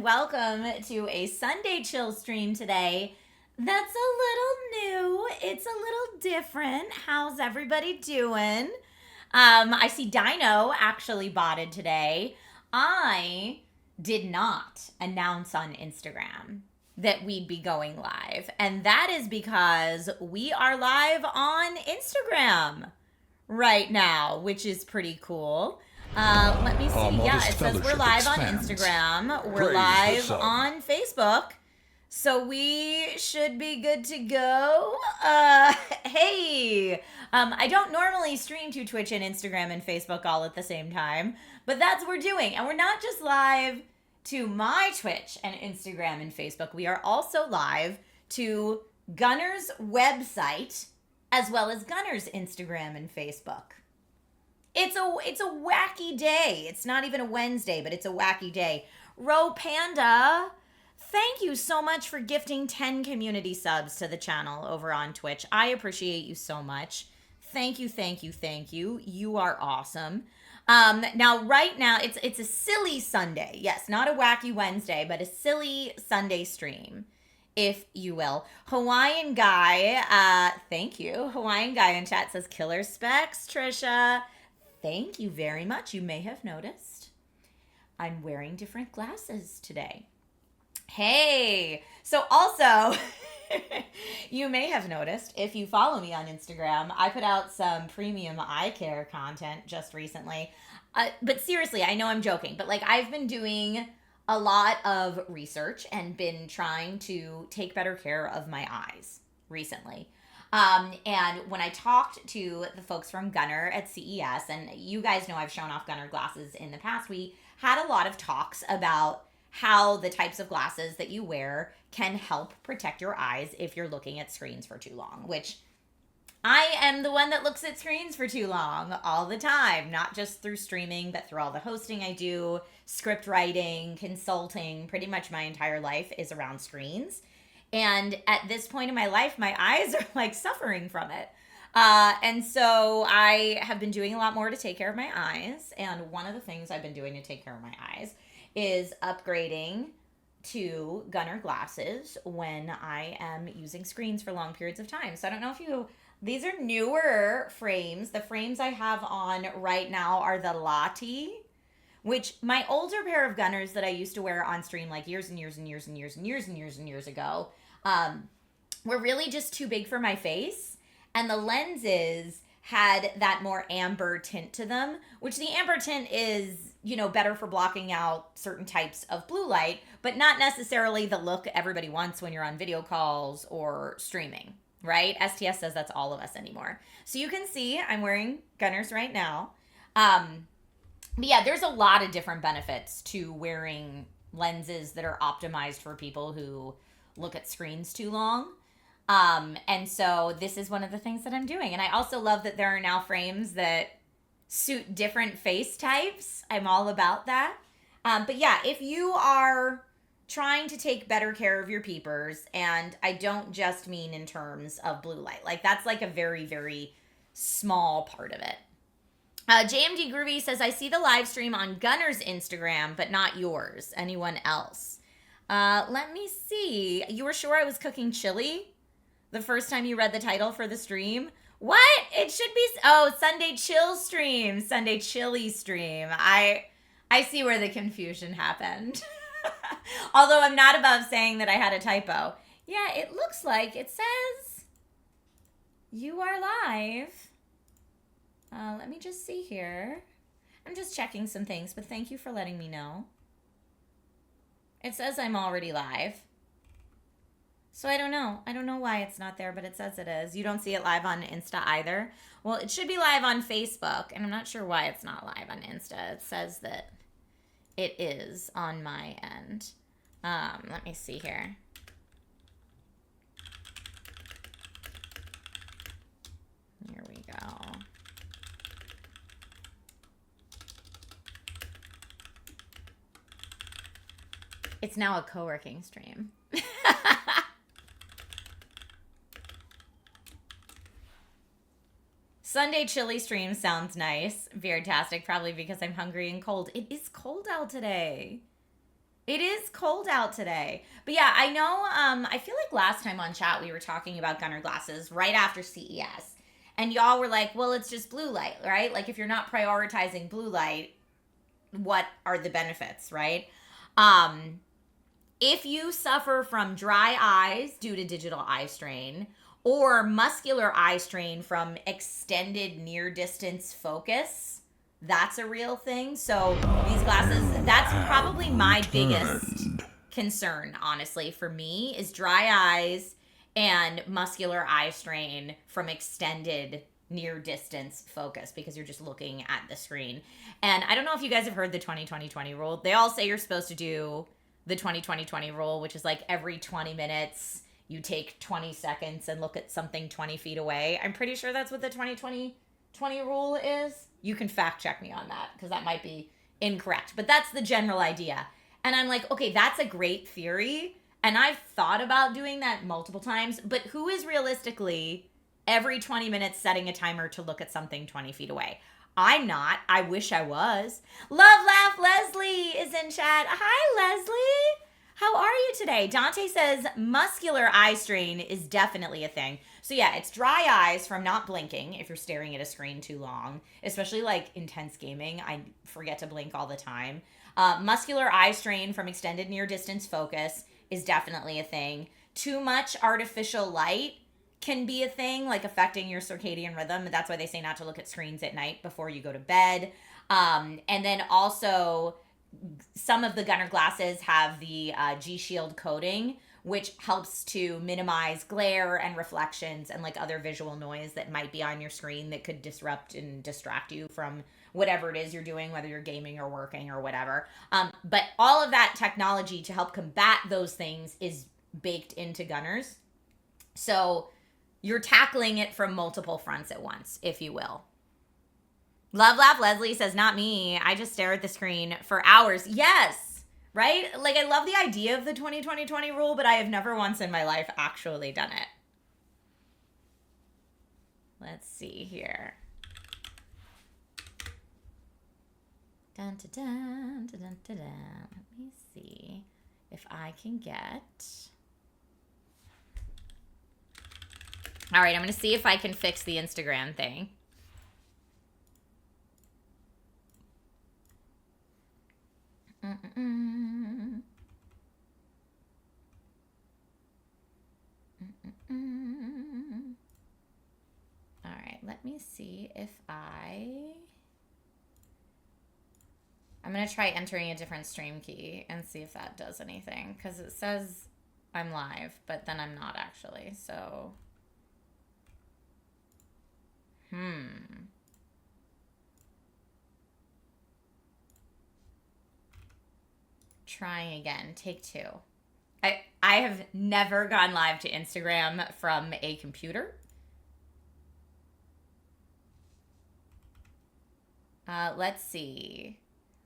and welcome to a Sunday chill stream today. That's a little new. It's a little different. How's everybody doing? I see Dino actually botted today. I did not announce on Instagram that we'd be going live, and that is because we are live on Instagram right now, which is pretty cool. Let me see. Yeah, it says we're live on Instagram. We're live on Facebook. So we should be good to go. Hey, I don't normally stream to Twitch and Instagram and Facebook all at the same time, but that's what we're doing. And we're not just live to my Twitch and Instagram and Facebook. We are also live to Gunnar's website, as well as Gunnar's Instagram and Facebook. It's a wacky day. It's not even a Wednesday, but it's a wacky day. Ro Panda, thank you so much for gifting 10 community subs to the channel over on Twitch. I appreciate you so much. Thank you, thank you, thank you. You are awesome. Now, right now, it's a silly Sunday. Yes, not a wacky Wednesday, but a silly Sunday stream, if you will. Hawaiian Guy, thank you. Hawaiian Guy in chat says, killer specs, Trisha. Thank you very much. You may have noticed I'm wearing different glasses today. Hey, so also, you may have noticed, if you follow me on Instagram, I put out some premium eye care content just recently. But seriously, I know I'm joking, but like I've been doing a lot of research and been trying to take better care of my eyes recently. And when I talked to the folks from Gunnar at CES, and you guys know I've shown off Gunnar glasses in the past, we had a lot of talks about how the types of glasses that you wear can help protect your eyes if you're looking at screens for too long, which I am the one that looks at screens for too long all the time, not just through streaming, but through all the hosting I do, script writing, consulting. Pretty much my entire life is around screens. And at this point in my life, my eyes are like suffering from it. And so I have been doing a lot more to take care of my eyes. And one of the things I've been doing to take care of my eyes is upgrading to Gunnar glasses when I am using screens for long periods of time. So I don't know if these are newer frames. The frames I have on right now are the Lati, which my older pair of Gunnars that I used to wear on stream like years and years and years and years and years and years and years ago were really just too big for my face. And the lenses had that more amber tint to them, which the amber tint is, better for blocking out certain types of blue light, but not necessarily the look everybody wants when you're on video calls or streaming, right? STS says that's all of us anymore. So you can see I'm wearing Gunnars right now. But yeah, there's a lot of different benefits to wearing lenses that are optimized for people who look at screens too long. And so this is one of the things that I'm doing. And I also love that there are now frames that suit different face types. I'm all about that. But yeah, if you are trying to take better care of your peepers, and I don't just mean in terms of blue light, like that's like a very, very small part of it. JMD Groovy says, I see the live stream on Gunnar's Instagram, but not yours. Anyone else? Let me see. You were sure I was cooking chili the first time you read the title for the stream? What? It should be, Sunday chill stream. Sunday chili stream. I see where the confusion happened. Although I'm not above saying that I had a typo. Yeah, it looks like it says you are live. Let me just see here. I'm just checking some things, but thank you for letting me know. It says I'm already live. So I don't know. I don't know why it's not there, but it says it is. You don't see it live on Insta either. Well, it should be live on Facebook, and I'm not sure why it's not live on Insta. It says that it is on my end. Let me see here. Here we go. It's now a co-working stream. Sunday chili stream sounds nice. Fantastic. Probably because I'm hungry and cold. It is cold out today. It is cold out today. But yeah, I know, I feel like last time on chat we were talking about gunner glasses right after CES. And y'all were like, well, it's just blue light, right? Like if you're not prioritizing blue light, what are the benefits, right? If you suffer from dry eyes due to digital eye strain or muscular eye strain from extended near distance focus, that's a real thing. So these glasses, that's probably my biggest concern, honestly, for me, is dry eyes and muscular eye strain from extended near distance focus, because you're just looking at the screen. And I don't know if you guys have heard the 20-20-20 rule. They all say you're supposed to do the 20-20-20 rule, which is like every 20 minutes you take 20 seconds and look at something 20 feet away. I'm pretty sure that's what the 20-20-20 rule is. You can fact check me on that because that might be incorrect, but that's the general idea. And I'm like, okay, that's a great theory. And I've thought about doing that multiple times, but who is realistically every 20 minutes setting a timer to look at something 20 feet away? I'm not. I wish I was. Love Laugh Leslie is in chat. Hi, Leslie. How are you today? Dante says muscular eye strain is definitely a thing. So yeah, it's dry eyes from not blinking if you're staring at a screen too long, especially like intense gaming. I forget to blink all the time. Muscular eye strain from extended near distance focus is definitely a thing. Too much artificial light can be a thing, like affecting your circadian rhythm. That's why they say not to look at screens at night before you go to bed. And then also some of the gunner glasses have the G-Shield coating, which helps to minimize glare and reflections and like other visual noise that might be on your screen that could disrupt and distract you from whatever it is you're doing, whether you're gaming or working or whatever. But all of that technology to help combat those things is baked into gunners. So you're tackling it from multiple fronts at once, if you will. Love Laugh Leslie says, not me. I just stare at the screen for hours. Yes, right? Like, I love the idea of the 20-20-20 rule, but I have never once in my life actually done it. Let's see here. Dun, dun, dun, dun, dun, dun, dun. Let me see if I can get... All right, I'm going to see if I can fix the Instagram thing. All right, let me see if I'm going to try entering a different stream key and see if that does anything, because it says I'm live, but then I'm not actually, so... Trying again. Take two. I have never gone live to Instagram from a computer. Let's see.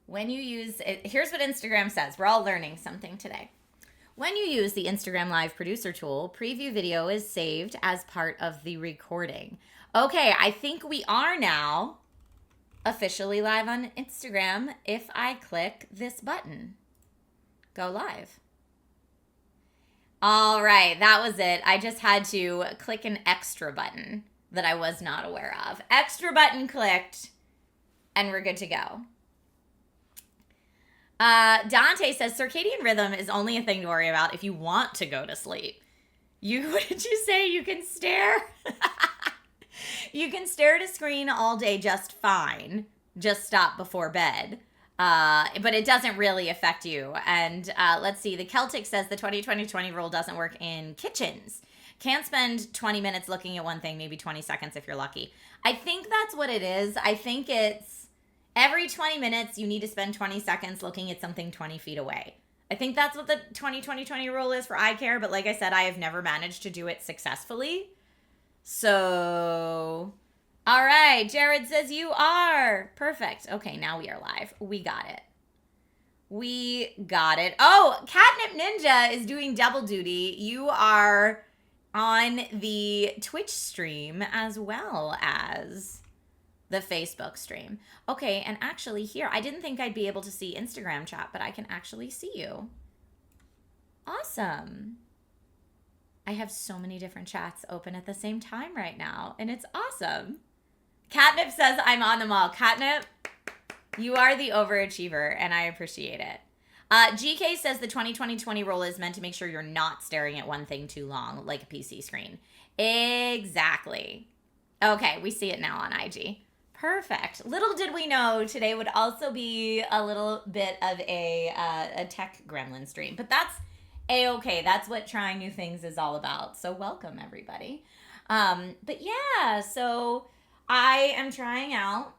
When you use it, here's what Instagram says. We're all learning something today. When you use the Instagram Live producer tool, preview video is saved as part of the recording. Okay, I think we are now officially live on Instagram if I click this button. Go live. All right, that was it. I just had to click an extra button that I was not aware of. Extra button clicked, and we're good to go. Dante says, circadian rhythm is only a thing to worry about if you want to go to sleep. What did you say? You can stare? You can stare at a screen all day just fine. Just stop before bed. But it doesn't really affect you. And let's see. The Celtic says the 20-20-20 rule doesn't work in kitchens. Can't spend 20 minutes looking at one thing, maybe 20 seconds if you're lucky. I think that's what it is. I think it's every 20 minutes you need to spend 20 seconds looking at something 20 feet away. I think that's what the 20-20-20 rule is for eye care. But like I said, I have never managed to do it successfully. So... All right, Jared says you are. Perfect. Okay, now we are live. We got it. We got it. Oh, Catnip Ninja is doing double duty. You are on the Twitch stream as well as the Facebook stream. Okay, and actually here, I didn't think I'd be able to see Instagram chat, but I can actually see you. Awesome. I have so many different chats open at the same time right now, and it's awesome. Catnip says I'm on them all. Catnip, you are the overachiever, and I appreciate it. GK says the 20-20-20 rule is meant to make sure you're not staring at one thing too long, like a PC screen. Exactly. Okay, we see it now on IG. Perfect. Little did we know today would also be a little bit of a tech gremlin stream, but that's A-okay. That's what trying new things is all about. So welcome, everybody. But yeah, so I am trying out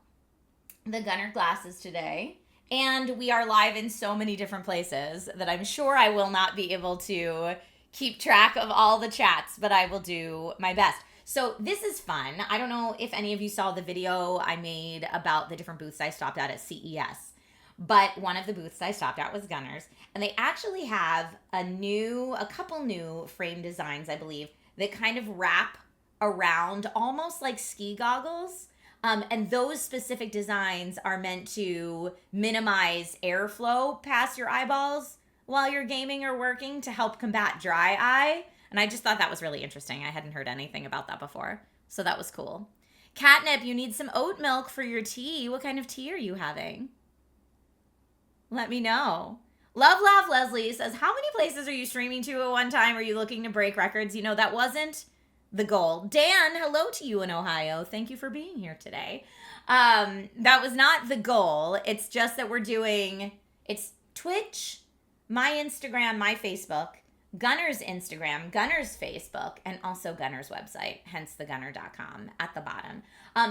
the Gunnar glasses today, and we are live in so many different places that I'm sure I will not be able to keep track of all the chats, but I will do my best. So this is fun. I don't know if any of you saw the video I made about the different booths I stopped at CES, but one of the booths I stopped at was Gunnar's, and they actually have a couple new frame designs, I believe, that kind of wrap around almost like ski goggles. And those specific designs are meant to minimize airflow past your eyeballs while you're gaming or working to help combat dry eye. And I just thought that was really interesting. I hadn't heard anything about that before. So that was cool. Catnip, you need some oat milk for your tea. What kind of tea are you having? Let me know. Love Laugh Leslie says, how many places are you streaming to at one time? Are you looking to break records? You know, that wasn't the goal. Dan, hello to you in Ohio. Thank you for being here today. That was not the goal. It's just that it's Twitch, my Instagram, my Facebook, Gunnar's Instagram, Gunnar's Facebook, and also Gunnar's website, hence thegunnar.com at the bottom.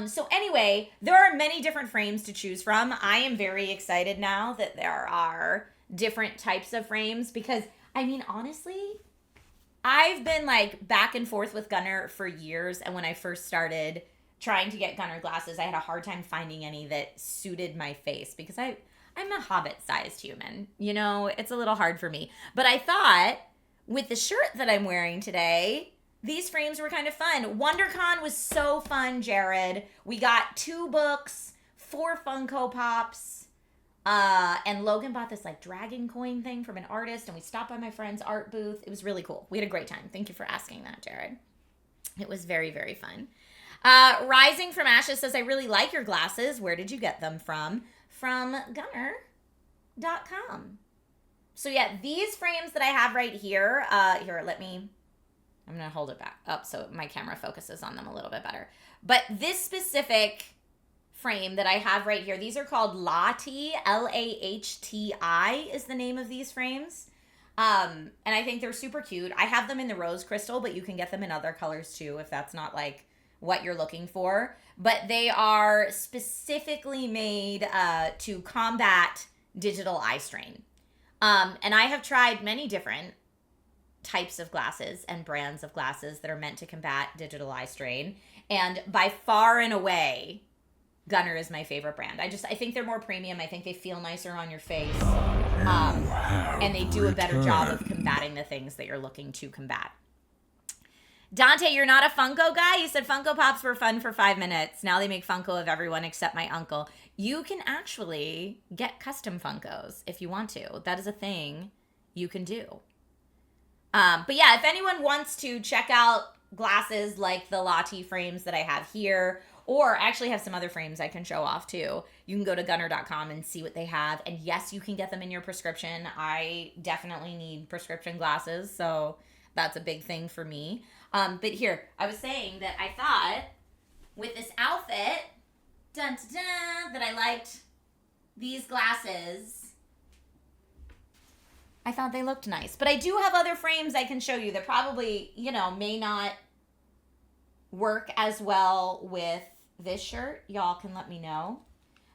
So anyway, there are many different frames to choose from. I am very excited now that there are different types of frames because, I mean, honestly, I've been like back and forth with Gunnar for years, and when I first started trying to get Gunnar glasses, I had a hard time finding any that suited my face because I'm a hobbit-sized human. You know, it's a little hard for me. But I thought with the shirt that I'm wearing today, these frames were kind of fun. WonderCon was so fun, Jared. We got 2 books, 4 Funko Pops. And Logan bought this like dragon coin thing from an artist, and we stopped by my friend's art booth. It was really cool. We had a great time. Thank you for asking that, Jared. It was very, very fun. Rising from Ashes says, I really like your glasses. Where did you get them from? From gunnar.com. So yeah, these frames that I have right here, I'm going to hold it back up so my camera focuses on them a little bit better. But this specific frame that I have right here, these are called Lahti, Lahti is the name of these frames. And I think they're super cute. I have them in the rose crystal, but you can get them in other colors too if that's not like what you're looking for. But they are specifically made to combat digital eye strain. And I have tried many different types of glasses and brands of glasses that are meant to combat digital eye strain. And by far and away, Gunnar is my favorite brand. I think they're more premium. I think they feel nicer on your face. And they do a better job of combating the things that you're looking to combat. Dante, you're not a Funko guy? You said Funko Pops were fun for 5 minutes. Now they make Funko of everyone except my uncle. You can actually get custom Funkos if you want to. That is a thing you can do. But yeah, if anyone wants to check out glasses like the Lahti frames that I have here, or actually have some other frames I can show off too, you can go to gunnar.com and see what they have. And yes, you can get them in your prescription. I definitely need prescription glasses, so that's a big thing for me. But here, I was saying that I thought with this outfit, that I liked these glasses. I thought they looked nice. But I do have other frames I can show you that probably, may not work as well with this shirt. Y'all can let me know.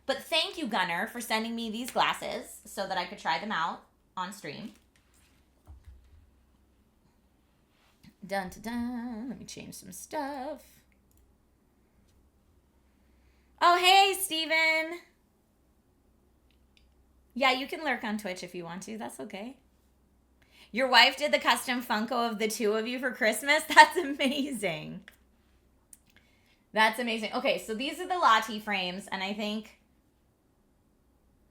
But thank you, Gunnar, for sending me these glasses so that I could try them out on stream. Let me change some stuff. Oh, hey, Steven. Yeah, you can lurk on Twitch if you want to. That's okay. Your wife did the custom Funko of the 2 of you for Christmas? That's amazing. That's amazing. Okay, so these are the Lottie frames, and I think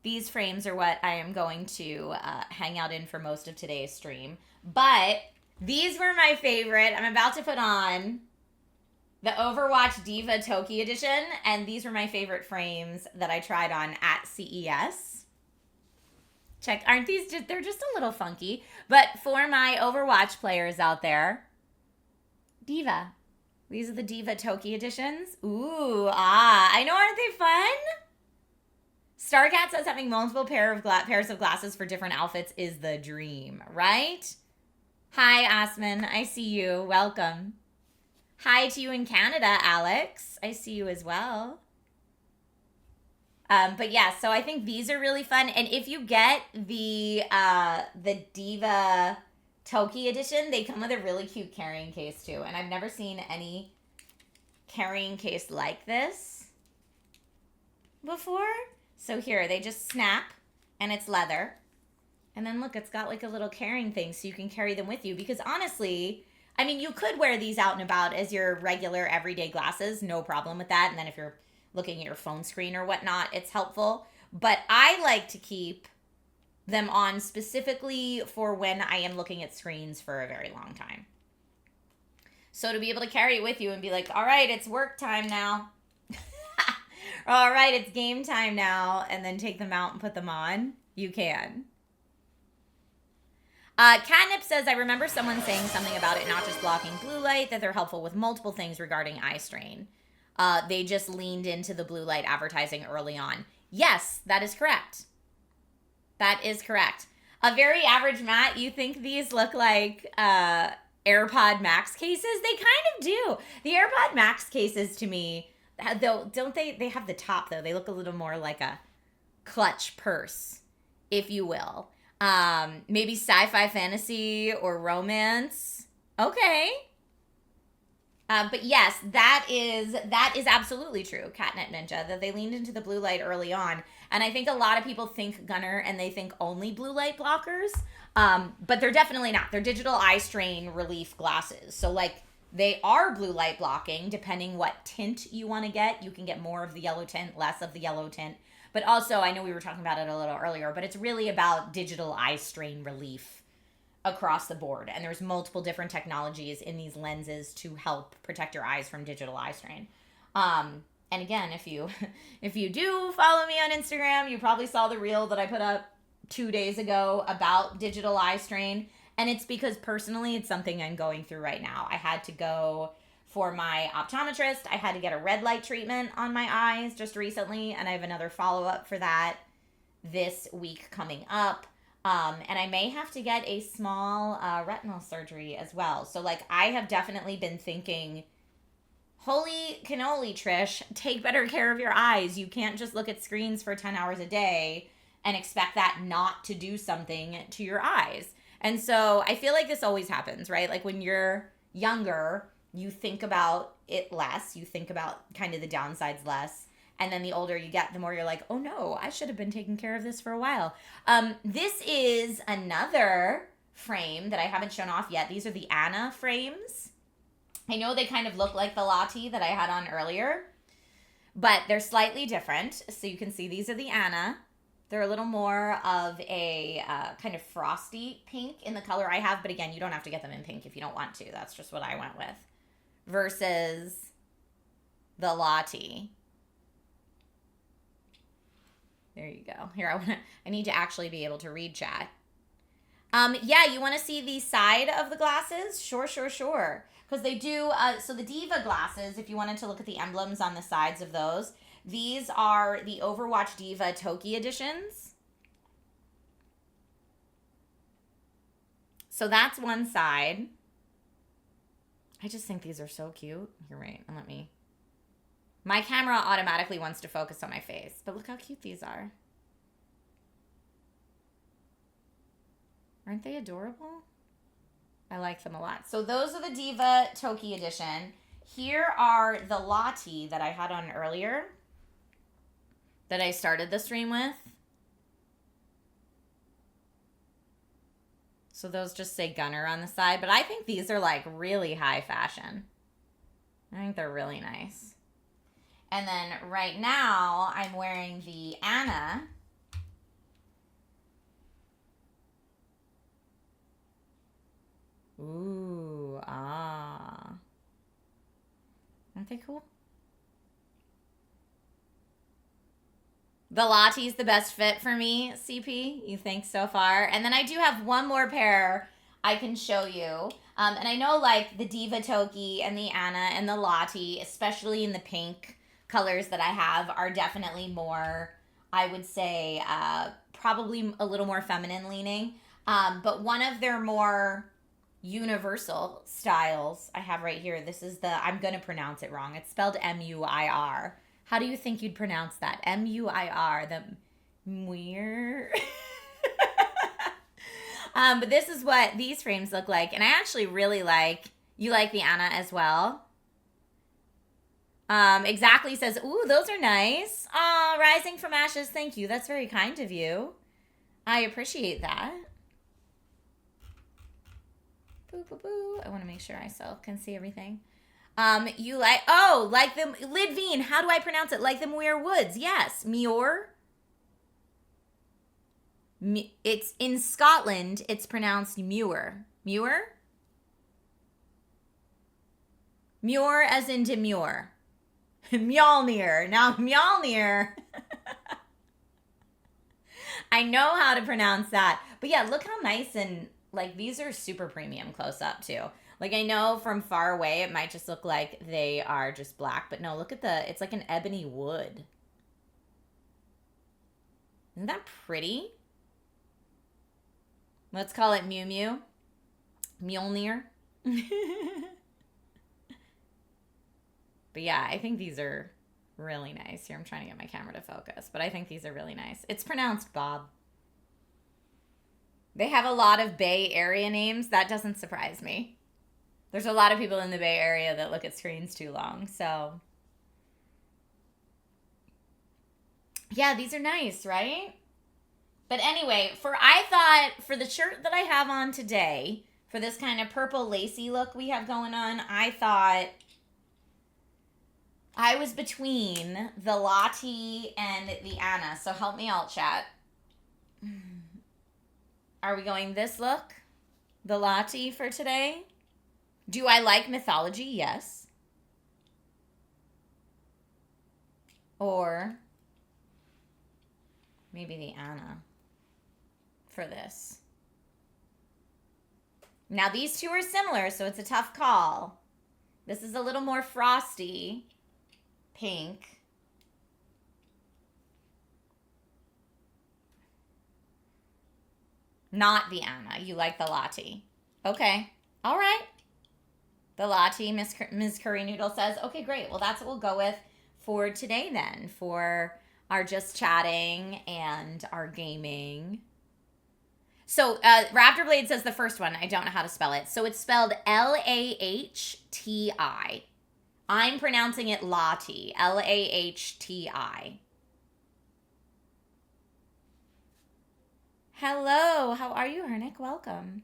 these frames are what I am going to hang out in for most of today's stream. But these were my favorite. I'm about to put on the Overwatch Diva Toki edition, and these were my favorite frames that I tried on at CES. Check, aren't these just, they're just a little funky. But for my Overwatch players out there, Diva. These are the Diva Toki editions. Ooh, I know, aren't they fun? Starcat says having multiple pairs of glasses for different outfits is the dream, right? Hi, Asman. I see you. Welcome. Hi to you in Canada, Alex. I see you as well. But yeah, so I think these are really fun. And if you get the Diva Toki edition, they come with a really cute carrying case too. And I've never seen any carrying case like this before. So here, they just snap, and it's leather. And then look, it's got like a little carrying thing so you can carry them with you. Because honestly, I mean, you could wear these out and about as your regular everyday glasses. No problem with that. And then if you're looking at your phone screen or whatnot, it's helpful. But I like to keep them on specifically for when I am looking at screens for a very long time. So to be able to carry it with you and be like, all right, it's work time now. All right, it's game time now, and then take them out and put them on, you can. Catnip says, I remember someone saying something about it not just blocking blue light, that they're helpful with multiple things regarding eye strain. They just leaned into the blue light advertising early on. Yes, that is correct. That is correct. A very average Matt, you think these look like AirPod Max cases? They kind of do. The AirPod Max cases to me, though, don't they have the top though. They look a little more like a clutch purse, if you will. Maybe sci-fi fantasy or romance. Okay. But yes, that is absolutely true, Catnip Ninja, that they leaned into the blue light early on. And I think a lot of people think Gunnar and they think only blue light blockers. But they're definitely not. They're digital eye strain relief glasses. So like they are blue light blocking, depending what tint you want to get. You can get more of the yellow tint, less of the yellow tint. But also, I know we were talking about it a little earlier, but it's really about digital eye strain relief across the board. And there's multiple different technologies in these lenses to help protect your eyes from digital eye strain. And again, if you do follow me on Instagram, you probably saw the reel that I put up 2 days ago about digital eye strain. And it's because personally, it's something I'm going through right now. I had to go for my optometrist. I had to get a red light treatment on my eyes just recently. And I have another follow-up for that this week coming up. And I may have to get a small retinal surgery as well. So like I have definitely been thinking, holy cannoli, Trish, take better care of your eyes. You can't just look at screens for 10 hours a day and expect that not to do something to your eyes. And so I feel like this always happens, right? Like when you're younger, you think about it less. You think about kind of the downsides less. And then the older you get, the more you're like, oh no, I should have been taking care of this for a while. This is another frame that I haven't shown off yet. These are the Anna frames. I know they kind of look like the Lottie that I had on earlier, but they're slightly different. So you can see these are the Anna. They're a little more of a kind of frosty pink in the color I have. But again, you don't have to get them in pink if you don't want to. That's just what I went with. Versus the Lottie. There you go. Here, I need to actually be able to read chat. Yeah, you want to see the side of the glasses? Sure. Because they do, so the Diva glasses, if you wanted to look at the emblems on the sides of those, these are the Overwatch Diva Toki editions. So that's one side. I just think these are so cute. You're right. And my camera automatically wants to focus on my face, but look how cute these are. Aren't they adorable? I like them a lot. So those are the Diva Toki edition. Here are the Lottie that I had on earlier that I started the stream with. So those just say Gunnar on the side, but I think these are like really high fashion. I think they're really nice. And then right now, I'm wearing the Anna. Ooh, ah. Aren't they cool? The Lottie's the best fit for me, CP. You think so far? And then I do have one more pair I can show you. And I know like the Diva Toki and the Anna and the Lottie, especially in the pink colors that I have, are definitely more, I would say, probably a little more feminine leaning. But one of their more universal styles I have right here, this is the, I'm going to pronounce it wrong. It's spelled M-U-I-R. How do you think you'd pronounce that? M-U-I-R, the muir. But this is what these frames look like. And I actually really like, you like the Anna as well? Exactly says, ooh, those are nice. Aw, Rising from Ashes, thank you. That's very kind of you. I appreciate that. Boo, boo, boo. I want to make sure I still can see everything. You like, oh, like the Lidveen. How do I pronounce it? Like the Muir Woods. Yes. Muir. It's in Scotland. It's pronounced Muir. Muir? Muir as in demure. Mjolnir. Now Mjolnir. I know how to pronounce that. But yeah, look how nice and like these are super premium close up too. Like, I know from far away it might just look like they are just black, but no, look at the, it's like an ebony wood. Isn't that pretty? Let's call it Mew Mew. Mjolnir. But yeah, I think these are really nice. Here, I'm trying to get my camera to focus, but I think these are really nice. It's pronounced Bob. They have a lot of Bay Area names. That doesn't surprise me. There's a lot of people in the Bay Area that look at screens too long, so. Yeah, these are nice, right? But anyway, I thought for the shirt that I have on today, for this kind of purple lacy look we have going on, I thought I was between the Lottie and the Anna. So help me out, chat. Are we going this look? The Lottie for today? Do I like mythology? Yes. Or maybe the Anna for this. Now these two are similar, so it's a tough call. This is a little more frosty pink. Not the Anna. You like the Lottie. Okay. All right. The Lottie, Ms. Curry Noodle says, okay, great. Well, that's what we'll go with for today then, for our just chatting and our gaming. So Raptor Blade says the first one. I don't know how to spell it. So it's spelled L-A-H-T-I. I'm pronouncing it Lottie. L-A-H-T-I. Hello. How are you, Hernick? Welcome.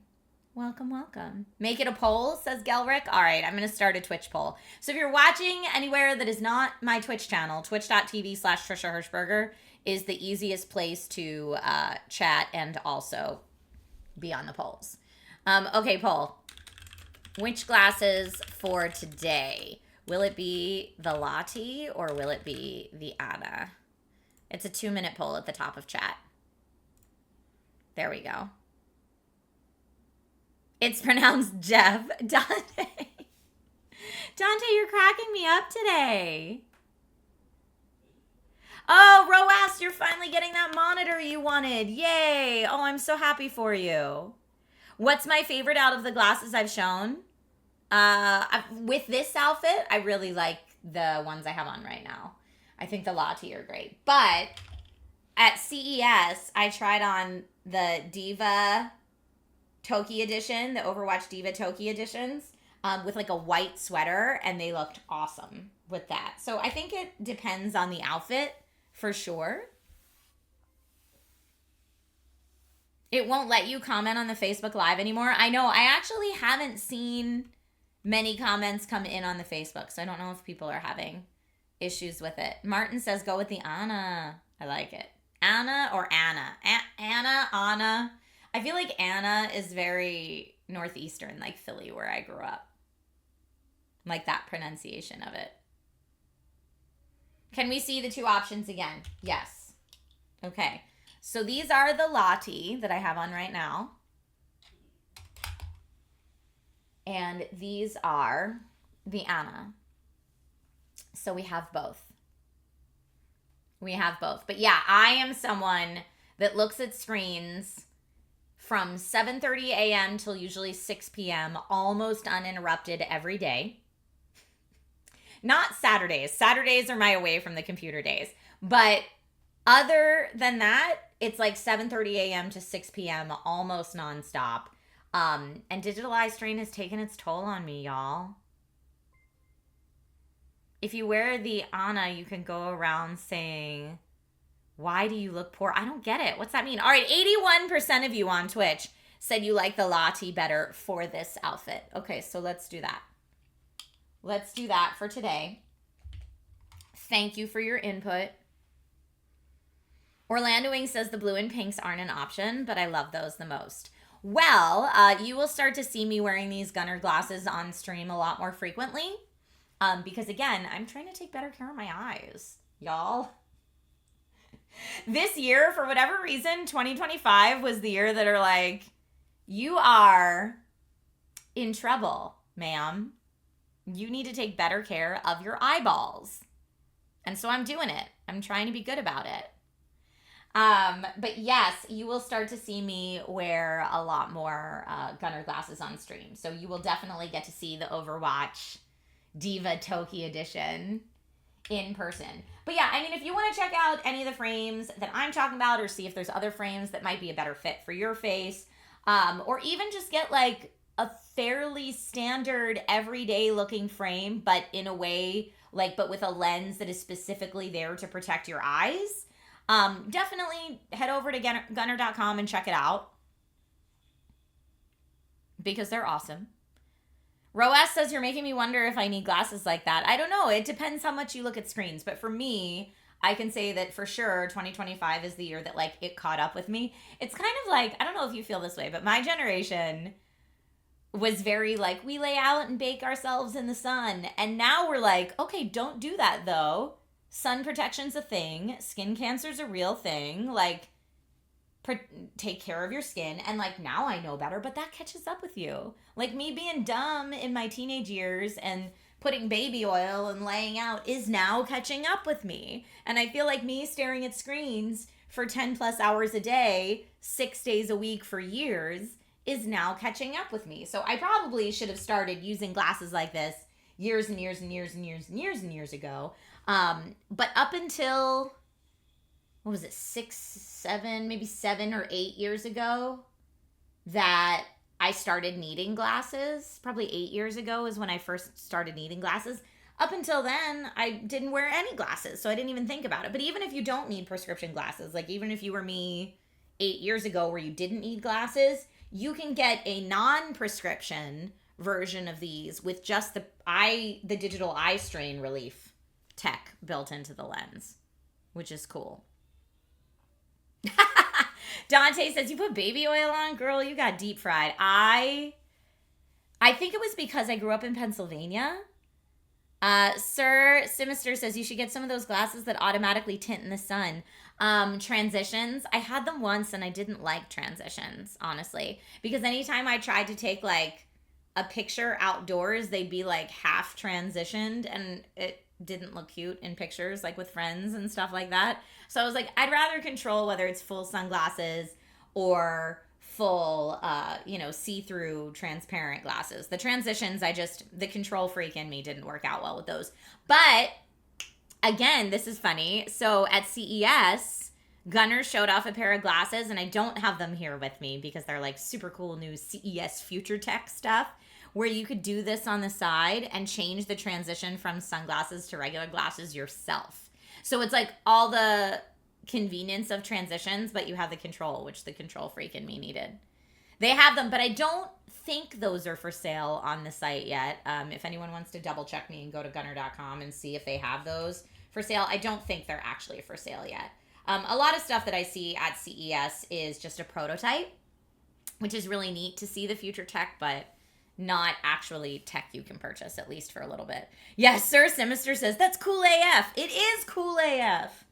Welcome, welcome. Make it a poll, says Gelrick. All right, I'm going to start a Twitch poll. So if you're watching anywhere that is not my Twitch channel, twitch.tv/Trisha Hershberger is the easiest place to chat and also be on the polls. Okay, poll. Which glasses for today? Will it be the Lottie or will it be the Anna? It's a 2-minute poll at the top of chat. There we go. It's pronounced Jeff. Dante. Dante, you're cracking me up today. Oh, Roas, you're finally getting that monitor you wanted. Yay. Oh, I'm so happy for you. What's my favorite out of the glasses I've shown? With this outfit, I really like the ones I have on right now. I think the Lottie are great. But at CES, I tried on the Diva Toki edition, the Overwatch Diva Toki editions, with like a white sweater, and they looked awesome with that. So I think it depends on the outfit for sure. It won't let you comment on the Facebook Live anymore. I know, I actually haven't seen many comments come in on the Facebook, so I don't know if people are having issues with it. Martin says go with the Anna. I like it. Anna or Anna? Anna. I feel like Anna is very northeastern, like Philly, where I grew up. Like that pronunciation of it. Can we see the two options again? Yes. Okay. So these are the Lottie that I have on right now. And these are the Anna. So we have both. But yeah, I am someone that looks at screens from 7:30 a.m. till usually 6 p.m. almost uninterrupted every day. Not Saturdays. Saturdays are my away from the computer days. But other than that, it's like 7:30 a.m. to 6 p.m. almost nonstop. And digital eye strain has taken its toll on me, y'all. If you wear the Anna, you can go around saying, why do you look poor? I don't get it. What's that mean? All right, 81% of you on Twitch said you like the Lottie better for this outfit. Okay, so let's do that. Let's do that for today. Thank you for your input. Orlandoing says the blue and pinks aren't an option, but I love those the most. Well, you will start to see me wearing these Gunnar glasses on stream a lot more frequently. Because again, I'm trying to take better care of my eyes, y'all. This year, for whatever reason, 2025 was the year that are like, you are in trouble, ma'am. You need to take better care of your eyeballs. And so I'm doing it. I'm trying to be good about it. But yes, you will start to see me wear a lot more Gunnar glasses on stream. So you will definitely get to see the Overwatch Diva Toki edition in person. But yeah, I mean, if you want to check out any of the frames that I'm talking about or see if there's other frames that might be a better fit for your face, or even just get like a fairly standard everyday looking frame, but in a way like, but with a lens that is specifically there to protect your eyes, definitely head over to gunnar.com and check it out because they're awesome. Roas says, you're making me wonder if I need glasses like that. I don't know. It depends how much you look at screens. But for me, I can say that for sure 2025 is the year that like it caught up with me. It's kind of like, I don't know if you feel this way, but my generation was very like, we lay out and bake ourselves in the sun. And now we're like, okay, don't do that though. Sun protection's a thing. Skin cancer's a real thing. Like, take care of your skin. And like, now I know better, but that catches up with you. Like me being dumb in my teenage years and putting baby oil and laying out is now catching up with me. And I feel like me staring at screens for 10 plus hours a day, 6 days a week for years is now catching up with me. So I probably should have started using glasses like this years and years and years and years and years and years ago. But up until, what was it, 7 or 8 years ago that I started needing glasses. Probably 8 years ago is when I first started needing glasses. Up until then, I didn't wear any glasses, so I didn't even think about it. But even if you don't need prescription glasses, like even if you were me 8 years ago where you didn't need glasses, you can get a non-prescription version of these with just the digital eye strain relief tech built into the lens, which is cool. Dante says, you put baby oil on? Girl, you got deep fried. I think it was because I grew up in Pennsylvania. Sir Sinister says, you should get some of those glasses that automatically tint in the sun. Transitions. I had them once and I didn't like transitions, honestly. Because anytime I tried to take like a picture outdoors, they'd be like half transitioned and it didn't look cute in pictures, like with friends and stuff like that. So I was like, I'd rather control whether it's full sunglasses or full, see-through transparent glasses. The transitions, the control freak in me didn't work out well with those. But again, this is funny. So at CES, Gunnar showed off a pair of glasses, and I don't have them here with me because they're like super cool new CES future tech stuff, where you could do this on the side and change the transition from sunglasses to regular glasses yourself. So it's like all the convenience of transitions, but you have the control, which the control freak in me needed. They have them, but I don't think those are for sale on the site yet. If anyone wants to double check me and go to gunnar.com and see if they have those for sale, I don't think they're actually for sale yet. A lot of stuff that I see at CES is just a prototype, which is really neat to see the future tech, but not actually tech you can purchase, at least for a little bit. Yes, Sir Sinister says, that's cool AF. It is cool AF.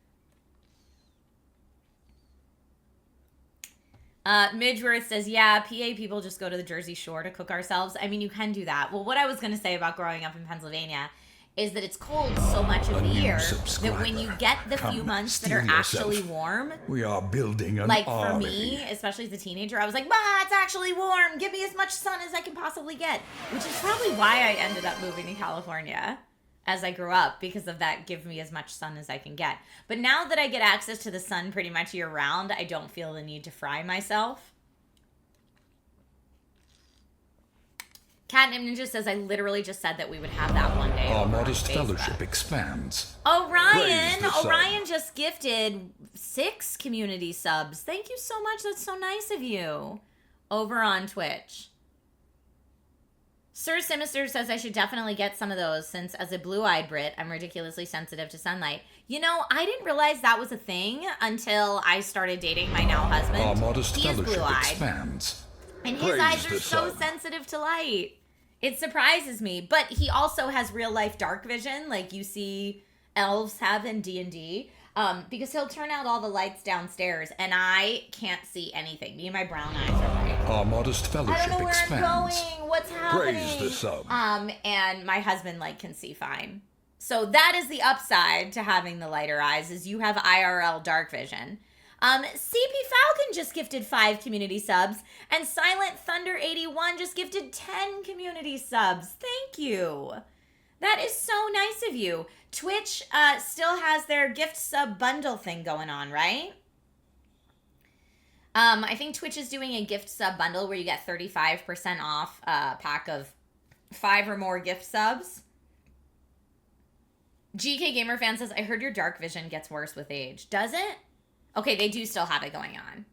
Midgeworth says, yeah, PA people just go to the Jersey Shore to cook ourselves. I mean, you can do that. Well, what I was going to say about growing up in Pennsylvania is that it's cold so much of the year that when you get the few months that are actually warm, we are building an like army. For me, especially as a teenager, I was like, it's actually warm. Give me as much sun as I can possibly get, which is probably why I ended up moving to California as I grew up, because of that, give me as much sun as I can get. But now that I get access to the sun pretty much year round, I don't feel the need to fry myself. Catnip Ninja says, I literally just said that we would have that one day. Our modest fellowship expands. Orion just gifted 6 community subs. Thank you so much. That's so nice of you. Over on Twitch. Sir Sinister says I should definitely get some of those since as a blue-eyed Brit, I'm ridiculously sensitive to sunlight. You know, I didn't realize that was a thing until I started dating my now husband. Our modest he is fellowship blue-eyed. expands. And his eyes are so sensitive to light. It surprises me. But he also has real-life dark vision like you see elves have in D&D. Because he'll turn out all the lights downstairs and I can't see anything. Me and my brown eyes are like, our modest fellowship I don't know where expands. I'm going. What's happening? Praise the sub. And my husband can see fine. So that is the upside to having the lighter eyes, is you have IRL dark vision. CP Falcon just gifted 5 community subs, and Silent Thunder 81 just gifted 10 community subs. Thank you. That is so nice of you. Twitch still has their gift sub bundle thing going on, right? I think Twitch is doing a gift sub bundle where you get 35% off a pack of 5 or more gift subs. GK Gamer Fan says, I heard your dark vision gets worse with age. Does it? Okay, they do still have it going on.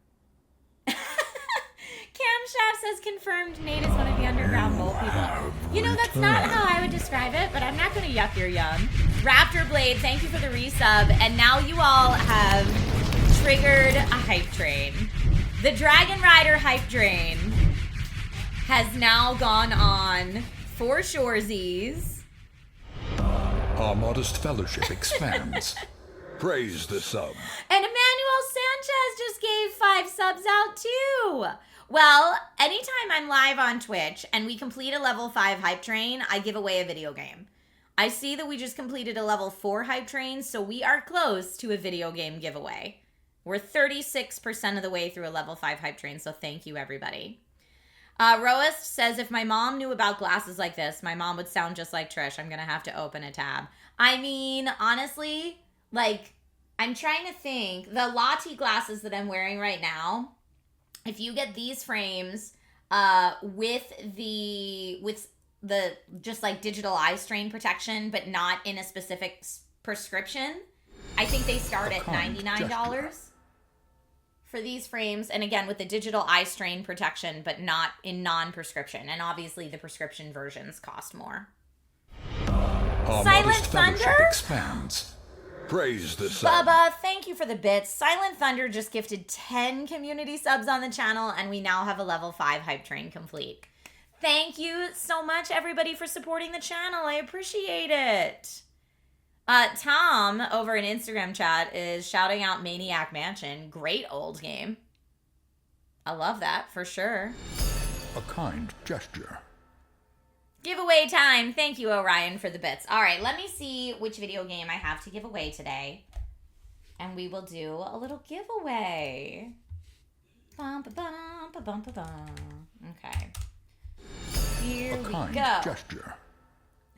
Camshaft says, confirmed Nate is one of the underground mole people. You know, that's not how I would describe it, but I'm not going to yuck your yum. Raptor Blade, thank you for the resub. And now you all have triggered a hype train. The Dragon Rider hype train has now gone on for shoresies. Our modest fellowship expands. Praise the sub. And Emmanuel Sanchez just gave 5 subs out too. Well, anytime I'm live on Twitch and we complete a level 5 hype train, I give away a video game. I see that we just completed a level 4 hype train, so we are close to a video game giveaway. We're 36% of the way through a level 5 hype train, so thank you, everybody. Roast says, if my mom knew about glasses like this, my mom would sound just like Trish. I'm going to have to open a tab. I mean, honestly, I'm trying to think. The Lottie glasses that I'm wearing right now, if you get these frames with the just digital eye strain protection, but not in a specific prescription, I think they start at $99 for these frames. And again, with the digital eye strain protection, but not in non-prescription. And obviously the prescription versions cost more. Silent Thunder expands. Praise the sub. Bubba, thank you for the bits. Silent Thunder just gifted 10 community subs on the channel, and we now have a level 5 hype train complete. Thank you so much, everybody, for supporting the channel. I appreciate it. Tom, over in Instagram chat, is shouting out Maniac Mansion. Great old game. I love that, for sure. A kind gesture. Giveaway time. Thank you, Orion, for the bits. All right, let me see which video game I have to give away today. And we will do a little giveaway. Bum, ba, bum, ba, bum, ba, bum. Okay. Here we go. Gesture.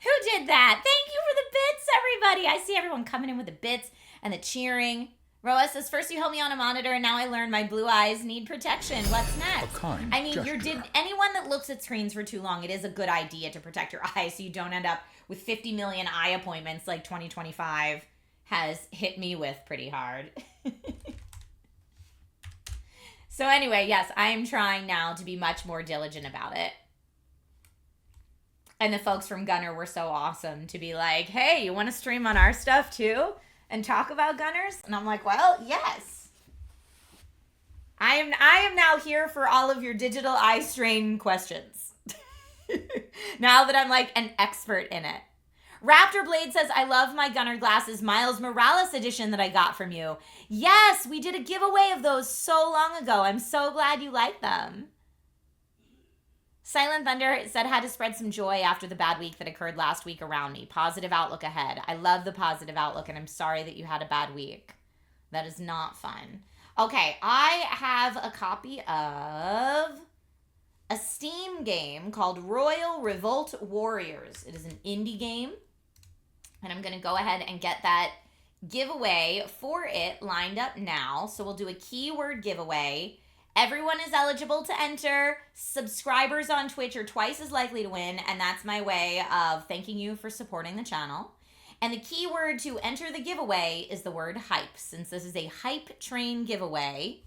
Who did that? Thank you for the bits, everybody. I see everyone coming in with the bits and the cheering. Roa says, first you helped me on a monitor, and now I learned my blue eyes need protection. What's next? Anyone that looks at screens for too long, it is a good idea to protect your eyes so you don't end up with 50 million eye appointments like 2025 has hit me with pretty hard. So anyway, yes, I am trying now to be much more diligent about it. And the folks from Gunnar were so awesome to be like, hey, you want to stream on our stuff too? And talk about Gunnars? And I'm like, well, yes. I am now here for all of your digital eye strain questions. Now that I'm like an expert in it. Raptor Blade says, I love my Gunnar glasses Miles Morales edition that I got from you. Yes, we did a giveaway of those so long ago. I'm so glad you like them. Silent Thunder said, had to spread some joy after the bad week that occurred last week around me. Positive outlook ahead. I love the positive outlook, and I'm sorry that you had a bad week. That is not fun. Okay, I have a copy of a Steam game called Royal Revolt Warriors. It is an indie game. And I'm going to go ahead and get that giveaway for it lined up now. So we'll do a keyword giveaway. Everyone is eligible to enter. Subscribers on Twitch are twice as likely to win. And that's my way of thanking you for supporting the channel. And the keyword to enter the giveaway is the word hype. Since this is a hype train giveaway,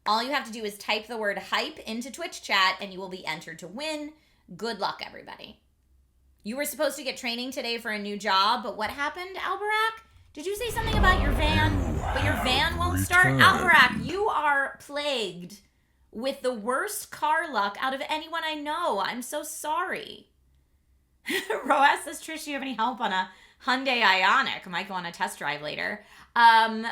all you have to do is type the word hype into Twitch chat and you will be entered to win. Good luck, everybody. You were supposed to get training today for a new job, but what happened, Alberac? Did you say something about your van? But your van won't start? Alberac, you are plagued with the worst car luck out of anyone I know. I'm so sorry. Roas says, Trish, do you have any help on a Hyundai Ioniq? I might go on a test drive later. Nate and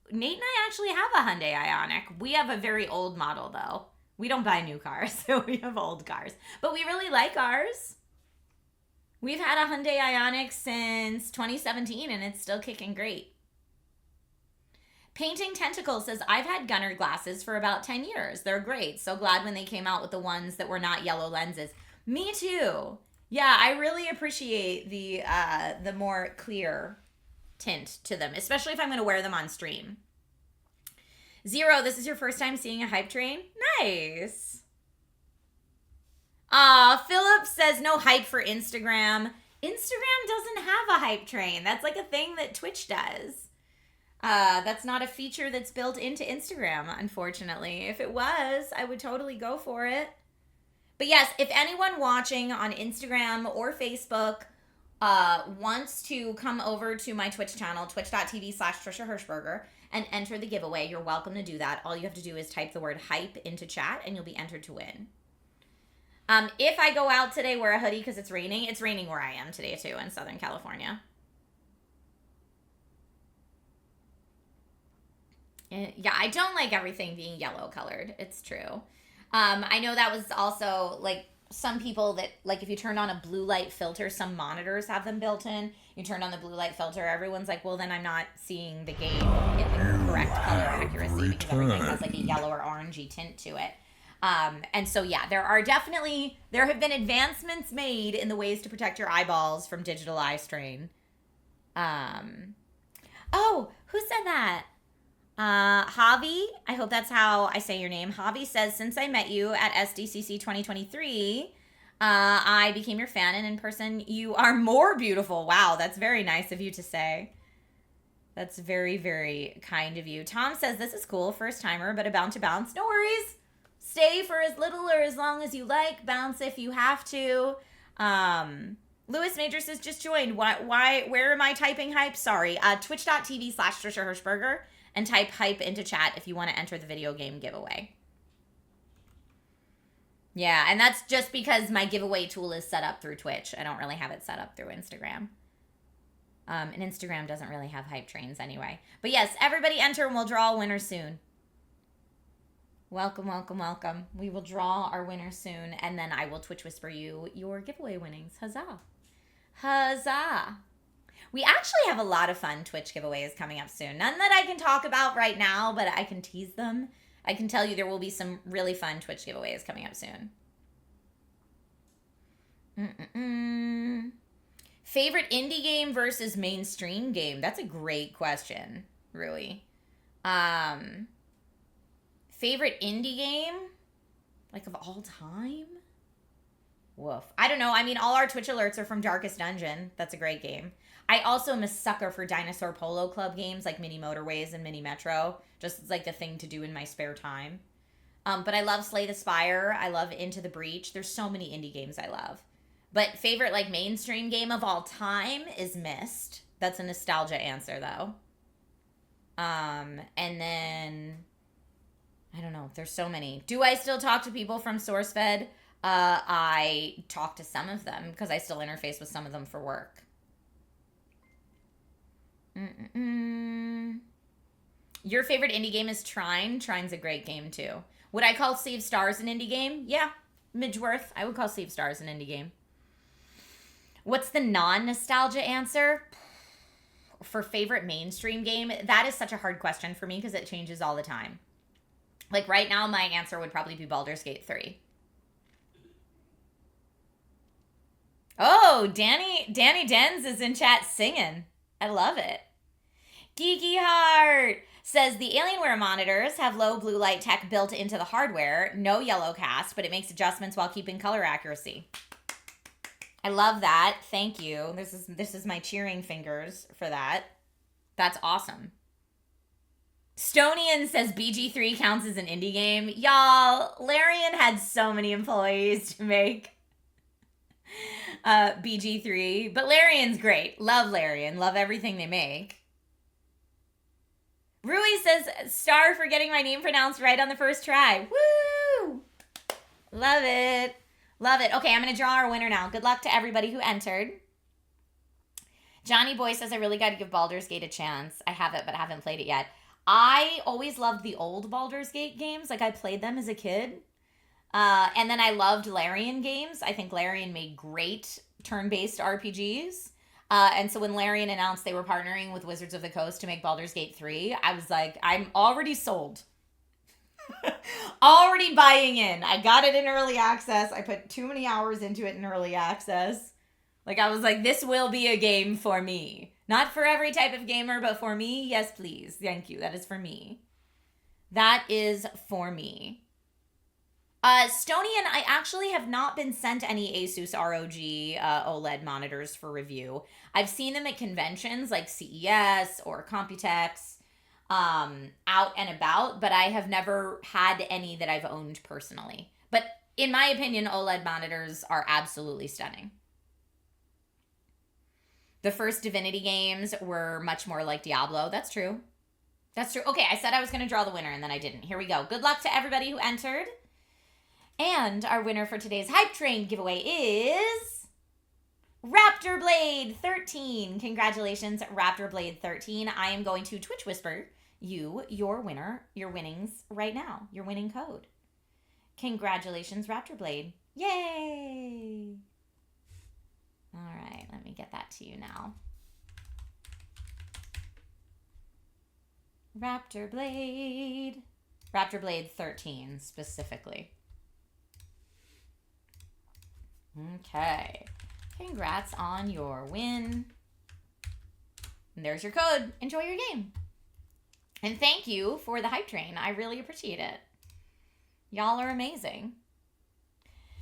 I actually have a Hyundai Ioniq. We have a very old model, though. We don't buy new cars, so we have old cars. But we really like ours. We've had a Hyundai Ioniq since 2017, and it's still kicking great. Painting Tentacle says, I've had Gunnar glasses for about 10 years. They're great. So glad when they came out with the ones that were not yellow lenses. Me too. Yeah, I really appreciate the more clear tint to them, especially if I'm going to wear them on stream. Zero, this is your first time seeing a hype train? Nice. Philip says no hype for Instagram. Instagram doesn't have a hype train. That's like a thing that Twitch does. That's not a feature that's built into Instagram, unfortunately. If it was, I would totally go for it. But yes, if anyone watching on Instagram or Facebook wants to come over to my Twitch channel, twitch.tv/Trisha Hershberger, and enter the giveaway, you're welcome to do that. All you have to do is type the word hype into chat and you'll be entered to win. If I go out today, wear a hoodie because it's raining. It's raining where I am today, too, in Southern California. Yeah, I don't like everything being yellow colored. It's true. I know that was also, like, some people that, like, if you turned on a blue light filter, some monitors have them built in. You turned on the blue light filter, everyone's like, well, then I'm not seeing the game in the correct color accuracy because everything has, like, a yellow or orangey tint to it. And so, yeah, there have been advancements made in the ways to protect your eyeballs from digital eye strain. Oh, who said that? Javi, I hope that's how I say your name. Javi says, since I met you at SDCC 2023, I became your fan, and in person, you are more beautiful. Wow, that's very nice of you to say. That's very, very kind of you. Tom says, this is cool, first timer, but about to bounce. No worries. Stay for as little or as long as you like. Bounce if you have to. Lewis Major says, just joined. Why? Where am I typing hype? Sorry. Twitch.tv/Trisha Hershberger and type hype into chat if you want to enter the video game giveaway. Yeah, and that's just because my giveaway tool is set up through Twitch. I don't really have it set up through Instagram. And Instagram doesn't really have hype trains anyway. But yes, everybody enter and we'll draw a winner soon. Welcome, welcome, welcome. We will draw our winner soon, and then I will Twitch whisper you your giveaway winnings. Huzzah. Huzzah. We actually have a lot of fun Twitch giveaways coming up soon. None that I can talk about right now, but I can tease them. I can tell you there will be some really fun Twitch giveaways coming up soon. Favorite indie game versus mainstream game? That's a great question, really. Favorite indie game? Like of all time? Woof. I don't know. I mean, all our Twitch alerts are from Darkest Dungeon. That's a great game. I also am a sucker for Dinosaur Polo Club games like Mini Motorways and Mini Metro. Just like the thing to do in my spare time. But I love Slay the Spire. I love Into the Breach. There's so many indie games I love. But favorite like mainstream game of all time is Myst. That's a nostalgia answer though. And then I don't know. There's so many. Do I still talk to people from SourceFed? I talk to some of them because I still interface with some of them for work. Your favorite indie game is Trine. Trine's a great game too. Would I call Sea of Stars an indie game? Yeah. Midgeworth. I would call Sea of Stars an indie game. What's the non-nostalgia answer? For favorite mainstream game? That is such a hard question for me because it changes all the time. Like right now, my answer would probably be Baldur's Gate 3. Oh, Danny Dens is in chat singing. I love it. Geeky Heart says the Alienware monitors have low blue light tech built into the hardware, no yellow cast, but it makes adjustments while keeping color accuracy. I love that. Thank you. This is my cheering fingers for that. That's awesome. Stonian says BG3 counts as an indie game. Y'all, Larian had so many employees to make BG3, but Larian's great. Love Larian. Love everything they make. Rui says, star for getting my name pronounced right on the first try. Woo! Love it. Love it. Okay, I'm going to draw our winner now. Good luck to everybody who entered. Johnny Boy says, I really got to give Baldur's Gate a chance. I have it, but I haven't played it yet. I always loved the old Baldur's Gate games. Like, I played them as a kid. And then I loved Larian games. I think Larian made great turn-based RPGs. And so when Larian announced they were partnering with Wizards of the Coast to make Baldur's Gate 3, I was like, I'm already sold. Already buying in. I got it in early access. I put too many hours into it in early access. Like, I was like, this will be a game for me. Not for every type of gamer, but for me, yes, please. Thank you. That is for me. That is for me. Stonian, I actually have not been sent any Asus ROG OLED monitors for review. I've seen them at conventions like CES or Computex, out and about, but I have never had any that I've owned personally. But in my opinion, OLED monitors are absolutely stunning. The first Divinity games were much more like Diablo. That's true. That's true. Okay, I said I was going to draw the winner, and then I didn't. Here we go. Good luck to everybody who entered. And our winner for today's Hype Train giveaway is Raptor Blade 13. Congratulations, Raptor Blade 13. I am going to Twitch Whisper you your winnings right now. Your winning code. Congratulations, Raptor Blade. Yay! All right, let me get that to you now. Raptor Blade 13 specifically. Okay. Congrats on your win. And there's your code. Enjoy your game. And thank you for the hype train. I really appreciate it. Y'all are amazing.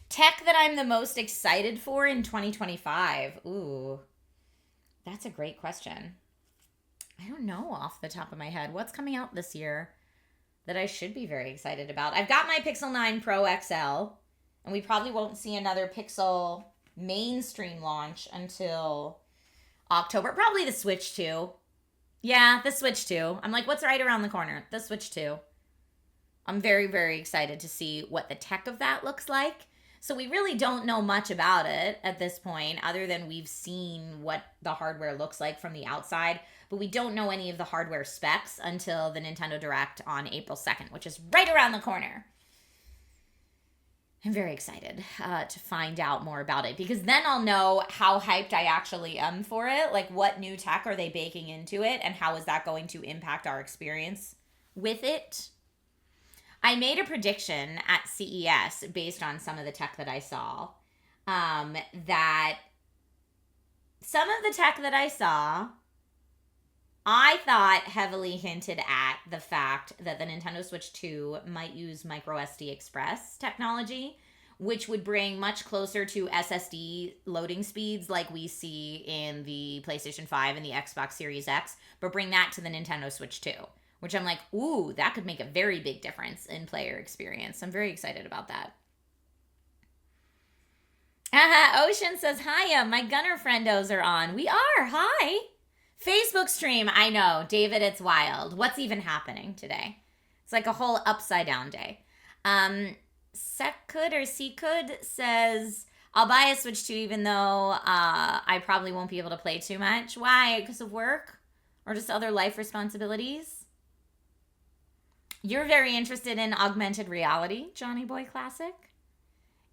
Tech that I'm the most excited for in 2025. Ooh, that's a great question. I don't know off the top of my head. What's coming out this year that I should be very excited about? I've got my Pixel 9 Pro XL, and we probably won't see another Pixel mainstream launch until October. Probably the Switch 2. Yeah, the Switch 2. I'm like, what's right around the corner? The Switch 2. I'm very, very excited to see what the tech of that looks like. So we really don't know much about it at this point, other than we've seen what the hardware looks like from the outside. But we don't know any of the hardware specs until the Nintendo Direct on April 2nd, which is right around the corner. I'm very excited to find out more about it, because then I'll know how hyped I actually am for it. Like, what new tech are they baking into it, and how is that going to impact our experience with it? I made a prediction at CES based on some of the tech that I saw, that some of the tech that I saw, I thought heavily hinted at the fact that the Nintendo Switch 2 might use microSD Express technology, which would bring much closer to SSD loading speeds like we see in the PlayStation 5 and the Xbox Series X, but bring that to the Nintendo Switch 2, which I'm like, ooh, that could make a very big difference in player experience. I'm very excited about that. Ocean says, hiya, my gunner friendos are on. We are, hi. Facebook stream, I know. David, it's wild. What's even happening today? It's like a whole upside down day. Sekud or Sekud says, I'll buy a Switch 2 even though I probably won't be able to play too much. Why? Because of work? Or just other life responsibilities? You're very interested in augmented reality, Johnny Boy Classic?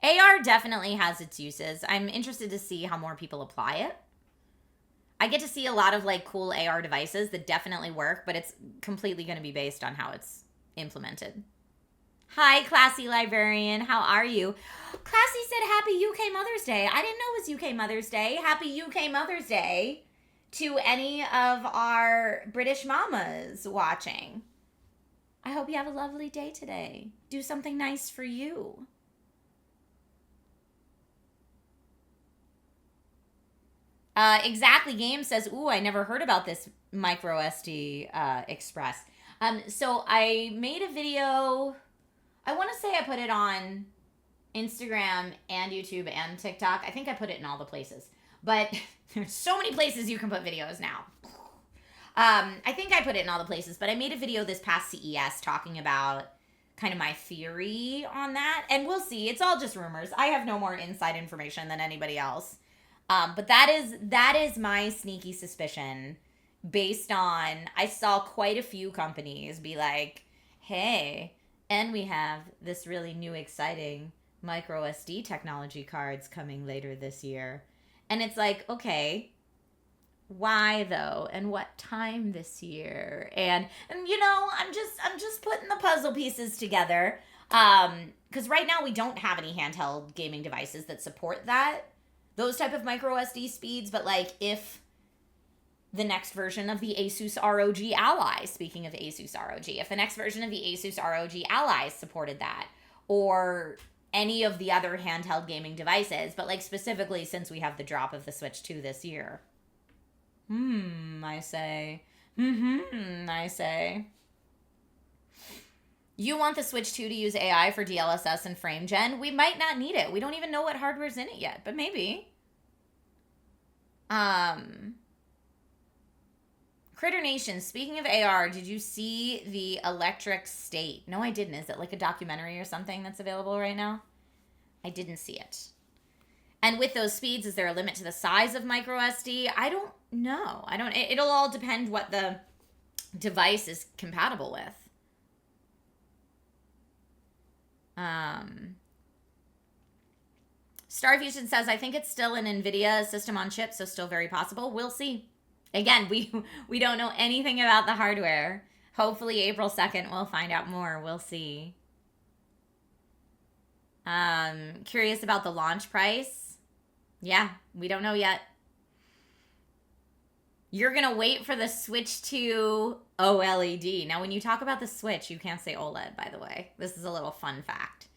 AR definitely has its uses. I'm interested to see how more people apply it. I get to see a lot of like cool AR devices that definitely work, but it's completely going to be based on how it's implemented. Hi, Classy Librarian. How are you? Classy said happy UK Mother's Day. I didn't know it was UK Mother's Day. Happy UK Mother's Day to any of our British mamas watching. I hope you have a lovely day today. Do something nice for you. Exactly Game says, ooh, I never heard about this micro SD Express. So I made a video. I want to say I put it on Instagram and YouTube and TikTok. I think I put it in all the places. But there's so many places you can put videos now. I think I put it in all the places. But I made a video this past CES talking about kind of my theory on that. And we'll see. It's all just rumors. I have no more inside information than anybody else. But that is my sneaky suspicion based on, I saw quite a few companies be like, hey, and we have this really new exciting micro SD technology cards coming later this year. And it's like, okay, why though? And what time this year? And you know, I'm just putting the puzzle pieces together. Because right now we don't have any handheld gaming devices that support those type of micro SD speeds, but like if the next version of the Asus ROG Ally, speaking of Asus ROG, if the next version of the Asus ROG Ally supported that, or any of the other handheld gaming devices, but like specifically since we have the drop of the Switch 2 this year. I say. I say. You want the Switch 2 to use AI for DLSS and frame gen? We might not need it. We don't even know what hardware's in it yet, but maybe. Critter Nation, speaking of AR, did you see the Electric State? No, I didn't. Is it like a documentary or something that's available right now? I didn't see it. And with those speeds, is there a limit to the size of micro SD? I don't know. It'll all depend what the device is compatible with. Starfusion says, I think it's still an NVIDIA system on chip, so still very possible. We'll see. Again, we don't know anything about the hardware. Hopefully April 2nd we'll find out more. We'll see. Curious about the launch price? Yeah, we don't know yet. You're going to wait for the Switch 2 OLED. Now, when you talk about the Switch, you can't say OLED, by the way. This is a little fun fact.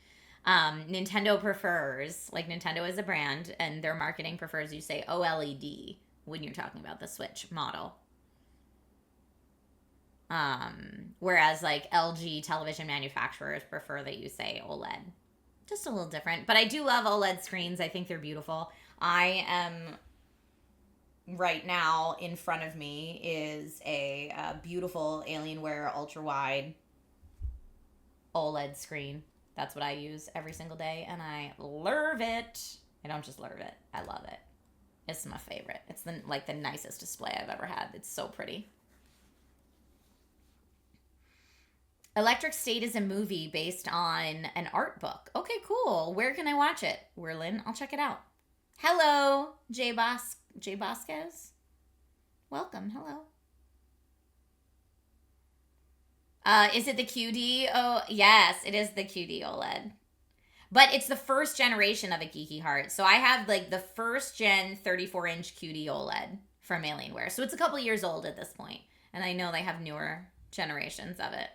Nintendo prefers, like Nintendo is a brand, and their marketing prefers you say OLED when you're talking about the Switch model. Whereas like LG television manufacturers prefer that you say OLED. Just a little different. But I do love OLED screens. I think they're beautiful. I am... Right now, in front of me is a beautiful Alienware ultra-wide OLED screen. That's what I use every single day, and I love it. I don't just love it. I love it. It's my favorite. It's the nicest display I've ever had. It's so pretty. Electric State is a movie based on an art book. Okay, cool. Where can I watch it? Werlin, I'll check it out. Hello, Jay Bosquez. Welcome. Hello. Is it the QD? Oh, yes, it is the QD OLED. But it's the first generation of a Geeky Heart. So I have like the first gen 34-inch QD OLED from Alienware. So it's a couple years old at this point. And I know they have newer generations of it.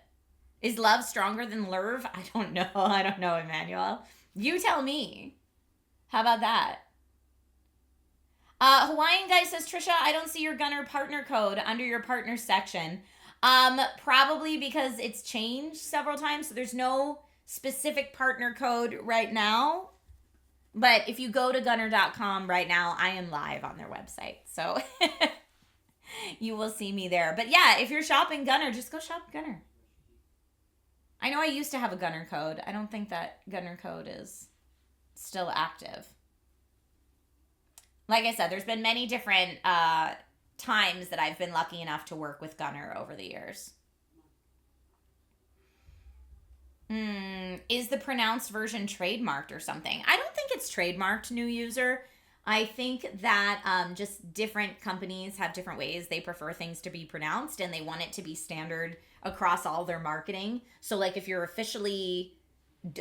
Is love stronger than Lerv? I don't know. I don't know, Emmanuel. You tell me. How about that? Hawaiian guy says, Trisha, I don't see your Gunnar partner code under your partner section. Probably because it's changed several times, so there's no specific partner code right now. But if you go to gunnar.com right now, I am live on their website. So you will see me there. But yeah, if you're shopping Gunnar, just go shop Gunnar. I know I used to have a Gunnar code. I don't think that Gunnar code is still active. Like I said, there's been many different times that I've been lucky enough to work with Gunnar over the years. Is the pronounced version trademarked or something? I don't think it's trademarked, new user. I think that just different companies have different ways they prefer things to be pronounced, and they want it to be standard across all their marketing. So like if you're officially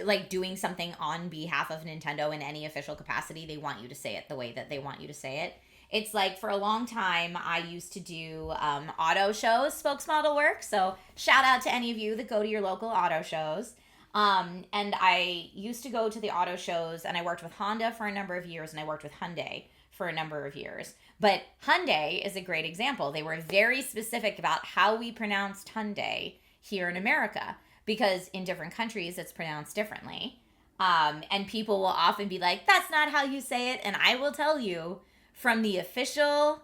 like doing something on behalf of Nintendo in any official capacity, they want you to say it the way that they want you to say it. It's like for a long time, I used to do auto shows, spokesmodel work. So shout out to any of you that go to your local auto shows. And I used to go to the auto shows, and I worked with Honda for a number of years, and I worked with Hyundai for a number of years. But Hyundai is a great example. They were very specific about how we pronounced Hyundai here in America, because in different countries it's pronounced differently. And people will often be like, that's not how you say it. And I will tell you, from the official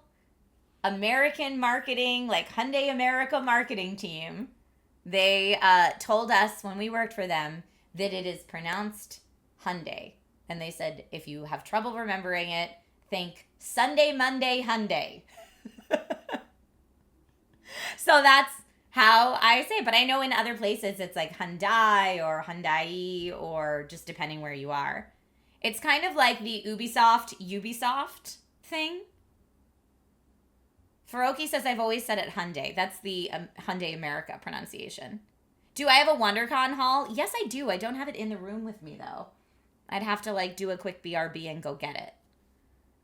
American marketing, like Hyundai America marketing team, they told us when we worked for them that it is pronounced Hyundai. And they said, if you have trouble remembering it, think Sunday, Monday, Hyundai. So that's how I say it. But I know in other places it's like Hyundai or Hyundai, or just depending where you are. It's kind of like the Ubisoft thing. Faroki says, I've always said it Hyundai. That's the Hyundai America pronunciation. Do I have a WonderCon haul? Yes, I do. I don't have it in the room with me, though. I'd have to, like, do a quick BRB and go get it.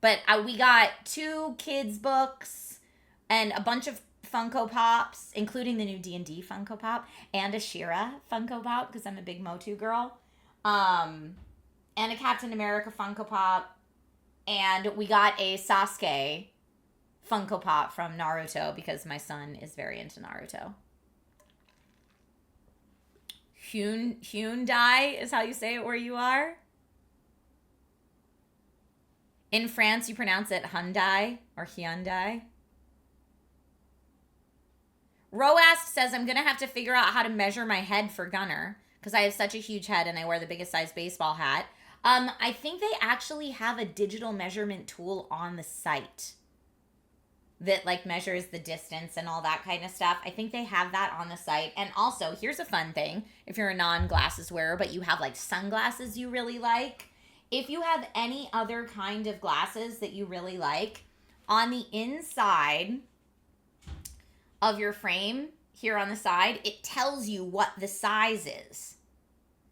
But we got 2 kids' books and a bunch of Funko Pops, including the new D&D Funko Pop, and a She-Ra Funko Pop, because I'm a big Motu girl. And a Captain America Funko Pop. And we got a Sasuke Funko Pop from Naruto, because my son is very into Naruto. Hyundai is how you say it where you are. In France, you pronounce it Hyundai or Hyundai. Roast says, I'm going to have to figure out how to measure my head for Gunnar, because I have such a huge head and I wear the biggest size baseball hat. I think they actually have a digital measurement tool on the site that like measures the distance and all that kind of stuff. I think they have that on the site. And also, here's a fun thing. If you're a non-glasses wearer, but you have like sunglasses you really like, if you have any other kind of glasses that you really like, on the inside of your frame here on the side, it tells you what the size is.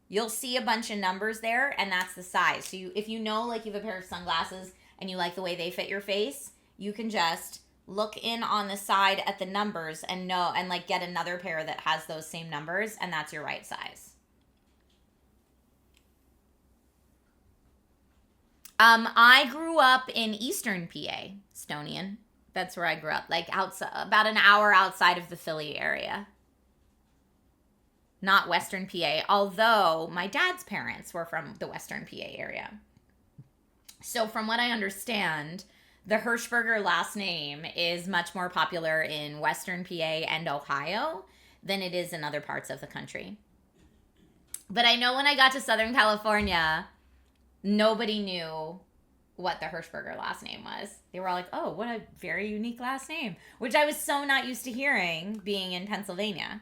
You'll see a bunch of numbers there, and that's the size. So if you know, like, you have a pair of sunglasses and you like the way they fit your face, you can just look in on the side at the numbers and know, and like get another pair that has those same numbers, and that's your right size. I grew up in Eastern PA, Estonian. That's where I grew up, like outside, about an hour outside of the Philly area. Not Western PA, although my dad's parents were from the Western PA area. So from what I understand, the Hershberger last name is much more popular in Western PA and Ohio than it is in other parts of the country. But I know when I got to Southern California, nobody knew what the Hershberger last name was. They were all like, oh, what a very unique last name, which I was so not used to hearing being in Pennsylvania.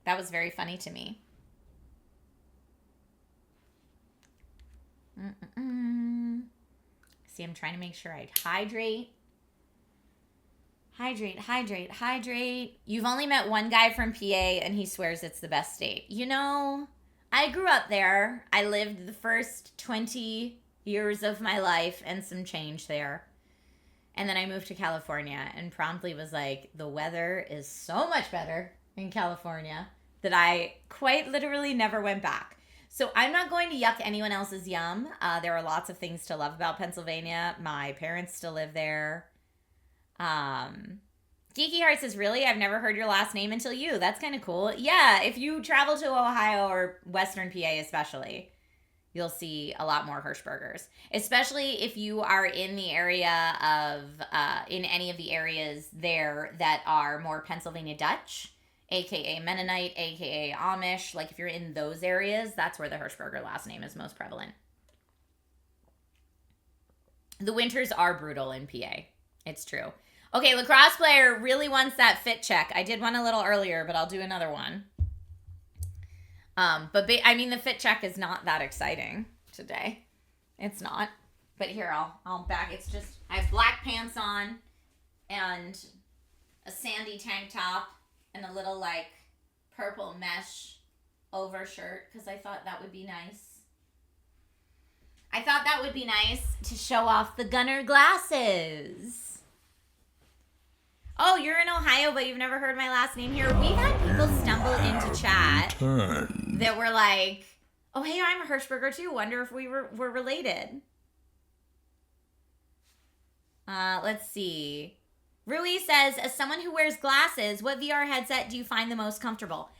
That was very funny to me. See, I'm trying to make sure I hydrate. Hydrate. You've only met one guy from PA and he swears it's the best state. You know, I grew up there. I lived the first 20 years of my life and some change there. And then I moved to California and promptly was like, the weather is so much better in California that I quite literally never went back. So I'm not going to yuck anyone else's yum. There are lots of things to love about Pennsylvania. My parents still live there. Geeky Heart says, really? I've never heard your last name until you. That's kind of cool. Yeah, if you travel to Ohio or Western PA especially, you'll see a lot more Hershbergers. Especially if you are in the area of, in any of the areas there that are more Pennsylvania Dutch, aka Mennonite, aka Amish. Like if you're in those areas, that's where the Hershberger last name is most prevalent. The winters are brutal in PA. It's true. Okay, lacrosse player really wants that fit check. I did one a little earlier, but I'll do another one. I mean, the fit check is not that exciting today. It's not. But here, I'll back. It's just, I have black pants on and a sandy tank top and a little, like, purple mesh overshirt because I thought that would be nice. I thought that would be nice to show off the Gunnar glasses. Oh, you're in Ohio, but you've never heard my last name here. We've had people stumble into chat that were like, oh, hey, I'm a Hershberger too. Wonder if we were related. Let's see. Rui says, as someone who wears glasses, what VR headset do you find the most comfortable?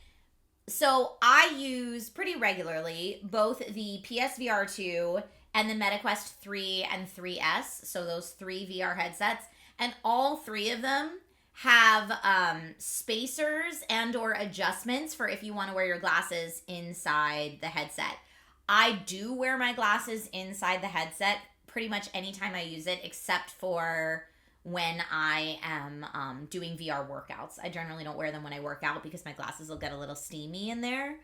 So I use pretty regularly both the PSVR 2 and the MetaQuest 3 and 3S. So those 3 VR headsets. And all 3 of them have spacers and or adjustments for if you want to wear your glasses inside the headset. I do wear my glasses inside the headset pretty much anytime I use it, except for when I am doing VR workouts. I generally don't wear them when I work out because my glasses will get a little steamy in there.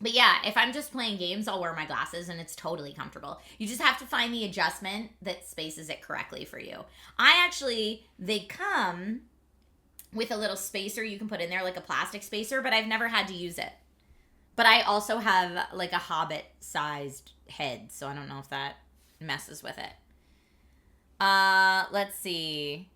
But yeah, if I'm just playing games, I'll wear my glasses and it's totally comfortable. You just have to find the adjustment that spaces it correctly for you. They come with a little spacer you can put in there, like a plastic spacer, but I've never had to use it. But I also have like a Hobbit-sized head, so I don't know if that messes with it. Let's see.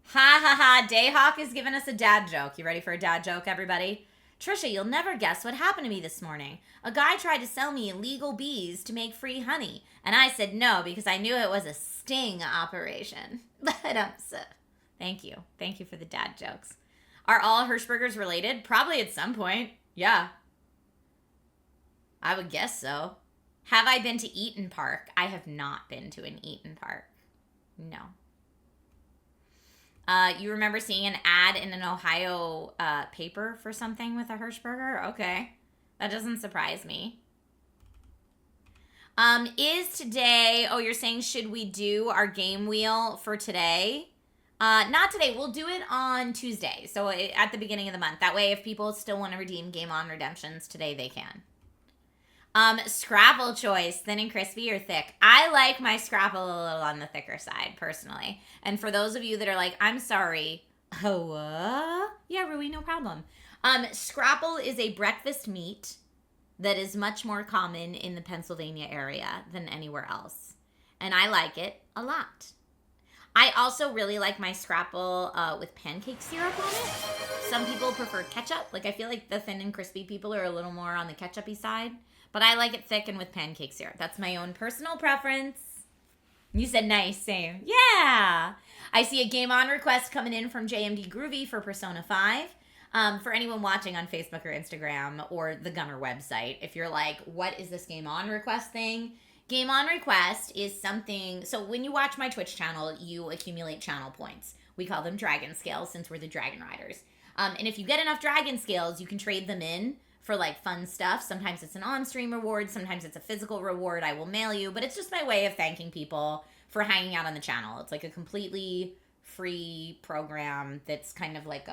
Ha ha ha, Dayhawk is giving us a dad joke. You ready for a dad joke, everybody? Trisha, you'll never guess what happened to me this morning. A guy tried to sell me illegal bees to make free honey, and I said no because I knew it was a sting operation. Thank you. Thank you for the dad jokes. Are all Hershbergers related? Probably at some point. Yeah. I would guess so. Have I been to Eaton Park? I have not been to an Eaton Park. No. You remember seeing an ad in an Ohio paper for something with a Hershberger? Okay. That doesn't surprise me. Is today, you're saying should we do our game wheel for today? Not today. We'll do it on Tuesday. So at the beginning of the month. That way if people still want to redeem Game On redemptions today, they can. Scrapple choice, thin and crispy or thick? I like my scrapple a little on the thicker side, personally. And for those of you that are like, I'm sorry. Oh, yeah, Rui, no problem. Scrapple is a breakfast meat that is much more common in the Pennsylvania area than anywhere else. And I like it a lot. I also really like my scrapple with pancake syrup on it. Some people prefer ketchup. Like, I feel like the thin and crispy people are a little more on the ketchup-y side. But I like it thick and with pancake syrup. That's my own personal preference. You said nice, same. Yeah. I see a Game On request coming in from JMD Groovy for Persona 5. For anyone watching on Facebook or Instagram or the Gunnar website, if you're like, what is this Game On request thing? Game On request is something, so when you watch my Twitch channel, you accumulate channel points. We call them dragon scales since we're the dragon riders. And if you get enough dragon scales, you can trade them in for like fun stuff. Sometimes it's an on-stream reward. Sometimes it's a physical reward I will mail you. But it's just my way of thanking people for hanging out on the channel. It's like a completely free program that's kind of like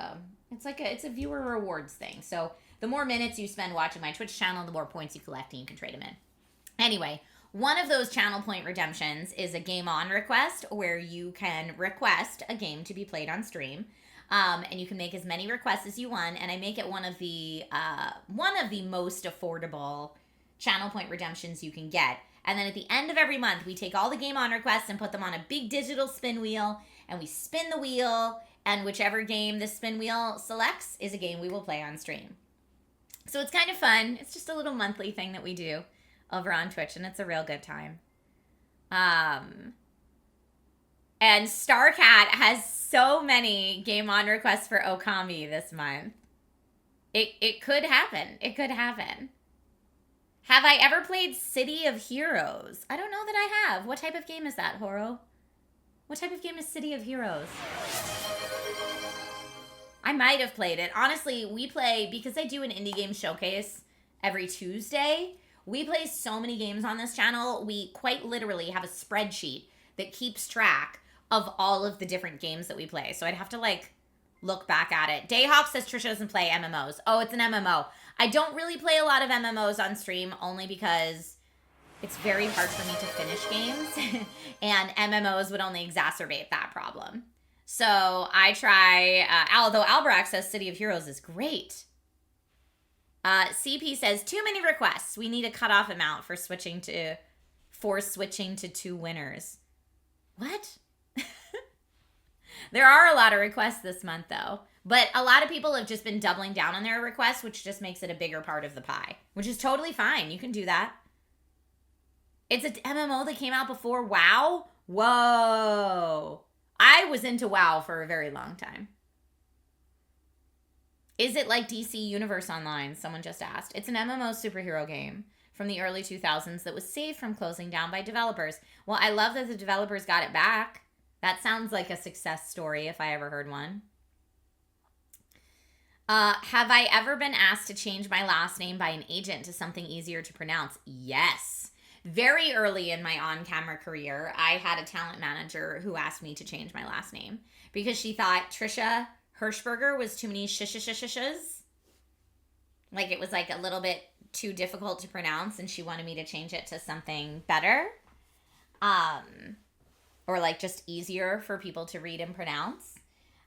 it's a viewer rewards thing. So the more minutes you spend watching my Twitch channel, the more points you collect and you can trade them in. Anyway, one of those channel point redemptions is a Game On request where you can request a game to be played on stream. And you can make as many requests as you want, and I make it one of the most affordable channel point redemptions you can get. And then at the end of every month, we take all the Game On requests and put them on a big digital spin wheel, and we spin the wheel, and whichever game the spin wheel selects is a game we will play on stream. So it's kind of fun. It's just a little monthly thing that we do over on Twitch, and it's a real good time. And Starcat has so many Game On requests for Okami this month. It could happen. It could happen. Have I ever played City of Heroes? I don't know that I have. What type of game is that, Horo? What type of game is City of Heroes? I might have played it. Honestly, we play, because I do an indie game showcase every Tuesday, we play so many games on this channel, we quite literally have a spreadsheet that keeps track of all of the different games that we play. So I'd have to like look back at it. Dayhawk says Trisha doesn't play MMOs. Oh, it's an MMO. I don't really play a lot of MMOs on stream only because it's very hard for me to finish games and MMOs would only exacerbate that problem. So I try, although Alberac says City of Heroes is great. CP says, too many requests. We need a cutoff amount for switching to 2 winners. What? There are a lot of requests this month, though. But a lot of people have just been doubling down on their requests, which just makes it a bigger part of the pie, which is totally fine. You can do that. It's an MMO that came out before WoW? Whoa. I was into WoW for a very long time. Is it like DC Universe Online? Someone just asked. It's an MMO superhero game from the early 2000s that was saved from closing down by developers. Well, I love that the developers got it back. That sounds like a success story if I ever heard one. Have I ever been asked to change my last name by an agent to something easier to pronounce? Yes. Very early in my on-camera career, I had a talent manager who asked me to change my last name because she thought Trisha Hershberger was too many sh's. Like it was like a little bit too difficult to pronounce and she wanted me to change it to something better. Or like just easier for people to read and pronounce.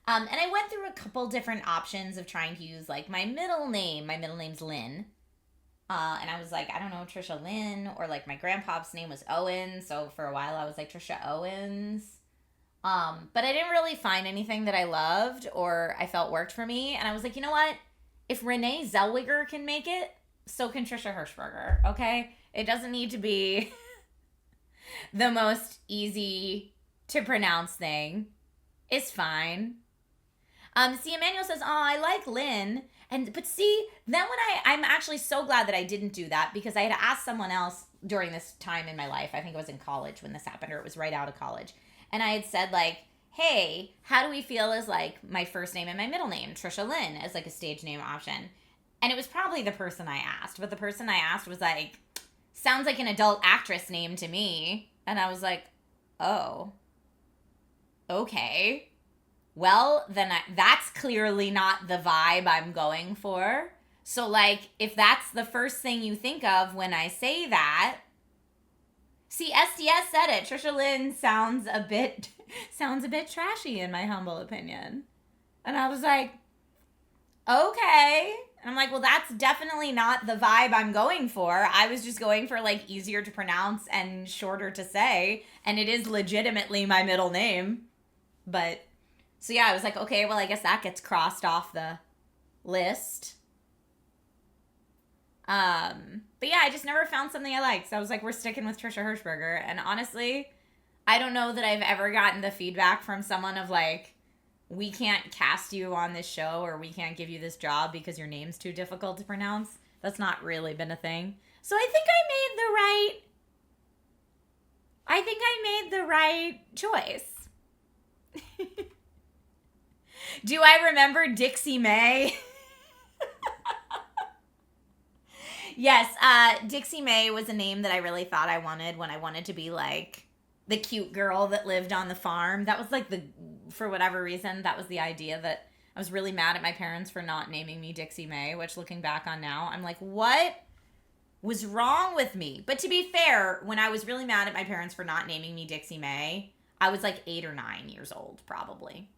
And I went through a couple different options of trying to use like my middle name. My middle name's Lynn. And I was like, I don't know, Trisha Lynn, or like my grandpa's name was Owen. So for a while I was like Trisha Owens. But I didn't really find anything that I loved or I felt worked for me. And I was like, you know what? If Renee Zellweger can make it, so can Trisha Hershberger, okay? It doesn't need to be the most easy to pronounce thing. It's fine. See, Emmanuel says, oh, I like Lynn. But see, then when I'm actually so glad that I didn't do that because I had asked someone else during this time in my life. I think it was in college when this happened, or it was right out of college. And I had said like, hey, how do we feel as like my first name and my middle name, Trisha Lynn, as like a stage name option? And it was probably the person I asked. But the person I asked was like, sounds like an adult actress name to me. And I was like, oh, okay. Well, then that's clearly not the vibe I'm going for. So, like, if that's the first thing you think of when I say that, see, SDS said it. Trisha Lynn sounds a bit trashy in my humble opinion. And I was like, okay. And I'm like, well, that's definitely not the vibe I'm going for. I was just going for, like, easier to pronounce and shorter to say. And it is legitimately my middle name. But... so yeah, I was like, okay, well, I guess that gets crossed off the list. But yeah, I just never found something I liked. So I was like, we're sticking with Trisha Hershberger. And honestly, I don't know that I've ever gotten the feedback from someone of like, we can't cast you on this show or we can't give you this job because your name's too difficult to pronounce. That's not really been a thing. So I think I made the right choice. Do I remember Dixie May? Yes, Dixie May was a name that I really thought I wanted when I wanted to be like the cute girl that lived on the farm. That was like for whatever reason, that was the idea that I was really mad at my parents for not naming me Dixie May, which looking back on now, I'm like, what was wrong with me? But to be fair, when I was really mad at my parents for not naming me Dixie May, I was like 8 or 9 years old, probably.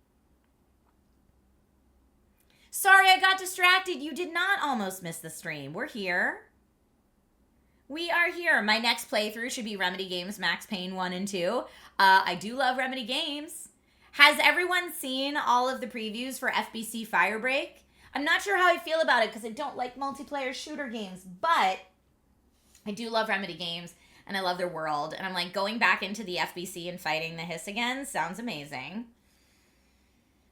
Sorry, I got distracted. You did not almost miss the stream. We're here. We are here. My next playthrough should be Remedy Games Max Payne 1 and 2. I do love Remedy Games. Has everyone seen all of the previews for FBC Firebreak? I'm not sure how I feel about it because I don't like multiplayer shooter games, but I do love Remedy Games. and I love their world. And I'm like, going back into the FBC and fighting the Hiss again sounds amazing.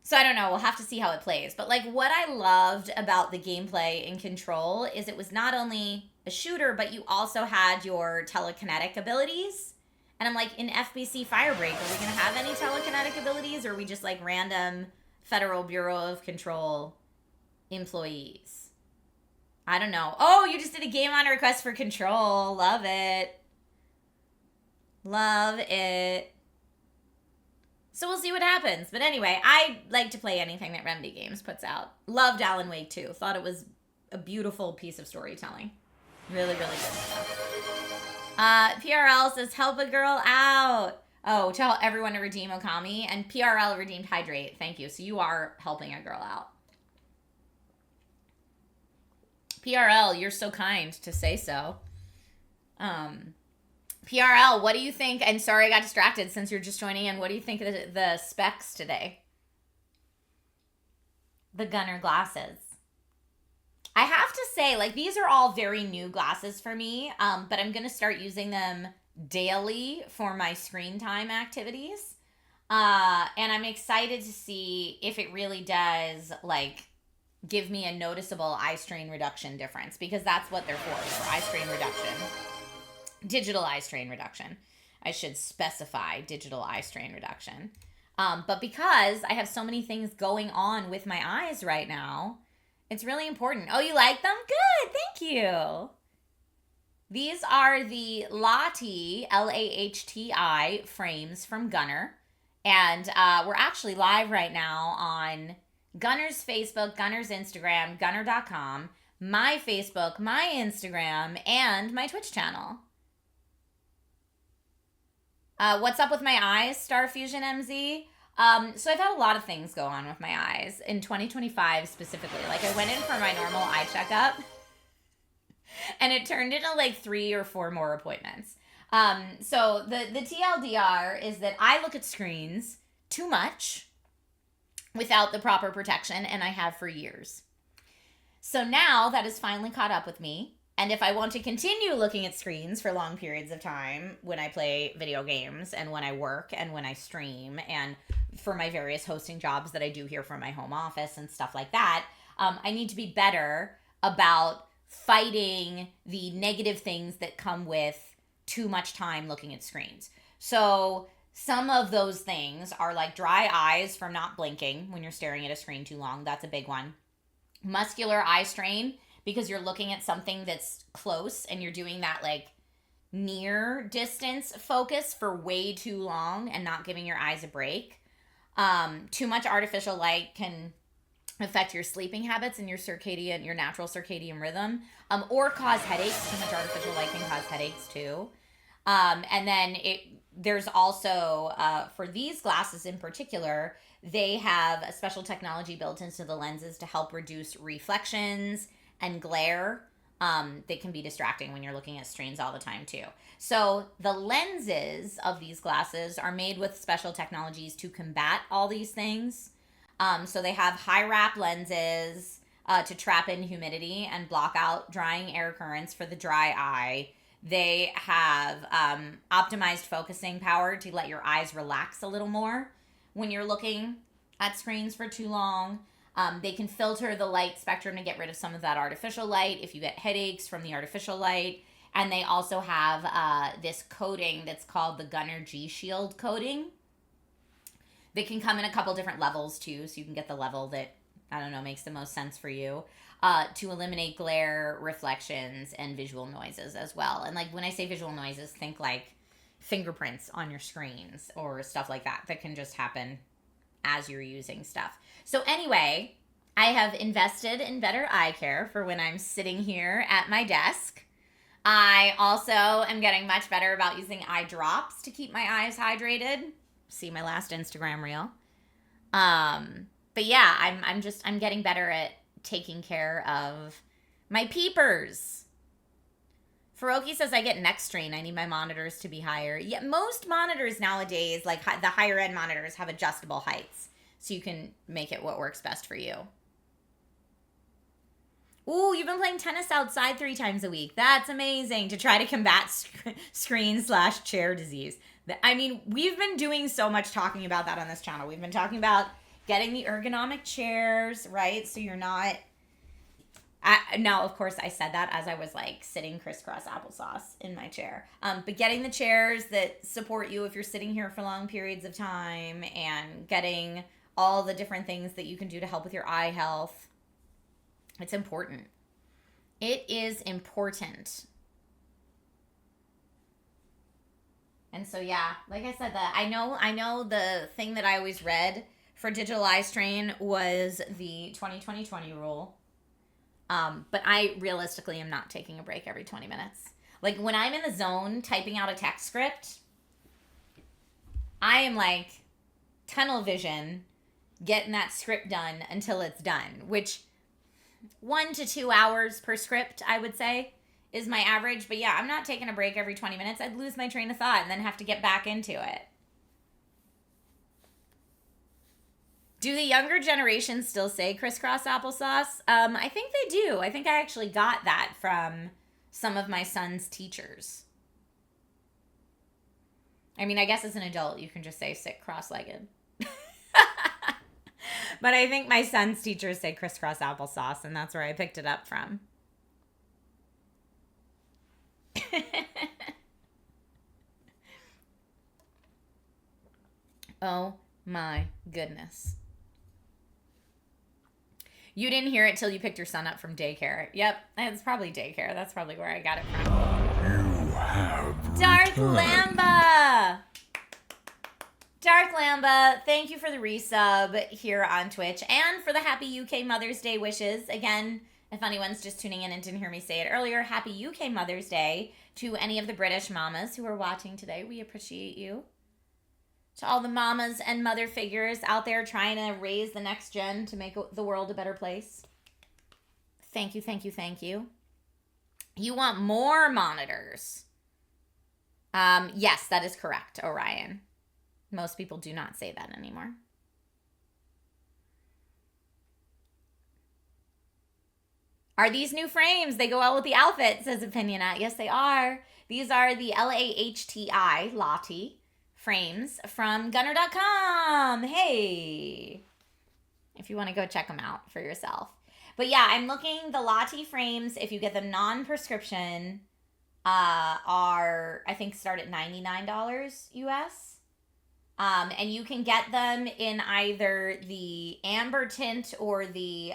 So I don't know. We'll have to see how it plays. But like, what I loved about the gameplay in Control is it was not only a shooter, but you also had your telekinetic abilities. And I'm like, in FBC Firebreak, are we going to have any telekinetic abilities? Or are we just like random Federal Bureau of Control employees? I don't know. Oh, you just did a game on request for Control. Love it. Love it. So we'll see what happens. But anyway, I like to play anything that Remedy Games puts out. Loved Alan Wake 2. Thought it was a beautiful piece of storytelling. Really, really good stuff. PRL says, help a girl out. Oh, tell everyone to redeem Okami. And PRL redeemed Hydrate. Thank you. So you are helping a girl out. PRL, you're so kind to say so. PRL, what do you think? And sorry I got distracted since you're just joining in. What do you think of the specs today? The Gunnar glasses. I have to say, like, these are all very new glasses for me, but I'm going to start using them daily for my screen time activities. And I'm excited to see if it really does, like, give me a noticeable eye strain reduction difference, because that's what they're for eye strain reduction. Digital eye strain reduction. I should specify digital eye strain reduction. But because I have so many things going on with my eyes right now, it's really important. Oh, you like them? Good. Thank you. These are the Lahti, Lahti frames from Gunnar. And we're actually live right now on Gunnar's Facebook, Gunnar's Instagram, gunnar.com, my Facebook, my Instagram, and my Twitch channel. What's up with my eyes, Starfusion MZ? So I've had a lot of things go on with my eyes in 2025 specifically. Like, I went in for my normal eye checkup and it turned into like 3 or 4 more appointments. So the TLDR is that I look at screens too much without the proper protection, and I have for years. So now that has finally caught up with me. And if I want to continue looking at screens for long periods of time when I play video games and when I work and when I stream and for my various hosting jobs that I do here from my home office and stuff like that, I need to be better about fighting the negative things that come with too much time looking at screens. So some of those things are like dry eyes from not blinking when you're staring at a screen too long. That's a big one. Muscular eye strain, because you're looking at something that's close and you're doing that like near distance focus for way too long and not giving your eyes a break. Too much artificial light can affect your sleeping habits and your natural circadian rhythm, or cause headaches. Too much artificial light can cause headaches too. And then there's also, for these glasses in particular, they have a special technology built into the lenses to help reduce reflections and glare that can be distracting when you're looking at screens all the time too. So the lenses of these glasses are made with special technologies to combat all these things. So they have high wrap lenses to trap in humidity and block out drying air currents for the dry eye. They have optimized focusing power to let your eyes relax a little more when you're looking at screens for too long. They can filter the light spectrum to get rid of some of that artificial light if you get headaches from the artificial light. And they also have this coating that's called the Gunnar G Shield coating. They can come in a couple different levels too, so you can get the level that, I don't know, makes the most sense for you, to eliminate glare, reflections, and visual noises as well. And like, when I say visual noises, think like fingerprints on your screens or stuff like that can just happen as you're using stuff. So anyway, I have invested in better eye care for when I'm sitting here at my desk. I also am getting much better about using eye drops to keep my eyes hydrated. See my last Instagram reel. But yeah, I'm getting better at taking care of my peepers. Faroki says I get neck strain. I need my monitors to be higher. Yeah, most monitors nowadays, like the higher end monitors, have adjustable heights. So you can make it what works best for you. Ooh, you've been playing tennis outside 3 times a week. That's amazing, to try to combat screen/chair disease. I mean, we've been doing so much talking about that on this channel. We've been talking about getting the ergonomic chairs, right? So you're not... now, of course, I said that as I was like sitting crisscross applesauce in my chair. But getting the chairs that support you if you're sitting here for long periods of time, and getting all the different things that you can do to help with your eye health. It's important. It is important. And so, yeah, like I said, I know the thing that I always read for digital eye strain was the 20-20-20 rule. But I realistically am not taking a break every 20 minutes. Like, when I'm in the zone typing out a text script, I am like tunnel vision getting that script done until it's done, which 1 to 2 hours per script, I would say, is my average. But yeah, I'm not taking a break every 20 minutes. I'd lose my train of thought and then have to get back into it. Do the younger generations still say crisscross applesauce? I think they do. I think I actually got that from some of my son's teachers. I mean, I guess as an adult, you can just say sit cross-legged. But I think my son's teachers say crisscross applesauce, and that's where I picked it up from. Oh my goodness. You didn't hear it till you picked your son up from daycare. Yep, it's probably daycare. That's probably where I got it from. You have Dark returned. Lamba! Dark Lamba, thank you for the resub here on Twitch and for the happy UK Mother's Day wishes. Again, if anyone's just tuning in and didn't hear me say it earlier, happy UK Mother's Day to any of the British mamas who are watching today. We appreciate you. To all the mamas and mother figures out there trying to raise the next gen to make the world a better place. Thank you, thank you, thank you. You want more monitors? Yes, that is correct, Orion. Most people do not say that anymore. Are these new frames? They go well with the outfit, says Opinionat. Yes, they are. These are the Lati frames from gunnar.com. Hey, if you want to go check them out for yourself. But yeah, I'm looking, the Lati frames, if you get them non-prescription, are, I think, start at $99 US. And you can get them in either the amber tint or the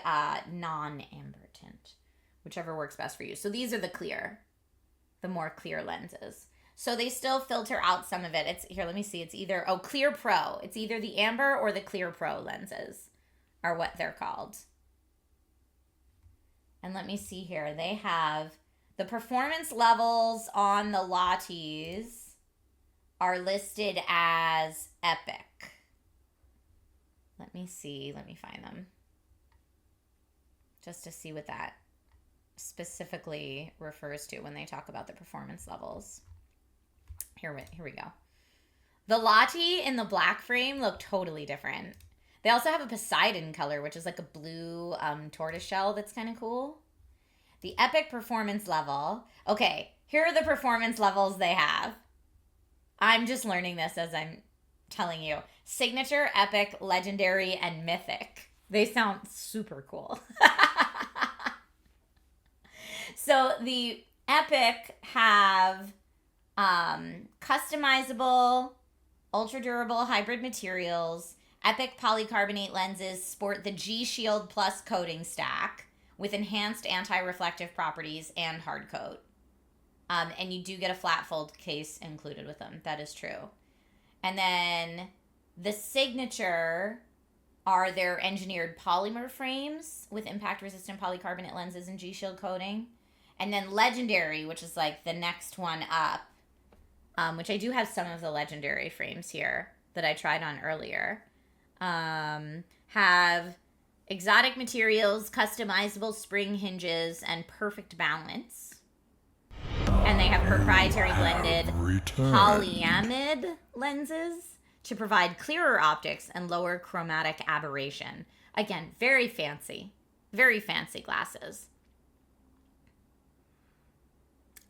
non-amber tint, whichever works best for you. So these are the clear, the more clear lenses. So they still filter out some of it. It's here, let me see. It's either, Clear Pro. It's either the amber or the Clear Pro lenses are what they're called. And let me see here. They have the performance levels on the Latis are listed as epic. Let me see. Let me find them. Just to see what that specifically refers to when they talk about the performance levels. Here we go. The Lati in the black frame look totally different. They also have a Poseidon color, which is like a blue tortoiseshell that's kind of cool. The epic performance level. Okay, here are the performance levels they have. I'm just learning this as I'm telling you. Signature, epic, legendary, and mythic. They sound super cool. So the epic have customizable, ultra durable hybrid materials. Epic polycarbonate lenses sport the G Shield Plus coating stack with enhanced anti-reflective properties and hard coat. And you do get a flat fold case included with them. That is true. And then the signature are their engineered polymer frames with impact-resistant polycarbonate lenses and G-Shield coating. And then legendary, which is like the next one up, which I do have some of the legendary frames here that I tried on earlier, have exotic materials, customizable spring hinges, and perfect balance. And they have proprietary blended polyamide lenses to provide clearer optics and lower chromatic aberration. Again, very fancy glasses.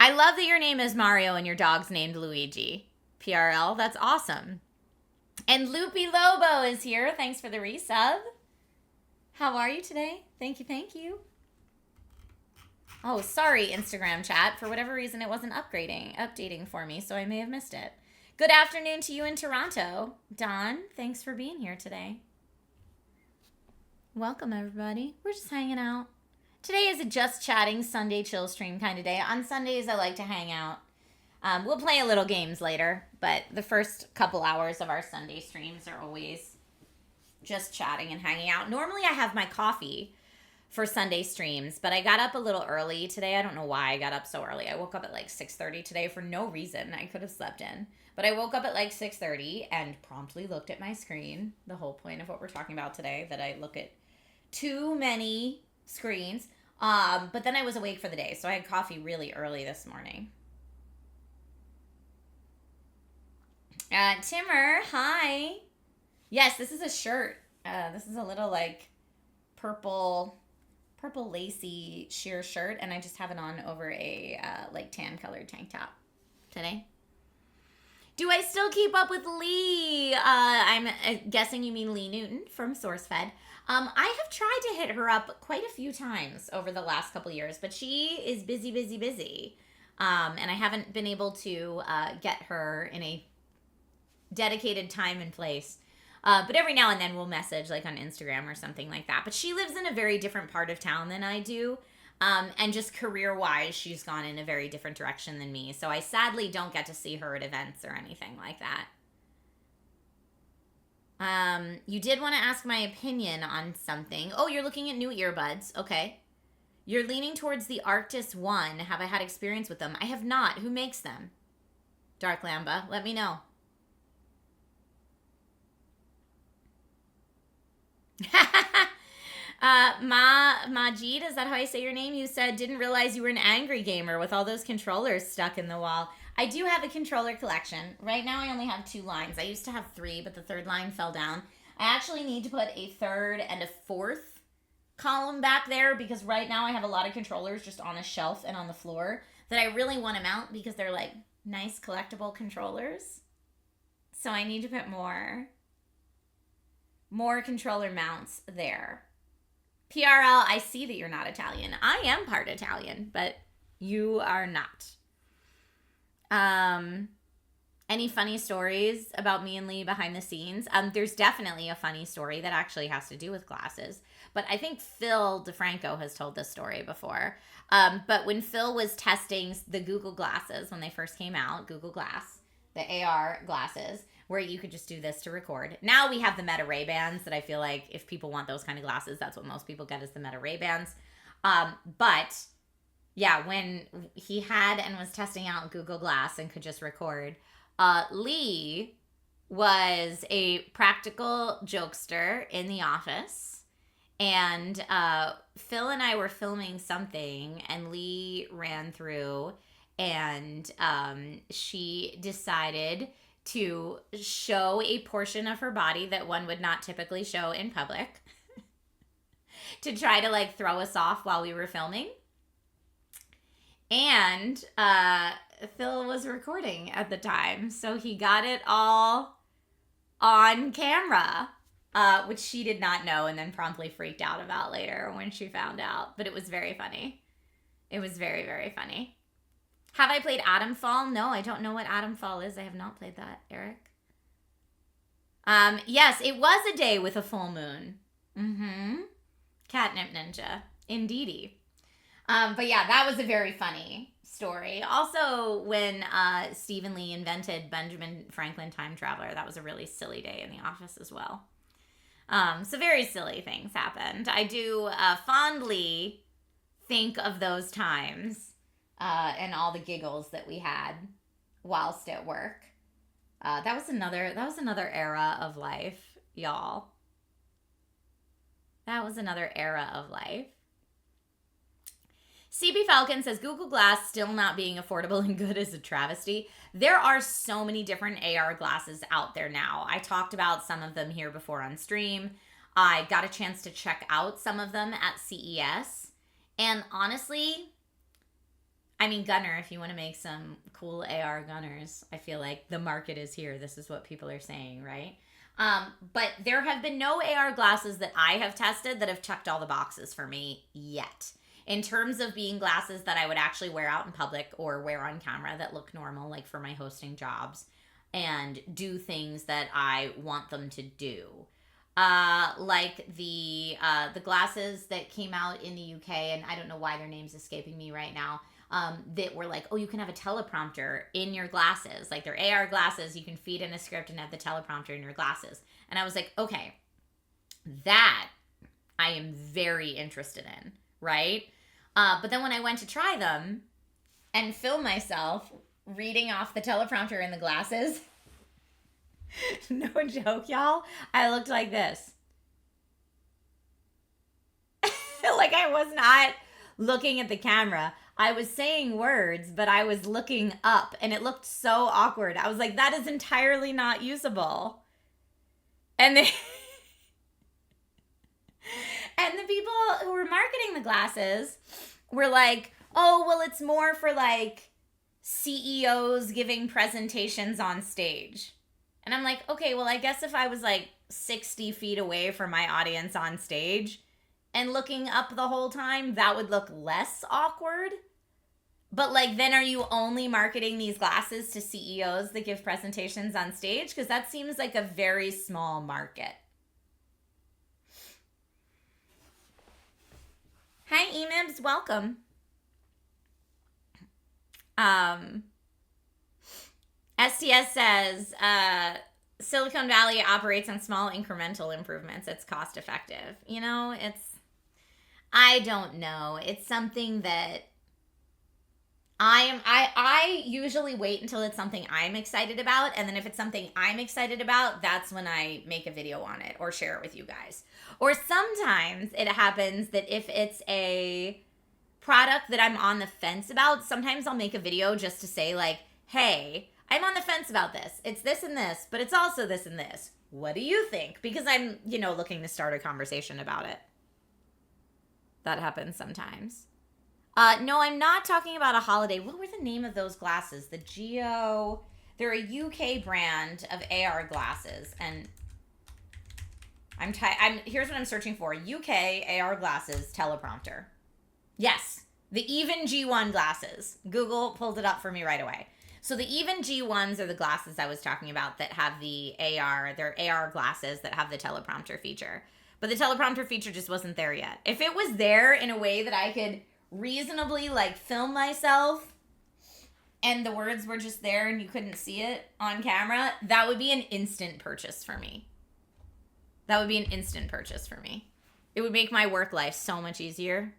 I love that your name is Mario and your dog's named Luigi. PRL, that's awesome. And Loopy Lobo is here. Thanks for the resub. How are you today? Thank you, thank you. Oh, sorry, Instagram chat. For whatever reason, it wasn't updating for me, so I may have missed it. Good afternoon to you in Toronto. Don, thanks for being here today. Welcome, everybody. We're just hanging out. Today is a just chatting Sunday chill stream kind of day. On Sundays, I like to hang out. We'll play a little games later, but the first couple hours of our Sunday streams are always just chatting and hanging out. Normally, I have my coffee for Sunday streams, but I got up a little early today. I don't know why I got up so early. I woke up at like 6:30 today for no reason. I could have slept in, but I woke up at like 6:30 and promptly looked at my screen. The whole point of what we're talking about today, that I look at too many screens. But then I was awake for the day, so I had coffee really early this morning. Timmer, hi. Yes, this is a shirt. This is a little like purple lacy sheer shirt, and I just have it on over a like tan colored tank top today. Do I still keep up with Lee? I'm guessing you mean Lee Newton from SourceFed. I have tried to hit her up quite a few times over the last couple years, but she is busy. And I haven't been able to get her in a dedicated time and place. But every now and then we'll message like on Instagram or something like that. But she lives in a very different part of town than I do. And just career-wise, she's gone in a very different direction than me. So I sadly don't get to see her at events or anything like that. You did want to ask my opinion on something. Oh, you're looking at new earbuds. Okay. You're leaning towards the Arctis One. Have I had experience with them? I have not. Who makes them? Dark Lamba, let me know. Majid, is that how I say your name? You said, didn't realize you were an angry gamer with all those controllers stuck in the wall. I do have a controller collection. Right now I only have 2 lines. I used to have 3, but the 3rd line fell down. I actually need to put a 3rd and a 4th column back there, because right now I have a lot of controllers just on a shelf and on the floor that I really want to mount because they're like nice collectible controllers. So I need to put more controller mounts there. PRL, I see that you're not Italian. I am part Italian, but you are not. Any funny stories about me and Lee behind the scenes? There's definitely a funny story that actually has to do with glasses, but I think Phil DeFranco has told this story before. But when Phil was testing the Google glasses, when they first came out, Google Glass, the AR glasses, where you could just do this to record. Now we have the Meta Ray-Bans that I feel like if people want those kind of glasses, that's what most people get, is the Meta Ray-Bans. But yeah, when he had and was testing out Google Glass and could just record, Lee was a practical jokester in the office, and Phil and I were filming something, and Lee ran through, and she decided to show a portion of her body that one would not typically show in public to try to like throw us off while we were filming. And Phil was recording at the time, so he got it all on camera, which she did not know and then promptly freaked out about later when she found out. But it was very funny. It was very, very funny. Have I played Atomfall? No, I don't know what Atomfall is. I have not played that, Eric. Yes, it was a day with a full moon. Catnip Ninja. Indeedy. But yeah, that was a very funny story. Also, when Stephen Lee invented Benjamin Franklin Time Traveler, that was a really silly day in the office as well. So very silly things happened. I do fondly think of those times and all the giggles that we had whilst at work. That was another era of life, y'all. That was another era of life. CB Falcon says, Google Glass still not being affordable and good is a travesty. There are so many different AR glasses out there now. I talked about some of them here before on stream. I got a chance to check out some of them at CES. And honestly, I mean, gunnar, if you want to make some cool AR gunners, I feel like the market is here. This is what people are saying, right? But there have been no AR glasses that I have tested that have checked all the boxes for me yet. In terms of being glasses that I would actually wear out in public or wear on camera that look normal, like for my hosting jobs, and do things that I want them to do. Like the glasses that came out in the UK, and I don't know why their name's escaping me right now, that were like, oh, you can have a teleprompter in your glasses. Like they're AR glasses, you can feed in a script and have the teleprompter in your glasses. And I was like, okay, that I am very interested in, right? But then when I went to try them and film myself reading off the teleprompter in the glasses, no joke, y'all, I looked like this. Like I was not looking at the camera. I was saying words, but I was looking up, and it looked so awkward. I was like, that is entirely not usable. And they and the people who were marketing the glasses were like, oh, well, it's more for like CEOs giving presentations on stage. And I'm like, okay, well, I guess if I was like 60 feet away from my audience on stage and looking up the whole time, that would look less awkward. But like, then are you only marketing these glasses to CEOs that give presentations on stage? Because that seems like a very small market. Hi, Emibs, welcome. STS says, Silicon Valley operates on small incremental improvements. It's cost effective. You know, I don't know. It's something that I usually wait until it's something I'm excited about. And then if it's something I'm excited about, that's when I make a video on it or share it with you guys. Or sometimes it happens that if it's a product that I'm on the fence about, sometimes I'll make a video just to say like, hey, I'm on the fence about this. It's this and this, but it's also this and this. What do you think? Because I'm, looking to start a conversation about it. That happens sometimes. No, I'm not talking about a holiday. What were the name of those glasses? The Geo. They're a UK brand of AR glasses, and here's what I'm searching for: UK AR glasses teleprompter. Yes, the Even G1 glasses. Google pulled it up for me right away. So the Even G1s are the glasses I was talking about that have the AR. They're AR glasses that have the teleprompter feature. But the teleprompter feature just wasn't there yet. If it was there in a way that I could reasonably like film myself and the words were just there and you couldn't see it on camera, that would be an instant purchase for me. That would be an instant purchase for me. It would make my work life so much easier.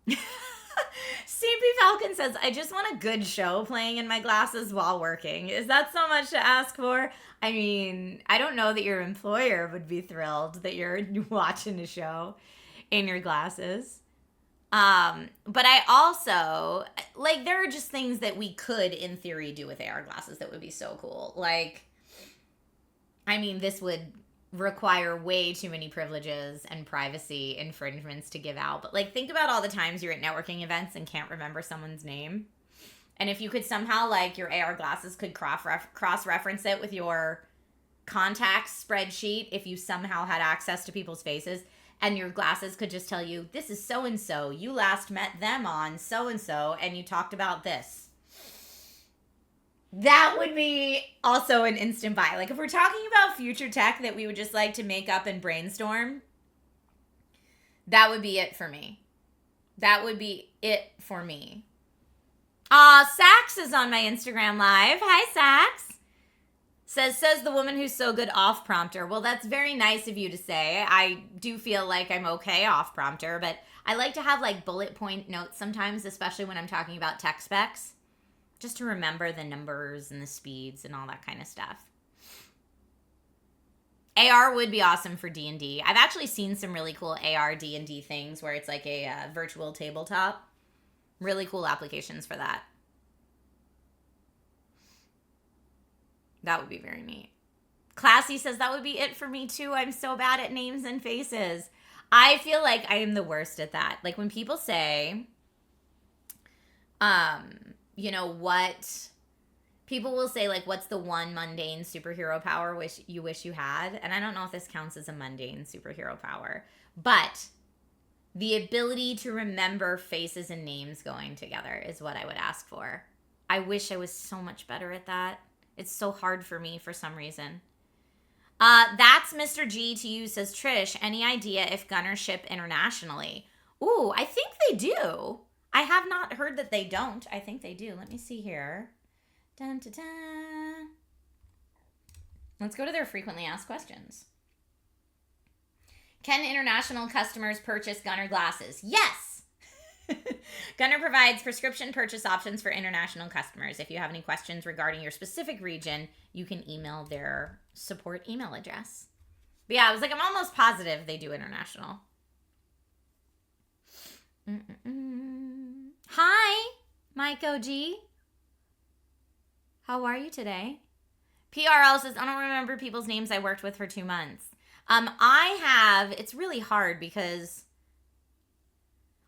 CP Falcon says, I just want a good show playing in my glasses while working. Is that so much to ask for? I mean, I don't know that your employer would be thrilled that you're watching a show in your glasses. But I also, like, there are just things that we could, in theory, do with AR glasses that would be so cool. Like, I mean, this would require way too many privileges and privacy infringements to give out. But, like, think about all the times you're at networking events and can't remember someone's name. And if you could somehow, like, your AR glasses could cross-reference it with your contacts spreadsheet if you somehow had access to people's faces. And your glasses could just tell you, this is so-and-so. You last met them on so-and-so, and you talked about this. That would be also an instant buy. Like, if we're talking about future tech that we would just like to make up and brainstorm, that would be it for me. That would be it for me. Sax is on my Instagram Live. Hi, Sax. Says the woman who's so good off prompter. Well, that's very nice of you to say. I do feel like I'm okay off prompter, but I like to have like bullet point notes sometimes, especially when I'm talking about tech specs, just to remember the numbers and the speeds and all that kind of stuff. AR would be awesome for D&D. I've actually seen some really cool AR D&D things where it's like a virtual tabletop. Really cool applications for that. That would be very neat. Classy says that would be it for me too. I'm so bad at names and faces. I feel like I am the worst at that. Like when people say, You know, what people will say, like, what's the one mundane superhero power you wish you had? And I don't know if this counts as a mundane superhero power, but the ability to remember faces and names going together is what I would ask for. I wish I was so much better at that. It's so hard for me for some reason. That's Mr. G to you, says Trish. Any idea if gunners ship internationally? Ooh, I think they do. I have not heard that they don't. I think they do. Let me see here. Dun, dun, dun. Let's go to their frequently asked questions. Can international customers purchase Gunnar glasses? Yes! Gunnar provides prescription purchase options for international customers. If you have any questions regarding your specific region, you can email their support email address. But yeah, I was like, I'm almost positive they do international. Hi, Mike OG. How are you today? PRL says, I don't remember people's names I worked with for 2 months. It's really hard because,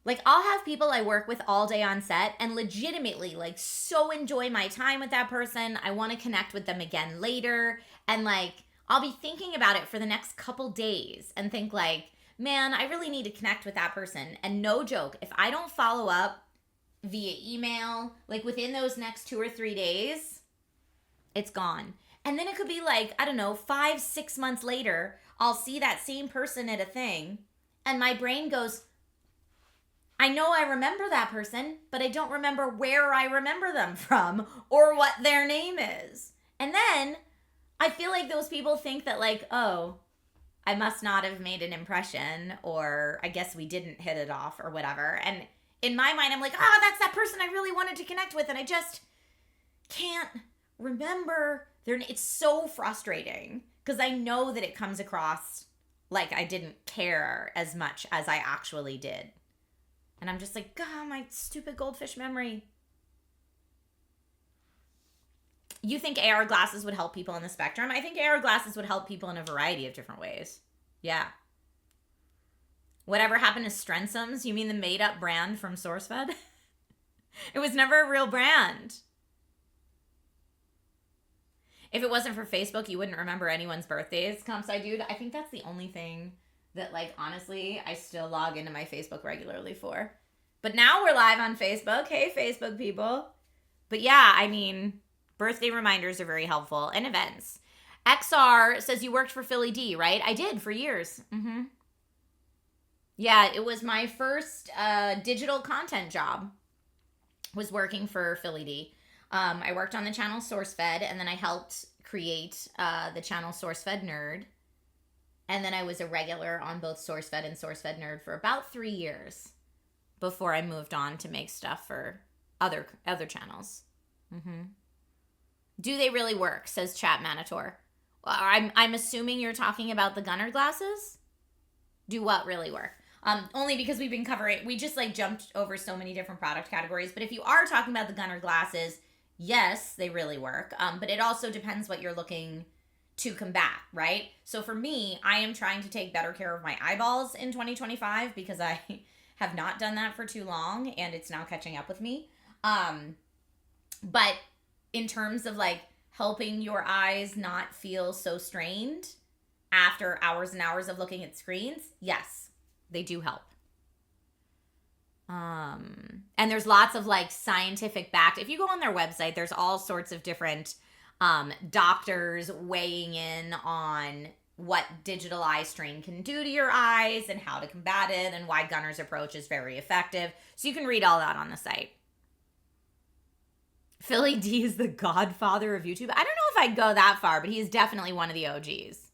like, I'll have people I work with all day on set and legitimately, like, so enjoy my time with that person. I want to connect with them again later. And, like, I'll be thinking about it for the next couple days and think, like, man, I really need to connect with that person. And no joke, if I don't follow up via email, like, within those next 2 or 3 days, it's gone. And then it could be like, I don't know, 5-6 months later, I'll see that same person at a thing, and my brain goes, I know I remember that person, but I don't remember where I remember them from or what their name is. And then I feel like those people think that, like, oh, I must not have made an impression, or I guess we didn't hit it off or whatever. And in my mind, I'm like, that's that person I really wanted to connect with, and I just can't remember it's so frustrating because I know that it comes across like I didn't care as much as I actually did. And I'm just like, God, my stupid goldfish memory. You think AR glasses would help people on the spectrum? I think AR glasses would help people in a variety of different ways. Yeah. Whatever happened to Strensums? You mean the made-up brand from SourceFed? It was never a real brand. If it wasn't for Facebook, you wouldn't remember anyone's birthdays. Compsci dude, I think that's the only thing that, like, honestly, I still log into my Facebook regularly for. But now we're live on Facebook. Hey, Facebook people. But yeah, I mean, birthday reminders are very helpful, and events. XR says you worked for Philly D, right? I did for years. Mm-hmm. Yeah, it was my first digital content job, was working for Philly D. I worked on the channel SourceFed, and then I helped create the channel SourceFed Nerd. And then I was a regular on both SourceFed and SourceFed Nerd for about 3 years before I moved on to make stuff for other channels. Mm-hmm. Do they really work, says Chat Manitor. Well, I'm assuming you're talking about the Gunnar glasses? Do what really work? Only because we've been covering, we just like jumped over so many different product categories. But if you are talking about the Gunnar glasses, yes, they really work. But it also depends what you're looking to combat, right? So for me, I am trying to take better care of my eyeballs in 2025 because I have not done that for too long and it's now catching up with me. But in terms of like helping your eyes not feel so strained after hours and hours of looking at screens, yes, they do help. And there's lots of like scientific backed, if you go on their website, there's all sorts of different doctors weighing in on what digital eye strain can do to your eyes and how to combat it and why Gunnar's approach is very effective. So you can read all that on the site. Philly D is the godfather of YouTube. I don't know if I'd go that far, but he is definitely one of the OGs.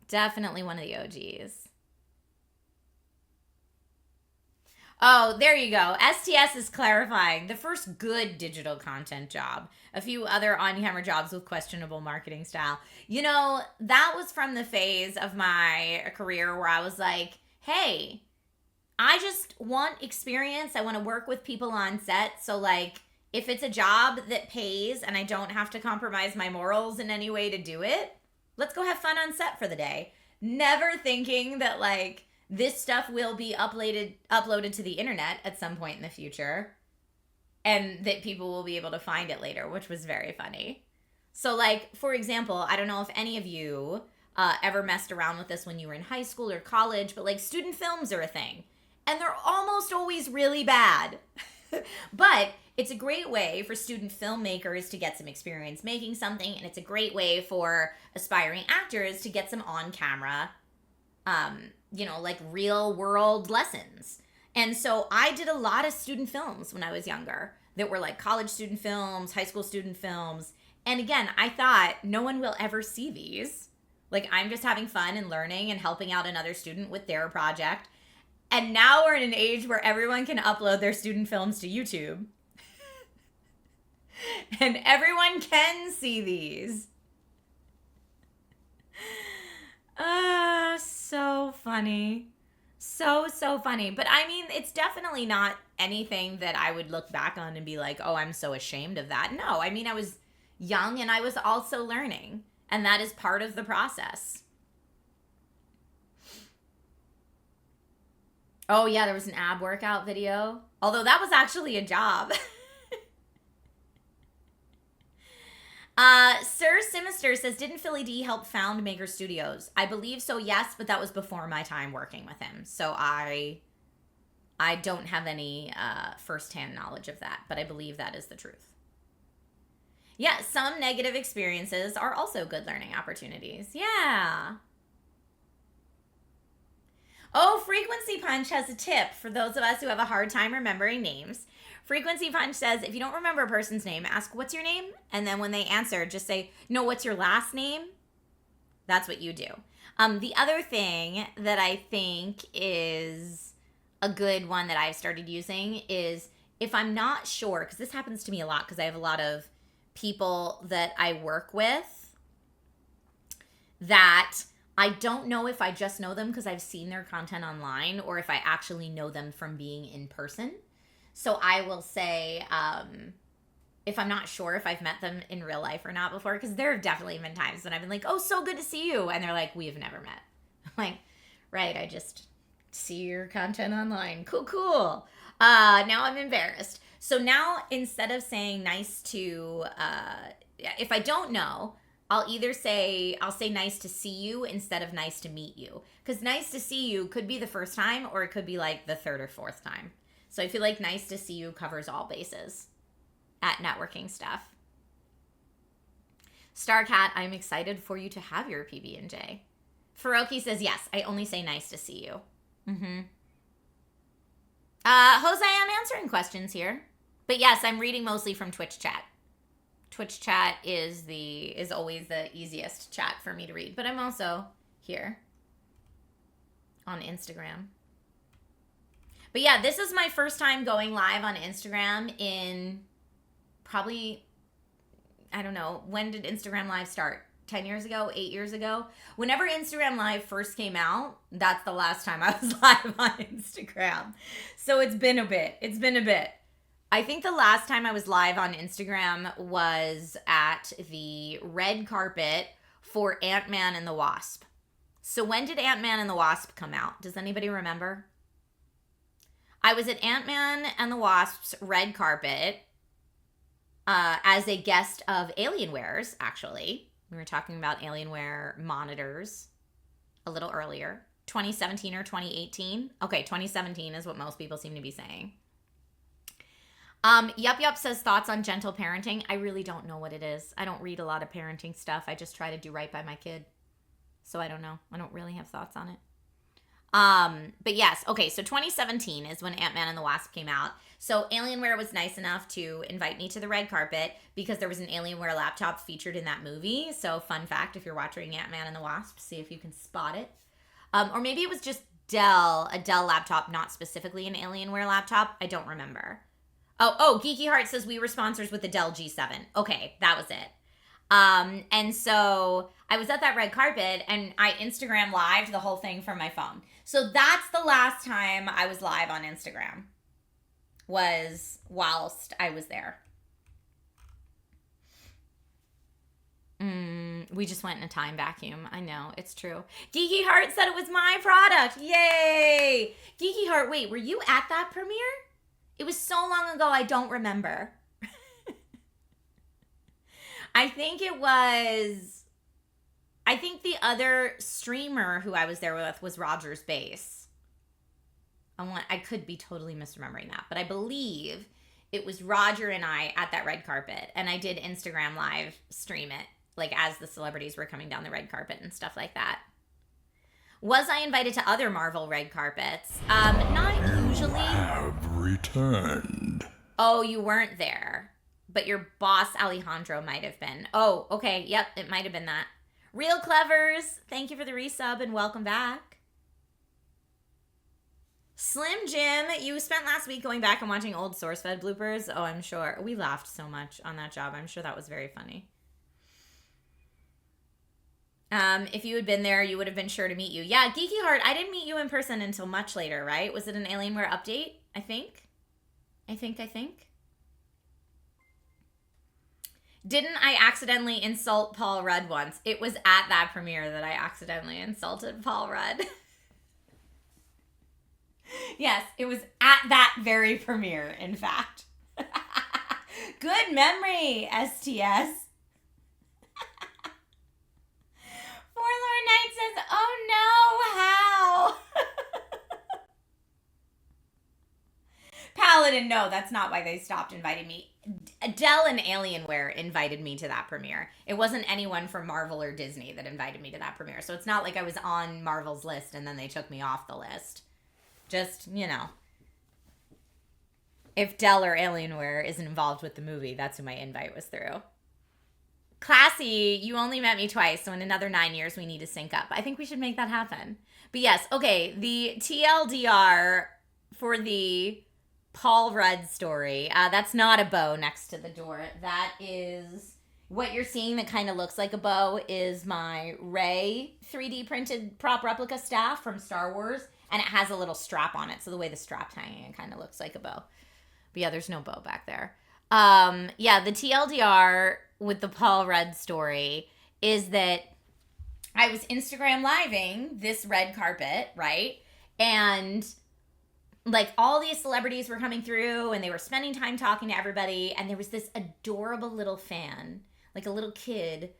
Definitely one of the OGs. Oh, there you go. STS is clarifying. The first good digital content job. A few other on-camera jobs with questionable marketing style. You know, that was from the phase of my career where I was like, hey, I just want experience. I want to work with people on set. So, like, if it's a job that pays and I don't have to compromise my morals in any way to do it, let's go have fun on set for the day. Never thinking that, like, this stuff will be uploaded to the internet at some point in the future, and that people will be able to find it later, which was very funny. So, like, for example, I don't know if any of you ever messed around with this when you were in high school or college, but like student films are a thing, and they're almost always really bad. But it's a great way for student filmmakers to get some experience making something, and it's a great way for aspiring actors to get some on-camera, like real world lessons. And so I did a lot of student films when I was younger that were like college student films, high school student films. And again, I thought no one will ever see these. Like, I'm just having fun and learning and helping out another student with their project. And now we're in an age where everyone can upload their student films to YouTube. And everyone can see these. So funny. So funny. But I mean, it's definitely not anything that I would look back on and be like, oh, I'm so ashamed of that. No, I mean, I was young and I was also learning. And that is part of the process. Oh, yeah, there was an ab workout video. Although that was actually a job. Sir Sinister says, didn't Philly D help found Maker Studios? I believe so, yes, but that was before my time working with him. So I don't have any firsthand knowledge of that, but I believe that is the truth. Yeah, some negative experiences are also good learning opportunities. Yeah. Oh, Frequency Punch has a tip for those of us who have a hard time remembering names. Frequency Punch says, if you don't remember a person's name, ask, what's your name? And then when they answer, just say, no, what's your last name? That's what you do. The other thing that I think is a good one that I've started using is if I'm not sure, because this happens to me a lot because I have a lot of people that I work with that I don't know if I just know them because I've seen their content online or if I actually know them from being in person. So I will say, if I'm not sure if I've met them in real life or not before, because there have definitely been times when I've been like, oh, so good to see you. And they're like, we have never met. I'm like, right, I just see your content online. Cool. Now I'm embarrassed. So now instead of saying nice to, if I don't know, I'll say nice to see you instead of nice to meet you. Because nice to see you could be the first time or it could be like the third or fourth time. So I feel like nice to see you covers all bases at networking stuff. Starcat, I'm excited for you to have your PB&J. Faroki says, yes, I only say nice to see you. Mm-hmm. Jose, I'm answering questions here. But yes, I'm reading mostly from Twitch chat. Twitch chat is always the easiest chat for me to read. But I'm also here on Instagram. But yeah, this is my first time going live on Instagram in probably, I don't know, when did Instagram Live start? 10 years ago, 8 years ago? Whenever Instagram Live first came out, that's the last time I was live on Instagram. So it's been a bit. I think the last time I was live on Instagram was at the red carpet for Ant-Man and the Wasp. So when did Ant-Man and the Wasp come out? Does anybody remember? I was at Ant-Man and the Wasp's red carpet as a guest of Alienware's, actually. We were talking about Alienware monitors a little earlier. 2017 or 2018? Okay, 2017 is what most people seem to be saying. Yup says thoughts on gentle parenting. I really don't know what it is. I don't read a lot of parenting stuff. I just try to do right by my kid. So I don't know. I don't really have thoughts on it. But yes, okay, so 2017 is when Ant-Man and the Wasp came out. So Alienware was nice enough to invite me to the red carpet because there was an Alienware laptop featured in that movie. So fun fact, if you're watching Ant-Man and the Wasp, see if you can spot it. Or maybe it was just a Dell laptop, not specifically an Alienware laptop. I don't remember. Oh, Geeky Heart says we were sponsors with the Dell G7. Okay, that was it. And so I was at that red carpet and I Instagram lived the whole thing from my phone. So that's the last time I was live on Instagram, was whilst I was there. We just went in a time vacuum. I know, it's true. Geeky Heart said it was my product. Yay! Geeky Heart, wait, were you at that premiere? It was so long ago, I don't remember. I think the other streamer who I was there with was Roger's Base. I could be totally misremembering that, but I believe it was Roger and I at that red carpet, and I did Instagram live stream it, like as the celebrities were coming down the red carpet and stuff like that. Was I invited to other Marvel red carpets? Not usually. You have returned. Oh, you weren't there, but your boss Alejandro might have been. Oh, okay, yep, it might have been that. Real Clevers, thank you for the resub and welcome back. Slim Jim, you spent last week going back and watching old SourceFed bloopers. Oh, I'm sure. We laughed so much on that job. I'm sure that was very funny. If you had been there, you would have been sure to meet you. Yeah, Geeky Heart, I didn't meet you in person until much later, right? Was it an Alienware update? I think. Didn't I accidentally insult Paul Rudd once? It was at that premiere that I accidentally insulted Paul Rudd. Yes, it was at that very premiere, in fact. Good memory, STS. Forlorn Knight says, oh no, how? Paladin, no, that's not why they stopped inviting me. Dell and Alienware invited me to that premiere. It wasn't anyone from Marvel or Disney that invited me to that premiere. So it's not like I was on Marvel's list and then they took me off the list. Just, you know. If Dell or Alienware isn't involved with the movie, that's who my invite was through. Classy, you only met me twice, so in another 9 years we need to sync up. I think we should make that happen. But yes, okay, the TLDR for the Paul Rudd story, that's not a bow next to the door. That is, what you're seeing that kind of looks like a bow is my Rey 3D printed prop replica staff from Star Wars, and it has a little strap on it, so the way the strap's hanging, it kind of looks like a bow. But yeah, there's no bow back there. Yeah, the TLDR with the Paul Rudd story is that I was Instagram living this red carpet, right? And like all these celebrities were coming through and they were spending time talking to everybody. And there was this adorable little fan, like a little kid,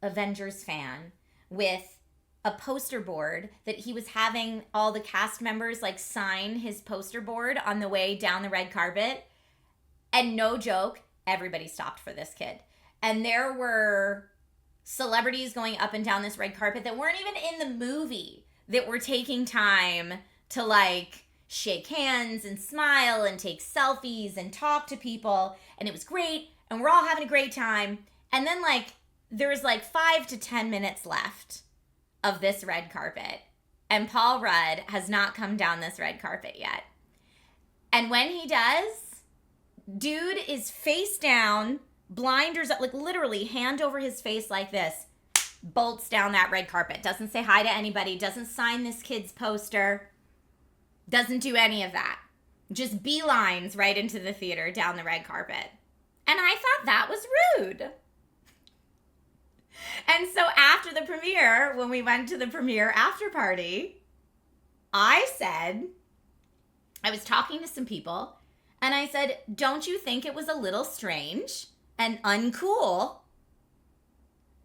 Avengers fan, with a poster board that he was having all the cast members like sign his poster board on the way down the red carpet. And no joke, everybody stopped for this kid. And there were celebrities going up and down this red carpet that weren't even in the movie that were taking time to like shake hands and smile and take selfies and talk to people. And it was great. And we're all having a great time. And then like there was like 5 to 10 minutes left of this red carpet. And Paul Rudd has not come down this red carpet yet. And when he does, dude is face down, blinders up, like literally hand over his face like this, bolts down that red carpet, doesn't say hi to anybody, doesn't sign this kid's poster, doesn't do any of that. Just beelines right into the theater down the red carpet. And I thought that was rude. And so after the premiere, when we went to the premiere after party, I was talking to some people, and I said, don't you think it was a little strange and uncool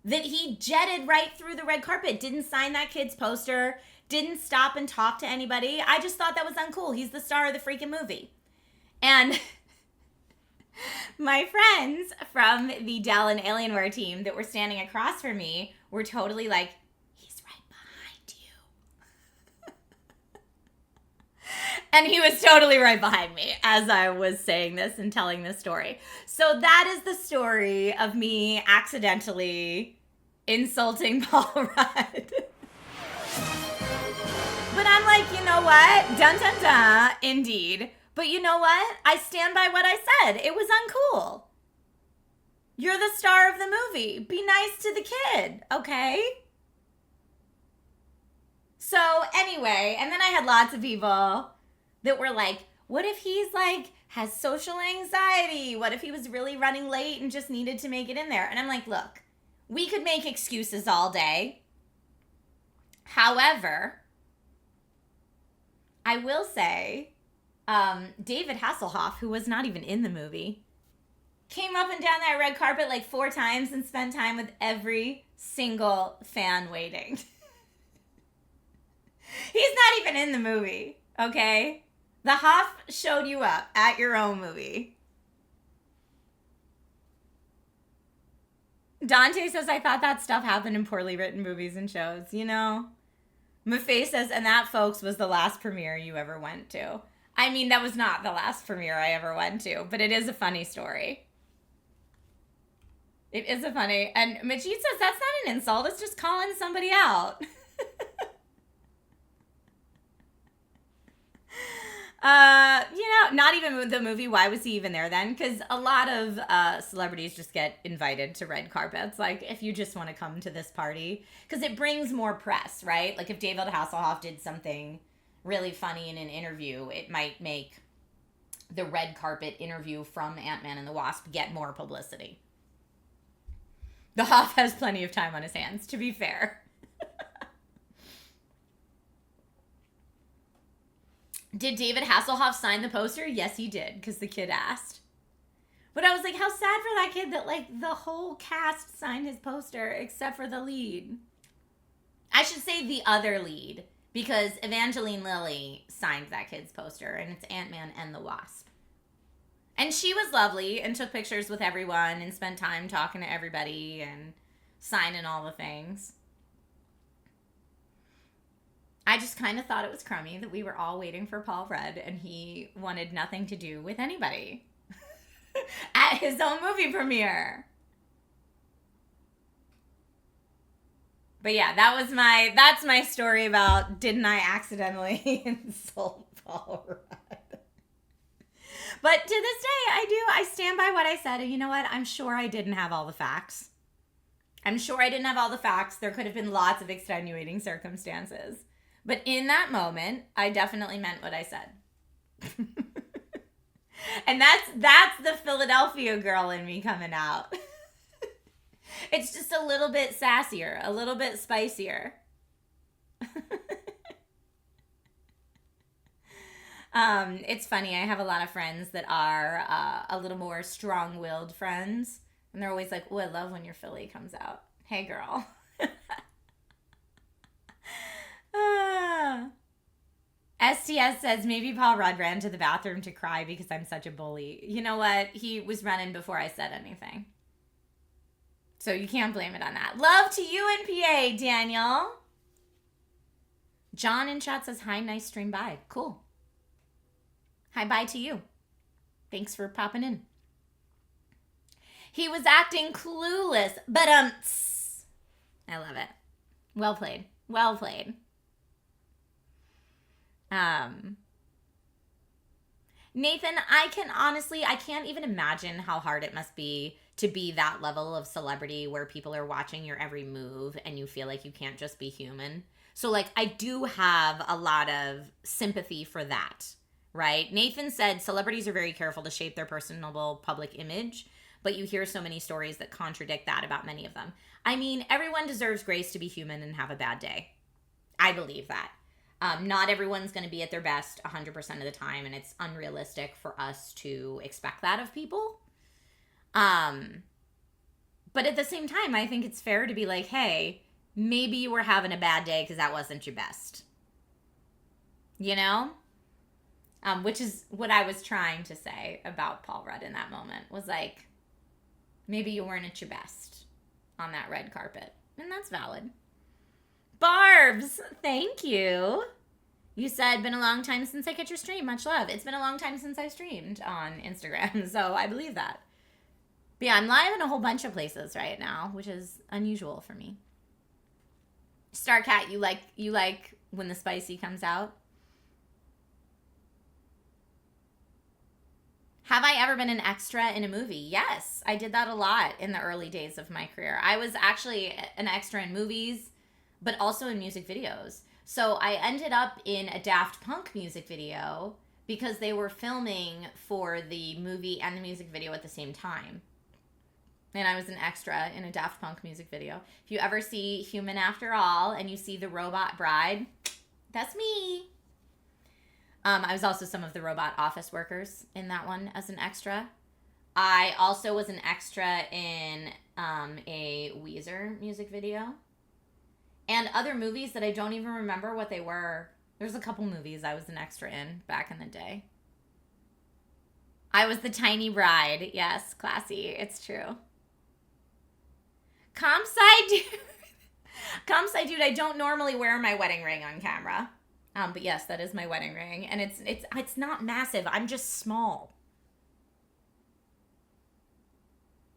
that he jetted right through the red carpet, didn't sign that kid's poster, didn't stop and talk to anybody? I just thought that was uncool. He's the star of the freaking movie. And my friends from the Dell and Alienware team that were standing across from me were totally like, he's right behind you. And he was totally right behind me as I was saying this and telling this story. So that is the story of me accidentally insulting Paul Rudd. But I'm like, you know what? Dun dun dun, indeed. But you know what? I stand by what I said. It was uncool. You're the star of the movie. Be nice to the kid, okay? So anyway, and then I had lots of people that were like, what if he's like, has social anxiety? What if he was really running late and just needed to make it in there? And I'm like, look, we could make excuses all day. However, I will say, David Hasselhoff, who was not even in the movie, came up and down that red carpet like 4 times and spent time with every single fan waiting. He's not even in the movie, okay? The Hoff showed you up at your own movie. Dante says, I thought that stuff happened in poorly written movies and shows, you know? Mafe says, and that, folks, was the last premiere you ever went to. I mean, that was not the last premiere I ever went to, but it is a funny story. It is a funny, and Majid says, that's not an insult, it's just calling somebody out. Not even the movie. Why was he even there then? Because a lot of celebrities just get invited to red carpets. Like, if you just want to come to this party, because it brings more press, right? Like, if David Hasselhoff did something really funny in an interview, it might make the red carpet interview from Ant-Man and the Wasp get more publicity. The Hoff has plenty of time on his hands, to be fair. Did David Hasselhoff sign the poster? Yes, he did, because the kid asked. But I was like, how sad for that kid that, like, the whole cast signed his poster except for the lead. I should say the other lead, because Evangeline Lilly signed that kid's poster, and it's Ant-Man and the Wasp. And she was lovely and took pictures with everyone and spent time talking to everybody and signing all the things. I just kind of thought it was crummy that we were all waiting for Paul Rudd and he wanted nothing to do with anybody at his own movie premiere. But yeah, that's my story about didn't I accidentally insult Paul Rudd. But to this day, I stand by what I said. And you know what? I'm sure I didn't have all the facts. There could have been lots of extenuating circumstances. But in that moment, I definitely meant what I said. And that's the Philadelphia girl in me coming out. It's just a little bit sassier, a little bit spicier. It's funny. I have a lot of friends that are a little more strong-willed friends. And they're always like, oh, I love when your Philly comes out. Hey, girl. STS says, maybe Paul Rudd ran to the bathroom to cry because I'm such a bully. You know what? He was running before I said anything. So you can't blame it on that. Love to you and PA, Daniel. John in chat says, hi, nice stream, bye. Cool. Hi, bye to you. Thanks for popping in. He was acting clueless, but I love it. Well played. Well played. Nathan, I can't even imagine how hard it must be to be that level of celebrity where people are watching your every move and you feel like you can't just be human. So, like, I do have a lot of sympathy for that, right? Nathan said celebrities are very careful to shape their personable public image, but you hear so many stories that contradict that about many of them. I mean, everyone deserves grace to be human and have a bad day. I believe that. Not everyone's going to be at their best 100% of the time, and it's unrealistic for us to expect that of people. But at the same time, I think it's fair to be like, hey, maybe you were having a bad day because that wasn't your best. You know? Which is what I was trying to say about Paul Rudd in that moment, was like, maybe you weren't at your best on that red carpet. And that's valid. Barbs, thank you. You said, been a long time since I catch your stream. Much love. It's been a long time since I streamed on Instagram, so I believe that. But yeah, I'm live in a whole bunch of places right now, which is unusual for me. Starcat, you like when the spicy comes out? Have I ever been an extra in a movie? Yes, I did that a lot in the early days of my career. I was actually an extra in movies, but also in music videos. So I ended up in a Daft Punk music video because they were filming for the movie and the music video at the same time. And I was an extra in a Daft Punk music video. If you ever see Human After All and you see the robot bride, that's me. I was also some of the robot office workers in that one as an extra. I also was an extra in a Weezer music video. And other movies that I don't even remember what they were. There's a couple movies I was an extra in back in the day. I was the tiny bride. Yes, classy. It's true. Comp sci dude, I don't normally wear my wedding ring on camera. But yes, that is my wedding ring. And it's not massive. I'm just small.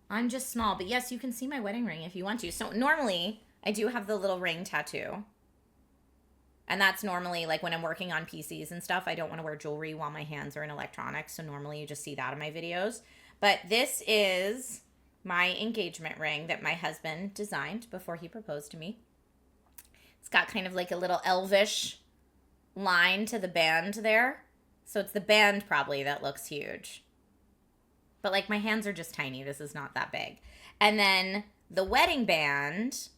But yes, you can see my wedding ring if you want to. So normally, I do have the little ring tattoo. And that's normally, like, when I'm working on PCs and stuff, I don't want to wear jewelry while my hands are in electronics. So normally you just see that in my videos. But this is my engagement ring that my husband designed before he proposed to me. It's got kind of like a little elvish line to the band there. So it's the band probably that looks huge. But, like, my hands are just tiny. This is not that big. And then the wedding band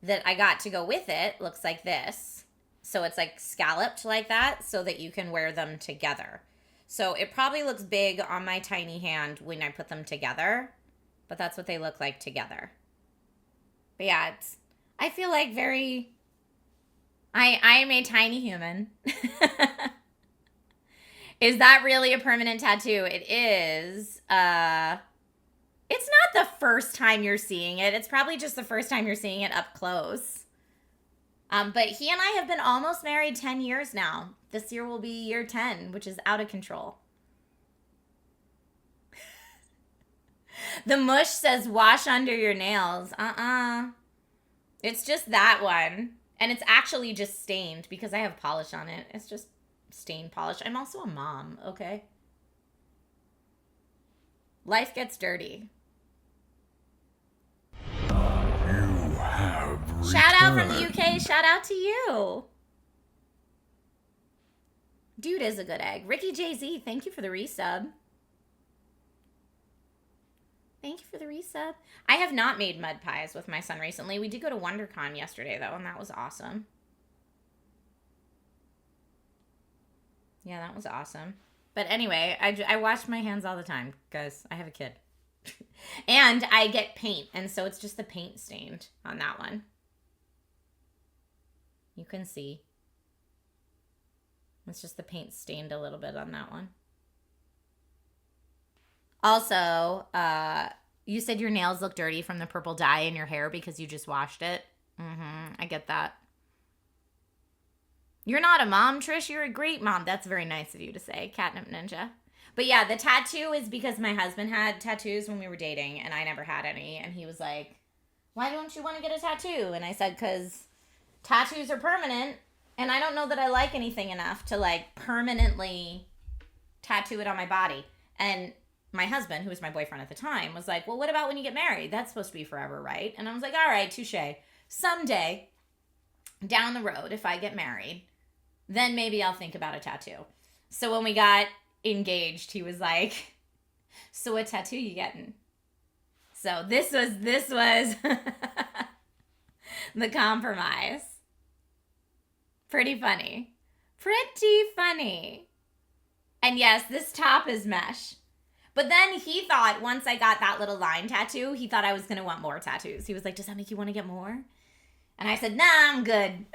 that I got to go with it looks like this. So it's like scalloped like that so that you can wear them together. So it probably looks big on my tiny hand when I put them together, but that's what they look like together. But yeah, I feel like I am a tiny human. Is that really a permanent tattoo? It is. It's not the first time you're seeing it. It's probably just the first time you're seeing it up close. But he and I have been almost married 10 years now. This year will be year 10, which is out of control. The mush says wash under your nails. It's just that one. And it's actually just stained because I have polish on it. It's just stained polish. I'm also a mom, okay? Life gets dirty. Shout out from the UK. Shout out to you. Dude is a good egg. Ricky JZ, thank you for the resub. Thank you for the resub. I have not made mud pies with my son recently. We did go to WonderCon yesterday, though, and that was awesome. Yeah, that was awesome. But anyway, I wash my hands all the time because I have a kid. And I get paint, and so it's just the paint stained on that one. You can see. It's just the paint stained a little bit on that one. Also, you said your nails look dirty from the purple dye in your hair because you just washed it. I get that. You're not a mom, Trish. You're a great mom. That's very nice of you to say, Catnip Ninja. But yeah, the tattoo is because my husband had tattoos when we were dating, and I never had any. And he was like, why don't you want to get a tattoo? And I said, because tattoos are permanent, and I don't know that I like anything enough to, like, permanently tattoo it on my body. And my husband, who was my boyfriend at the time, was like, well, what about when you get married? That's supposed to be forever, right? And I was like, all right, touche. Someday, down the road, if I get married, then maybe I'll think about a tattoo. So when we got engaged, he was like, so what tattoo you getting? So this was the compromise. Pretty funny. And yes, this top is mesh. But then he thought once I got that little line tattoo, he thought I was going to want more tattoos. He was like, does that make you want to get more? And I said, nah, I'm good.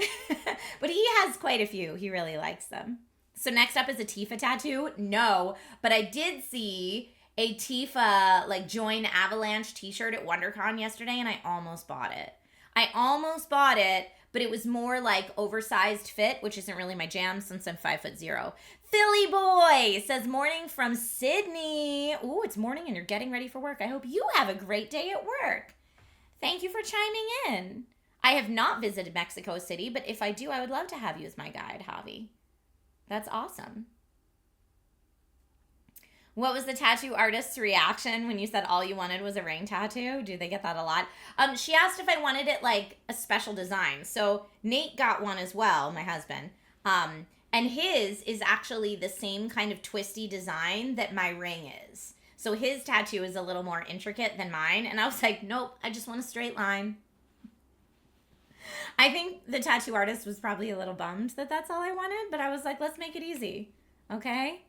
But he has quite a few. He really likes them. So next up is a Tifa tattoo. No, but I did see a Tifa, like, Join Avalanche t-shirt at WonderCon yesterday, and I almost bought it. But it was more like oversized fit, which isn't really my jam since I'm 5'0". Philly boy says morning from Sydney. Ooh, it's morning and you're getting ready for work. I hope you have a great day at work. Thank you for chiming in. I have not visited Mexico City, but if I do, I would love to have you as my guide, Javi. That's awesome. What was the tattoo artist's reaction when you said all you wanted was a ring tattoo? Do they get that a lot? She asked if I wanted it like a special design. So Nate got one as well, my husband. And his is actually the same kind of twisty design that my ring is. So his tattoo is a little more intricate than mine. And I was like, nope, I just want a straight line. I think the tattoo artist was probably a little bummed that that's all I wanted. But I was like, let's make it easy. Okay?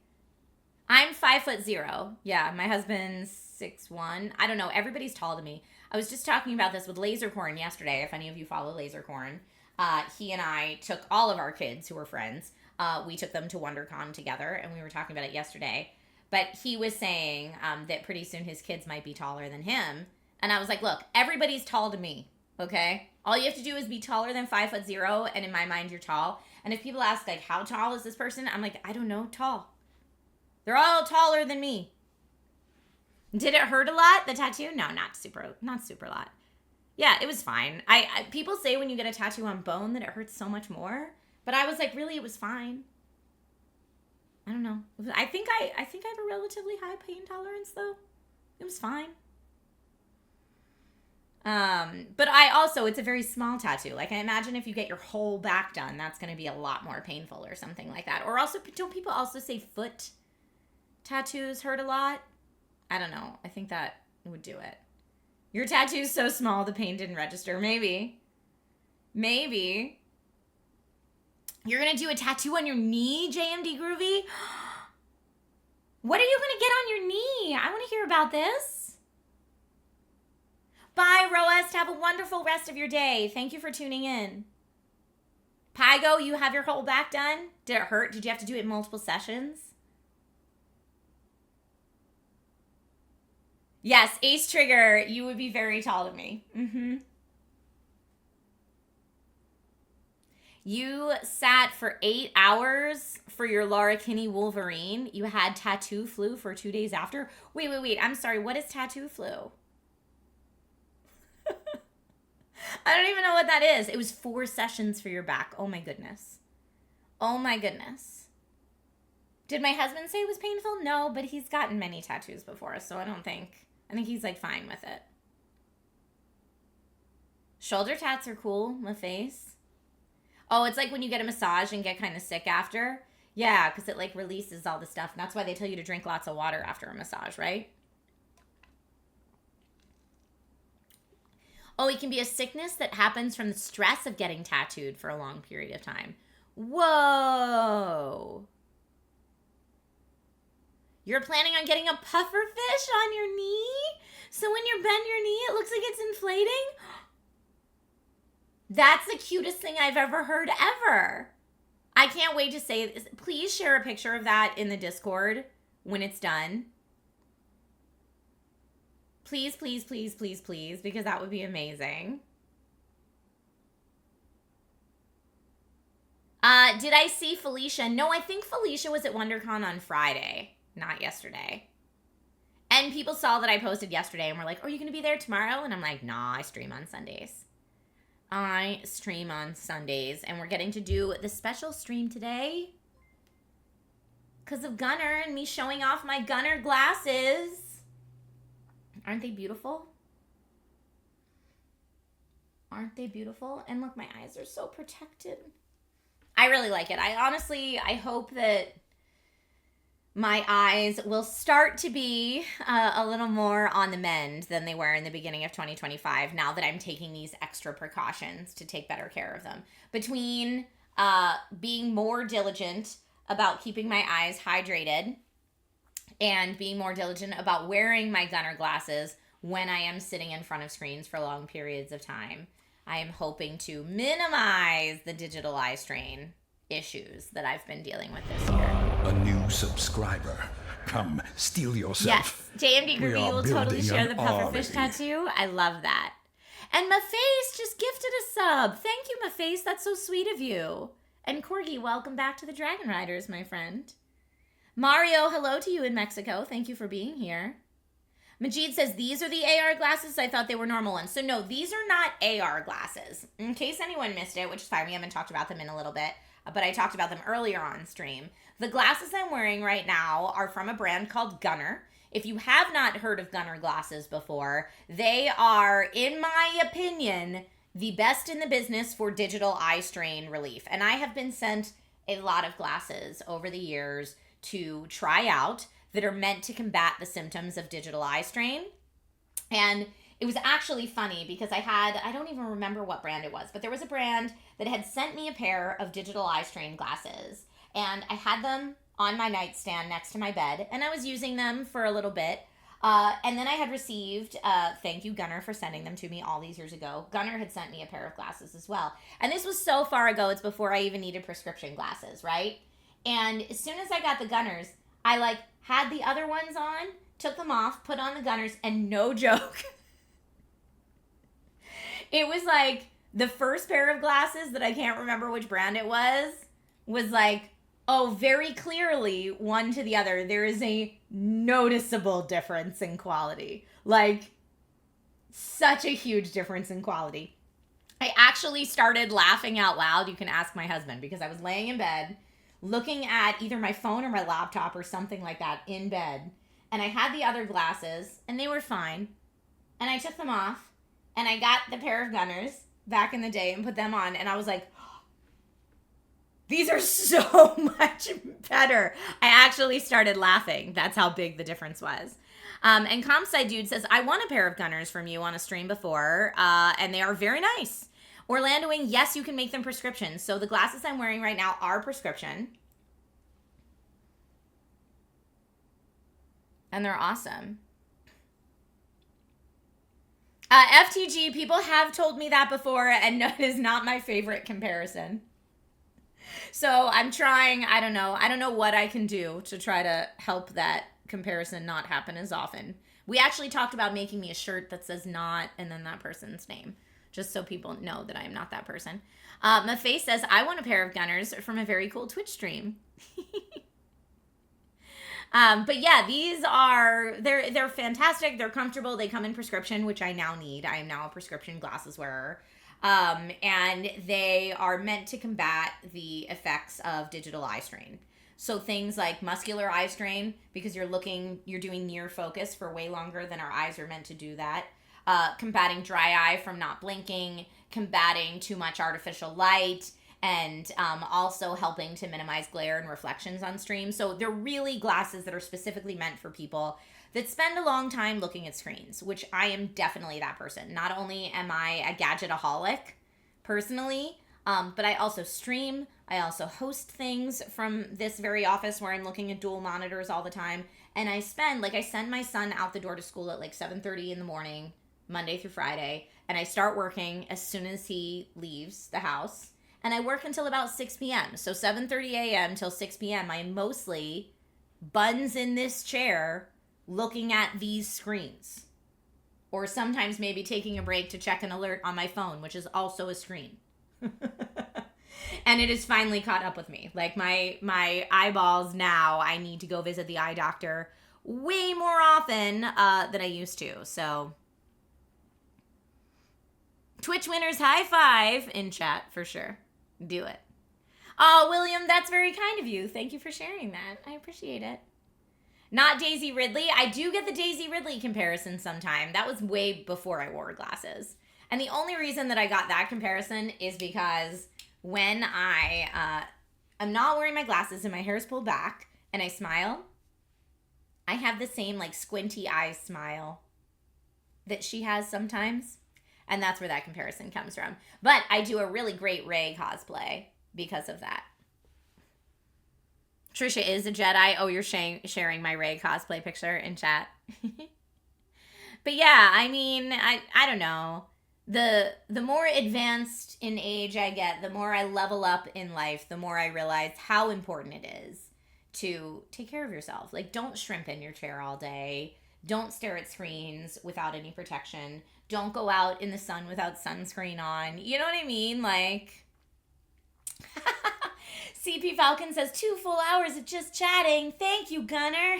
I'm 5'0". Yeah, my husband's 6'1". I don't know. Everybody's tall to me. I was just talking about this with Lasercorn yesterday. If any of you follow Lasercorn, he and I took all of our kids who were friends. We took them to WonderCon together, and we were talking about it yesterday. But he was saying that pretty soon his kids might be taller than him. And I was like, look, everybody's tall to me, okay? All you have to do is be taller than 5'0", and in my mind, you're tall. And if people ask, like, how tall is this person? I'm like, I don't know, tall. They're all taller than me. Did it hurt a lot, the tattoo? No, not super lot. Yeah, it was fine. I people say when you get a tattoo on bone that it hurts so much more, but I was like, really, it was fine. I don't know. I think I have a relatively high pain tolerance though. It was fine. But it's a very small tattoo. Like I imagine if you get your whole back done, that's going to be a lot more painful or something like that. Or also, don't people also say foot tattoos hurt a lot? I don't know. I think that would do it. Your tattoo's so small the pain didn't register. Maybe. You're going to do a tattoo on your knee, JMD Groovy? What are you going to get on your knee? I want to hear about this. Bye, Roest. Have a wonderful rest of your day. Thank you for tuning in. Pygo, you have your whole back done? Did it hurt? Did you have to do it in multiple sessions? Yes, Ace Trigger, you would be very tall to me. Mm-hmm. You sat for 8 hours for your Laura Kinney Wolverine. You had tattoo flu for 2 days after. Wait. I'm sorry. What is tattoo flu? I don't even know what that is. It was 4 sessions for your back. Oh my goodness. Did my husband say it was painful? No, but he's gotten many tattoos before, so I think he's like fine with it. Shoulder tats are cool. My face. Oh, it's like when you get a massage and get kind of sick after. Yeah, because it like releases all the stuff. And that's why they tell you to drink lots of water after a massage, right? Oh, it can be a sickness that happens from the stress of getting tattooed for a long period of time. Whoa. You're planning on getting a pufferfish on your knee? So when you bend your knee, it looks like it's inflating? That's the cutest thing I've ever heard ever. I can't wait to say this. Please share a picture of that in the Discord when it's done. Please, because that would be amazing. Did I see Felicia? No, I think Felicia was at WonderCon on Friday. Not yesterday. And people saw that I posted yesterday and were like, are you going to be there tomorrow? And I'm like, nah, I stream on Sundays. And we're getting to do the special stream today because of Gunnar and me showing off my Gunnar glasses. Aren't they beautiful? And look, my eyes are so protected. I really like it. I hope that my eyes will start to be a little more on the mend than they were in the beginning of 2025 now that I'm taking these extra precautions to take better care of them. Between being more diligent about keeping my eyes hydrated and being more diligent about wearing my Gunnar glasses when I am sitting in front of screens for long periods of time, I am hoping to minimize the digital eye strain issues that I've been dealing with this year. A new subscriber. Come, steal yourself. Yes, JMD Groovy will totally share the pufferfish tattoo. I love that. And Maface just gifted a sub. Thank you, Maface. That's so sweet of you. And Corgi, welcome back to the Dragon Riders, my friend. Mario, hello to you in Mexico. Thank you for being here. Majid says, these are the AR glasses. I thought they were normal ones. So no, these are not AR glasses. In case anyone missed it, which is fine. We haven't talked about them in a little bit, but I talked about them earlier on stream. The glasses I'm wearing right now are from a brand called Gunnar. If you have not heard of Gunnar glasses before, they are, in my opinion, the best in the business for digital eye strain relief. And I have been sent a lot of glasses over the years to try out. that are meant to combat the symptoms of digital eye strain. And it was actually funny because I don't even remember what brand it was, but there was a brand that had sent me a pair of digital eye strain glasses. And I had them on my nightstand next to my bed, and I was using them for a little bit. And then I had received, thank you, Gunnar, for sending them to me all these years ago. Gunnar had sent me a pair of glasses as well. And this was so far ago, it's before I even needed prescription glasses, right? And as soon as I got the Gunnars, I like had the other ones on, took them off, put on the Gunnars, and no joke. It was like the first pair of glasses that I can't remember which brand it was like, oh, very clearly one to the other, there is a noticeable difference in quality. Like, such a huge difference in quality. I actually started laughing out loud. You can ask my husband, because I was laying in bed looking at either my phone or my laptop or something like that in bed. And I had the other glasses and they were fine. And I took them off and I got the pair of Gunnars back in the day and put them on. And I was like, these are so much better. I actually started laughing. That's how big the difference was. And Comsci Dude says, I won a pair of Gunnars from you on a stream before, and they are very nice. Orlandoing, yes, you can make them prescription. So the glasses I'm wearing right now are prescription. And they're awesome. FTG, people have told me that before, and no, it is not my favorite comparison. So I'm trying, I don't know what I can do to try to help that comparison not happen as often. We actually talked about making me a shirt that says not and then that person's name, just so people know that I am not that person. My face says, I want a pair of Gunnars from a very cool Twitch stream. But yeah, these are, they're fantastic. They're comfortable. They come in prescription, which I now need. I am now a prescription glasses wearer. And they are meant to combat the effects of digital eye strain. So things like muscular eye strain, because you're doing near focus for way longer than our eyes are meant to do that. Combating dry eye from not blinking, combating too much artificial light, and also helping to minimize glare and reflections on stream. So they're really glasses that are specifically meant for people that spend a long time looking at screens, which I am definitely that person. Not only am I a gadgetaholic personally, but I also stream. I also host things from this very office where I'm looking at dual monitors all the time. And I send my son out the door to school at like 7:30 in the morning, Monday through Friday. And I start working as soon as he leaves the house. And I work until about 6 p.m. So 7:30 a.m. till 6 p.m. I am mostly buns in this chair looking at these screens. Or sometimes maybe taking a break to check an alert on my phone, which is also a screen. And it has finally caught up with me. Like my eyeballs now, I need to go visit the eye doctor way more often than I used to. So Twitch winners high five in chat for sure. Do it. Oh, William, that's very kind of you. Thank you for sharing that. I appreciate it. Not Daisy Ridley. I do get the Daisy Ridley comparison sometime. That was way before I wore glasses. And the only reason that I got that comparison is because when I'm not wearing my glasses and my hair is pulled back and I smile, I have the same like squinty eyes smile that she has sometimes. And that's where that comparison comes from. But I do a really great Rey cosplay because of that. Trisha is a Jedi. Oh, you're sharing my Rey cosplay picture in chat. But yeah, I mean, I don't know. The more advanced in age I get, the more I level up in life, the more I realize how important it is to take care of yourself. Like, don't shrimp in your chair all day. Don't stare at screens without any protection. Don't go out in the sun without sunscreen on. You know what I mean? Like, CP Falcon says 2 full hours of just chatting. Thank you, Gunnar.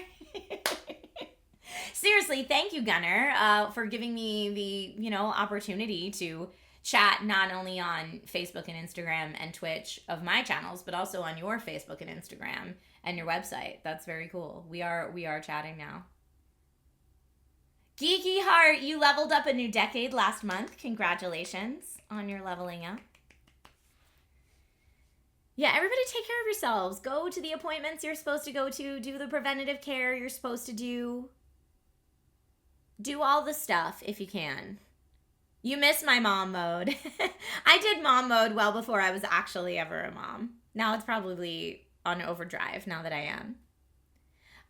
Seriously, thank you, Gunnar, for giving me the, opportunity to chat not only on Facebook and Instagram and Twitch of my channels, but also on your Facebook and Instagram and your website. That's very cool. We are chatting now. Geeky Heart, you leveled up a new decade last month. Congratulations on your leveling up. Yeah, everybody take care of yourselves. Go to the appointments you're supposed to go to. Do the preventative care you're supposed to do. Do all the stuff if you can. You miss my mom mode. I did mom mode well before I was actually ever a mom. Now it's probably on overdrive now that I am.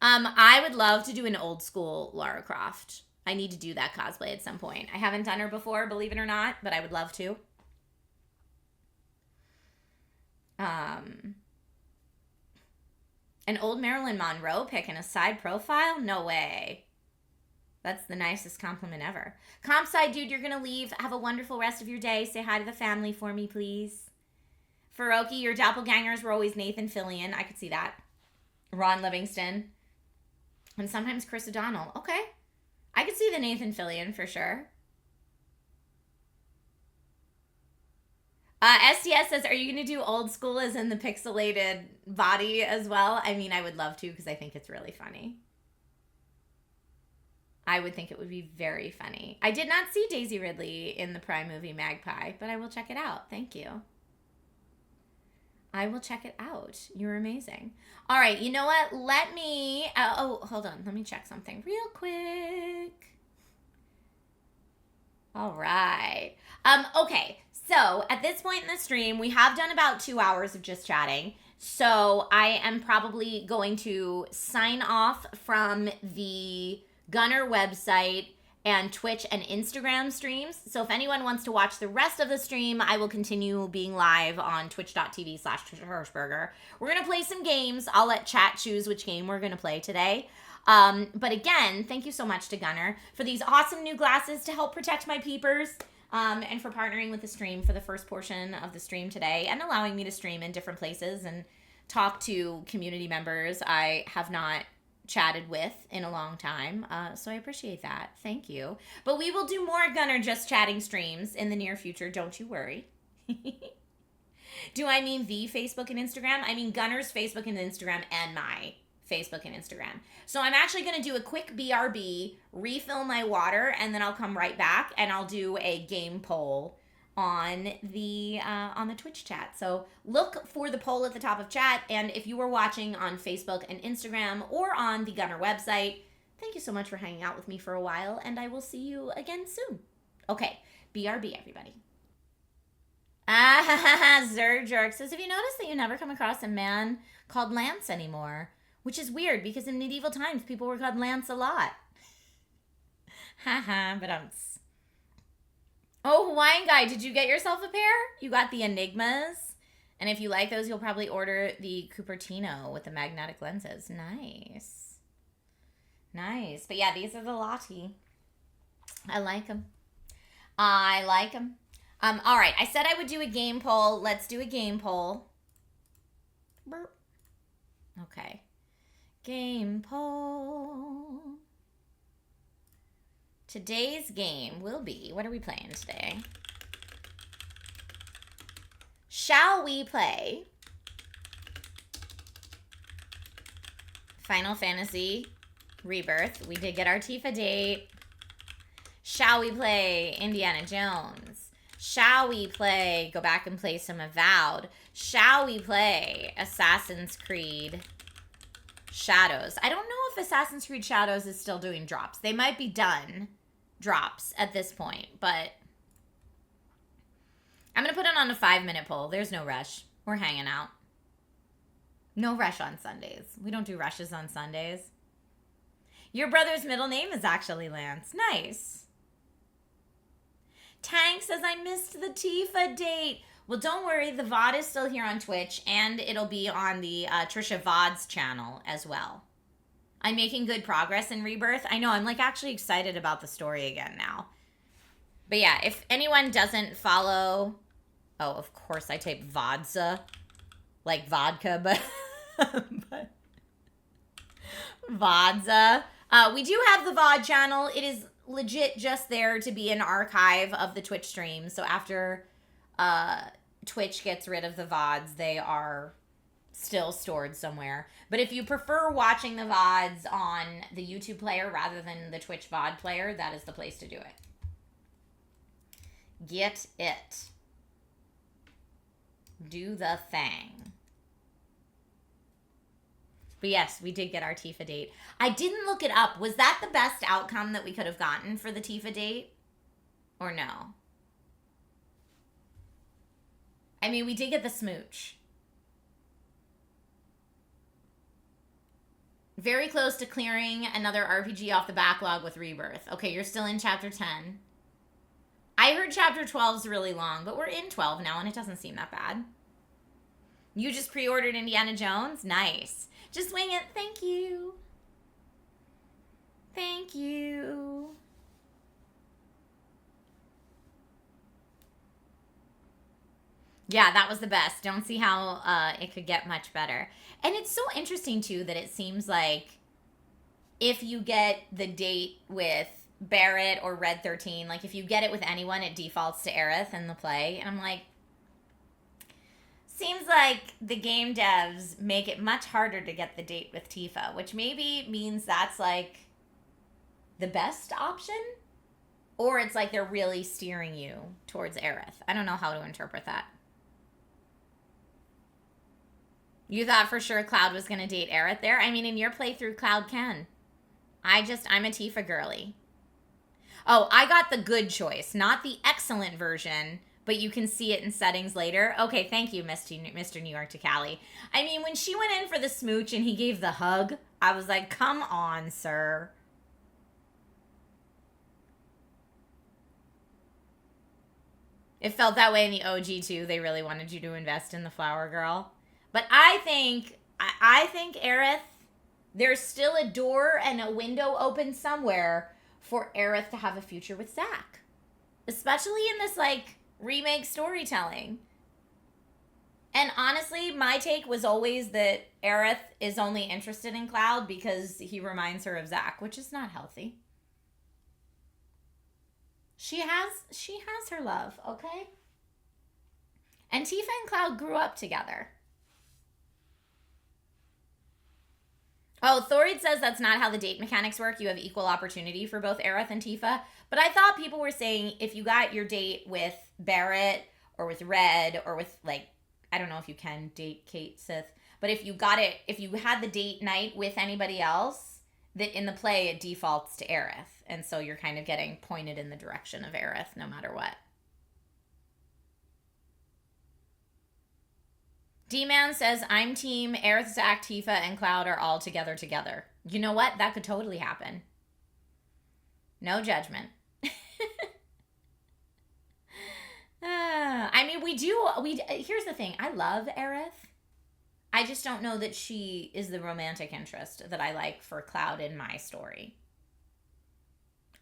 I would love to do an old school Lara Croft. I need to do that cosplay at some point. I haven't done her before, believe it or not, but I would love to. An old Marilyn Monroe pic in a side profile? No way. That's the nicest compliment ever. Comp side, dude, you're going to leave. Have a wonderful rest of your day. Say hi to the family for me, please. Faroki, your doppelgangers were always Nathan Fillion. I could see that. Ron Livingston. And sometimes Chris O'Donnell. Okay. I could see the Nathan Fillion for sure. SDS says, are you going to do old school as in the pixelated body as well? I mean, I would love to because I think it's really funny. I would think it would be very funny. I did not see Daisy Ridley in the Prime movie Magpie, but I will check it out. Thank you. I will check it out. You're amazing. All right, you know what? Let me... hold on. Let me check something real quick. All right. Okay, so at this point in the stream, we have done about 2 hours of just chatting. So I am probably going to sign off from the Gunnar website and Twitch and Instagram streams. So if anyone wants to watch the rest of the stream, I will continue being live on twitch.tv/Trisha Hershberger. We're going to play some games. I'll let chat choose which game we're going to play today. But again, thank you so much to Gunnar for these awesome new glasses to help protect my peepers, and for partnering with the stream for the first portion of the stream today and allowing me to stream in different places and talk to community members I have not chatted with in a long time. So I appreciate that. Thank you. But we will do more Gunnar Just Chatting streams in the near future. Don't you worry. Do I mean the Facebook and Instagram? I mean Gunnar's Facebook and Instagram and my Facebook and Instagram. So I'm actually going to do a quick BRB, refill my water, and then I'll come right back and I'll do a game poll on the Twitch chat. So look for the poll at the top of chat, and if you were watching on Facebook and Instagram or on the Gunnar website, thank you so much for hanging out with me for a while, and I will see you again soon. Okay, BRB everybody. Zerjerk says, have you noticed that you never come across a man called Lance anymore? Which is weird because in medieval times people were called Lance a lot. Haha, but Oh, Hawaiian guy, did you get yourself a pair? You got the Enigmas. And if you like those, you'll probably order the Cupertino with the magnetic lenses. Nice. Nice. But yeah, these are the Lottie. I like them. I like them. All right, I said I would do a game poll. Let's do a game poll. Burp. Okay. Game poll. Today's game will be, what are we playing today? Shall we play Final Fantasy Rebirth? We did get our Tifa date. Shall we play Indiana Jones? Shall we play, go back and play some Avowed? Shall we play Assassin's Creed Shadows? I don't know if Assassin's Creed Shadows is still doing drops. They might be done drops at this point, but I'm going to put it on a 5-minute poll. There's no rush. We're hanging out. No rush on Sundays. We don't do rushes on Sundays. Your brother's middle name is actually Lance. Nice. Tank says, I missed the Tifa date. Well, don't worry. The VOD is still here on Twitch, and it'll be on the Trisha VOD's channel as well. I'm making good progress in Rebirth. I know, I'm like actually excited about the story again now. But yeah, if anyone doesn't follow... Oh, of course I type vodza. Like vodka, but... but vodza. We do have the VOD channel. It is legit just there to be an archive of the Twitch streams. So after Twitch gets rid of the VODs, they are still stored somewhere. But if you prefer watching the VODs on the YouTube player rather than the Twitch VOD player, that is the place to do it. Get it. Do the thing. But yes, we did get our Tifa date. I didn't look it up. Was that the best outcome that we could have gotten for the Tifa date? Or no? I mean, we did get the smooch. Very close to clearing another RPG off the backlog with Rebirth. Okay, you're still in Chapter 10. I heard Chapter 12 is really long, but we're in 12 now, and it doesn't seem that bad. You just pre-ordered Indiana Jones? Nice. Just wing it. Thank you. Thank you. Yeah, that was the best. Don't see how it could get much better. And it's so interesting, too, that it seems like if you get the date with Barrett or Red 13, like if you get it with anyone, it defaults to Aerith in the play. And I'm like, seems like the game devs make it much harder to get the date with Tifa, which maybe means that's like the best option. Or it's like they're really steering you towards Aerith. I don't know how to interpret that. You thought for sure Cloud was going to date Aerith there? I mean, in your playthrough, Cloud can. I'm a Tifa girly. Oh, I got the good choice, not the excellent version, but you can see it in settings later. Okay, thank you, Mr. New York to Cali. I mean, when she went in for the smooch and he gave the hug, I was like, come on, sir. It felt that way in the OG, too. They really wanted you to invest in the flower girl. But I think Aerith, there's still a door and a window open somewhere for Aerith to have a future with Zack. Especially in this, like, remake storytelling. And honestly, my take was always that Aerith is only interested in Cloud because he reminds her of Zack, which is not healthy. She has her love, okay? And Tifa and Cloud grew up together. Oh, Thorid says that's not how the date mechanics work. You have equal opportunity for both Aerith and Tifa. But I thought people were saying if you got your date with Barrett or with Red or with, like, I don't know if you can date Kate Sith, but if you had the date night with anybody else, that in the play it defaults to Aerith. And so you're kind of getting pointed in the direction of Aerith no matter what. D-Man says, I'm team Aerith, Zack, Tifa, and Cloud are all together. You know what? That could totally happen. No judgment. I mean, here's the thing. I love Aerith. I just don't know that she is the romantic interest that I like for Cloud in my story.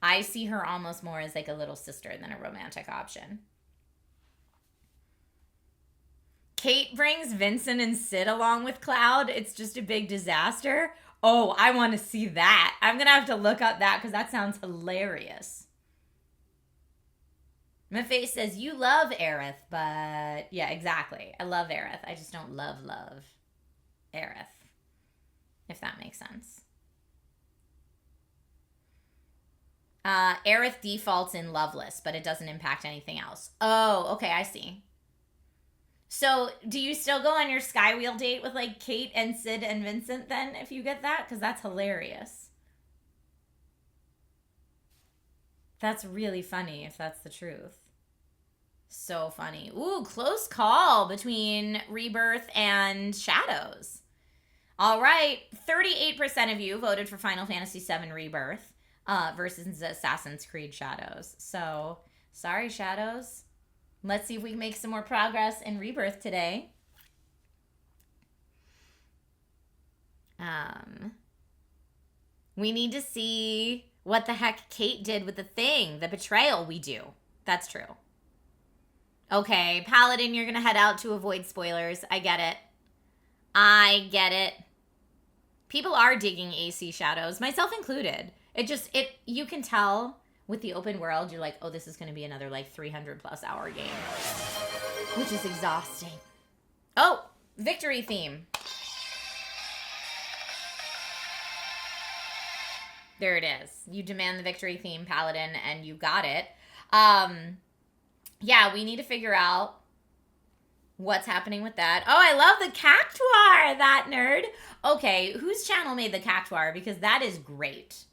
I see her almost more as like a little sister than a romantic option. Kate brings Vincent and Sid along with Cloud. It's just a big disaster. Oh, I want to see that. I'm going to have to look up that because that sounds hilarious. Maface says, you love Aerith, but... Yeah, exactly. I love Aerith. I just don't love Aerith. If that makes sense. Aerith defaults in Loveless, but it doesn't impact anything else. Oh, okay, I see. So, do you still go on your Skywheel date with, like, Kate and Sid and Vincent then, if you get that? Because that's hilarious. That's really funny, if that's the truth. So funny. Ooh, close call between Rebirth and Shadows. All right, 38% of you voted for Final Fantasy VII Rebirth versus Assassin's Creed Shadows. So, sorry, Shadows. Let's see if we can make some more progress in Rebirth today. We need to see what the heck Kate did with the thing. The betrayal we do. That's true. Okay, Paladin, you're going to head out to avoid spoilers. I get it. People are digging AC Shadows, myself included. You can tell... With the open world, you're like, oh, this is going to be another, like, 300-plus hour game. Which is exhausting. Oh, victory theme. There it is. You demand the victory theme, Paladin, and you got it. Yeah, we need to figure out What's happening with that? Oh, I love the cactuar, that nerd. Okay, whose channel made the cactuar? Because that is great.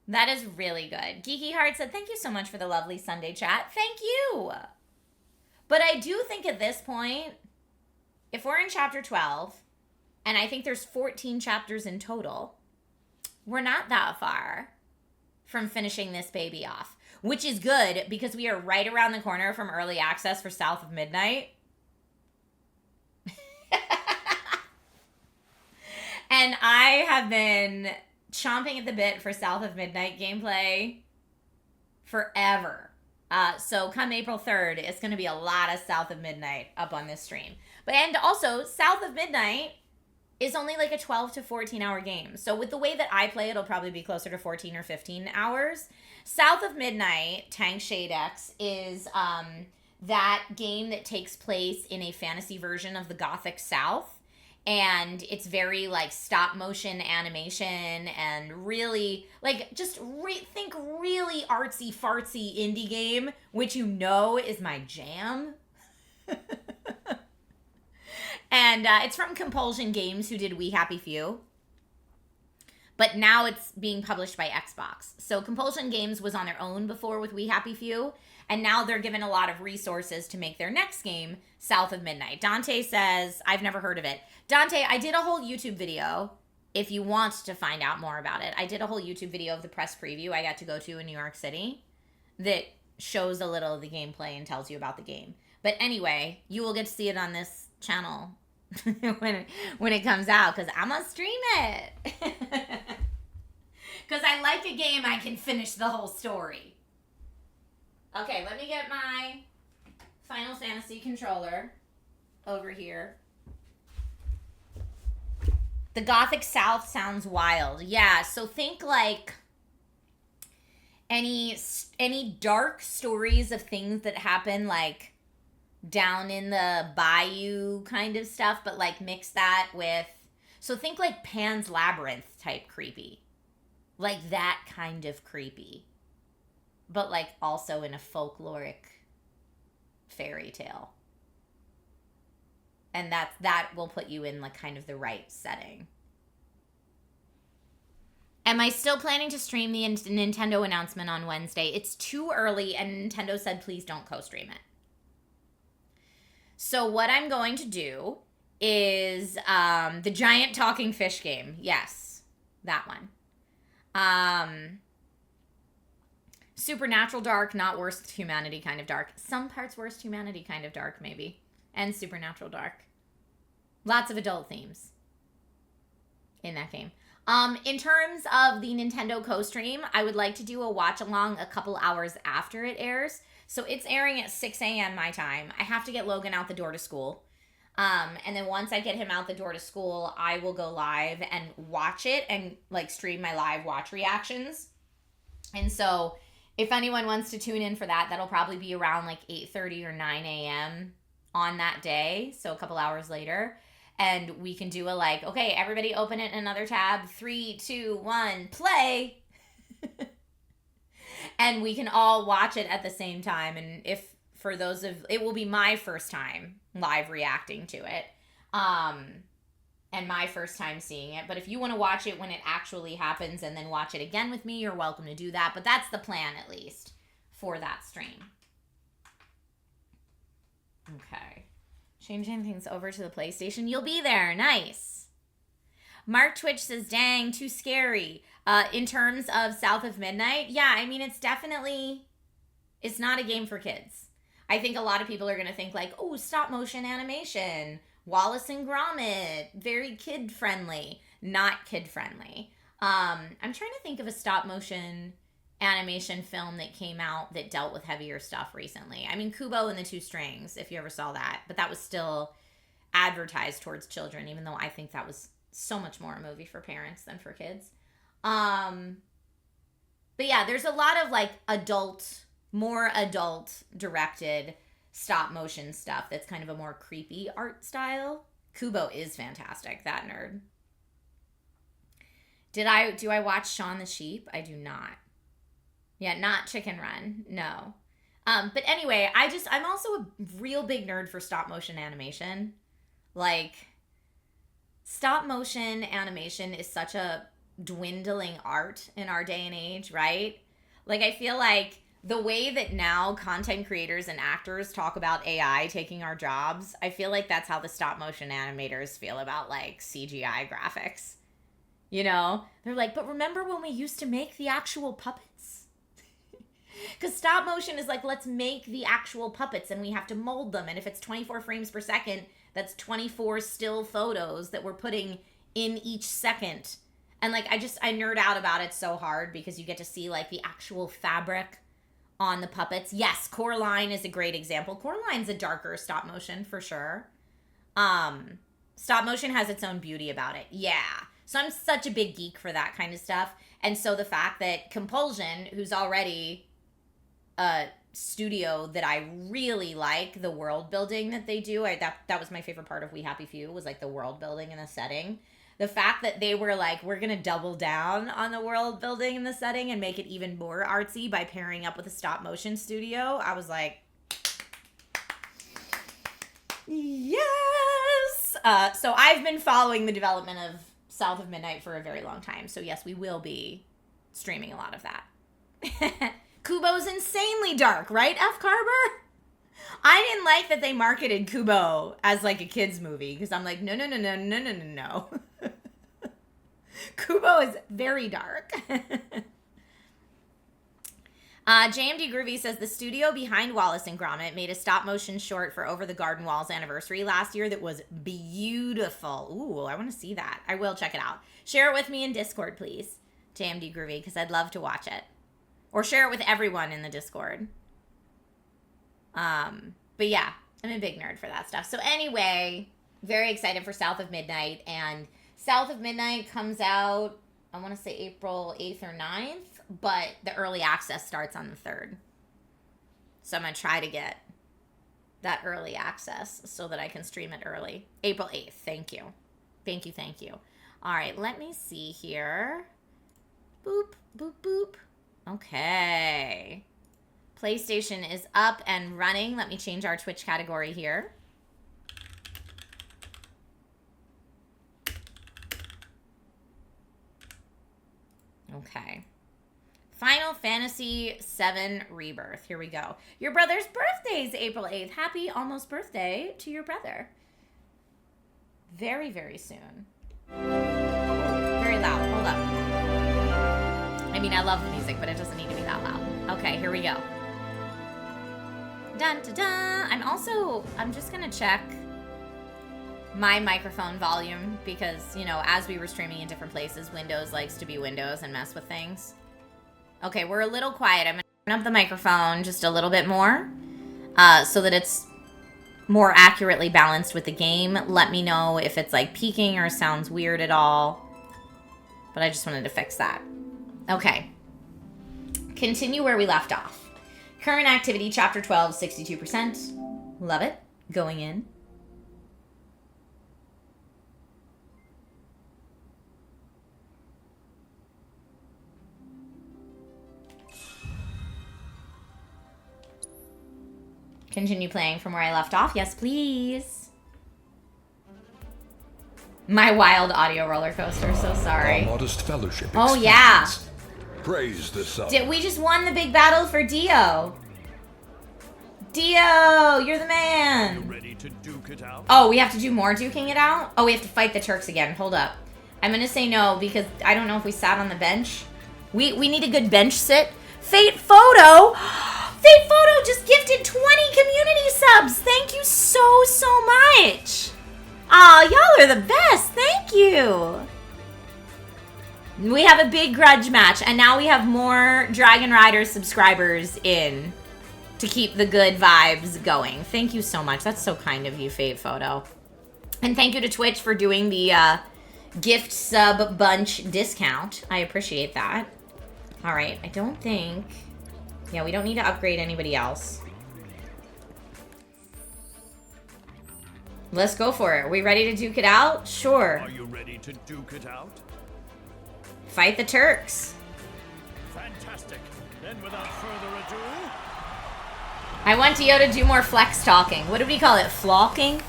That is really good. Geeky Heart said, thank you so much for the lovely Sunday chat. Thank you. But I do think at this point, if we're in chapter 12, and I think there's 14 chapters in total, we're not that far from finishing this baby off, which is good because we are right around the corner from early access for South of Midnight. And I have been chomping at the bit for South of Midnight gameplay forever. So come April 3rd, it's going to be a lot of South of Midnight up on this stream. And also, South of Midnight is only like a 12 to 14 hour game. So with the way that I play, it'll probably be closer to 14 or 15 hours. South of Midnight, Tank Shade X, is that game that takes place in a fantasy version of the Gothic South. And it's very like stop motion animation and really like just think really artsy fartsy indie game, which you know is my jam. And it's from Compulsion Games, who did We Happy Few. But now it's being published by Xbox. So Compulsion Games was on their own before with We Happy Few. And now they're given a lot of resources to make their next game, South of Midnight. Dante says, I've never heard of it. Dante, I did a whole YouTube video, if you want to find out more about it. I did a whole YouTube video of the press preview I got to go to in New York City that shows a little of the gameplay and tells you about the game. But anyway, you will get to see it on this channel when it comes out, because I'm going to stream it. Because I like a game I can finish the whole story. Okay, let me get my Final Fantasy controller over here. The Gothic South sounds wild. Yeah, so think like any dark stories of things that happen like down in the bayou kind of stuff, but like mix that with, so think like Pan's Labyrinth type creepy. Like that kind of creepy. But like also in a folkloric fairy tale. And that will put you in like kind of the right setting. Am I still planning to stream the Nintendo announcement on Wednesday? It's too early and Nintendo said please don't co-stream it. So what I'm going to do is the giant talking fish game. Yes, that one. Supernatural dark, not worst humanity kind of dark. Some parts worst humanity kind of dark, maybe. And supernatural dark. Lots of adult themes in that game. In terms of the Nintendo co-stream, I would like to do a watch-along a couple hours after it airs. So it's airing at 6 a.m. my time. I have to get Logan out the door to school. And then once I get him out the door to school, I will go live and watch it and like stream my live watch reactions. And so if anyone wants to tune in for that, that'll probably be around like 8:30 or 9 a.m. on that day. So a couple hours later. And we can do a like, okay, everybody open it in another tab. 3, 2, 1, play. And we can all watch it at the same time. And if for those of, it will be my first time live reacting to it. And my first time seeing it. But if you want to watch it when it actually happens and then watch it again with me, you're welcome to do that. But that's the plan, at least, for that stream. Okay. Changing things over to the PlayStation. You'll be there. Nice. Mark Twitch says, dang, too scary. In terms of South of Midnight, yeah, I mean, it's definitely, it's not a game for kids. I think a lot of people are going to think like, oh, stop motion animation, Wallace and Gromit, very kid friendly. Not kid friendly. I'm trying to think of a stop motion animation film that came out that dealt with heavier stuff recently. I mean, Kubo and the Two Strings, if you ever saw that. But that was still advertised towards children, even though I think that was so much more a movie for parents than for kids. But yeah, there's a lot of like more adult directed stop motion stuff that's kind of a more creepy art style. Kubo is fantastic, that nerd. Do I watch Shaun the Sheep? I do not. Yeah, not Chicken Run. No. But anyway, I'm also a real big nerd for stop motion animation. Like, stop motion animation is such a dwindling art in our day and age, right? Like, I feel like the way that now content creators and actors talk about AI taking our jobs, I feel like that's how the stop motion animators feel about, like, CGI graphics. You know? They're like, but remember when we used to make the actual puppets? Because stop motion is like, let's make the actual puppets and we have to mold them. And if it's 24 frames per second, that's 24 still photos that we're putting in each second. And like, I nerd out about it so hard because you get to see like the actual fabric on the puppets. Yes, Coraline is a great example. Coraline's a darker stop motion for sure. Stop motion has its own beauty about it. Yeah. So I'm such a big geek for that kind of stuff. And so the fact that Compulsion, who's already a studio that I really like, the world building that they do, that was my favorite part of We Happy Few, was like the world building and the setting. The fact that they were like, we're going to double down on the world building and the setting and make it even more artsy by pairing up with a stop motion studio, I was like, yes! So I've been following the development of South of Midnight for a very long time. So yes, we will be streaming a lot of that. Kubo's insanely dark, right, F. Carver? I didn't like that they marketed Kubo as like a kid's movie because I'm like, no. Kubo is very dark. JMD Groovy says the studio behind Wallace and Gromit made a stop motion short for Over the Garden Wall's anniversary last year that was beautiful. Ooh, I want to see that. I will check it out. Share it with me in Discord, please, JMD Groovy, because I'd love to watch it. Or share it with everyone in the Discord. But yeah, I'm a big nerd for that stuff. So anyway, very excited for South of Midnight. And South of Midnight comes out, I want to say April 8th or 9th. But the early access starts on the 3rd. So I'm going to try to get that early access so that I can stream it early. April 8th. Thank you. Thank you. All right, let me see here. Boop, boop, boop. Okay. PlayStation is up and running. Let me change our Twitch category here. Okay. Final Fantasy VII Rebirth. Here we go. Your brother's birthday is April 8th. Happy almost birthday to your brother. Very, very soon. Very loud. Hold up. I mean, I love the music, but it doesn't need to be that loud. Okay, here we go. Dun, dun, dun. I'm just going to check my microphone volume because, you know, as we were streaming in different places, Windows likes to be Windows and mess with things. Okay, we're a little quiet. I'm going to turn up the microphone just a little bit more so that it's more accurately balanced with the game. Let me know if it's like peaking or sounds weird at all. But I just wanted to fix that. Okay. Continue where we left off. Current activity, Chapter 12, 62%. Love it. Going in. Continue playing from where I left off. Yes, please. My wild audio roller coaster. So sorry. Our modest fellowship. Oh, yeah. Praise the sun. We just won the big battle for Dio. Dio, you're the man. You ready to duke it out? Oh, we have to do more duking it out? Oh, we have to fight the Turks again. Hold up. I'm going to say no because I don't know if we sat on the bench. We need a good bench sit. Fate Photo. Fate Photo just gifted 20 community subs. Thank you so much. Aw, y'all are the best. Thank you. We have a big grudge match, and now we have more Dragon Rider subscribers in to keep the good vibes going. Thank you so much. That's so kind of you, Fate Photo. And thank you to Twitch for doing the gift sub bunch discount. I appreciate that. All right, I don't think... Yeah, we don't need to upgrade anybody else. Let's go for it. Are we ready to duke it out? Sure. Are you ready to duke it out? Fight the Turks. Fantastic. Then without further ado... I want Dio to do more flex talking. What do we call it? Flocking?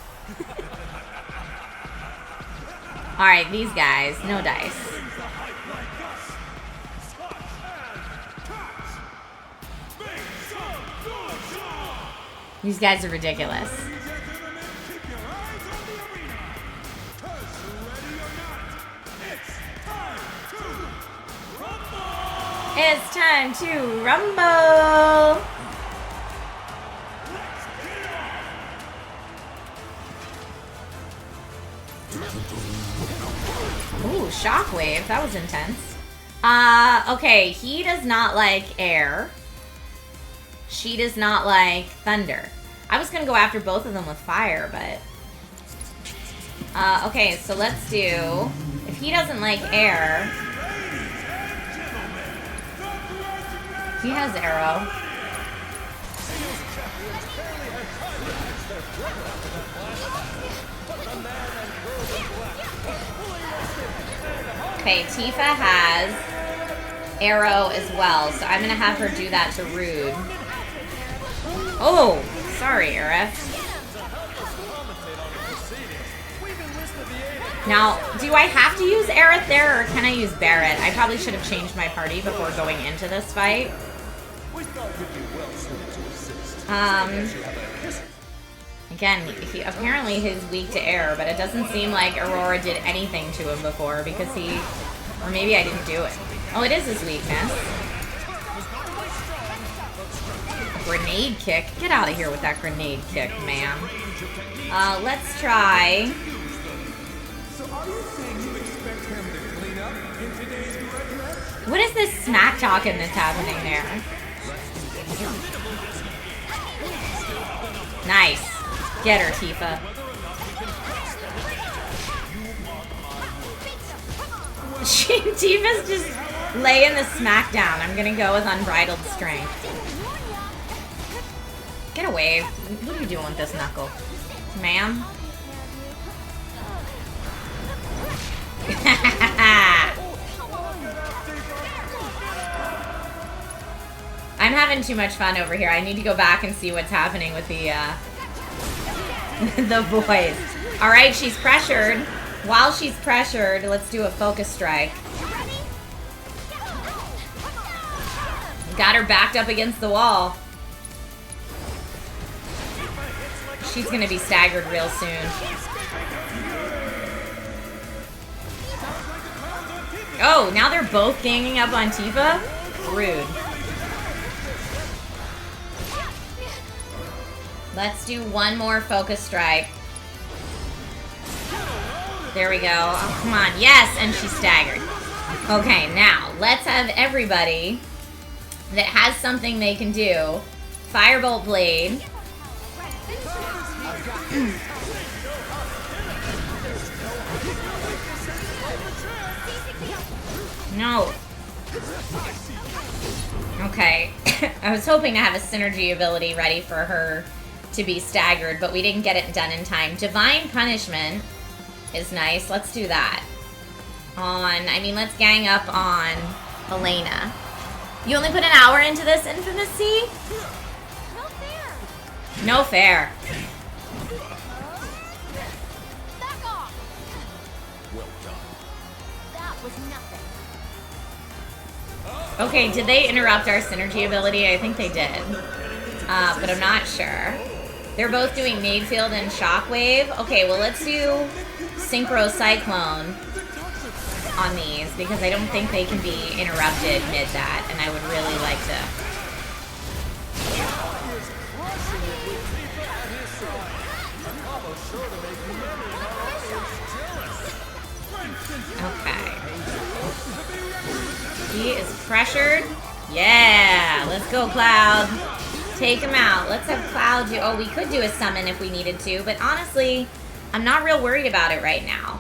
Alright, these guys. No dice. These guys are ridiculous. It's time to rumble! Ooh, shockwave. That was intense. Okay, he does not like air. She does not like thunder. I was gonna go after both of them with fire, but... okay, so let's do... If he doesn't like air... He has arrow. Okay, Tifa has arrow as well, so I'm gonna have her do that to Rude. Oh, sorry, Aerith. Now, do I have to use Aerith there, or can I use Barret? I probably should have changed my party before going into this fight. Again, apparently he's weak to air, but it doesn't seem like Aurora did anything to him before because he... Or maybe I didn't do it. Oh, it is his weakness. A grenade kick? Get out of here with that grenade kick, ma'am. Let's try... What is this smack talking that's happening there? Nice. Get her, Tifa. Tifa's just laying the smack down. I'm gonna go with unbridled strength. Get away. What are you doing with this knuckle? Ma'am? I'm having too much fun over here. I need to go back and see what's happening with the the boys. Alright, she's pressured. While she's pressured, let's do a focus strike. Got her backed up against the wall. She's gonna be staggered real soon. Oh, now they're both ganging up on Tifa? Rude. Let's do one more focus strike. There we go. Oh, come on. Yes, and she's staggered. Okay, now, let's have everybody that has something they can do. Firebolt Blade. No. Okay. I was hoping to have a synergy ability ready for her to be staggered, but we didn't get it done in time. Divine Punishment is nice. Let's do that. Let's gang up on Elena. You only put an hour into this, Infamousy? No fair. No fair. Back off. Well done. That was nothing. Okay, did they interrupt our synergy ability? I think they did. But I'm not sure. They're both doing Maidfield and Shockwave. Okay, well, let's do Synchro Cyclone on these because I don't think they can be interrupted mid that, and I would really like to. Okay. He is pressured. Yeah, let's go, Cloud. Take him out. Let's have Cloud do... Oh, we could do a summon if we needed to, but honestly, I'm not real worried about it right now.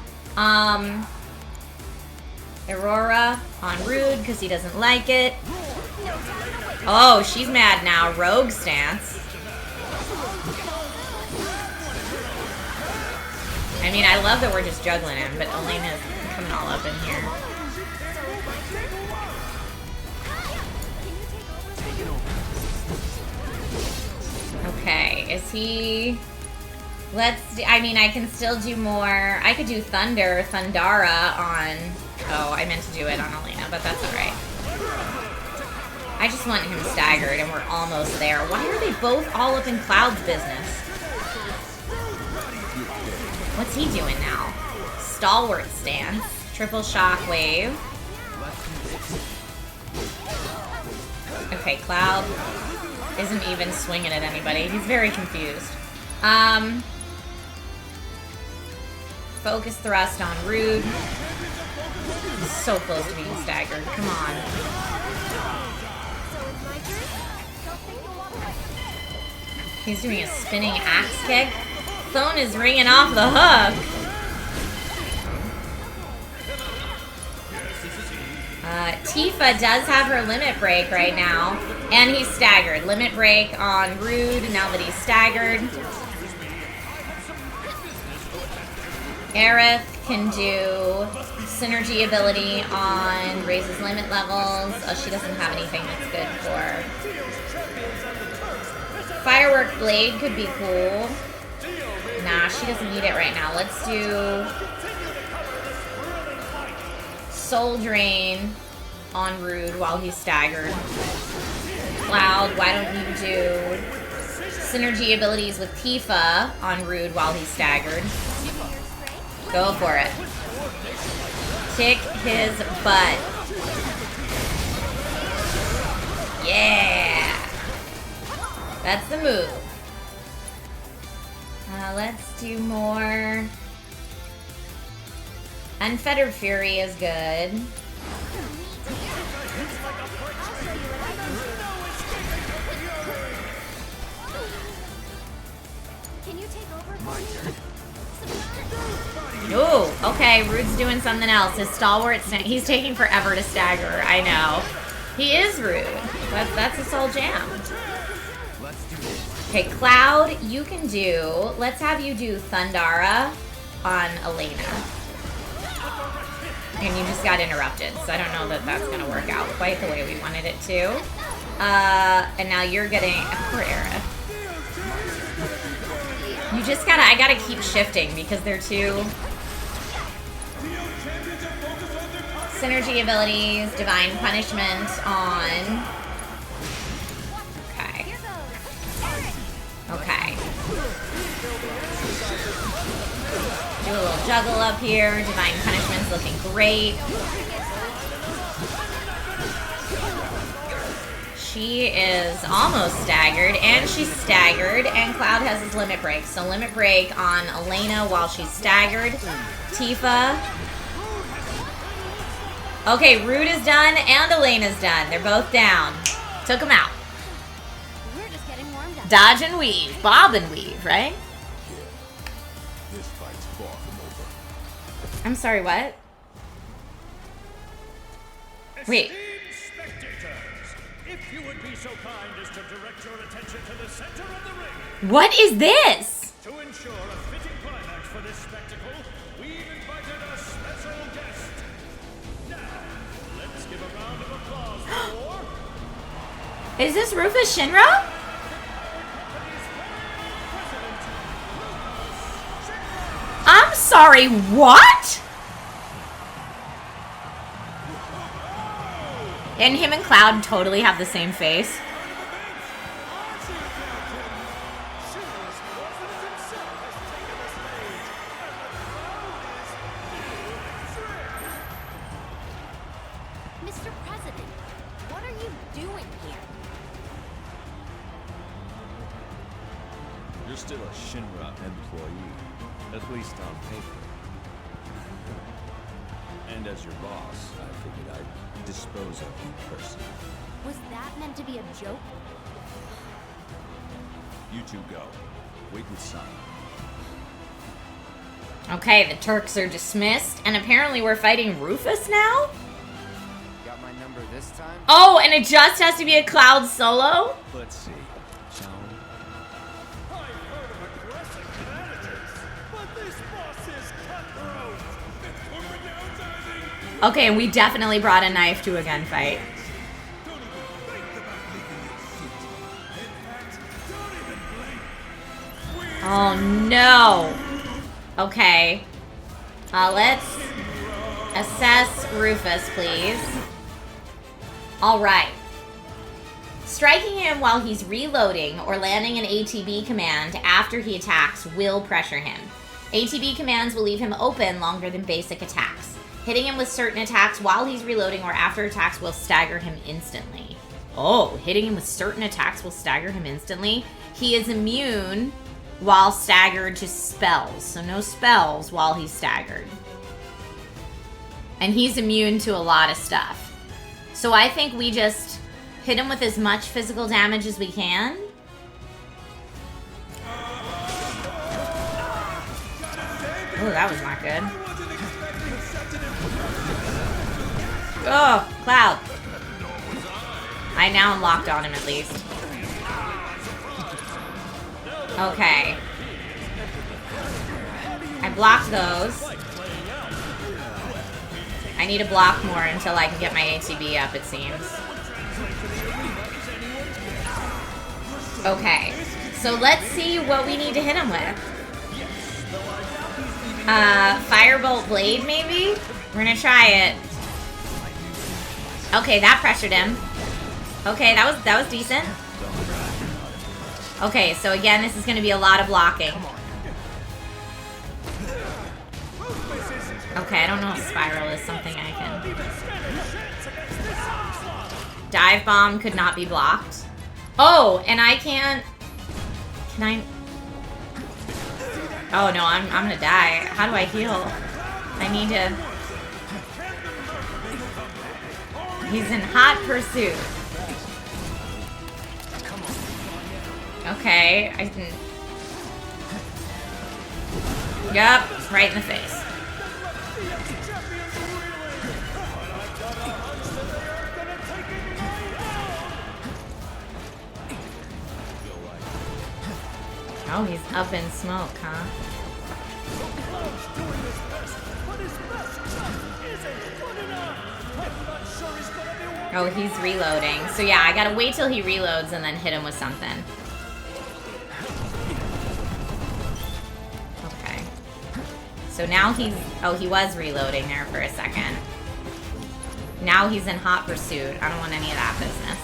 Aurora on Rude because he doesn't like it. Oh, she's mad now. Rogue stance. I mean, I love that we're just juggling him, but Elena's coming all up in here. is he... I mean, I can still do more. I could do Thundara on... Oh, I meant to do it on Elena, but that's alright. I just want him staggered, and we're almost there. Why are they both all up in Cloud's business? What's he doing now? Stalwart stance. Triple shockwave. Okay, Cloud isn't even swinging at anybody. He's very confused. Focus thrust on Rude. He's so close to being staggered. Come on. He's doing a spinning axe kick. Phone is ringing off the hook. Tifa does have her limit break right now, and he's staggered. Limit break on Rude now that he's staggered. Aerith can do synergy ability on raises limit levels. Oh, she doesn't have anything that's good for her. Firework Blade could be cool. Nah, she doesn't need it right now. Let's do Soul Drain on Rude while he's staggered. Cloud, why don't you do synergy abilities with Tifa on Rude while he's staggered? Go for it. Kick his butt. Yeah! That's the move. Let's do more. Unfettered Fury is good. Can you take over? Ooh, okay, Rude's doing something else. His stalwart, he's taking forever to stagger. I know. He is Rude. That's his whole jam. Okay, Cloud, you can do... Let's have you do Thundara on Elena. And you just got interrupted, so I don't know that that's going to work out quite the way we wanted it to. And now you're getting... Poor Aerith. You just gotta... I gotta keep shifting because they're too... Synergy abilities, Divine Punishment on... Okay. Do a little juggle up here. Divine Punishment's looking great. She is almost staggered, and she's staggered, and Cloud has his limit break. So limit break on Elena while she's staggered. Tifa. Okay, Rude is done, and Elena's done. They're both down. Took them out. Dodge and weave. Bob and weave, right? This fight's far from over. I'm sorry, what? Wait. Spectators, if you would be so kind as to direct your attention to the center of the ring. What is this? To ensure a fitting climax for this spectacle, we've invited a special guest. Now, let's give a round of applause for... Is this Rufus Shinra? I'm sorry, what? And him and Cloud totally have the same face. Mr. President, what are you doing here? You're still a Shinra employee, at least on paper. And as your boss, I figured I'd dispose of you personally. Was that meant to be a joke? You two go. Wait and sign. Okay, the Turks are dismissed, and apparently we're fighting Rufus now? Got my number this time? Oh, and it just has to be a Cloud solo? Let's see, shall we? I've heard of aggressive competitors, but this boss is cutthroat. Okay, and we definitely brought a knife to a gunfight. Oh no. Okay. Let's assess Rufus, please. Alright. Striking him while he's reloading or landing an ATB command after he attacks will pressure him. ATB commands will leave him open longer than basic attacks. Hitting him with certain attacks while he's reloading or after attacks will stagger him instantly. Oh, hitting him with certain attacks will stagger him instantly. He is immune while staggered to spells. So no spells while he's staggered. And he's immune to a lot of stuff. So I think we just hit him with as much physical damage as we can. Oh, that was not good. Oh, Cloud. I now am locked on him at least. Okay. I blocked those. I need to block more until I can get my ATB up, it seems. Okay. So let's see what we need to hit him with. Firebolt Blade, maybe? We're gonna try it. Okay, that pressured him. Okay, that was decent. Okay, so again, this is gonna be a lot of blocking. Okay, I don't know if Spiral is something I can... Dive Bomb could not be blocked. Oh, and I can't... Can I... Oh no, I'm gonna die. How do I heal? I need to... He's in hot pursuit. Okay, I can... Yup, right in the face. Oh, he's up in smoke, huh? Oh, he's reloading. So yeah, I gotta wait till he reloads and then hit him with something. Okay. So now he's... Oh, he was reloading there for a second. Now he's in hot pursuit. I don't want any of that business.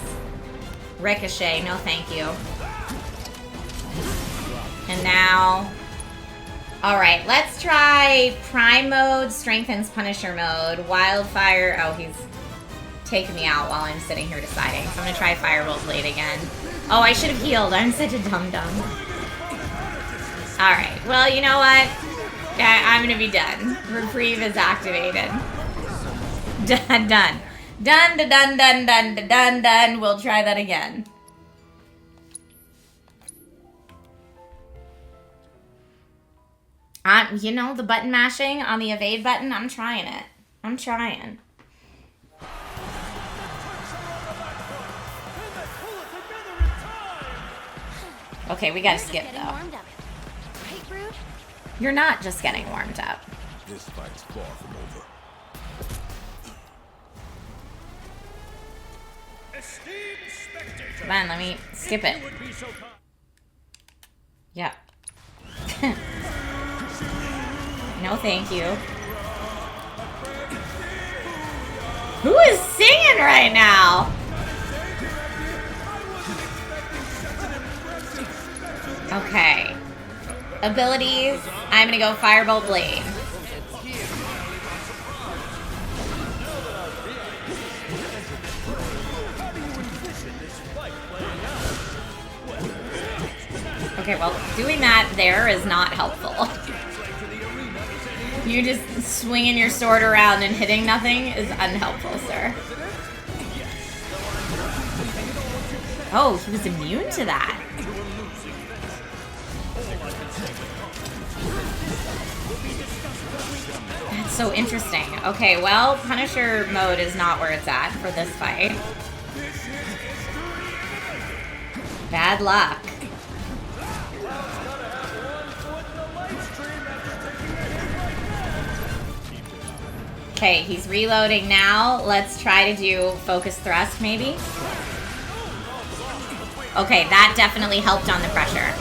Ricochet, no thank you. And now... Alright, let's try Prime Mode, Strengthens Punisher Mode, Wildfire... Oh, he's taking me out while I'm sitting here deciding. So I'm gonna try Firebolt Blade again. Oh, I should have healed. I'm such a dum-dum. Alright, well, you know what? I'm gonna be done. Reprieve is activated. Done, done. Done, done, done, done, done, done, done. We'll try that again. You know, the button mashing on the evade button, I'm trying it. I'm trying. Okay, we gotta skip though. You're not just getting warmed up. This fight's far from over. Come on, let me skip it. Yep. No, thank you. Who is singing right now? Okay. Abilities. I'm gonna go Firebolt Blade. Okay, well, doing that there is not helpful. You just swinging your sword around and hitting nothing is unhelpful, sir. Oh, he was immune to that. That's so interesting. Okay, well, Punisher mode is not where it's at for this fight. Bad luck. Okay, he's reloading now. Let's try to do focus thrust, maybe. Okay, that definitely helped on the pressure.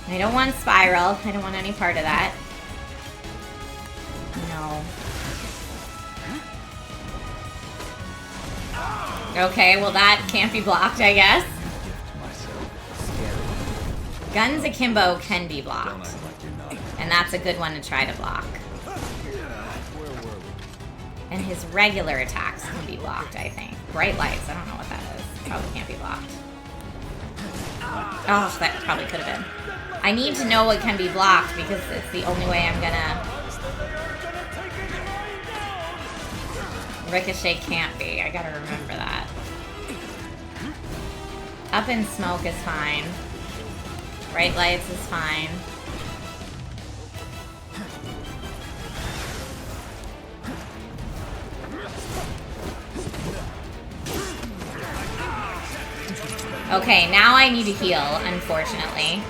I don't want spiral. I don't want any part of that. No. Okay, well that can't be blocked, I guess. Guns akimbo can be blocked. And that's a good one to try to block. And his regular attacks can be blocked, I think. Bright lights, I don't know what that is. Probably can't be blocked. Oh, that probably could have been. I need to know what can be blocked because it's the only way I'm gonna... Ricochet can't be. I gotta remember that. Up in smoke is fine. Bright lights is fine. Okay, now I need to heal, unfortunately.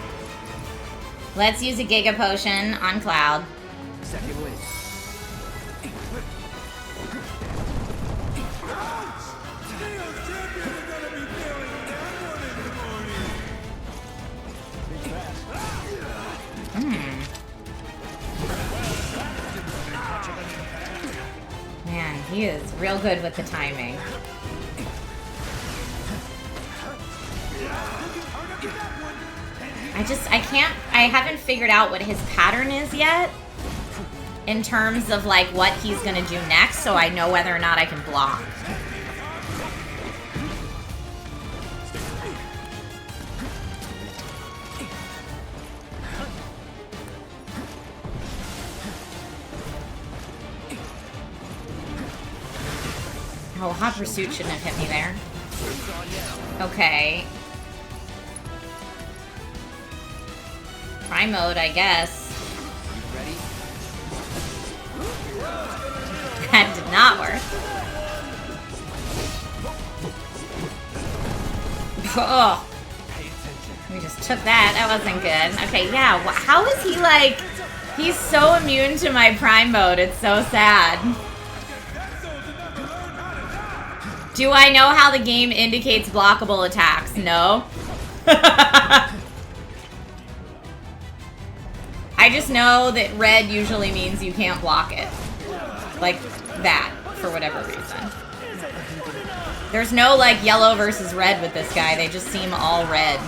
Let's use a Giga Potion on Cloud. Second wind. Man, he is real good with the timing. I haven't figured out what his pattern is yet in terms of like what he's gonna do next, so I know whether or not I can block. Oh, Hot Pursuit shouldn't have hit me there. Okay. Prime mode, I guess. Ready? That did not work. Oh. We just took that. That wasn't good. Okay, yeah. How is he like... He's so immune to my prime mode. It's so sad. Do I know how the game indicates blockable attacks? No. I just know that red usually means you can't block it. Like that, for whatever reason. There's no like yellow versus red with this guy. They just seem all red.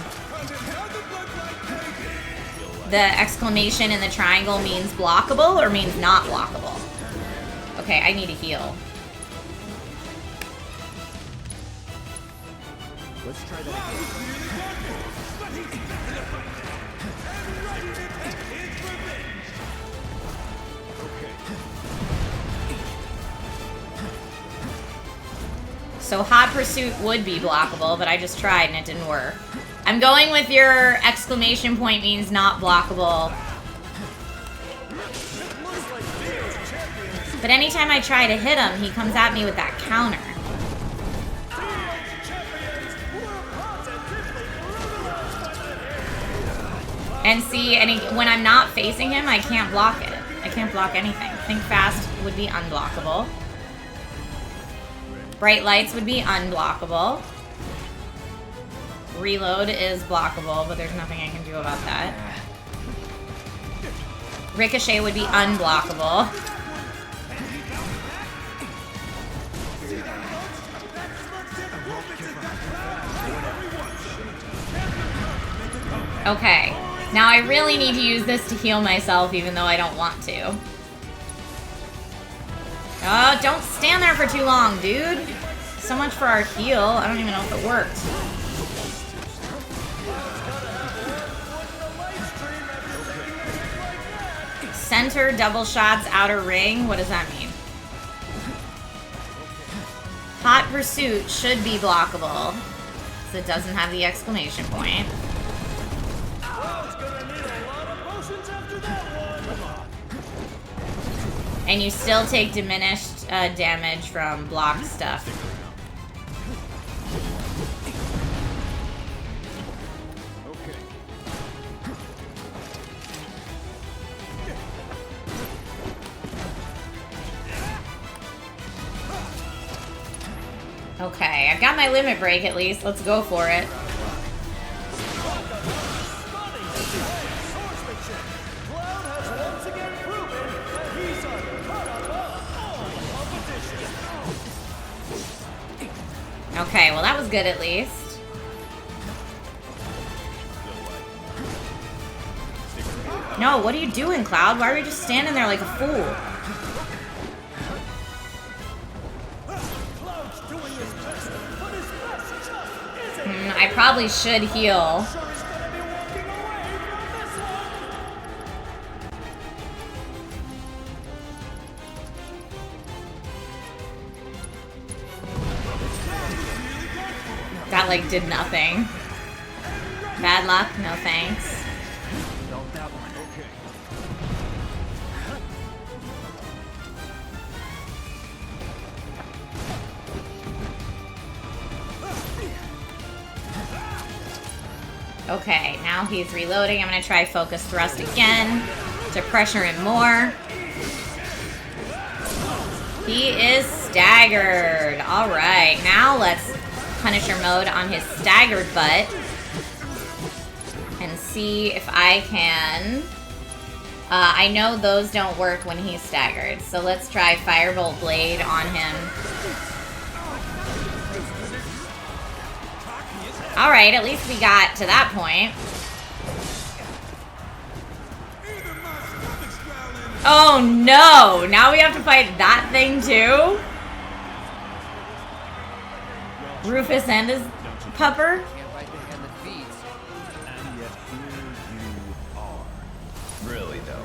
The exclamation in the triangle means blockable or means not blockable. Okay, I need to heal. Let's try that again. So Hot Pursuit would be blockable, but I just tried and it didn't work. I'm going with your exclamation point means not blockable. But anytime I try to hit him, he comes at me with that counter. And see, when I'm not facing him, I can't block it. I can't block anything. Think Fast would be unblockable. Bright Lights would be unblockable. Reload is blockable, but there's nothing I can do about that. Ricochet would be unblockable. Okay. Now I really need to use this to heal myself, even though I don't want to. Oh, don't stand there for too long, dude. So much for our heal. I don't even know if it worked. Center, double shots, outer ring. What does that mean? Hot Pursuit should be blockable, because it doesn't have the exclamation point. And you still take diminished damage from blocked stuff. Okay, I've got my limit break at least. Let's go for it. Okay, well that was good at least. No, what are you doing, Cloud? Why are you just standing there like a fool? I probably should heal. That, like, did nothing. Bad luck? No thanks. Okay, now he's reloading. I'm gonna try focus thrust again to pressure him more. He is staggered. Alright, now let's Punisher mode on his staggered butt and see if I can. I know those don't work when he's staggered, so let's try Firebolt Blade on him. Alright, at least we got to that point. Oh no! Now we have to fight that thing too? Rufus and his pupper? Can't bite the hand that feeds. And yet here you are. Really though.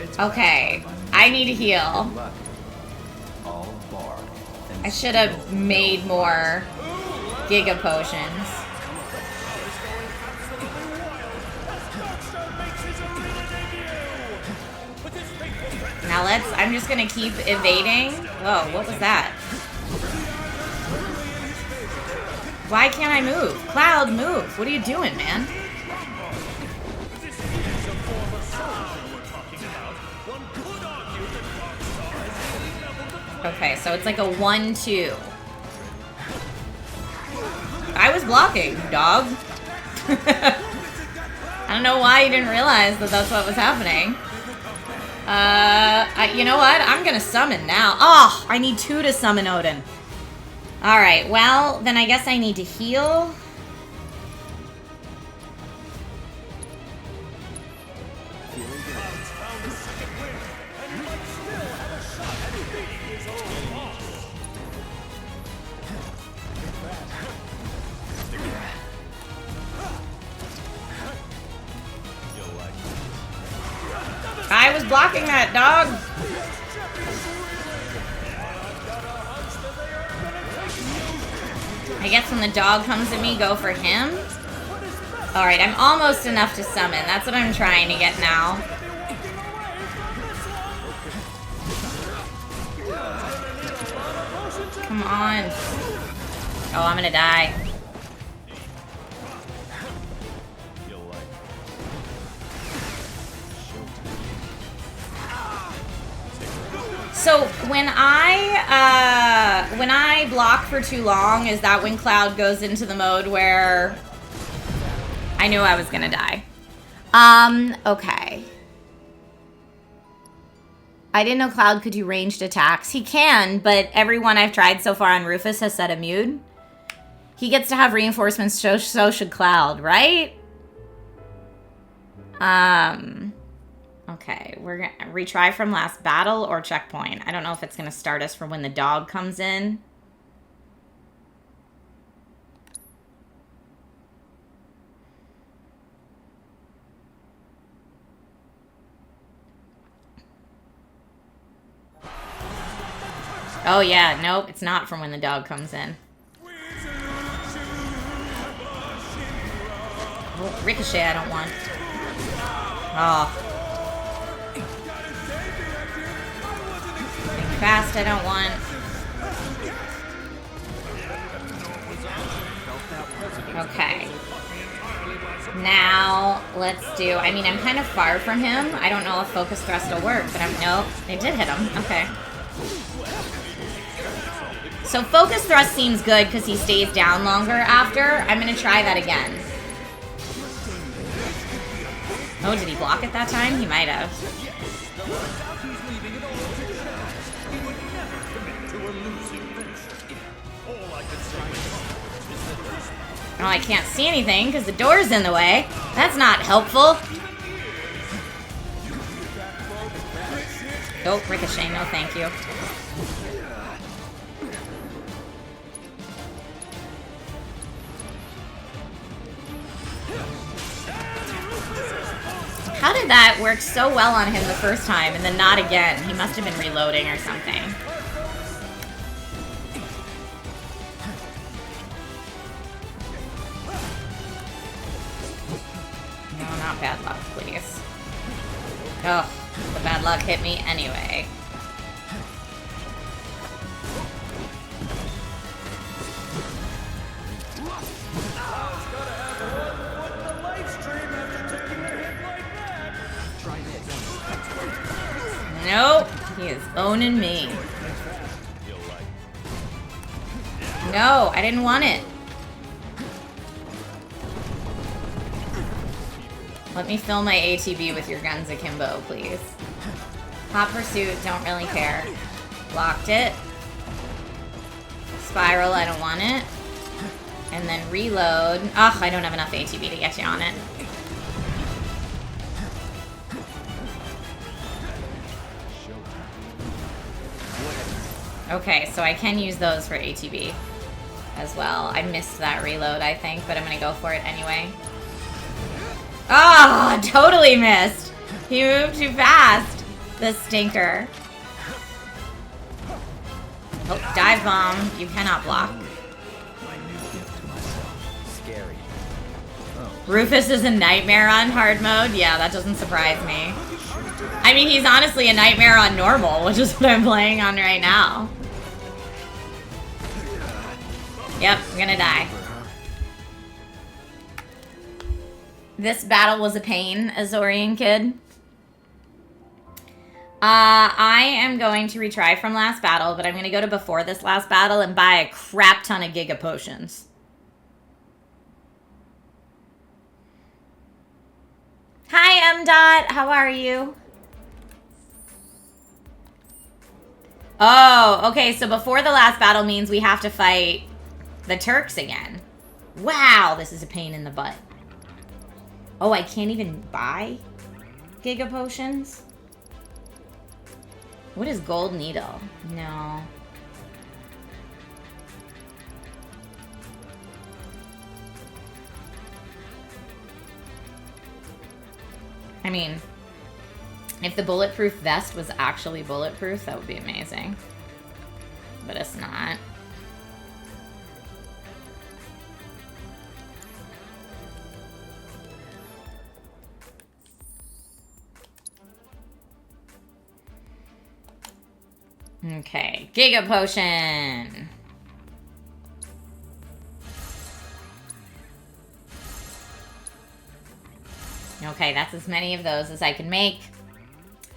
It's Okay, I need to heal. luck. All bark. I should have made more Giga Potions. Now I'm just gonna keep evading. Whoa, what was that? Why can't I move? Cloud, move. What are you doing, man? Okay, so it's like a 1-2. I was blocking, dog. I don't know why you didn't realize that that's what was happening. You know what? I'm gonna summon now. Oh, I need 2 to summon Odin. Alright, well, then I guess I need to heal. I was blocking that, dog. I guess when the dog comes at me, go for him. Alright, I'm almost enough to summon. That's what I'm trying to get now. Come on. Oh, I'm gonna die. So when I block for too long, is that when Cloud goes into the mode where I knew I was gonna die? Okay. I didn't know Cloud could do ranged attacks. He can, but everyone I've tried so far on Rufus has said immune. He gets to have reinforcements, so should Cloud, right? Okay, we're gonna retry from last battle or checkpoint. I don't know if it's gonna start us for when the dog comes in. Oh yeah, nope, it's not from when the dog comes in. Oh, Ricochet I don't want. Oh. Fast, I don't want. Okay. Now, let's do... I mean, I'm kind of far from him. I don't know if Focus Thrust will work, but nope. It did hit him. Okay. So Focus Thrust seems good because he stays down longer after. I'm going to try that again. Oh, did he block it that time? He might have. To a losing finish. All I can say is Oh, I can't see anything because the door's in the way. That's not helpful. Oh, ricochet, no thank you. How did that work so well on him the first time and then not again? He must have been reloading or something. No, not bad luck, please. Oh, the bad luck hit me anyway. Nope, he is owning me. No, I didn't want it. Let me fill my ATB with your guns akimbo, please. Hot pursuit, don't really care. Blocked it. Spiral, I don't want it. And then reload. Ugh, I don't have enough ATB to get you on it. Okay, so I can use those for ATB as well. I missed that reload, I think, but I'm gonna go for it anyway. Ah, oh, totally missed. He moved too fast. The stinker. Oh, dive bomb. You cannot block. Scary. Rufus is a nightmare on hard mode? Yeah, that doesn't surprise me. I mean, he's honestly a nightmare on normal, which is what I'm playing on right now. Yep, I'm gonna die. This battle was a pain, Azorian kid. I am going to retry from last battle, but I'm going to go to before this last battle and buy a crap ton of Giga Potions. Hi, M. How are you? Oh, okay, so before the last battle means we have to fight the Turks again. Wow, this is a pain in the butt. Oh, I can't even buy Giga Potions? What is Gold Needle? No. I mean, if the bulletproof vest was actually bulletproof, that would be amazing. But it's not. Okay, Giga Potion. Okay, that's as many of those as I can make.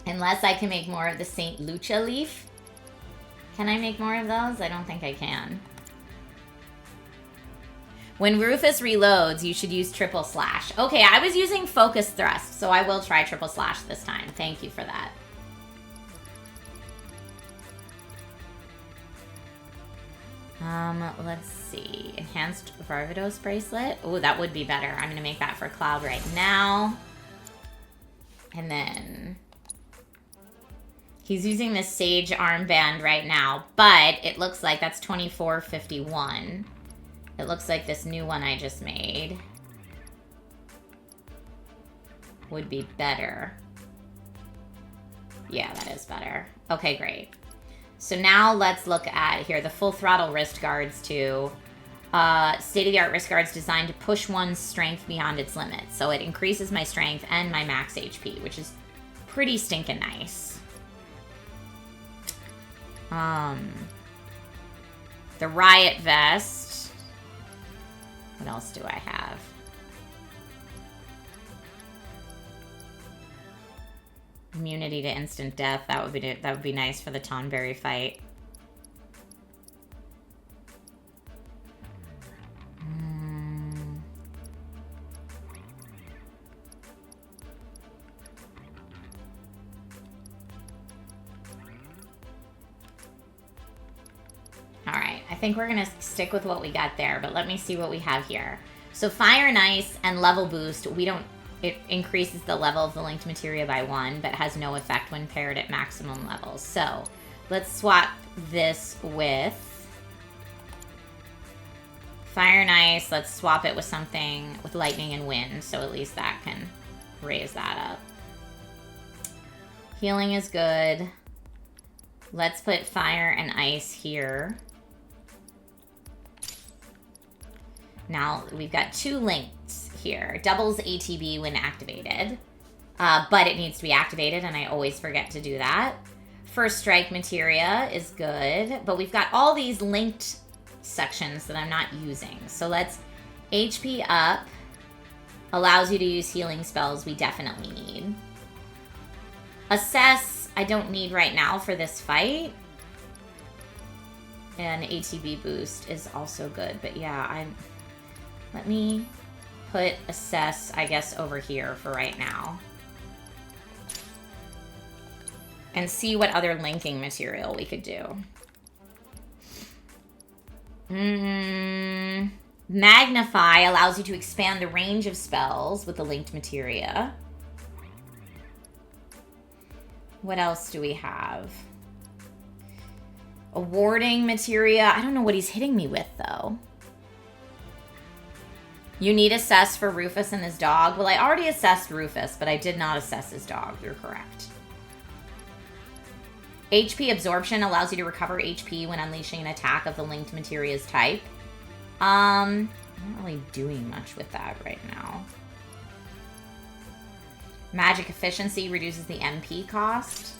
Unless I can make more of the St. Lucia leaf. Can I make more of those? I don't think I can. When Rufus reloads, you should use triple slash. Okay, I was using focus thrust, so I will try triple slash this time. Thank you for that. Let's see. Enhanced Varvados bracelet. Oh, that would be better. I'm gonna make that for Cloud right now. And then he's using this Sage armband right now, but it looks like that's 2451. It looks like this new one I just made would be better. Yeah, that is better. Okay, great. So now let's look at here the full throttle wrist guards too. State-of-the-art wrist guards designed to push one's strength beyond its limits. So it increases my strength and my max HP, which is pretty stinking nice. The riot vest. What else do I have? Immunity to instant death. That would be nice for the Tonberry fight. All right, I think we're gonna stick with what we got there, but let me see what we have here. So Fire and Ice and level boost, it increases the level of the linked materia by 1, but has no effect when paired at maximum levels. So let's swap this with Fire and Ice. Let's swap it with something with Lightning and Wind, so at least that can raise that up. Healing is good. Let's put Fire and Ice here. Now, we've got 2 links here. Doubles ATB when activated. But it needs to be activated, and I always forget to do that. First Strike materia is good. But we've got all these linked sections that I'm not using. So let's... HP up. Allows you to use healing spells we definitely need. Assess, I don't need right now for this fight. And ATB boost is also good. But yeah, let me put Assess, I guess, over here for right now. And see what other linking material we could do. Magnify allows you to expand the range of spells with the linked materia. What else do we have? A warding materia. I don't know what he's hitting me with, though. You need assess for Rufus and his dog. Well, I already assessed Rufus, but I did not assess his dog. You're correct. HP absorption allows you to recover HP when unleashing an attack of the linked materia's type. I'm not really doing much with that right now. Magic efficiency reduces the MP cost.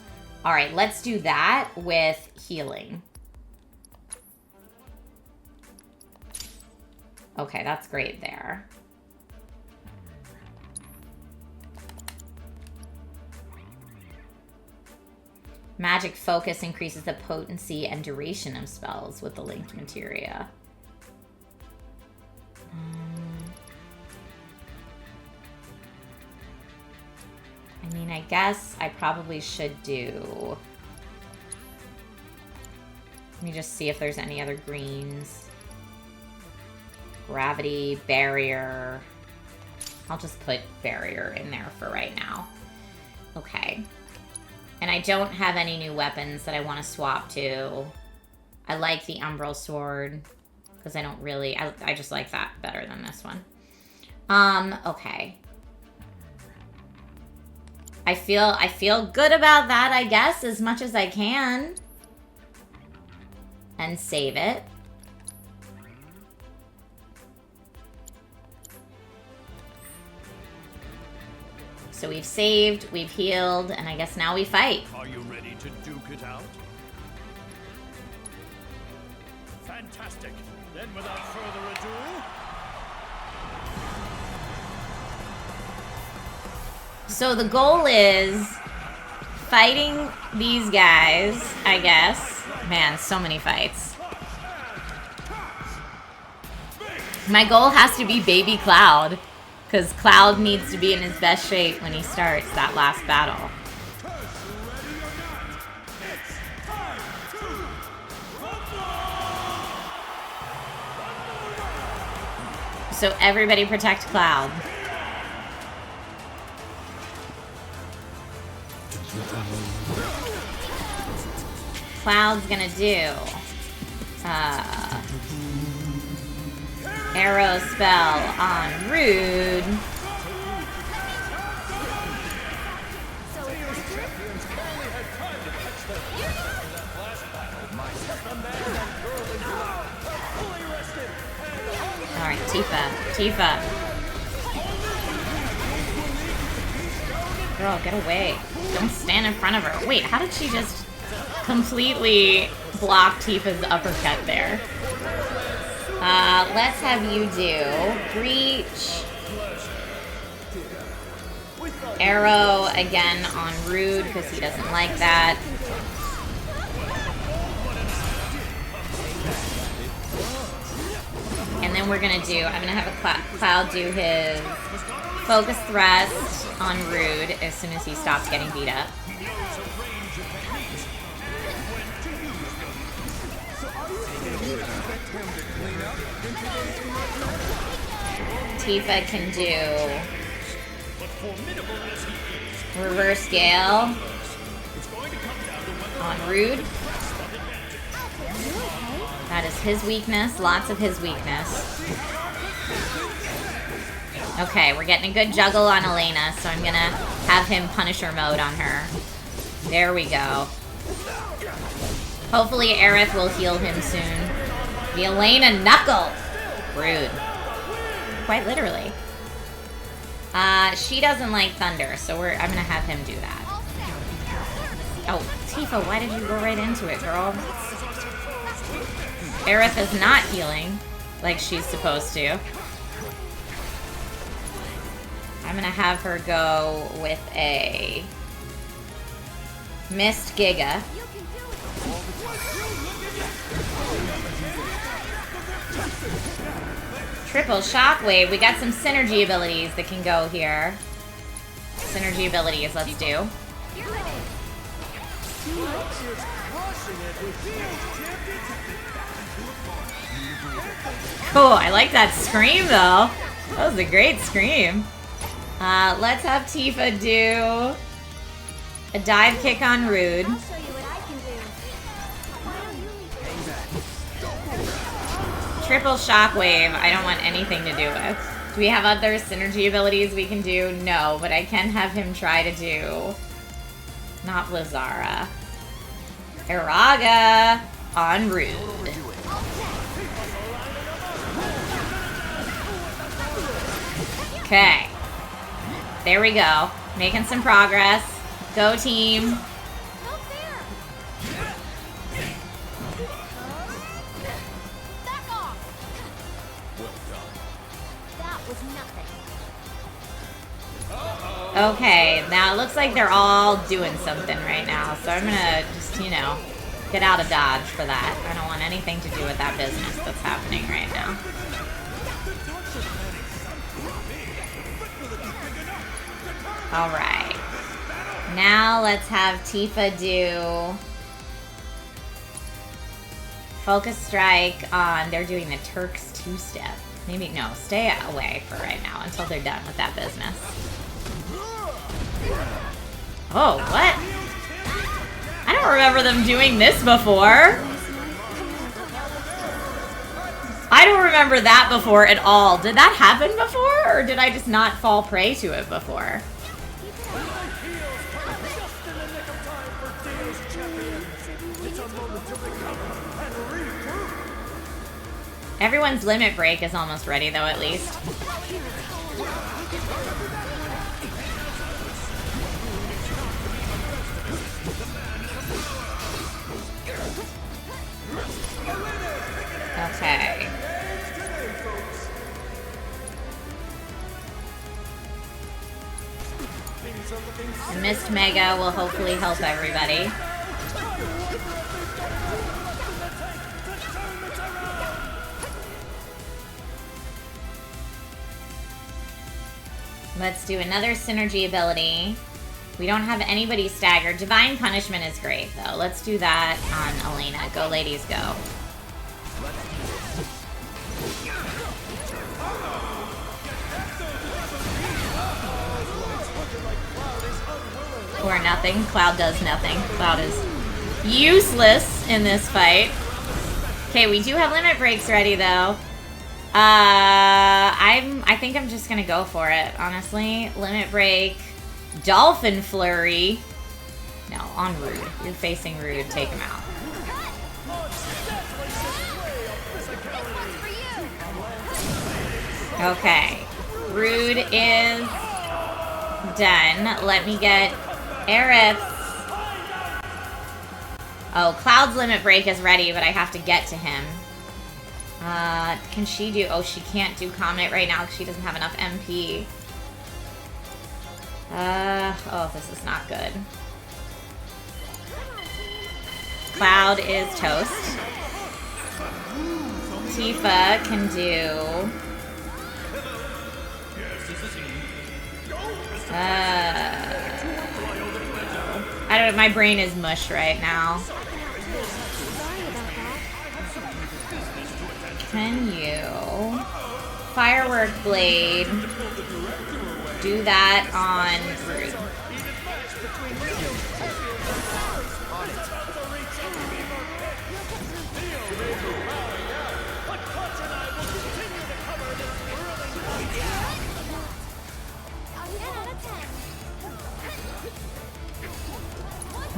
All right, let's do that with healing. Okay, that's great there. Magic focus increases the potency and duration of spells with the linked materia. I mean, I guess I probably should do... Let me just see if there's any other greens. Gravity, barrier. I'll just put barrier in there for right now. Okay. And I don't have any new weapons that I want to swap to. I like the Umbral Sword. Because I don't really... I just like that better than this one. Okay. I feel good about that, I guess, as much as I can. And save it. So we've saved, we've healed, and I guess now we fight. Are you ready to duke it out? Fantastic. Then without further ado... So the goal is fighting these guys, I guess. Man, so many fights. My goal has to be Baby Cloud, because Cloud needs to be in his best shape when he starts that last battle. So everybody protect Cloud. Cloud's gonna do arrow spell on Rude. Alright, Tifa. Girl, get away. Don't stand in front of her. Wait, how did she just completely block Tifa's uppercut there? Let's have you do Breach. Arrow again on Rude because he doesn't like that. And then we're gonna do, I'm gonna have a Cloud do his Focus Thrust on Rude as soon as he stops getting beat up. Tifa can do reverse Gale on Rude. That is his weakness. Lots of his weakness. Okay, we're getting a good juggle on Elena, so I'm gonna have him Punisher mode on her. There we go. Hopefully Aerith will heal him soon. The Elena Knuckle! Rude. Quite literally. She doesn't like thunder, so I'm gonna have him do that. Oh, Tifa, why did you go right into it, girl? Aerith is not healing like she's supposed to. I'm gonna have her go with a Mist Giga. Triple Shockwave. We got some synergy abilities that can go here. Synergy abilities, let's do. Cool, I like that scream though. That was a great scream. Let's have Tifa do a dive kick on Rude. I'll show you what I can do. Triple Shockwave, I don't want anything to do with. Do we have other synergy abilities we can do? No, but I can have him try to do... Not Blizzara. Iraga on Rude. Okay. There we go. Making some progress. Go team. Back off. That was nothing. Okay, now it looks like they're all doing something right now, so I'm gonna just, you know, get out of dodge for that. I don't want anything to do with that business that's happening right now. Alright. Now let's have Tifa do Focus Strike on, they're doing the Turks two-step. Maybe, no, stay away for right now until they're done with that business. Oh, what? I don't remember them doing this before. I don't remember that before at all. Did that happen before, or did I just not fall prey to it before? Everyone's limit break is almost ready, though, at least. Okay. The Mist Mega will hopefully help everybody. Let's do another synergy ability. We don't have anybody staggered. Divine Punishment is great, though. Let's do that on Elena. Go, ladies, go. Or nothing. Cloud does nothing. Cloud is useless in this fight. Okay, we do have limit breaks ready, though. I think I'm just gonna go for it, honestly. Limit break, Dolphin Flurry. No, on Rude. You're facing Rude. Take him out. Okay, Rude is done. Let me get Aerith's. Oh, Cloud's limit break is ready, but I have to get to him. Can she do... Oh, she can't do Comet right now because she doesn't have enough MP. Oh, this is not good. Cloud is toast. Tifa can do... I don't know, my brain is mush right now. Can you Firework Blade. Do that on Rude.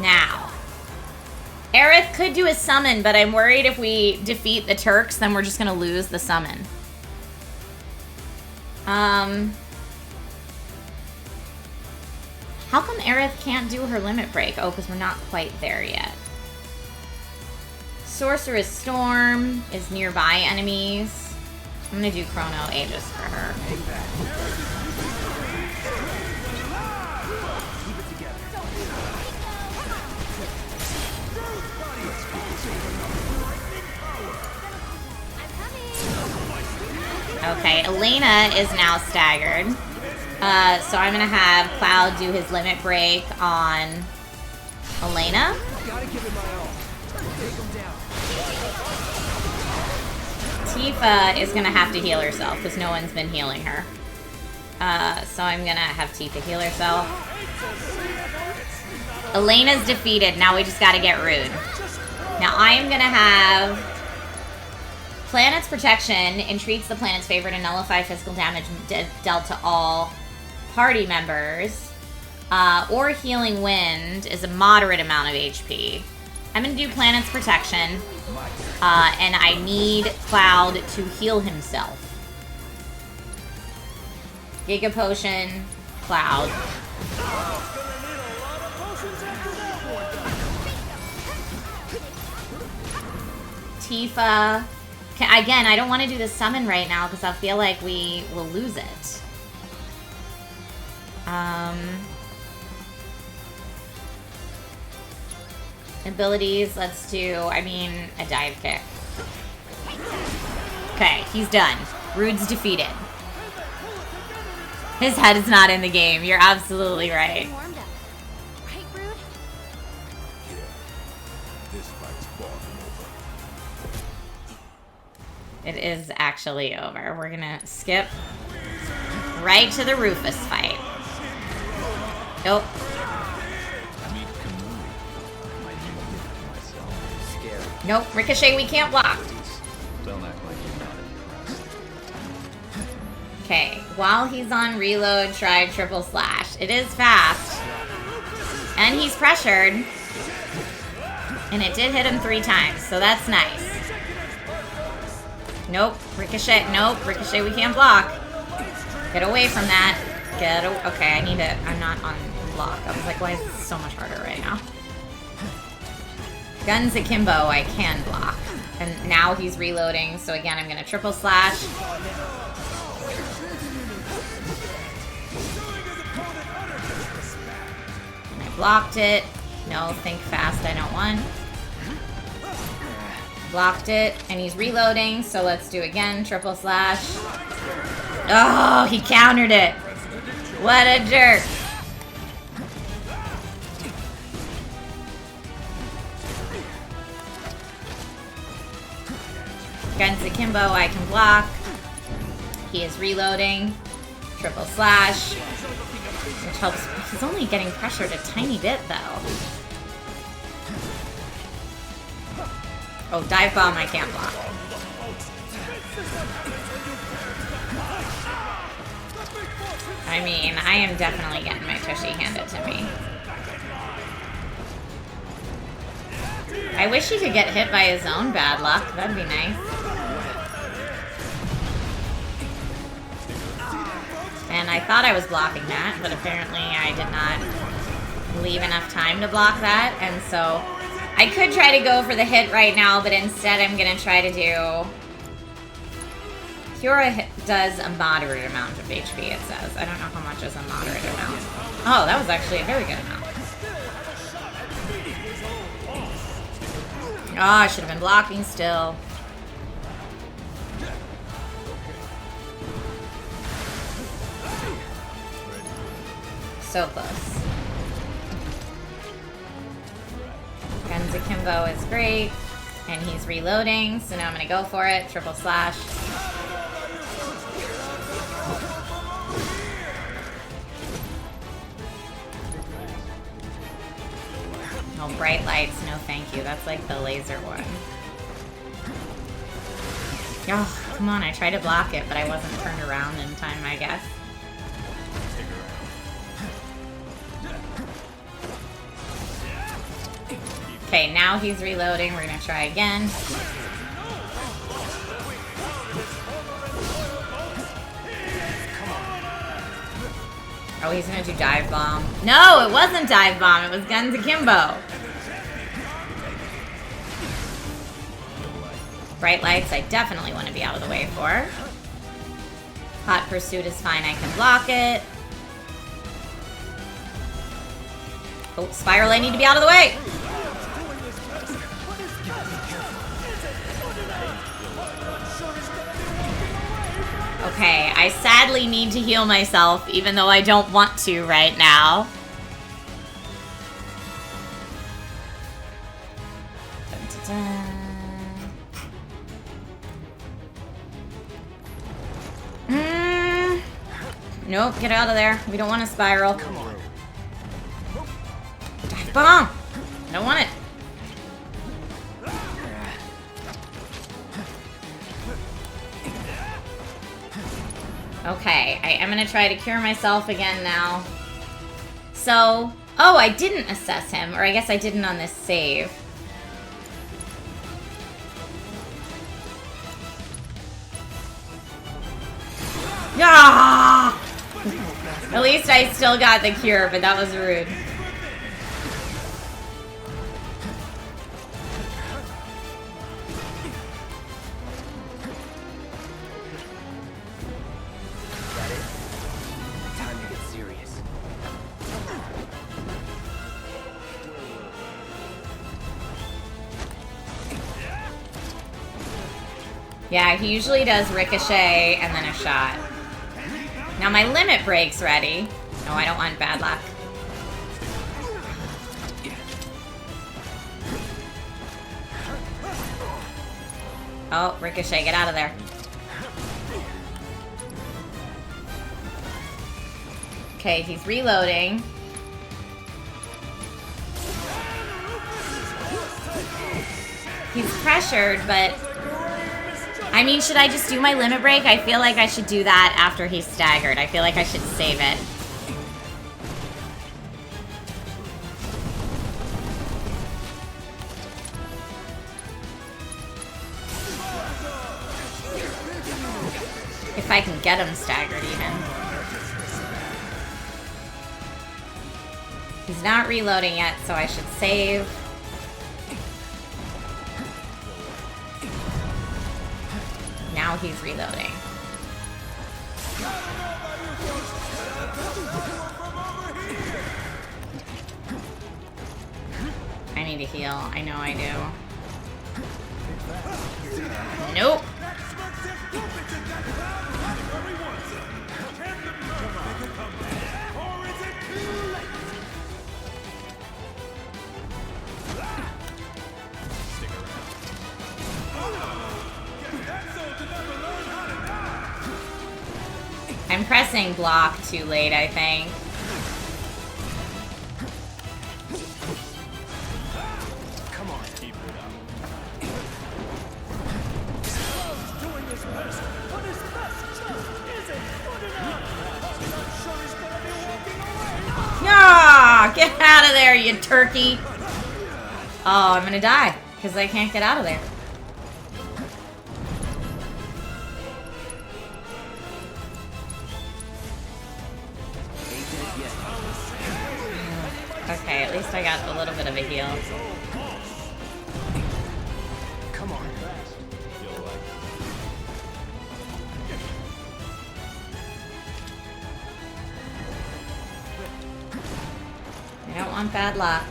Now, Aerith could do a summon, but I'm worried if we defeat the Turks, then we're just gonna lose the summon. How come Aerith can't do her limit break? Oh, because we're not quite there yet. Sorceress Storm is nearby enemies. I'm gonna do Chrono Aegis for her. Okay, Elena is now staggered. So I'm gonna have Cloud do his limit break on Elena. Gotta give it my all. Take him down. Tifa is gonna have to heal herself because no one's been healing her. So I'm gonna have Tifa heal herself. Elena's defeated. Now we just gotta get Rude. Now I am gonna have Planet's Protection entreats the planet's favor to nullify physical damage dealt to all party members. Or Healing Wind is a moderate amount of HP. I'm going to do Planet's Protection. And I need Cloud to heal himself. Giga Potion, Cloud. Tifa. Again, I don't want to do the summon right now because I feel like we will lose it. Abilities, let's do, I mean, a dive kick. Okay, he's done. Rude's defeated. His head is not in the game. You're absolutely right. Warmed up. Right, Rude? This fight's far from over. It is actually over. We're gonna skip right to the Rufus fight. Nope. Nope, Ricochet, we can't block. Don't act like you're not impressed. Okay, while he's on reload, try triple slash. It is fast. And he's pressured. And it did hit him 3 times, so that's nice. Nope, Ricochet, nope, Ricochet, we can't block. Get away from that. Okay, I need to, I'm not on block. I was like, why is this so much harder right now? Guns Akimbo, I can block. And now he's reloading, so again, I'm gonna triple slash. And I blocked it. No, think fast, I don't want. Blocked it, and he's reloading, so let's do again, triple slash. Oh, he countered it. What a jerk. Guns Akimbo, I can block. He is reloading. Triple slash. Which helps. He's only getting pressured a tiny bit, though. Oh, dive bomb, I can't block. I mean, I am definitely getting my tushy handed to me. I wish he could get hit by his own bad luck. That'd be nice. And I thought I was blocking that, but apparently I did not leave enough time to block that. And so I could try to go for the hit right now, but instead I'm going to try to do... Cura does a moderate amount of HP, it says. I don't know how much is a moderate amount. Oh, that was actually a very good amount. Oh, I should have been blocking still. So close. Guns Akimbo is great. And he's reloading, so now I'm going to go for it. Triple slash. Oh, bright lights. No, thank you. That's like the laser one. Oh, come on. I tried to block it, but I wasn't turned around in time, I guess. Okay, now he's reloading. We're gonna try again. Oh, he's gonna do dive bomb. No, it wasn't dive bomb. It was guns akimbo. Bright lights, I definitely want to be out of the way for. Hot pursuit is fine. I can block it. Oh, spiral, I need to be out of the way. Okay, I sadly need to heal myself, even though I don't want to right now. Dun, dun, dun. Nope, get out of there. We don't want a spiral. Come on. Dive bomb! I don't want it. Okay, I am gonna try to cure myself again now. So, oh, I didn't assess him, or I guess I didn't on this save. Ah! At least I still got the cure, but that was rude. Yeah, he usually does ricochet and then a shot. Now my limit break's ready. No, I don't want bad luck. Oh, ricochet, get out of there. Okay, he's reloading. He's pressured, but... I mean, should I just do my limit break? I feel like I should do that after he's staggered. I feel like I should save it. If I can get him staggered even. He's not reloading yet, so I should save. Now he's reloading. I need to heal. I know I do. Nope. I'm pressing block too late, I think. Come on, keep it up. Doing his best, but his best just isn't good enough. I'm sure he's gonna be walking away. Yeah, get out of there, you turkey. Oh, I'm gonna die because I can't get out of there. Okay, at least I got a little bit of a heal. Come on. I don't want bad luck.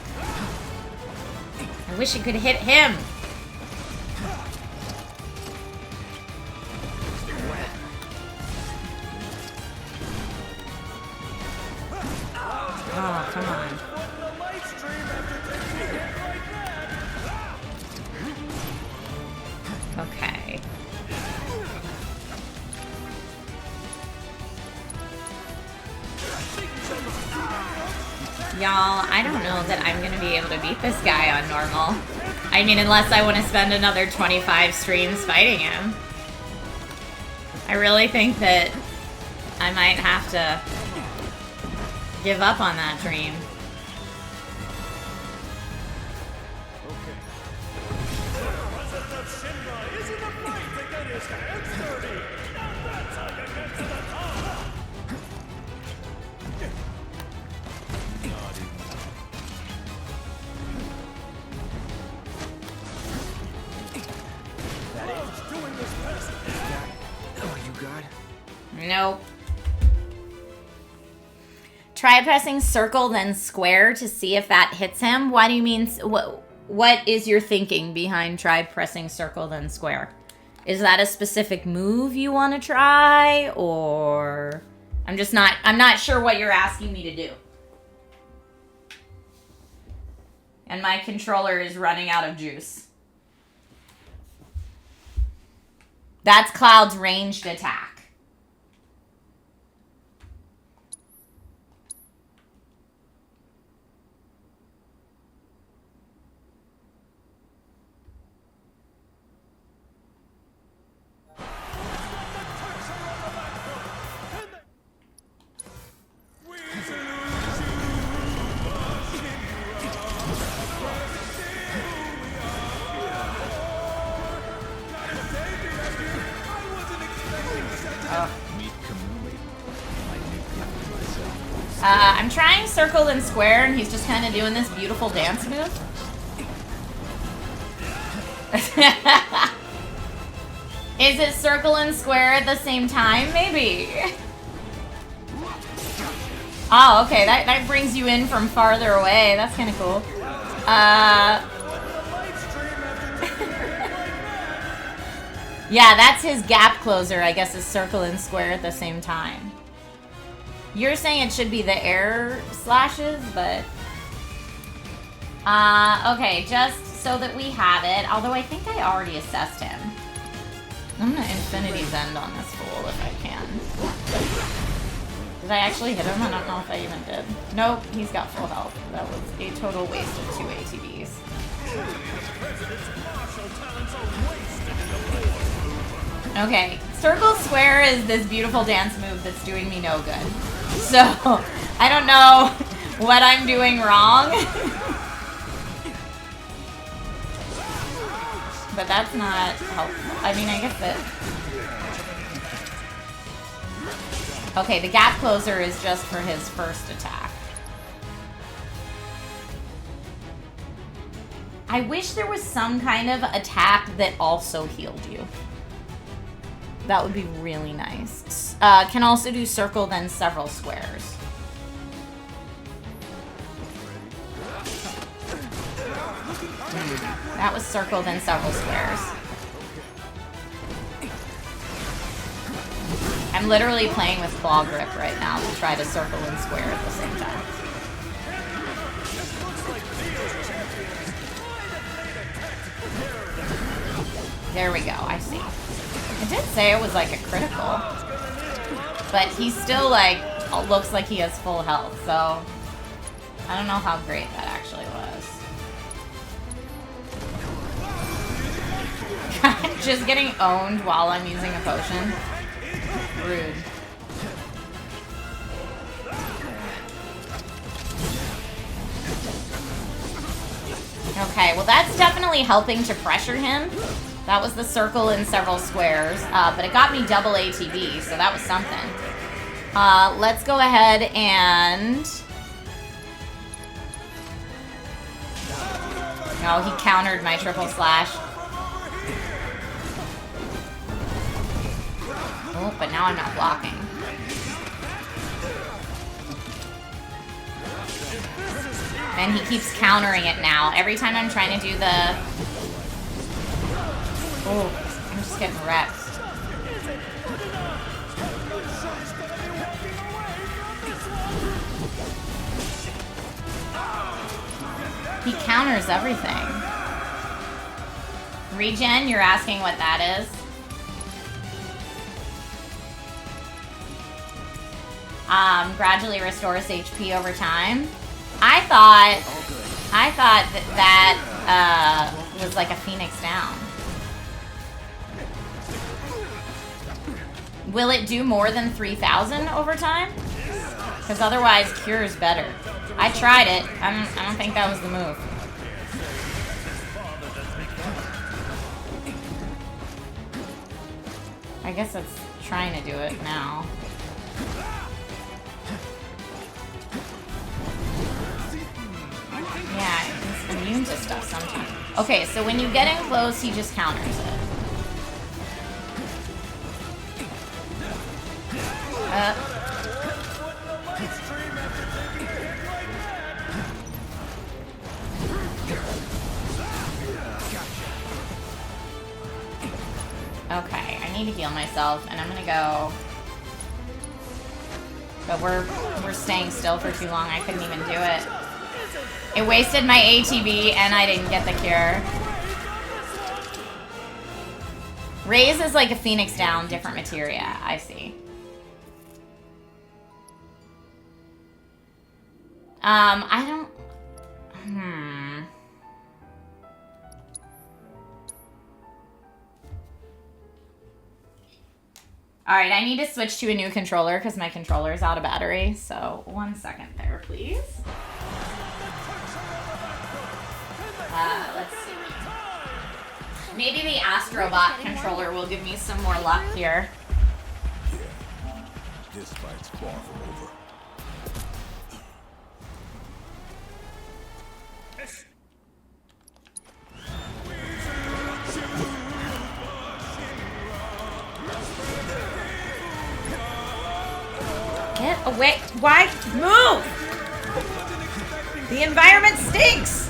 I wish I could hit him. Oh, come on. Okay. Y'all, I don't know that I'm gonna be able to beat this guy on normal. I mean, unless I want to spend another 25 streams fighting him. I really think that I might have to give up on that dream. Nope. Try pressing circle then square to see if that hits him. Why do you mean? What is your thinking behind try pressing circle then square? Is that a specific move you want to try, or I'm not sure what you're asking me to do. And my controller is running out of juice. That's Cloud's ranged attack. I'm trying circle and square, and he's just kind of doing this beautiful dance move. Is it circle and square at the same time? Maybe. Oh, okay. That brings you in from farther away. That's kind of cool. Yeah, that's his gap closer, I guess, is circle and square at the same time. You're saying it should be the air slashes, but... okay, just so that we have it, although I think I already assessed him. I'm gonna Infinity's End on this fool if I can. Did I actually hit him? I don't know if I even did. Nope, he's got full health. That was a total waste of 2 ATBs. Okay, circle square is this beautiful dance move that's doing me no good. So, I don't know what I'm doing wrong. But that's not helpful. I mean, I guess that... Okay, the gap closer is just for his first attack. I wish there was some kind of attack that also healed you. That would be really nice. Can also do circle, then several squares. That was circle, then several squares. I'm literally playing with claw grip right now to try to circle and square at the same time. There we go, I see. It did say it was like a critical, but he still like looks like he has full health, so I don't know how great that actually was. Just getting owned while I'm using a potion. Rude. Okay, well that's definitely helping to pressure him. That was the circle in several squares, but it got me double ATB, so that was something. Let's go ahead and... Oh, he countered my triple slash. Oh, but now I'm not blocking. And he keeps countering it now. Every time I'm trying to do the... Oh, I'm just getting wrecked. He counters everything. Regen, you're asking what that is? Gradually restores HP over time. I I thought that was like a Phoenix down. Will it do more than 3,000 over time? Because otherwise, cure is better. I tried it. I don't think that was the move. I guess it's trying to do it now. Yeah, he's immune to stuff sometimes. Okay, so when you get in close, he just counters it. Okay, I need to heal myself, and I'm gonna go. But we're staying still for too long. I couldn't even do it. It wasted my ATB, and I didn't get the cure. Raise is like a Phoenix down, different materia. I see. I don't. Alright, I need to switch to a new controller because my controller is out of battery. So, 1 second there, please. Let's see. Maybe the Astrobot controller will give me some more luck here. This fight's far from over. Get away. Why? Move! The environment stinks!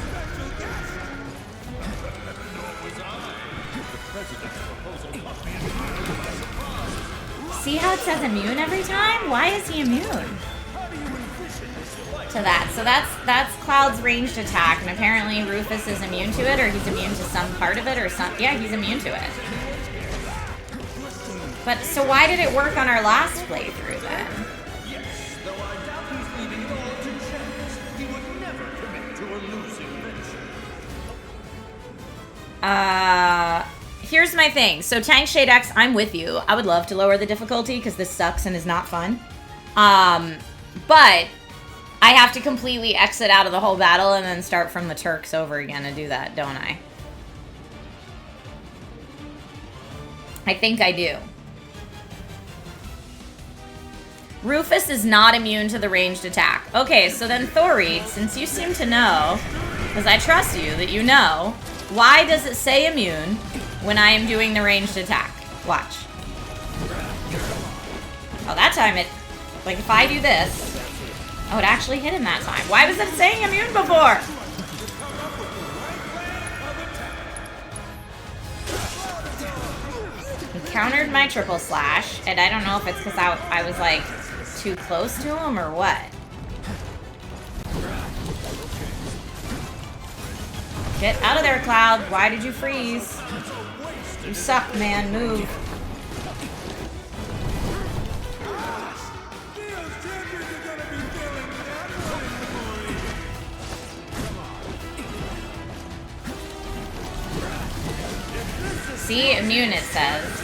See how it says immune every time? Why is he immune to that? So that's Cloud's ranged attack, and apparently Rufus is immune to it, or he's immune to some part of it, or some. Yeah, he's immune to it. But so why did it work on our last playthrough then? Here's my thing. So Tank Shade X, I'm with you. I would love to lower the difficulty because this sucks and is not fun. But I have to completely exit out of the whole battle and then start from the Turks over again and do that, don't I? I think I do. Rufus is not immune to the ranged attack. Okay, so then Thorid, since you seem to know, because I trust you that you know, why does it say immune when I am doing the ranged attack? Watch. Oh, that time it, like if I do this, oh, it actually hit him that time. Why was it saying immune before? He countered my triple slash, and I don't know if it's because I was like too close to him or what. Get out of there, Cloud. Why did you freeze? You suck, man. Move. See? Immune, it says.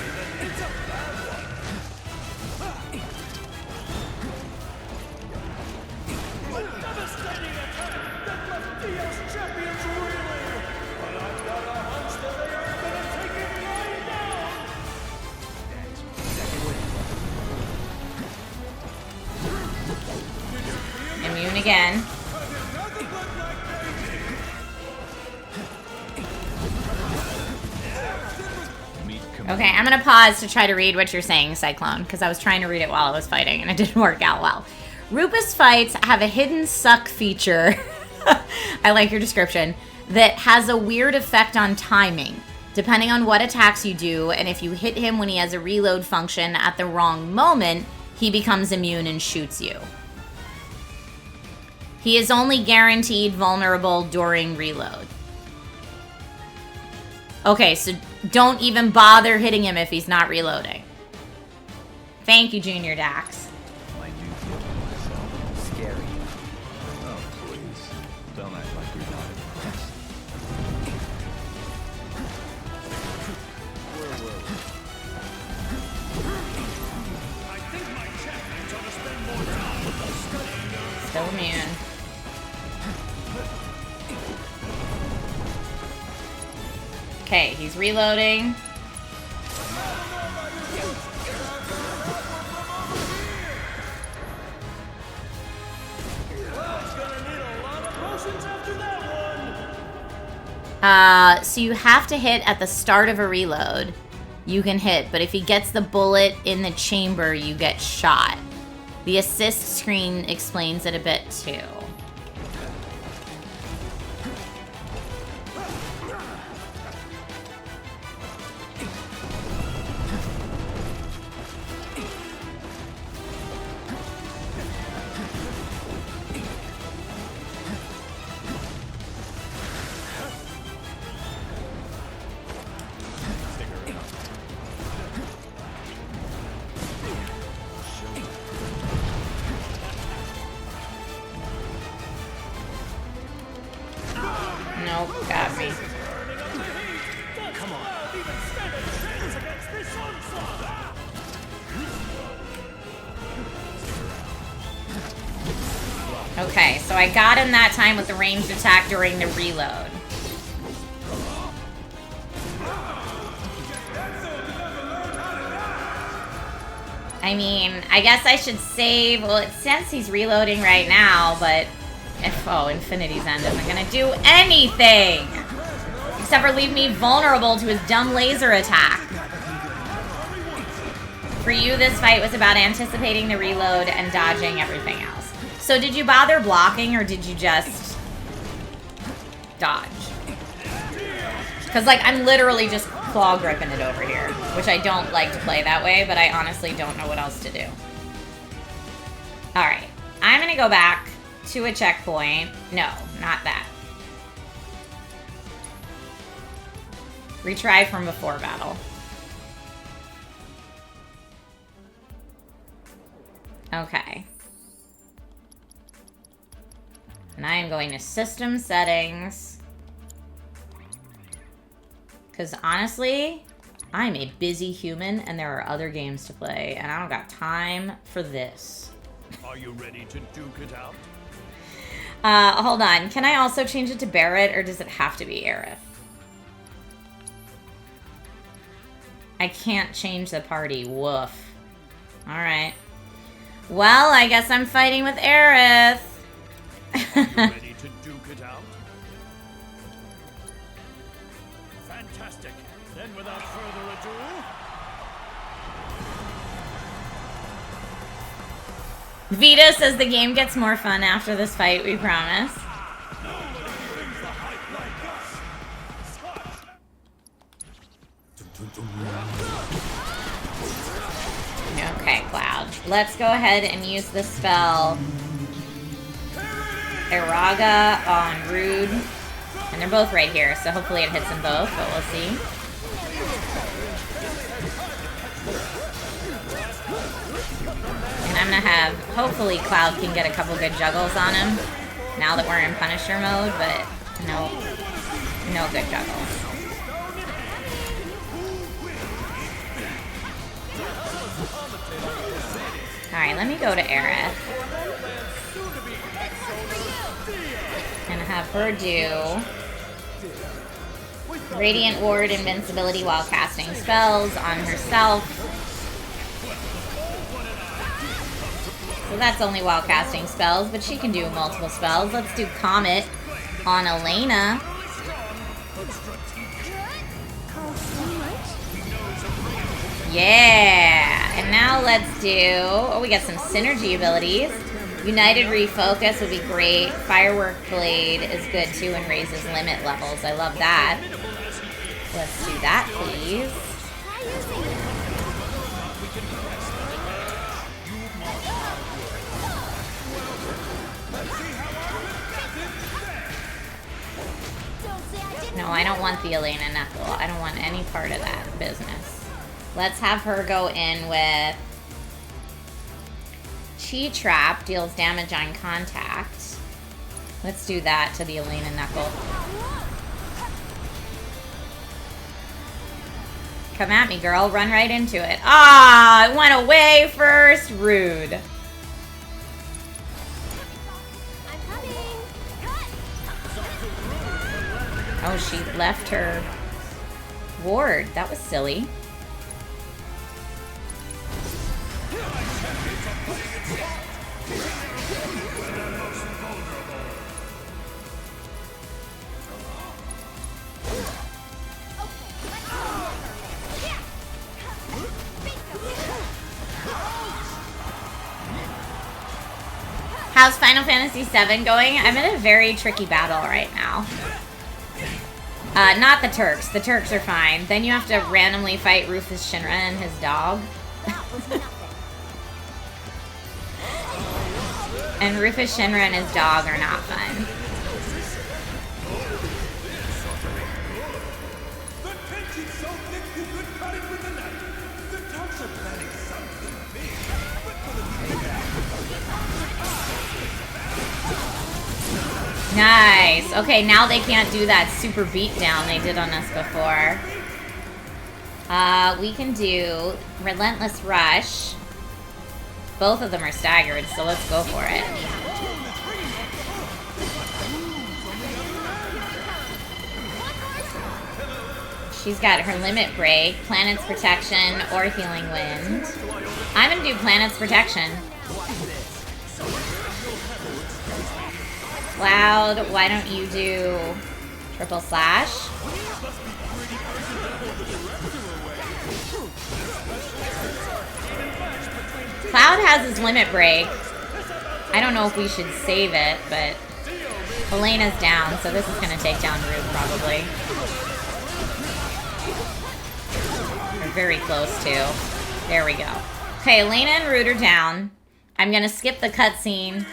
Immune again. Okay, I'm gonna pause to try to read what you're saying, Cyclone, because I was trying to read it while I was fighting, and it didn't work out well. Rufus fights have a hidden suck feature, I like your description, that has a weird effect on timing, depending on what attacks you do, and if you hit him when he has a reload function at the wrong moment, he becomes immune and shoots you. He is only guaranteed vulnerable during reload. Okay, so don't even bother hitting him if he's not reloading. Thank you, Junior Dax. I do feel myself scary. Oh, please. Still immune. Okay, he's reloading. So you have to hit at the start of a reload. You can hit, but if he gets the bullet in the chamber, you get shot. The assist screen explains it a bit too. Nope, got me. Okay, so I got him that time with the ranged attack during the reload. I mean, I guess I should save. Well, it says he's reloading right now, but if Infinity's End isn't gonna do anything except for leave me vulnerable to his dumb laser attack. For you, this fight was about anticipating the reload and dodging everything else. So did you bother blocking or did you just dodge? Because, like, I'm literally just claw gripping it over here, which I don't like to play that way, but I honestly don't know what else to do. Alright, I'm gonna go back to a checkpoint. No, not that. Retry from before battle. Okay. And I am going to system settings. Because honestly, I'm a busy human and there are other games to play. And I don't got time for this. Are you ready to duke it out? Hold on. Can I also change it to Barrett or does it have to be Aerith? I can't change the party. Woof. Alright. Well, I guess I'm fighting with Aerith. Are you ready to duke it out? Fantastic. Then without further ado... Vita says the game gets more fun after this fight, we promise. Okay, Cloud. Let's go ahead and use the spell Iraga on Rude. And they're both right here, so hopefully it hits them both, but we'll see. And I'm gonna have, hopefully Cloud can get a couple good juggles on him now that we're in Punisher mode, but no good juggles. Alright, let me go to Aerith. And have her do Radiant Ward invincibility while casting spells on herself. So that's only while casting spells, but she can do multiple spells. Let's do Comet on Elena. Yeah! And now let's do... Oh, we got some synergy abilities. United Refocus would be great. Firework Blade is good too and raises limit levels. I love that. Let's do that, please. No, I don't want the Elena Knuckle. I don't want any part of that business. Let's have her go in with Chi Trap, deals damage on contact. Let's do that to the Elena Knuckle. Come at me, girl. Run right into it. Ah, I went away first. Rude. Oh, she left her ward. That was silly. How's Final Fantasy VII going? I'm in a very tricky battle right now. Not the Turks. The Turks are fine. Then you have to randomly fight Rufus Shinra and his dog. And Rufus Shinra and his dog are not fun. Nice. Okay, now they can't do that super beatdown they did on us before. We can do Relentless Rush. Both of them are staggered, so let's go for it. She's got her Limit Break, Planet's Protection, or Healing Wind. I'm gonna do Planet's Protection. Cloud, why don't you do Triple Slash? Cloud has his Limit Break. I don't know if we should save it, but Helena's down, so this is going to take down Rude probably. We're very close to. There we go. Okay, Helena and Rude are down. I'm going to skip the cutscene.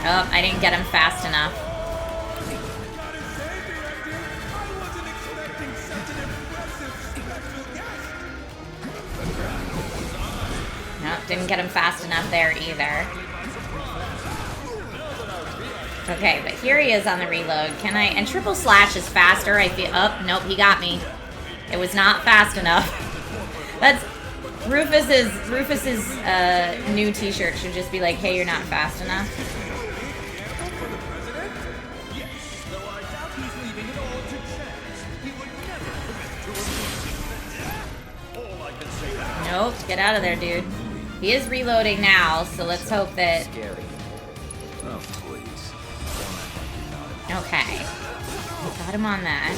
Oh, I didn't get him fast enough. Nope, didn't get him fast enough there either. Okay, but here he is on the reload. Can I... And Triple Slash is faster, I feel... Oh, nope, he got me. It was not fast enough. That's... Rufus's new t-shirt should just be like, hey, you're not fast enough. Nope, get out of there, dude. He is reloading now, so let's hope that... Oh, please. Okay. Got him on that.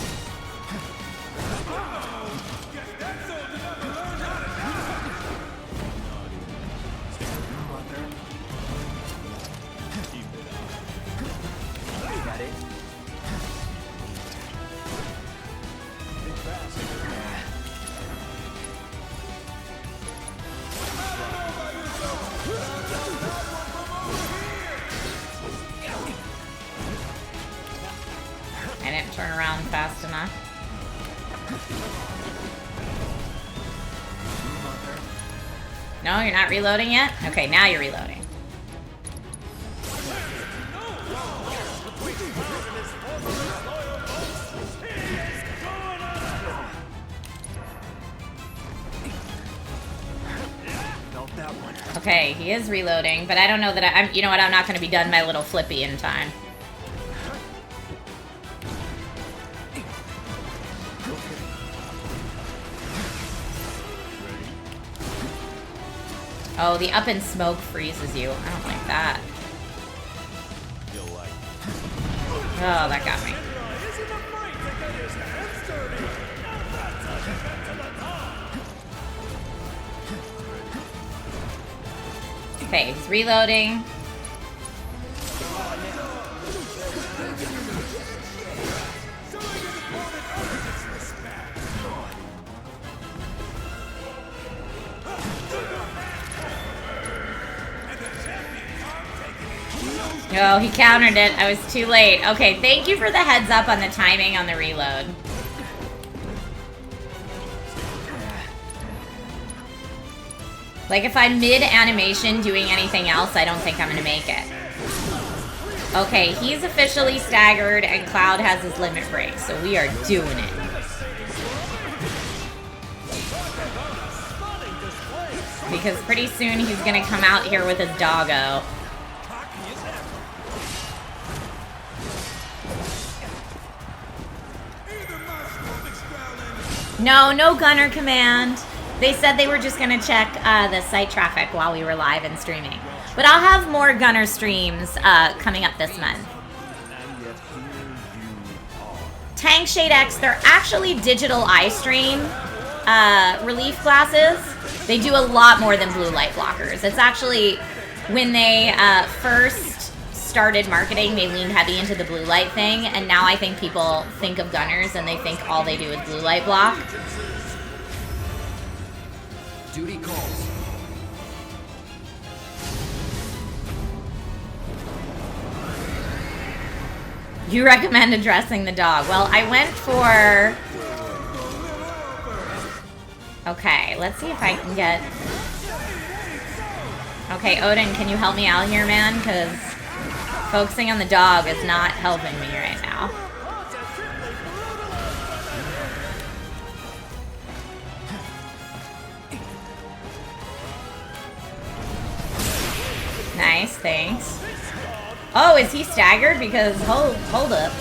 I didn't turn around fast enough. No, you're not reloading yet? Okay, now you're reloading. Okay, he is reloading, but I don't know that I'm... You know what? I'm not going to be done my little flippy in time. Oh, the up and smoke freezes you. I don't like that. Oh, that got me. Okay, he's reloading. Oh, he countered it. I was too late. Okay, thank you for the heads up on the timing on the reload. Like, if I'm mid-animation doing anything else, I don't think I'm gonna make it. Okay, he's officially staggered, and Cloud has his limit break, so we are doing it. Because pretty soon he's gonna come out here with his doggo. No, no gunner command. They said they were just gonna check the site traffic while we were live and streaming. But I'll have more gunner streams coming up this month. Tank Shade X, they're actually digital eye strain relief glasses. They do a lot more than blue light blockers. It's actually, when they first started marketing, they leaned heavy into the blue light thing, and now I think people think of gunners and they think all they do is blue light block. Duty calls. You recommend addressing the dog. Well, I went for... Okay, let's see if I can get... Okay, Odin, can you help me out here, man? Because focusing on the dog is not helping me right now. Nice, thanks. Oh, is he staggered? Because, hold up.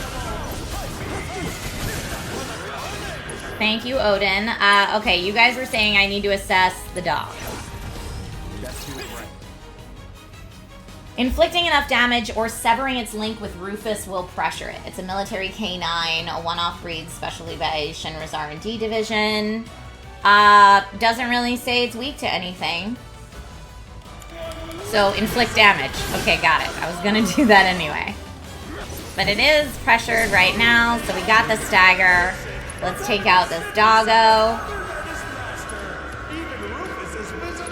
Thank you, Odin. Okay, you guys were saying I need to assess the dog. Inflicting enough damage or severing its link with Rufus will pressure it. It's a military canine, a one-off breed specialty by Shinra's R&D division. Doesn't really say it's weak to anything. So, inflict damage. Okay, got it. I was gonna do that anyway. But it is pressured right now, so we got the stagger. Let's take out this doggo.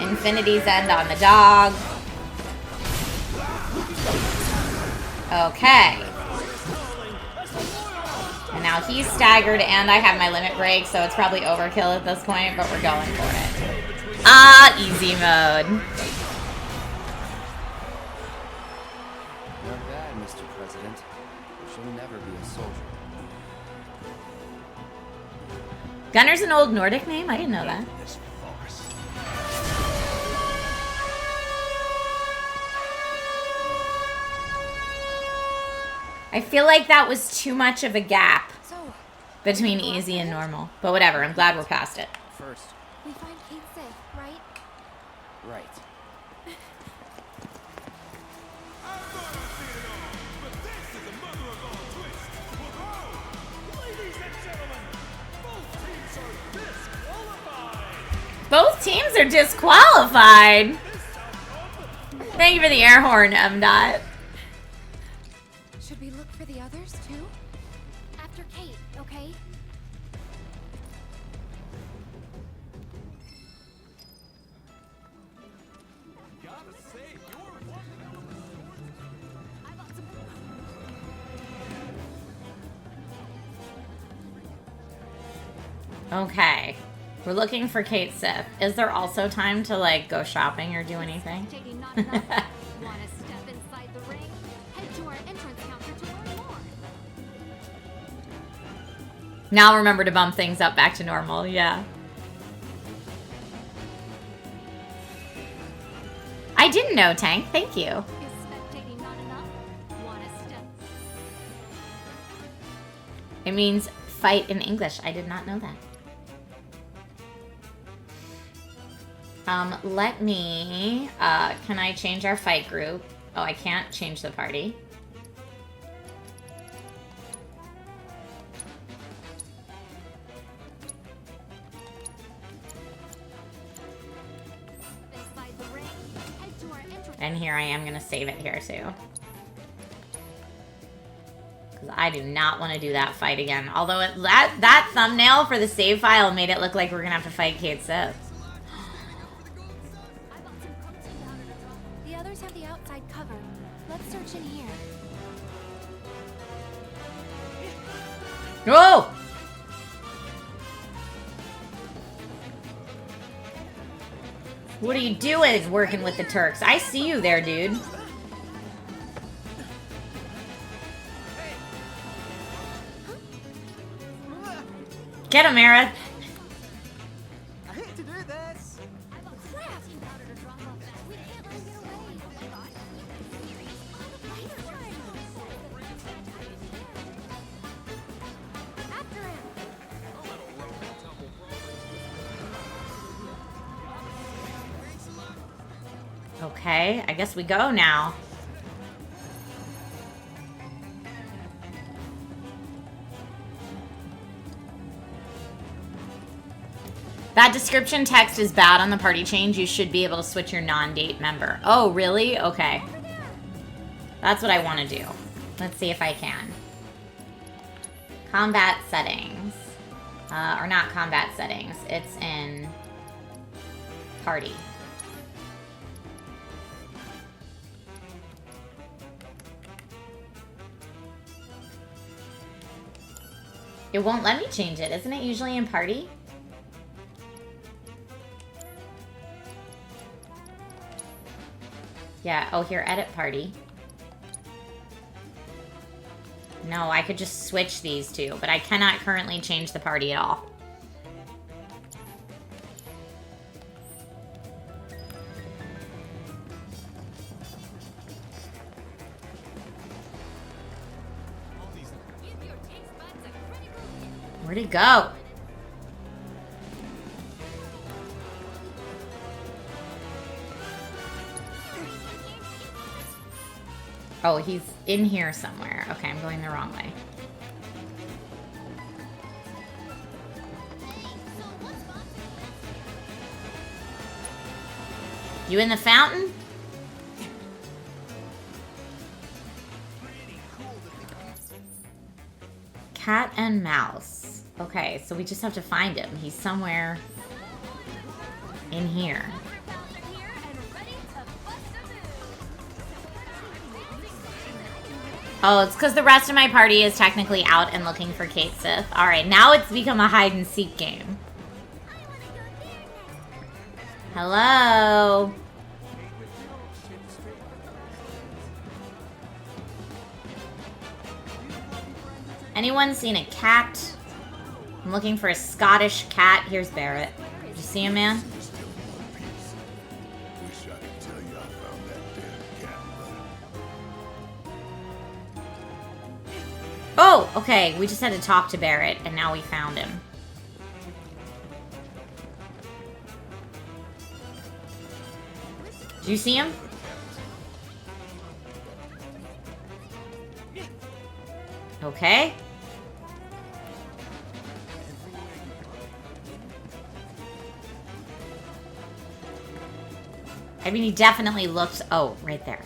Infinity's End on the dog. Okay. And now he's staggered, and I have my limit break, so it's probably overkill at this point, but we're going for it. Easy mode. Gunner's an old Nordic name? I didn't know that. I feel like that was too much of a gap between easy and normal. But whatever, I'm glad we're past it. First. We find Kate safe, right? Right. Both teams are disqualified. Thank you for the air horn, M.Dot. Should we look for the others, too? After Kate, okay? Okay. We're looking for Kate Sith. Is there also time to, like, go shopping or do anything? Now remember to bump things up back to normal, yeah. I didn't know, Tank. Thank you. It means fight in English. I did not know that. Let me, can I change our fight group? Oh, I can't change the party. And here I am gonna save it here too. Because I do not want to do that fight again. Although that thumbnail for the save file made it look like we're gonna have to fight Kate Sith. The others have the outside cover. Let's search in here. Whoa! What are you doing working with the Turks? I see you there, dude. Get him, Aerith. I hate to do this. Okay, I guess we go now. That description text is bad on the party change. You should be able to switch your non-date member. Oh, really? Okay. That's what I want to do. Let's see if I can. Combat settings. Or not combat settings. It's in party. It won't let me change it. Isn't it usually in party? Yeah, oh here, edit party. No, I could just switch these two, but I cannot currently change the party at all. Where'd it go? Oh, he's in here somewhere. Okay, I'm going the wrong way. You in the fountain? Cat and mouse. Okay, so we just have to find him. He's somewhere in here. Oh, it's because the rest of my party is technically out and looking for Kate Sith. Alright, now it's become a hide-and-seek game. Hello? Anyone seen a cat? I'm looking for a Scottish cat. Here's Barrett. Did you see him, man? Oh, okay. We just had to talk to Barrett, and now we found him. Do you see him? Okay. I mean, he definitely looks... Oh, right there.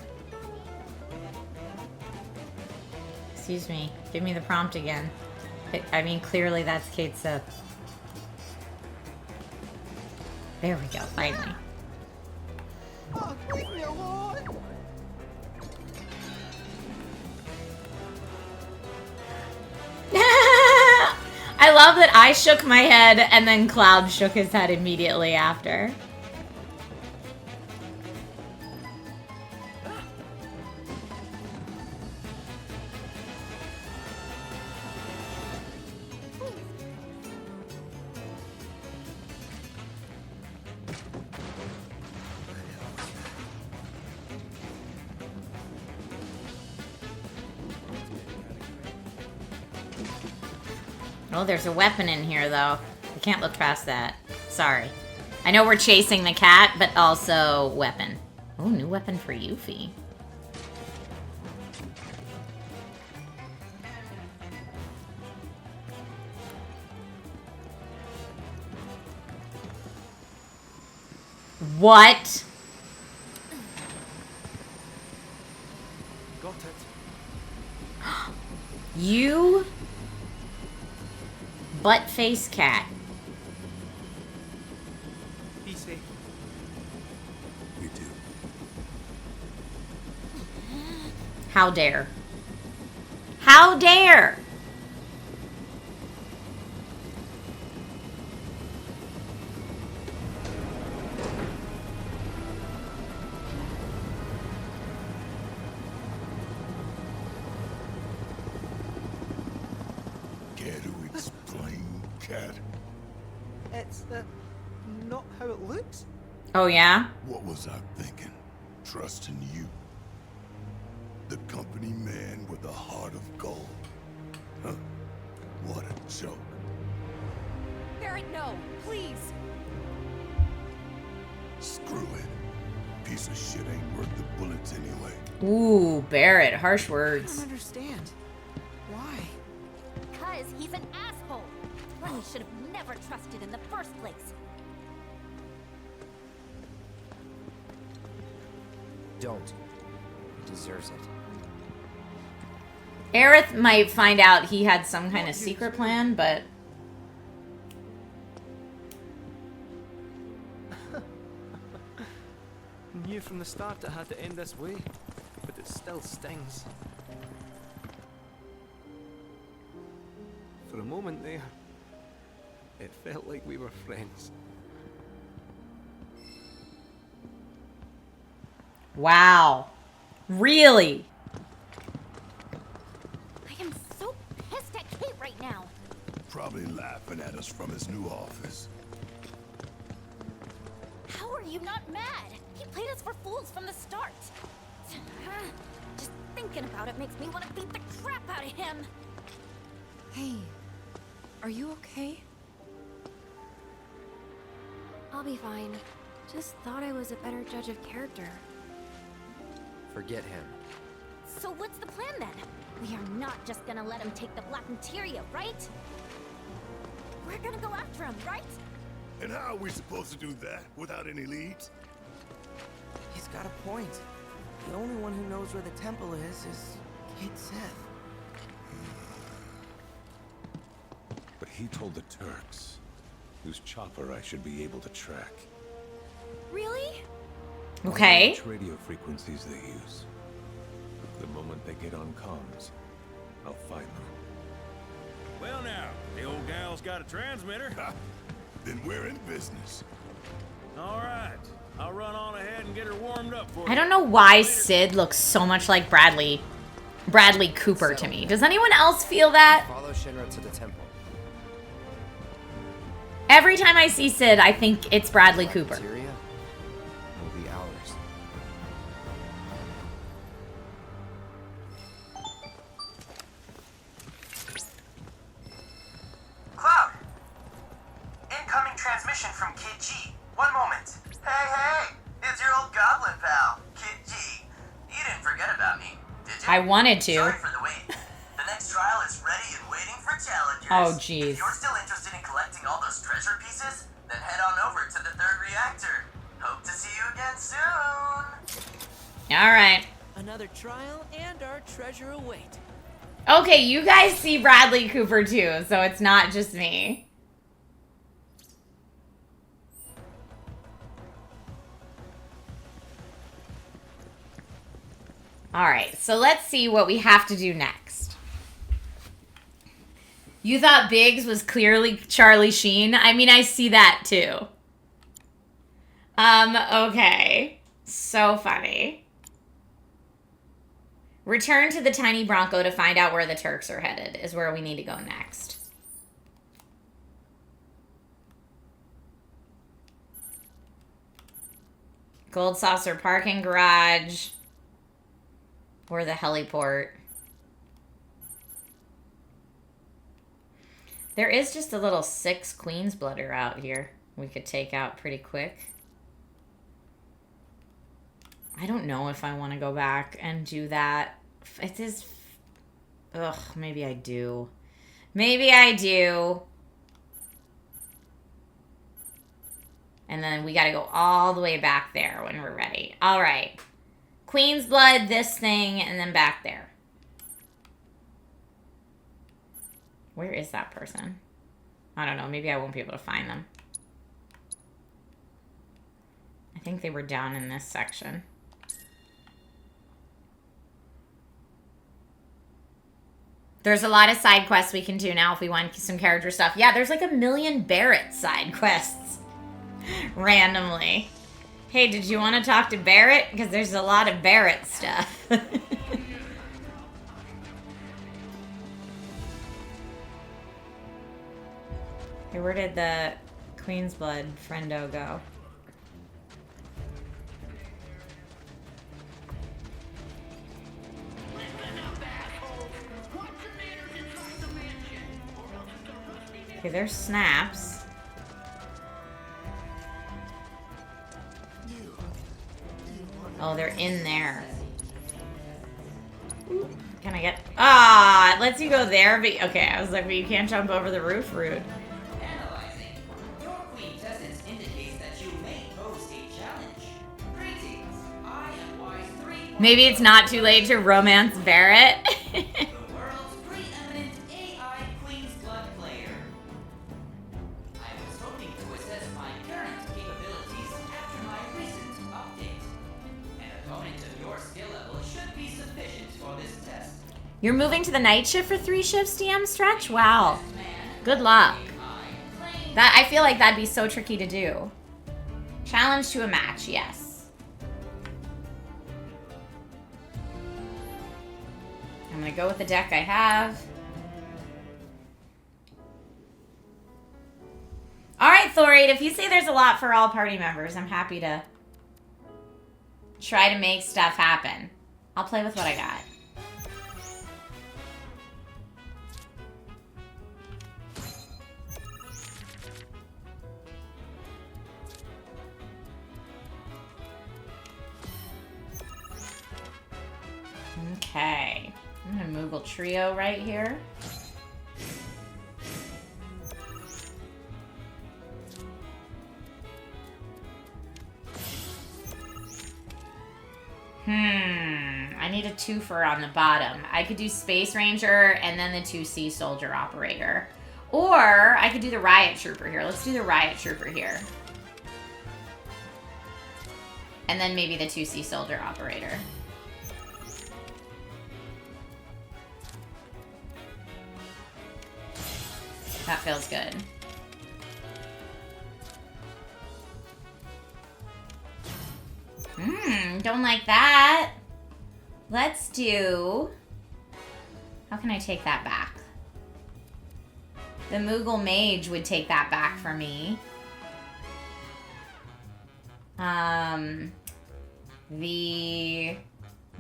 Excuse me. Give me the prompt again. I mean, clearly that's Kate Sith. There we go, finally. Oh, leave me alone! I love that I shook my head and then Cloud shook his head immediately after. Oh, there's a weapon in here, though. I can't look past that. Sorry. I know we're chasing the cat, but also weapon. Oh, new weapon for Yuffie. What? Got it. You... butt-face cat. Be safe. You do. How dare. How dare! Care to explain, cat? It's, not how it looks. Oh, yeah? What was I thinking? Trusting you? The company man with a heart of gold. Huh? What a joke. Barrett, no, please. Screw it. piece of shit ain't worth the bullets anyway. Ooh, Barrett, harsh I words. don't understand. Why? Because he's an asshole. One we should have never trusted in the first place. Don't. He deserves it. Aerith might find out he had some kind of secret plan, but... Knew from the start it had to end this way, but it still stings. For a moment there, it felt like we were friends. Wow. Really? I am so pissed at Kate right now. Probably laughing at us from his new office. How are you not mad? He played us for fools from the start. Just thinking about it makes me want to beat the crap out of him. Hey, are you okay? I'll be fine. Just thought I was a better judge of character. Forget him. So what's the plan then? We are not just gonna let him take the Black Materia, right? We're gonna go after him, right? And how are we supposed to do that without any leads? He's got a point. The only one who knows where the temple is Kate Seth. But he told the Turks, whose chopper I should be able to track. Really? Okay. Which radio frequencies they use. The moment they get on comms, I'll find them. Well now, the old gal's got a transmitter. Then we're in business. All right, I'll run on ahead and get her warmed up for you. I don't know why Sid looks so much like Bradley Cooper to me. Does anyone else feel that? Follow Shinra to the temple. Every time I see Sid, I think it's Bradley Cooper. Materia will be ours. Cloud! Incoming transmission from Kid G. One moment. Hey! It's your old goblin pal, Kid G. You didn't forget about me, did you? I wanted to. Sorry for the wait. The next trial is ready and waiting for challengers. Oh, jeez. If you're still interested in collecting all those treasure pieces, then head on over to the third reactor. Hope to see you again soon. All right. Another trial and our treasure await. Okay, you guys see Bradley Cooper too, so it's not just me. All right, so let's see what we have to do next. You thought Biggs was clearly Charlie Sheen? I mean, I see that too. Okay. So funny. Return to the tiny Bronco to find out where the Turks are headed is where we need to go next. Gold Saucer parking garage. Or the heliport. There is just a little 6 Queen's Blooder out here we could take out pretty quick. I don't know if I want to go back and do that. It is... Ugh, maybe I do. Maybe I do. And then we got to go all the way back there when we're ready. All right. Queen's Blood, this thing, and then back there. Where is that person? I don't know. Maybe I won't be able to find them. I think they were down in this section. There's a lot of side quests we can do now if we want some character stuff. Yeah, there's like 1 million Barrett side quests. Randomly. Hey, did you want to talk to Barrett? Because there's a lot of Barrett stuff. Hey, where did the Queen's Blood friendo go? Okay, there's Snaps. Oh, they're in there. Can I get... Ah, it lets you go there, but... Okay, I was like, but you can't jump over the roof, rude. Analyzing. Your quintessence indicates that you may pose a challenge. Greetings. I am wise 3. Maybe it's not too late to romance Barrett. The world's preeminent AI Queen's Blood player. I was hoping to assess my current capabilities after my recent update. An opponent of your skill level should be sufficient for this test. You're moving to the night shift for 3 shifts, DM Stretch? Wow. Good luck. That I feel like that'd be so tricky to do. Challenge to a match, yes. I'm gonna go with the deck I have. Alright, Thorade, if you say there's a lot for all party members, I'm happy to try to make stuff happen. I'll play with what I got. Okay, I'm gonna Moogle Trio right here. I need a twofer on the bottom. I could do Space Ranger and then the 2 Sea Soldier Operator. Or I could do the Riot Trooper here. Let's do the Riot Trooper here. And then maybe the 2 Sea Soldier Operator. That feels good. Don't like that. Let's do... How can I take that back? The Moogle Mage would take that back for me. The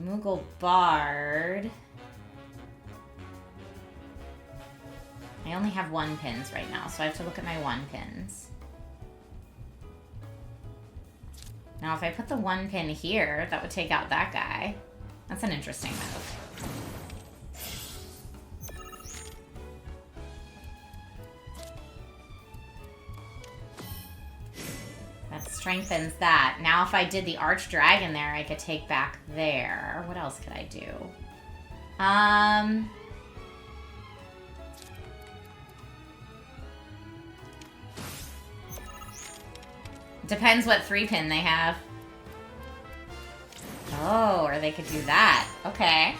Moogle Bard... I only have 1 pins right now, so I have to look at my 1 pins. Now, if I put the 1 pin here, that would take out that guy. That's an interesting move. That strengthens that. Now, if I did the Archdragon there, I could take back there. What else could I do? Depends what 3-pin they have. Oh, or they could do that. Okay.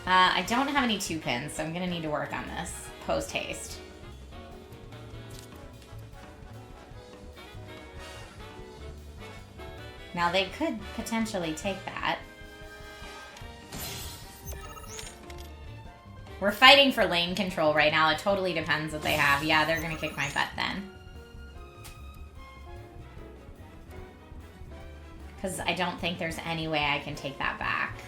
I don't have any 2-pins, so I'm gonna need to work on this post-haste. Now they could potentially take that. We're fighting for lane control right now. It totally depends what they have. Yeah, they're gonna kick my butt then. Because I don't think there's any way I can take that back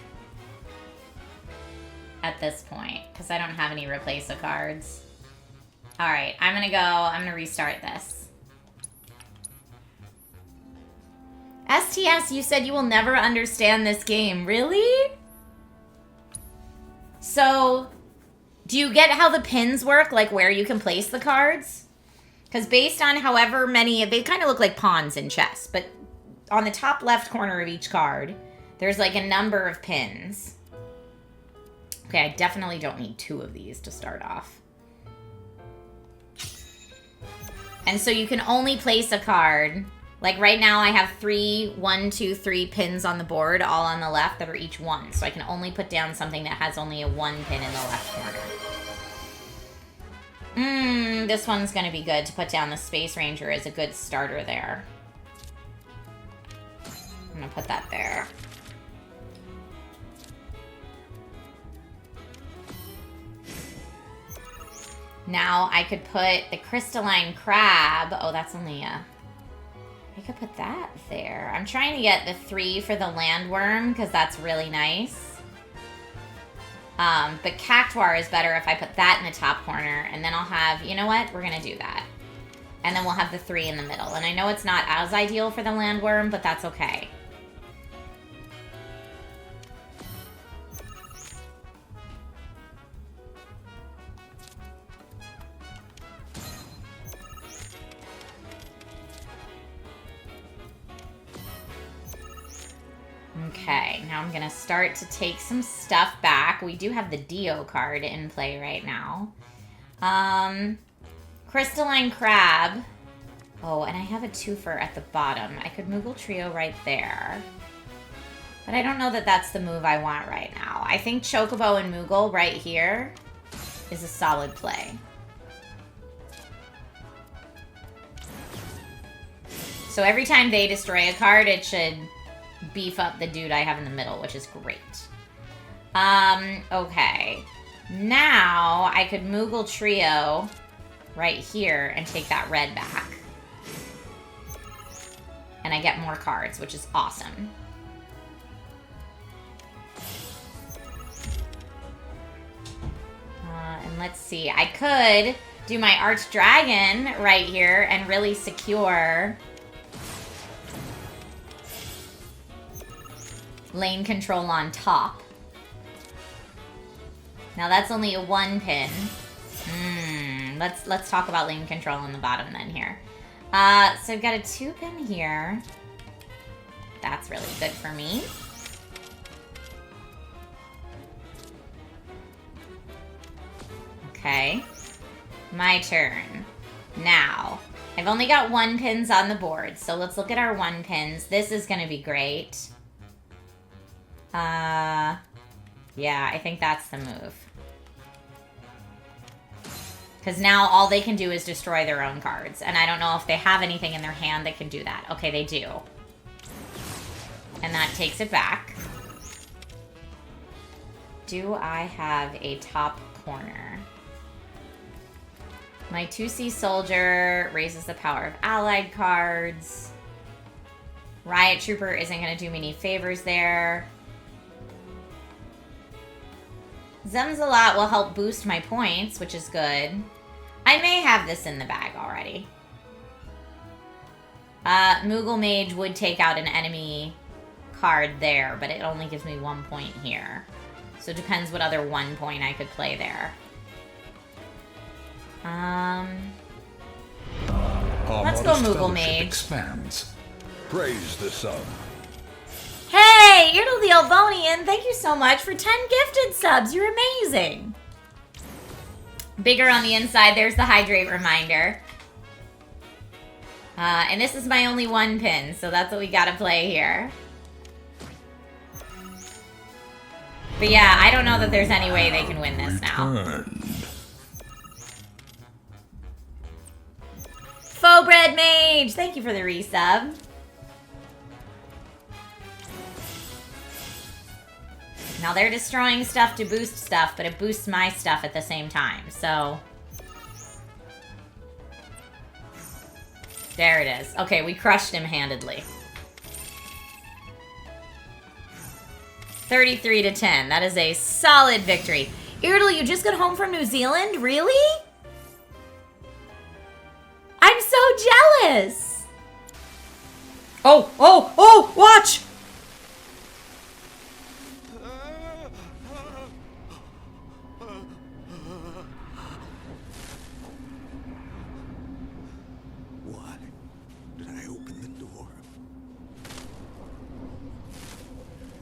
at this point. Because I don't have any replace-a cards. Alright, I'm going to go. I'm going to restart this. STS, you said you will never understand this game. Really? So, do you get how the pins work? Like where you can place the cards? Because based on however many... They kind of look like pawns in chess, but... On the top left corner of each card, there's like a number of pins. Okay, I definitely don't need 2 of these to start off. And so you can only place a card. Like right now I have 1, 2, 3 pins on the board, all on the left that are each 1. So I can only put down something that has only a 1 pin in the left corner. This one's gonna be good to put down. The Space Ranger is a good starter there. I'm gonna put that there. Now I could put the Crystalline Crab. Oh, that's only a... I could put that there. I'm trying to get the 3 for the Landworm because that's really nice. But Cactuar is better if I put that in the top corner. And then I'll have... You know what? We're gonna do that. And then we'll have the 3 in the middle. And I know it's not as ideal for the Landworm, but that's okay. now I'm gonna start to take some stuff back. We do have the Dio card in play right now. Crystalline Crab. Oh, and I have a twofer at the bottom. I could Moogle Trio right there. But I don't know that that's the move I want right now. I think Chocobo and Moogle right here is a solid play. So every time they destroy a card, it should beef up the dude I have in the middle, which is great. Okay. Now I could Moogle Trio right here and take that red back. And I get more cards, which is awesome. And let's see. I could do my Archdragon right here and really secure lane control on top. Now that's only a 1 pin. Let's talk about lane control on the bottom then here. So I've got a 2 pin here. That's really good for me. Okay. My turn. Now, I've only got 1 pins on the board, so let's look at our 1 pins. This is gonna be great. Yeah, I think that's the move. Because now all they can do is destroy their own cards. And I don't know if they have anything in their hand that can do that. Okay, they do. And that takes it back. Do I have a top corner? My 2C Soldier raises the power of allied cards. Riot Trooper isn't going to do me any favors there. Zemzalot will help boost my points, which is good. I may have this in the bag already. Moogle Mage would take out an enemy card there, but it only gives me 1 point here. So it depends what other 1 point I could play there. Let's go Moogle Mage. Expands. Praise the sun. Hey, Earl the Elbonian, thank you so much for 10 gifted subs. You're amazing. Bigger on the inside, there's the hydrate reminder. And this is my only 1 pin, so that's what we gotta play here. But yeah, I don't know that there's any way they can win this now. Faux Bread Mage, thank you for the resub. Now they're destroying stuff to boost stuff, but it boosts my stuff at the same time, so. There it is. Okay, we crushed him handedly. 33-10. That is a solid victory. Irdle, you just got home from New Zealand? Really? I'm so jealous. Oh, watch. Why did I open the door?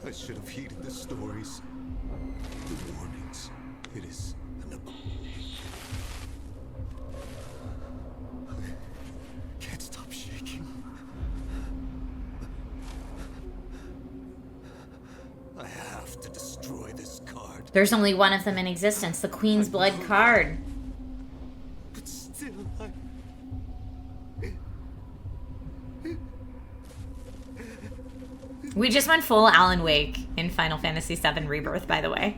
I should have heeded the stories, the warnings. It is an I can't stop shaking. I have to destroy this card. There's only one of them in existence, the Queen's Blood card. But still, We just went full Alan Wake in Final Fantasy VII Rebirth, by the way.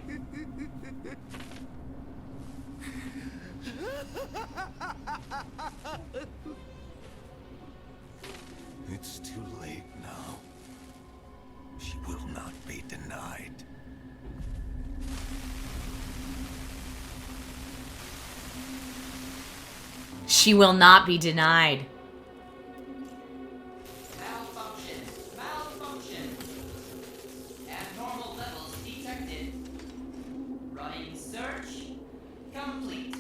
It's too late now. She will not be denied. She will not be denied. Malfunction. Abnormal levels detected. Running search complete.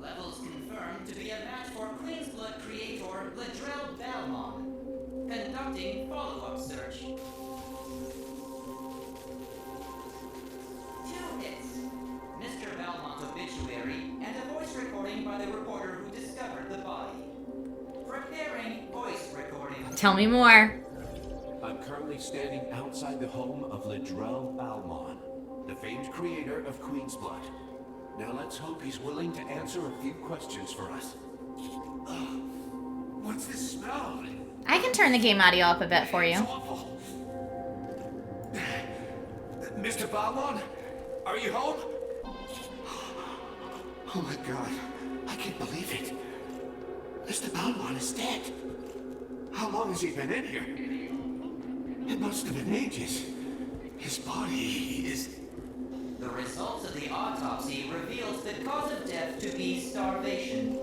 Levels confirmed to be a match for Queen's Blood creator Ladrell Balmong. Conducting follow-up search. recording by the reporter who discovered the body. Preparing voice recording. Tell me more. I'm currently standing outside the home of Ledrell Balmon, the famed creator of Queen's Blood. Now let's hope he's willing to answer a few questions for us. What's this smell? I can turn the game audio up a bit for you. It's awful. Mr. Balmon, are you home? Oh my god, I can't believe it. Mr. Balmon is dead. How long has he been in here? It must have been ages. His body is... The results of the autopsy reveals the cause of death to be starvation.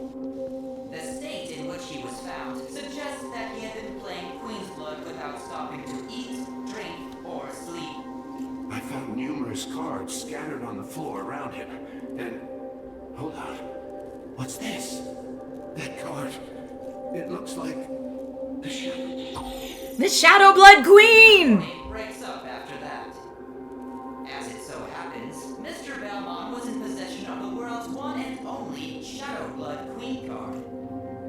The state in which he was found suggests that he had been playing Queen's Blood without stopping to eat, drink, or sleep. I found numerous cards scattered on the floor around him. And... hold on. What's this? That card. It looks like... The Shadow Blood Queen! It breaks up after that. As it so happens, Mr. Belmont was in possession of the world's one and only Shadow Blood Queen card.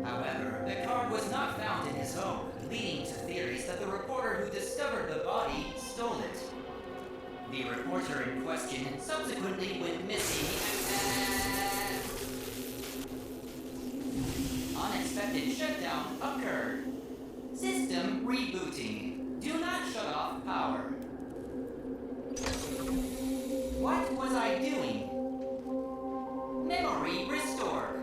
However, the card was not found in his home, leading to theories that the reporter who discovered the body stole it. The reporter in question subsequently went missing and... Unexpected shutdown occurred. System rebooting. Do not shut off power. What was I doing? Memory restored.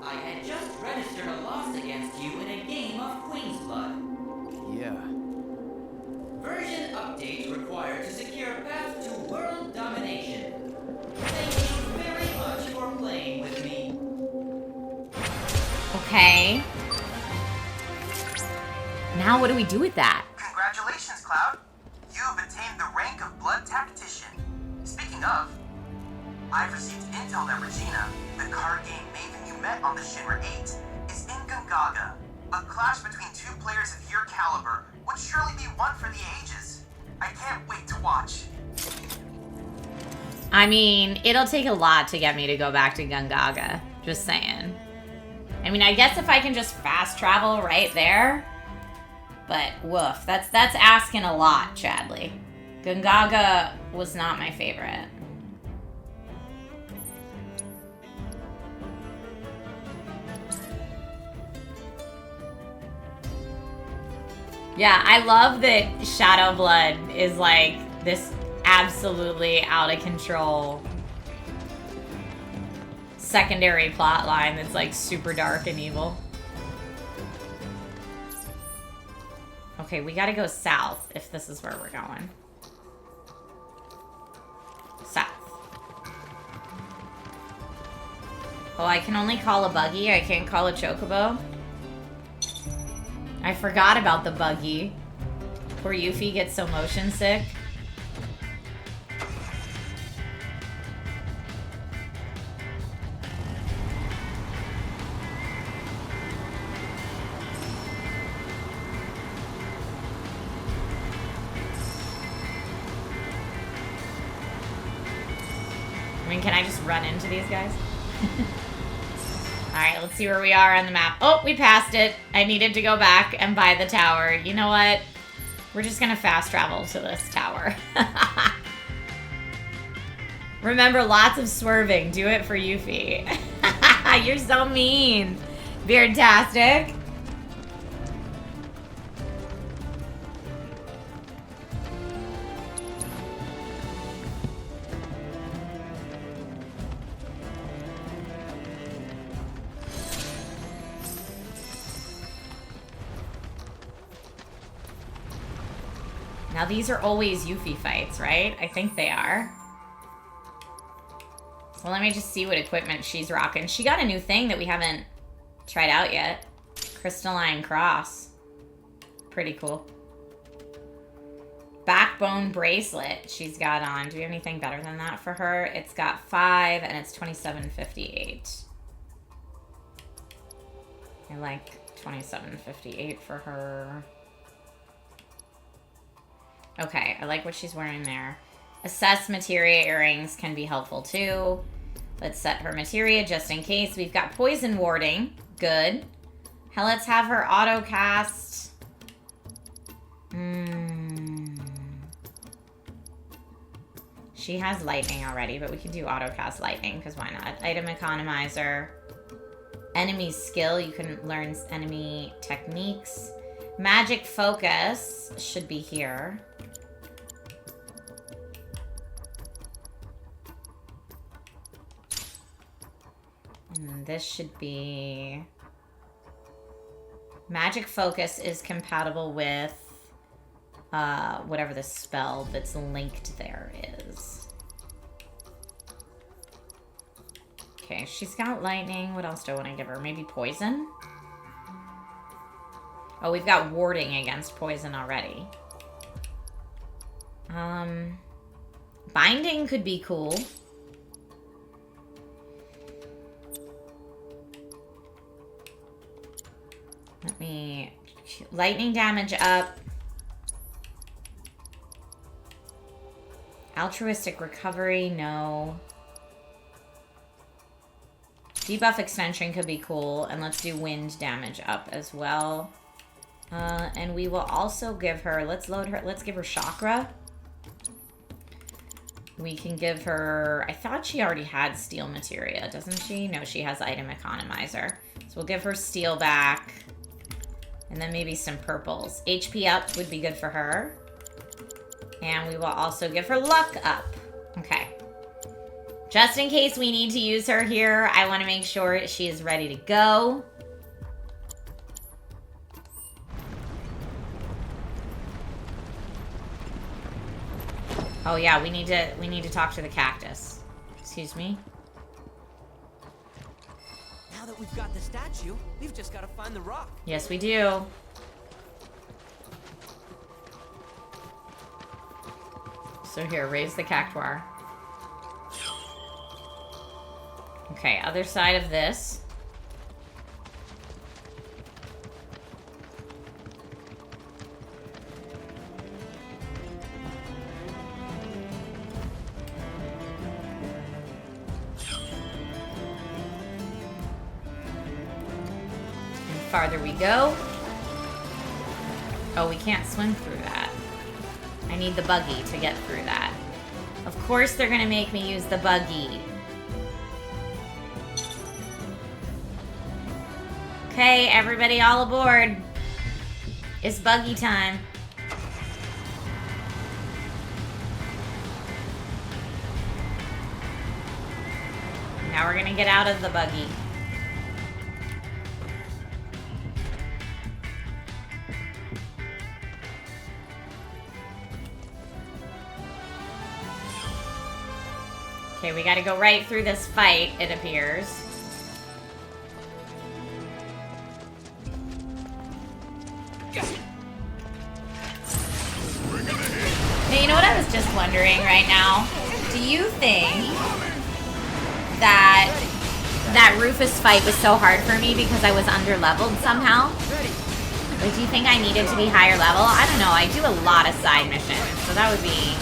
I had just registered a loss against you in a game of Queen's Blood. Yeah. Version update required to secure path to world domination. Thank you very much for playing with me. Okay. Now what do we do with that? Congratulations, Cloud. You have attained the rank of Blood Tactician. Speaking of, I've received intel that Regina, the card game maven you met on the Shinra 8, is in Gungaga. A clash between two players of your caliber would surely be one for the ages. I can't wait to watch. I mean, it'll take a lot to get me to go back to Gungaga. Just saying. I mean, I guess if I can just fast travel right there. But woof, that's asking a lot, Chadley. Gungaga was not my favorite. Yeah, I love that Shadow Blood is like this absolutely out of control secondary plot line that's like super dark and evil. Okay, we gotta go south if this is where we're going. South. Oh, I can only call a buggy. I can't call a chocobo. I forgot about the buggy. Poor Yuffie gets so motion sick. I mean, can I just run into these guys? Alright, let's see where we are on the map. Oh, we passed it. I needed to go back and buy the tower. You know what? We're just gonna fast travel to this tower. Remember, lots of swerving. Do it for Yuffie. You're so mean. Beardtastic. Now these are always Yuffie fights, right? I think they are. So let me just see what equipment she's rocking. She got a new thing that we haven't tried out yet. Crystalline Cross. Pretty cool. Backbone Bracelet she's got on. Do we have anything better than that for her? It's got 5 and it's 27.58. I like 27.58 for her. Okay, I like what she's wearing there. Assess materia earrings can be helpful too. Let's set her materia just in case. We've got poison warding. Good. Now let's have her auto cast. She has lightning already, but we can do auto cast lightning because why not? Item economizer. Enemy skill. You can learn enemy techniques. Magic focus should be here. And this should be... Magic focus is compatible with whatever the spell that's linked there is. Okay, she's got lightning. What else do I want to give her? Maybe poison? Oh, we've got warding against poison already. Binding could be cool. Let me... Lightning damage up. Altruistic recovery, no. Debuff extension could be cool. And let's do wind damage up as well. And we will also give her... Let's give her chakra. We can give her... I thought she already had steel materia, doesn't she? No, she has item economizer. So we'll give her steel back. And then maybe some purples. HP up would be good for her. And we will also give her luck up. Okay. Just in case we need to use her here, I want to make sure she is ready to go. Oh yeah, we need to talk to the cactus. Excuse me. Now that we've got the statue, we've just got to find the rock. Yes, we do. So here, raise the cactuar. Okay, other side of this. Farther we go. Oh, we can't swim through that. I need the buggy to get through that. Of course they're gonna make me use the buggy. Okay, everybody all aboard. It's buggy time. Now we're gonna get out of the buggy. Okay, we gotta go right through this fight, it appears. Now, you know what I was just wondering right now? Do you think that Rufus fight was so hard for me because I was under-leveled somehow? Like, do you think I needed to be higher level? I don't know, I do a lot of side missions, so that would be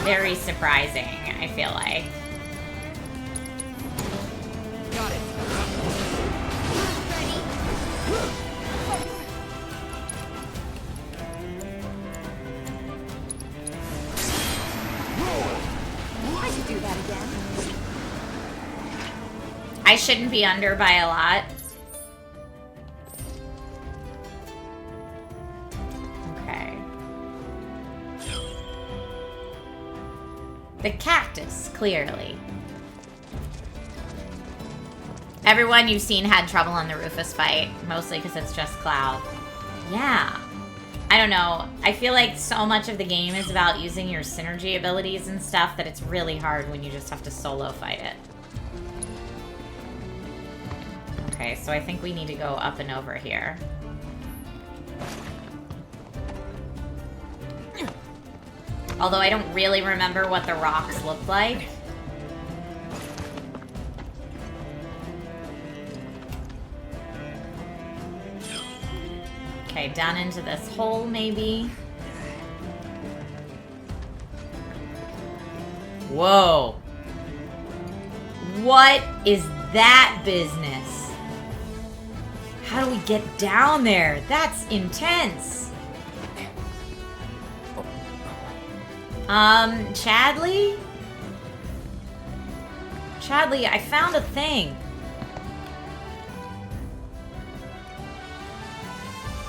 very surprising, I feel like. Got it. Why'd you do that again? I shouldn't be under by a lot. Okay. The cactus, clearly. Everyone you've seen had trouble on the Rufus fight, mostly because it's just Cloud. Yeah. I don't know. I feel like so much of the game is about using your synergy abilities and stuff that it's really hard when you just have to solo fight it. Okay, so I think we need to go up and over here. Although I don't really remember what the rocks look like. Okay, down into this hole, maybe. Whoa. What is that business? How do we get down there? That's intense. Chadley? Chadley, I found a thing.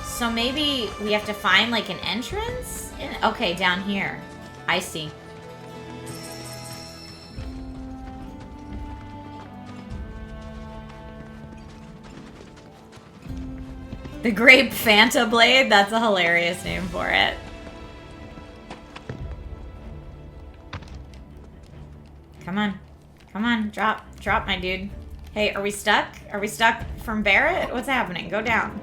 So maybe we have to find like an entrance? Okay, down here. I see. The Grape Fanta Blade? That's a hilarious name for it. Come on. Come on, drop, my dude. Hey, are we stuck? Are we stuck from Barrett? What's happening? Go down.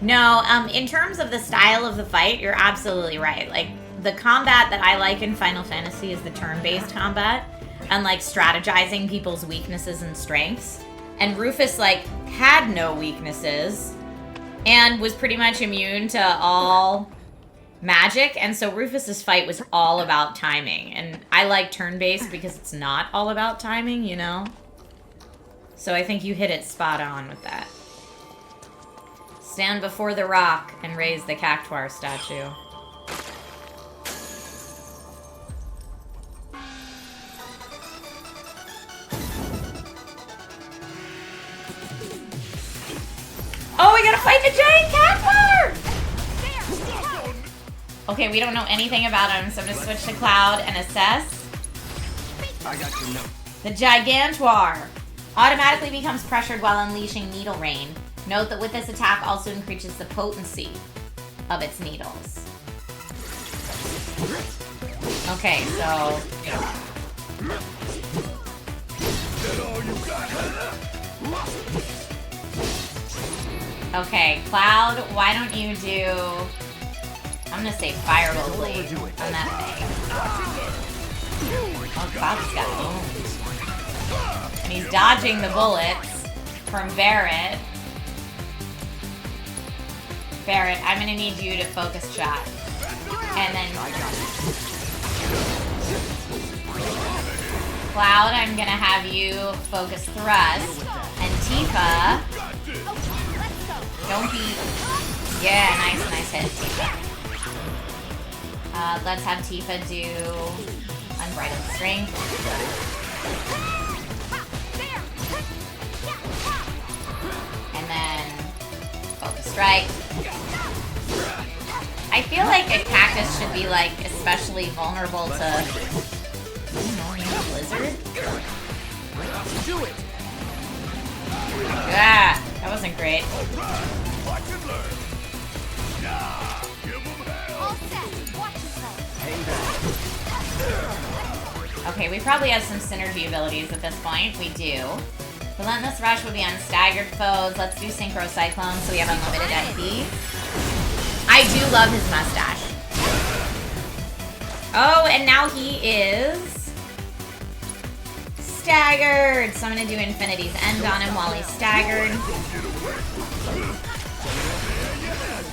No, in terms of the style of the fight, you're absolutely right. Like, the combat that I like in Final Fantasy is the turn-based combat. And, like, strategizing people's weaknesses and strengths. And Rufus, like, had no weaknesses. And was pretty much immune to all magic. And so Rufus's fight was all about timing. And I like turn-based because it's not all about timing, you know? So I think you hit it spot on with that. Stand before the rock and raise the Cactuar statue. Oh, we gotta fight the giant Cactuar! Okay, we don't know anything about him, so I'm gonna switch to Cloud and assess. I got your note. The Gigantuar automatically becomes pressured while unleashing Needle Rain. Note that with this attack also increases the potency of its needles. Okay, so... Okay, Cloud, why don't you do... I'm gonna say Fireball Blade on that thing. Oh, Cloud's got wounds. And he's dodging the bullets from Barrett. Barrett, I'm gonna need you to focus shot. And then... Cloud, I'm gonna have you focus thrust. And Tifa... Don't be... Yeah, nice hit, Tifa. Let's have Tifa do Unbridled Strength. And then Focus Strike. I feel like a cactus should be like especially vulnerable to, I don't know, maybe blizzard? Do it. Ah, that wasn't great. Okay, we probably have some synergy abilities at this point. We do. Relentless Rush would be on staggered foes. Let's do Synchro Cyclone so we have unlimited MP. I do love his mustache. Oh, and now he is staggered. So I'm gonna do Infinity's End on him while he's staggered.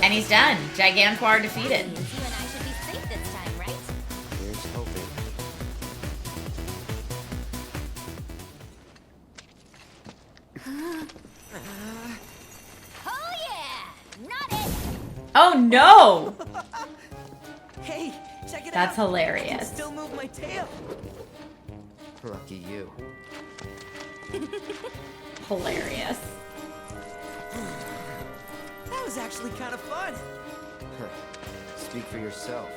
And he's done. Gigantuar defeated. Oh no! Hey, check it That's out. hilarious. I can still move my tail. Lucky you. Hilarious. That was actually kind of fun. Speak for yourself.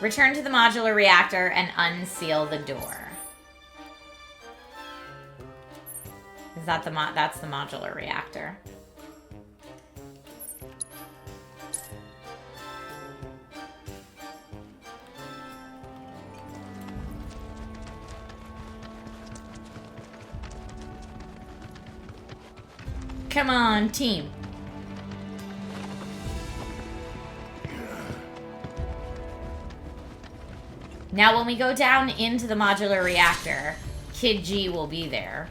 Return to the modular reactor and unseal the door. Is that that's the modular reactor. Come on, team. Now, when we go down into the modular reactor, Kid G will be there.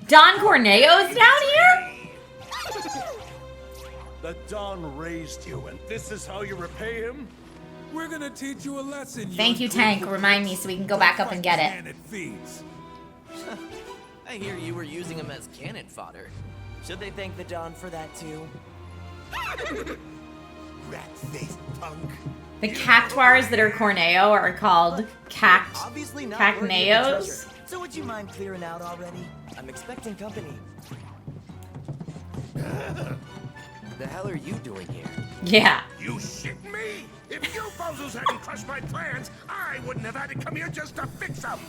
Don Corneo's down here? The Don raised you, and this is how you repay him? We're gonna teach you a lesson. Thank you, Tank. Remind me so we can go back up and get it. I hear you were using him as cannon fodder. Should they thank the Don for that too? Rat-faced punk. The cactuars that are Corneo are called Obviously not worthy of the cacneos. treasure. So would you mind clearing out already? I'm expecting company. The hell are you doing here? Yeah. You shit me? If you bozos hadn't crushed my plans, I wouldn't have had to come here just to fix them.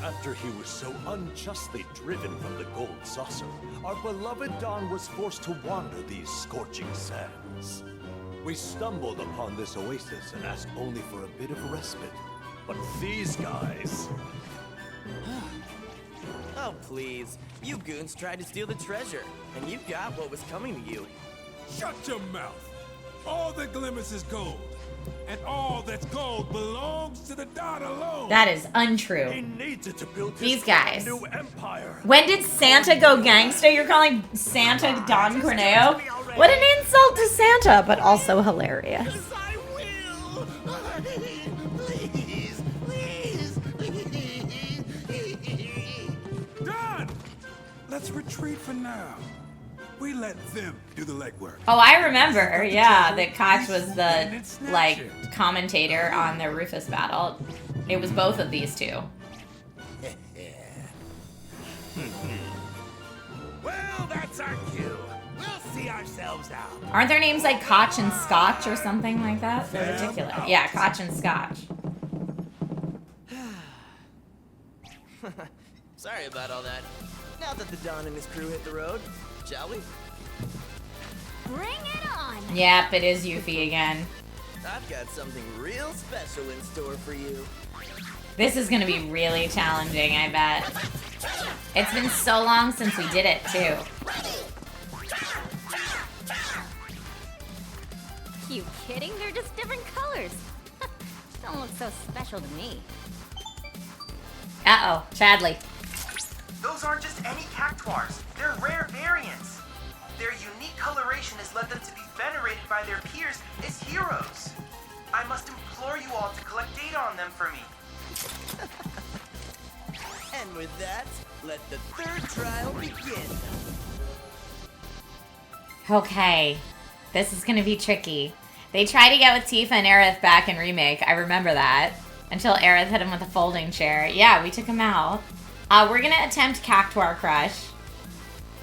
After he was so unjustly driven from the gold saucer, our beloved Don was forced to wander these scorching sands. We stumbled upon this oasis and asked only for a bit of respite. But these guys... Oh, please. You goons tried to steal the treasure, and you got what was coming to you. Shut your mouth. All that glimmers is gold. And all that's gold belongs to the Don alone. That is untrue. He needed to build These guys. new empire. When did Santa go gangsta? You're calling Santa Don Corneo? What an insult to Santa, but also hilarious. I will. Please, please. Don! Let's retreat for now. We let them do the legwork. Oh, I remember. Yeah, that Koch was the, like, commentator on the Rufus battle. It was both of these two. Well, that's our cue. We'll see ourselves out. Aren't their names like Koch and Scotch or something like that? They're ridiculous. Yeah, Koch and Scotch. Sorry about all that. Now that the Don and his crew hit the road, shall we? Bring it on! Yep, it is Yuffie again. I've got something real special in store for you. This is gonna be really challenging, I bet. It's been so long since we did it, too. You kidding? They're just different colors. Don't look so special to me. Uh-oh, Chadley. Those aren't just any cactuars. They're rare variants. Their unique coloration has led them to be venerated by their peers as heroes. I must implore you all to collect data on them for me. And with that, let the third trial begin. Okay, this is gonna be tricky. They tried to get with Tifa and Aerith back in Remake, I remember that. Until Aerith hit him with a folding chair. Yeah, we took him out. We're gonna attempt Cactuar Crush.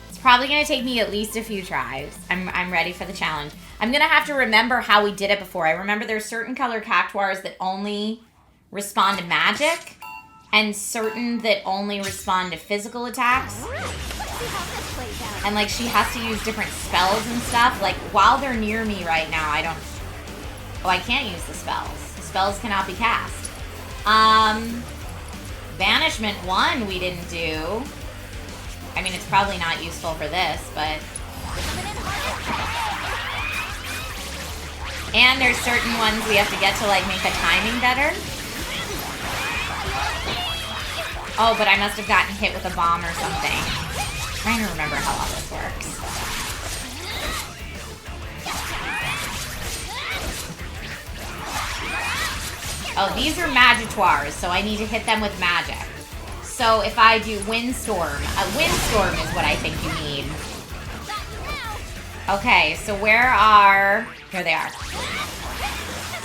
It's probably gonna take me at least a few tries. I'm ready for the challenge. I'm gonna have to remember how we did it before. I remember there's certain color Cactuars that only respond to magic, and certain that only respond to physical attacks. And like she has to use different spells and stuff. Like while they're near me right now, I don't... Oh, I can't use the spells. The spells cannot be cast. Banishment 1 we didn't do. I mean, it's probably not useful for this, but... And there's certain ones we have to get to, like, make the timing better. Oh, but I must have gotten hit with a bomb or something. I'm trying to remember how all this works. Oh, these are Magitoires, so I need to hit them with magic. So if I do Windstorm, Windstorm is what I think you need. Okay, so where are... Here they are.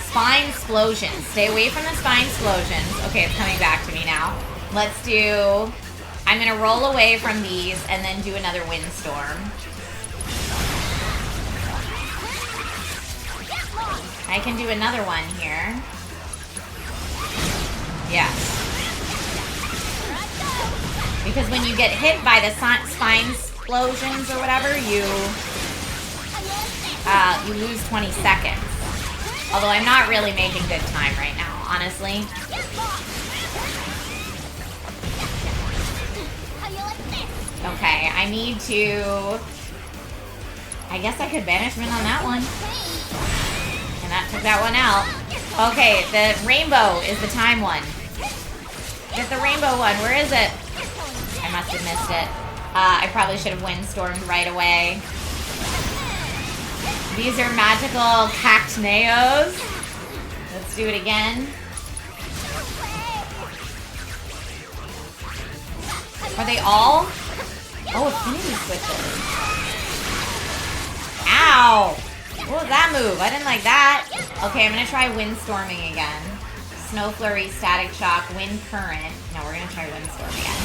Spine Explosions. Stay away from the Spine Explosions. Okay, it's coming back to me now. Let's do... I'm going to roll away from these and then do another Windstorm. I can do another one here. Yes. Because when you get hit by the spine explosions or whatever, you lose 20 seconds. Although I'm not really making good time right now, honestly. Okay, I need to... I guess I could banishment on that one. And that took that one out. Okay, the rainbow is the time one. Get the rainbow one. Where is it? I must have missed it. I probably should have windstormed right away. These are magical cactuneos. Let's do it again. Are they all? Oh, affinity switches. Ow! What was that move? I didn't like that. Okay, I'm gonna try windstorming again. Snow flurry, static shock, wind current. No, we're gonna try windstorm again.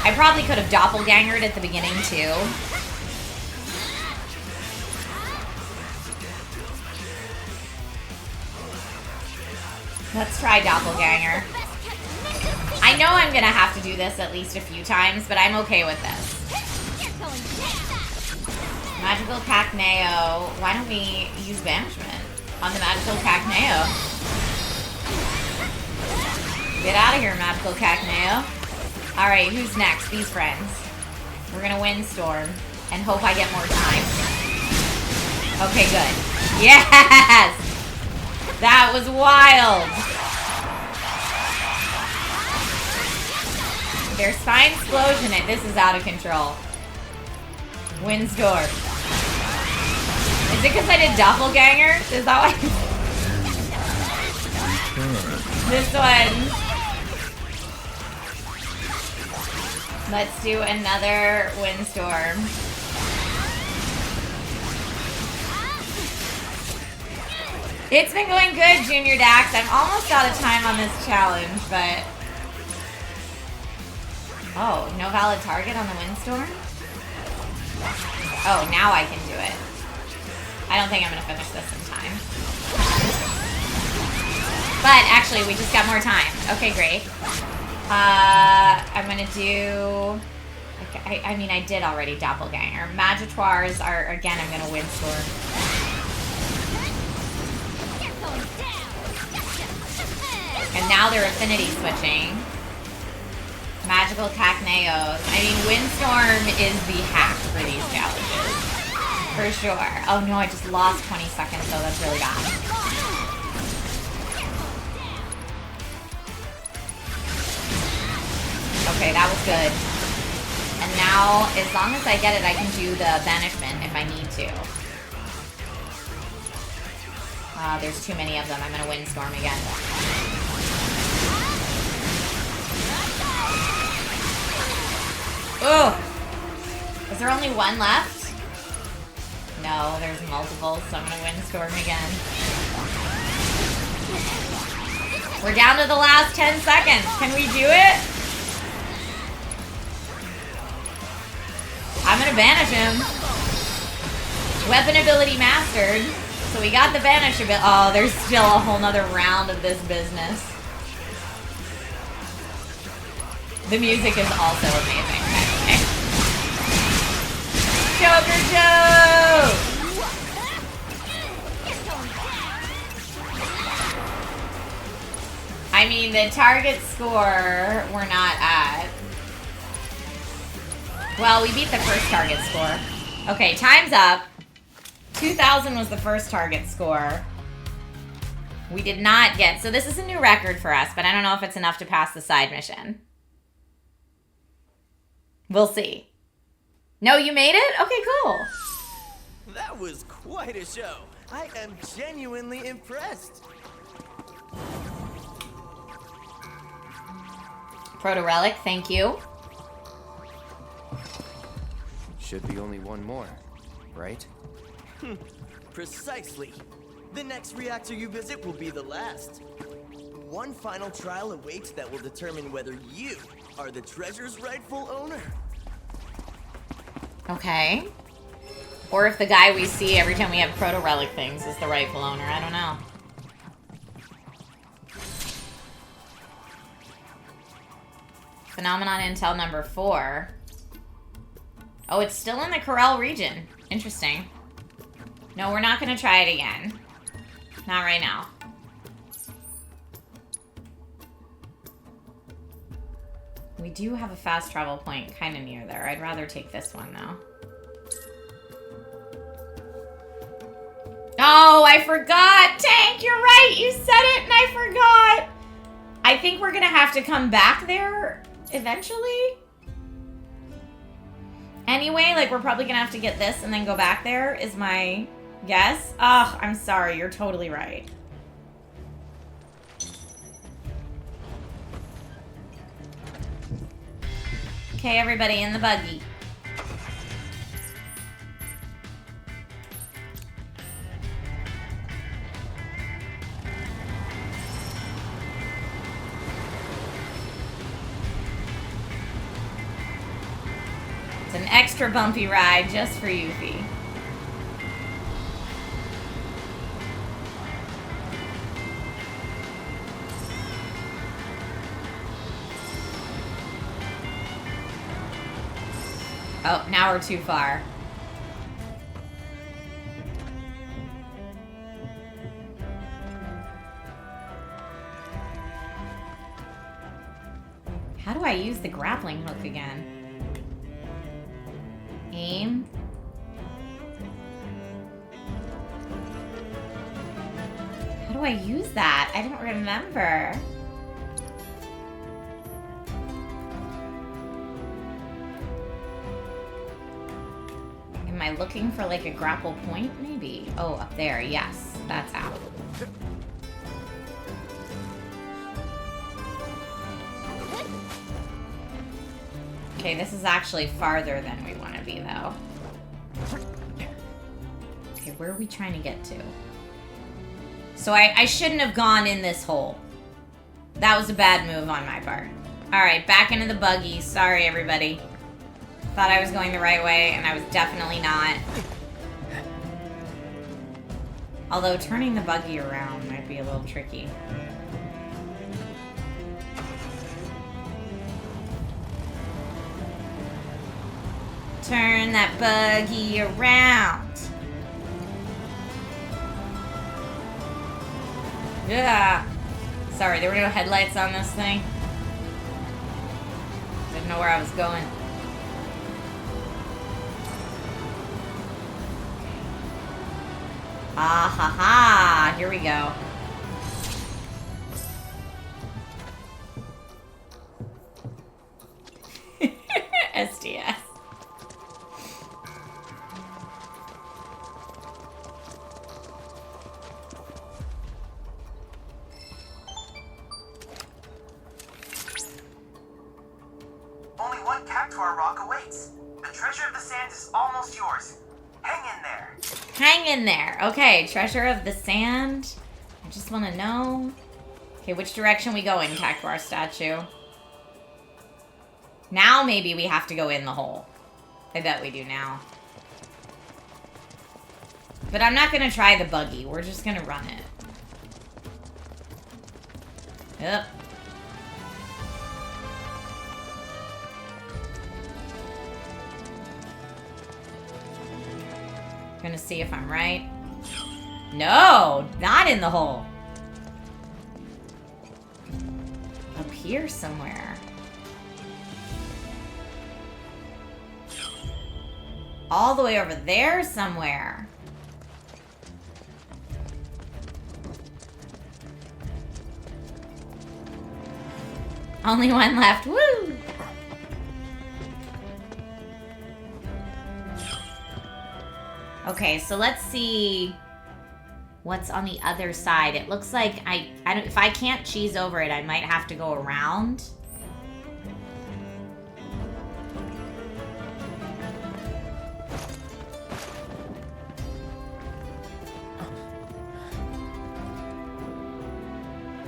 I probably could have doppelgangered at the beginning too. Let's try doppelganger. I know I'm gonna have to do this at least a few times, but I'm okay with this. Magical Cacneo. Why don't we use banishment on the magical Cacneo? Get out of here, magical Cacneo. Alright, who's next? These friends. We're gonna windstorm and hope I get more time. Okay, good. Yes! That was wild! There's spine explosion. This is out of control. Windstorm. Is it because I did doppelganger? Is that why? This one. Let's do another windstorm. It's been going good, Junior Dax. I'm almost out of time on this challenge, but... Oh, no valid target on the windstorm? Oh, now I can do it. I don't think I'm gonna finish this in time. But actually, we just got more time. Okay, great. I'm gonna do... Okay, I mean, I did already doppelganger. Magitoires are, again, I'm gonna windstorm. And now they're affinity switching. Magical Cacneos. I mean, windstorm is the hack for these challenges. For sure. Oh no, I just lost 20 seconds though. That's really bad. Okay, that was good. And now, as long as I get it, I can do the banishment if I need to. There's too many of them. I'm gonna windstorm again. Oh! Is there only one left? No, there's multiple, so I'm gonna windstorm again. We're down to the last 10 seconds. Can we do it? I'm gonna banish him. Weapon ability mastered. So we got the banish ability. Oh, there's still a whole nother round of this business. The music is also amazing, by the way. Joker Joe! I mean, the target score we're not at. Well, we beat the first target score. Okay, time's up. 2,000 was the first target score. We did not get... So this is a new record for us, but I don't know if it's enough to pass the side mission. We'll see. No, you made it? Okay, cool. That was quite a show. I am genuinely impressed. Proto-relic, thank you. Should be only one more, right? Precisely. The next reactor you visit will be the last. One final trial awaits that will determine whether you are the treasure's rightful owner. Okay. Or if the guy we see every time we have proto-relic things is the rightful owner. I don't know. Phenomenon intel number 4. Oh, it's still in the Corel region. Interesting. No, we're not going to try it again. Not right now. We do have a fast travel point kind of near there. I'd rather take this one, though. Oh, I forgot! Tank, you're right! You said it and I forgot! I think we're gonna have to come back there eventually. Anyway, like, we're probably gonna have to get this and then go back there, is my guess. Oh, I'm sorry. You're totally right. Okay, everybody in the buggy. It's an extra bumpy ride just for you, Fee. Oh, now we're too far. How do I use the grappling hook again? Aim. How do I use that? I don't remember. Am I looking for like a grapple point? Maybe. Oh, up there. Yes, that's out. Okay, this is actually farther than we want to be, though. Okay, where are we trying to get to? So I shouldn't have gone in this hole. That was a bad move on my part. Alright, back into the buggy. Sorry, everybody. Thought I was going the right way, and I was definitely not. Although turning the buggy around might be a little tricky. Turn that buggy around. Yeah. Sorry, there were no headlights on this thing. Didn't know where I was going. Ah ha ha. Here we go. SDS. Only one cactuar rock awaits. The treasure of the sands is almost yours. Hang in there. Hang in there. Okay, treasure of the sand. I just want to know. Okay, which direction we going, cactuar statue? Now maybe we have to go in the hole. I bet we do now. But I'm not going to try the buggy. We're just going to run it. Yep. Gonna see if I'm right. No, not in the hole. Up here somewhere. All the way over there somewhere. Only one left. Woo! Okay, so let's see what's on the other side. It looks like I don't, if I can't cheese over it, I might have to go around.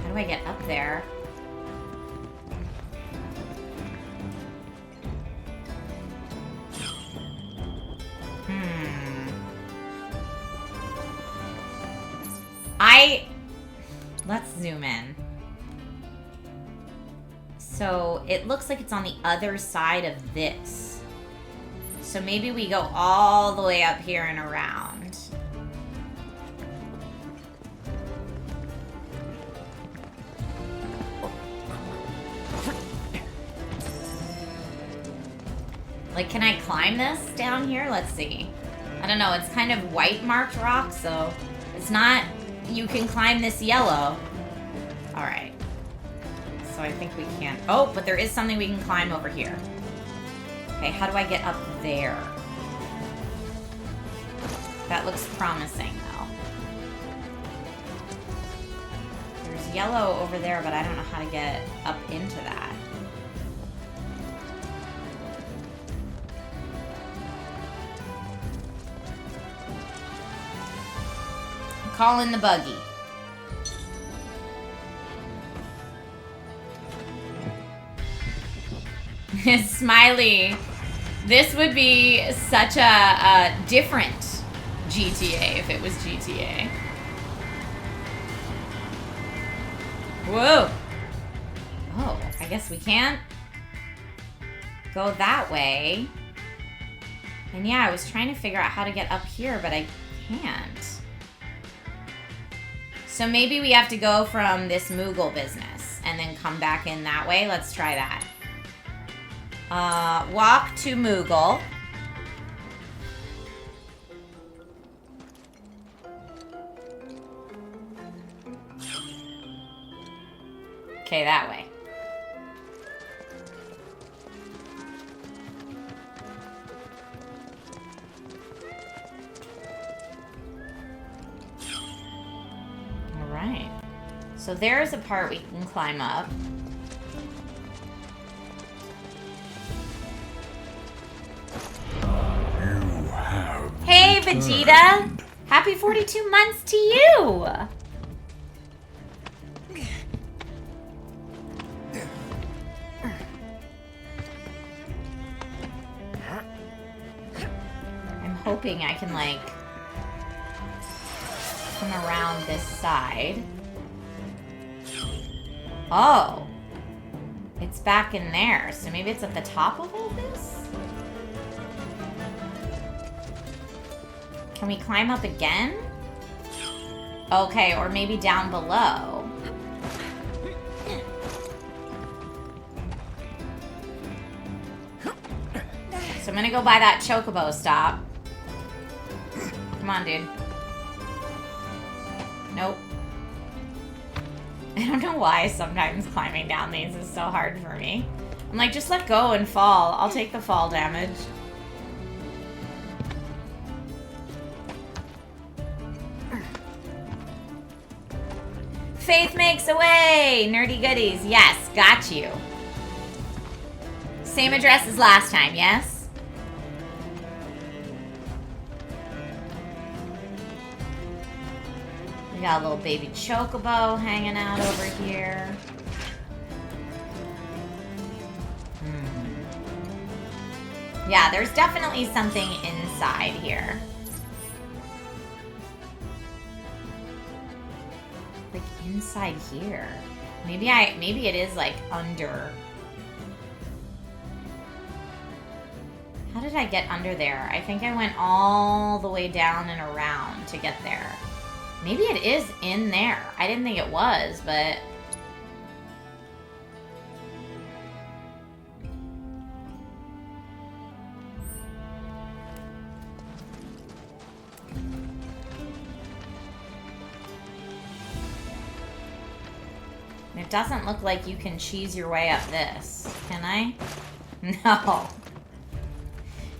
How do I get up there? Let's zoom in. So it looks like it's on the other side of this. So maybe we go all the way up here and around. Like, can I climb this down here? Let's see. I don't know, it's kind of white marked rock, so it's not, you can climb this yellow. All right. So I think we can't. Oh, but there is something we can climb over here. Okay, how do I get up there? That looks promising, though. There's yellow over there, but I don't know how to get up into that. Call in the buggy. Smiley. This would be such a different GTA if it was GTA. Whoa. Oh, I guess we can't go that way. And yeah, I was trying to figure out how to get up here, but I can't. So maybe we have to go from this Moogle business and then come back in that way. Let's try that. Walk to Moogle. Okay, that way. Alright. So there's a part we can climb up. Hey, Vegeta! Happy 42 months to you! I'm hoping I can, like, come around this side. Oh! It's back in there, so maybe it's at the top of all this? Can we climb up again? Okay, or maybe down below. So I'm gonna go by that chocobo stop. Come on, dude. Nope. I don't know why sometimes climbing down these is so hard for me. I'm like, just let go and fall. I'll take the fall damage. Faith makes a way! Nerdy goodies. Yes, got you. Same address as last time, yes? We got a little baby chocobo hanging out over here. Yeah, there's definitely something inside here. Like inside here. Maybe it is like under. How did I get under there? I think I went all the way down and around to get there. Maybe it is in there. I didn't think it was, but... It doesn't look like you can cheese your way up this. Can I? No.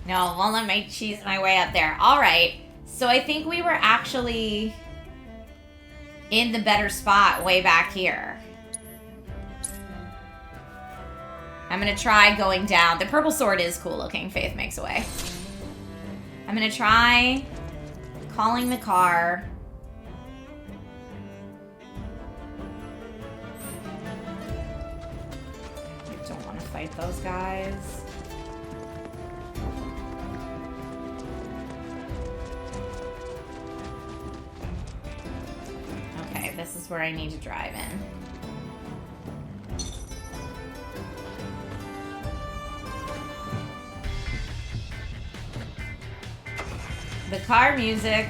No, it won't let me cheese my way up there. Alright. So I think we were actually in the better spot way back here. I'm gonna try going down. The purple sword is cool looking. Faith makes a way. I'm gonna try calling the car. I don't want to fight those guys. Okay, this is where I need to drive in. The car music.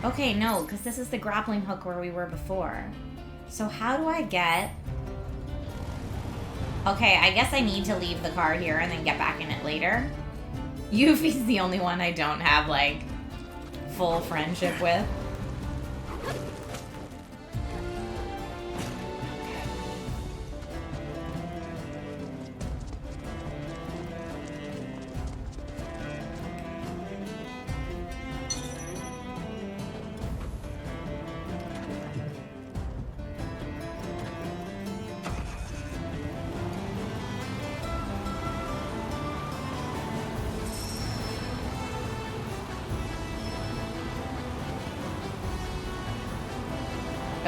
Okay, no, because this is the grappling hook where we were before. So how do I get... Okay, I guess I need to leave the car here and then get back in it later. Yuffie's the only one I don't have, like, full friendship with.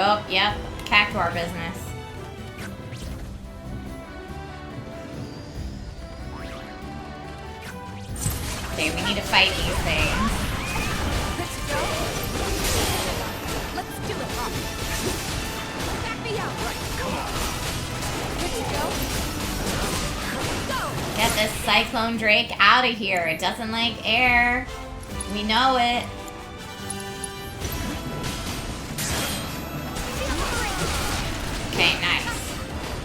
Oh, yep. Cactuar business. Okay, we need to fight these things. Let's go. Let's do it, Pop. Back me out, right? Come on. Good to go. Go. Get this Cyclone Drake out of here. It doesn't like air. We know it. Okay, nice.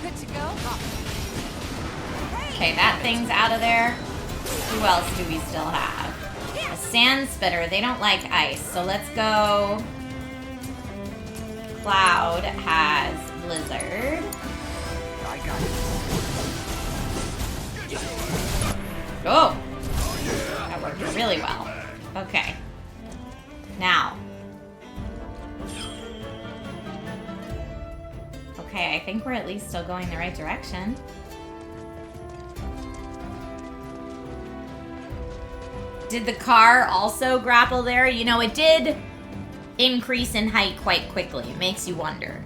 Good to go. Okay, that thing's out of there. Who else do we still have? A Sand Spitter. They don't like ice, so let's go. Cloud has Blizzard. I got it. Oh! That worked really well. Okay. Now. Okay, I think we're at least still going the right direction. Did the car also grapple there? You know, it did increase in height quite quickly. It makes you wonder.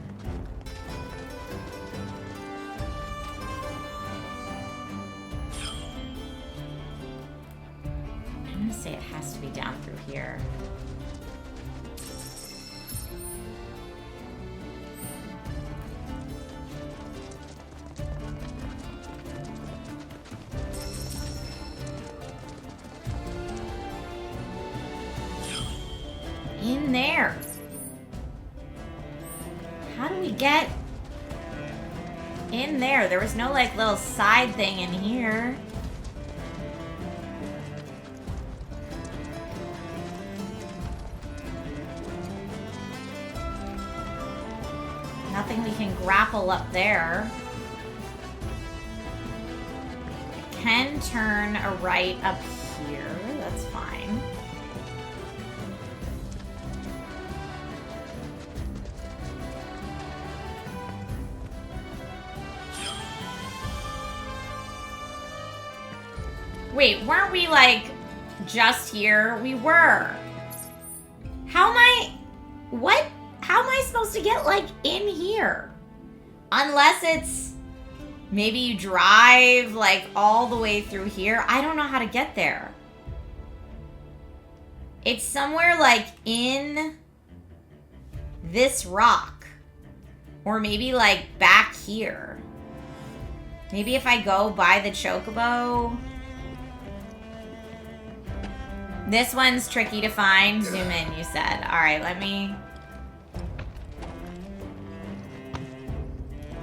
I'm gonna say it has to be down through here. In there. How do we get in there? There was no like little side thing in here. Nothing we can grapple up there. I can turn a right up here. That's fine. Wait, weren't we, like, just here? We were. How am I... What? How am I supposed to get, like, in here? Unless it's... Maybe you drive, like, all the way through here. I don't know how to get there. It's somewhere, like, in this rock. Or maybe, like, back here. Maybe if I go by the chocobo... This one's tricky to find. Zoom in, you said. Alright, let me...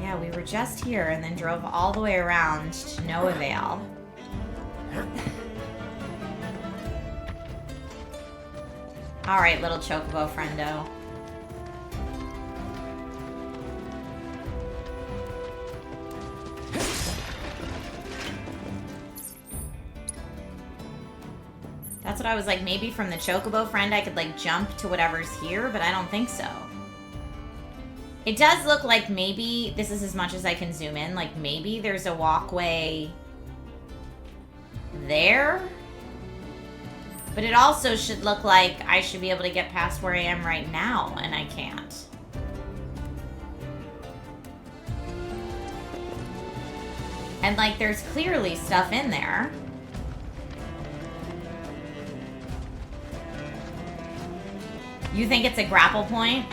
Yeah, we were just here and then drove all the way around to no avail. Alright, little chocobo friendo. That's what I was like, maybe from the chocobo friend I could like jump to whatever's here, but I don't think so. It does look like maybe, this is as much as I can zoom in, like maybe there's a walkway there? But it also should look like I should be able to get past where I am right now, and I can't. And like there's clearly stuff in there. You think it's a grapple point?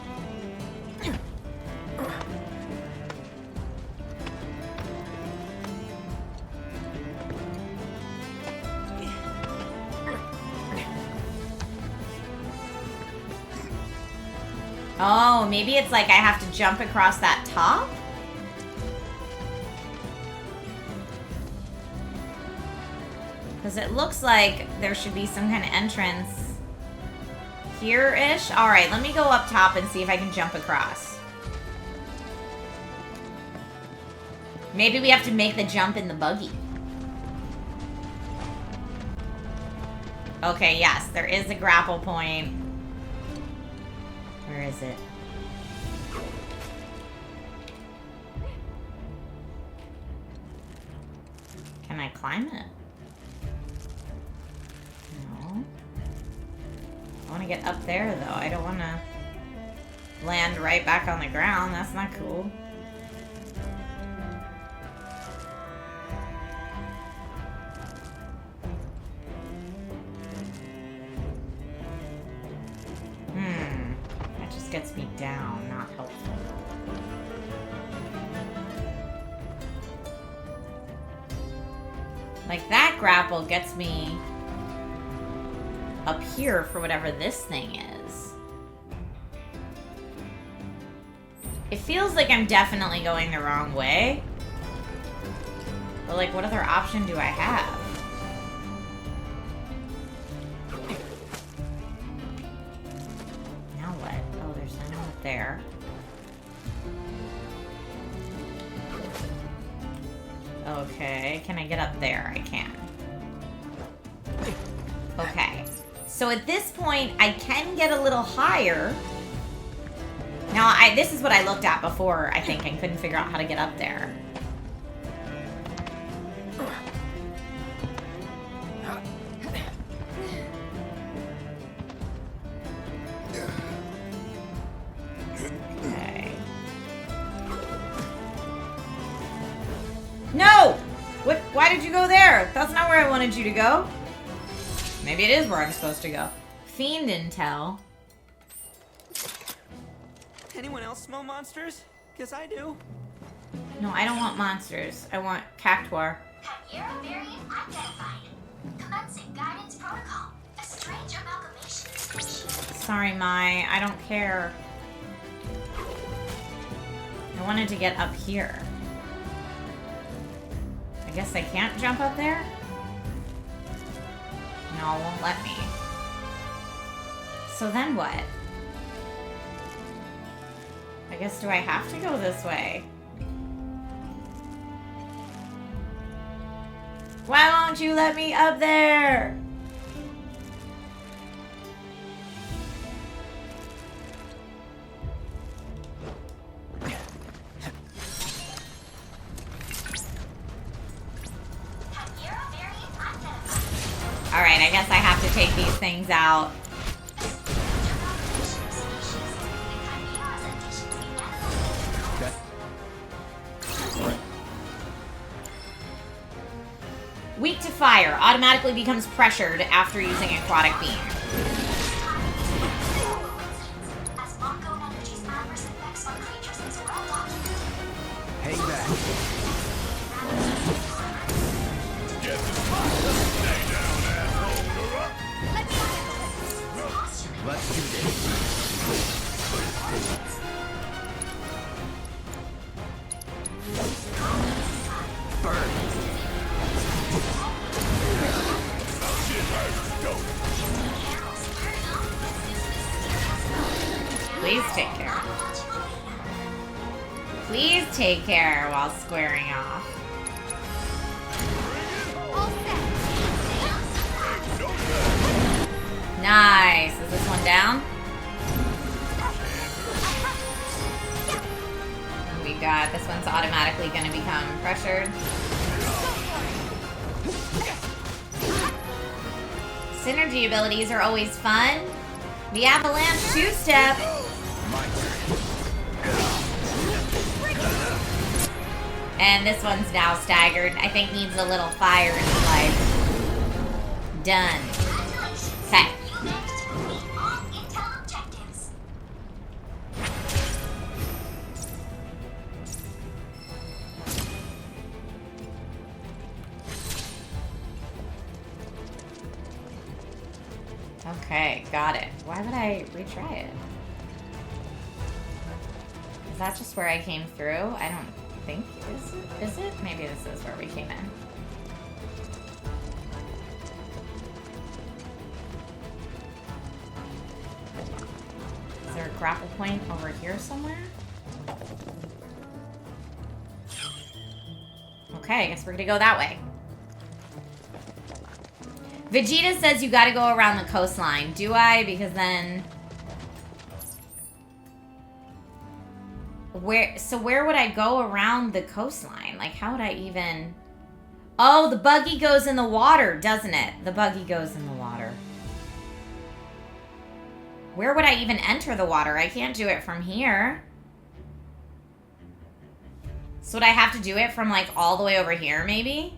Oh, maybe it's like I have to jump across that top? Because it looks like there should be some kind of entrance here-ish. Alright, let me go up top and see if I can jump across. Maybe we have to make the jump in the buggy. Okay, yes, there is a grapple point. Where is it? Can I climb it? No. I want to get up there, though. I don't want to land right back on the ground. That's not cool. That just gets me down. Not helpful. Like, that grapple gets me up here for whatever this thing is. It feels like I'm definitely going the wrong way. But, like, what other option do I have? Now what? Oh, there's someone up there. Okay, can I get up there? I can. Okay. So at this point, I can get a little higher. Now, this is what I looked at before, I think, and couldn't figure out how to get up there. Okay. No! What? Why did you go there? That's not where I wanted you to go. Maybe it is where I'm supposed to go. Fiend intel. Anyone else smell monsters? Because I do. No, I don't want monsters. I want cactuar. Chimera variant identified. Commencing guidance protocol. A strange amalgamation species. Sorry, Mai. I don't care. I wanted to get up here. I guess I can't jump up there? No, it won't let me. So then what? I guess, do I have to go this way? Why won't you let me up there? Alright, I guess I have to take these things out. Okay. Weak to fire. Automatically becomes pressured after using aquatic beam. Hang back. Let's do this. Burn. Please take care. Please take care while squaring off. Nice. Is this one down? We got this one's automatically going to become pressured. Synergy abilities are always fun. The avalanche two-step. And this one's now staggered. I think needs a little fire in his life. Done. Okay. Okay, got it. Why would I retry it? that just where I came through? I don't think. Is it? Maybe this is where we came in. Is there a grapple point over here somewhere? Okay, I guess we're gonna go that way. Vegeta says you gotta go around the coastline. Do I? Because then... Where would I go around the coastline? Like, how would I even... Oh, the buggy goes in the water, doesn't it? The buggy goes in the water. Where would I even enter the water? I can't do it from here. So would I have to do it from, like, all the way over here, maybe?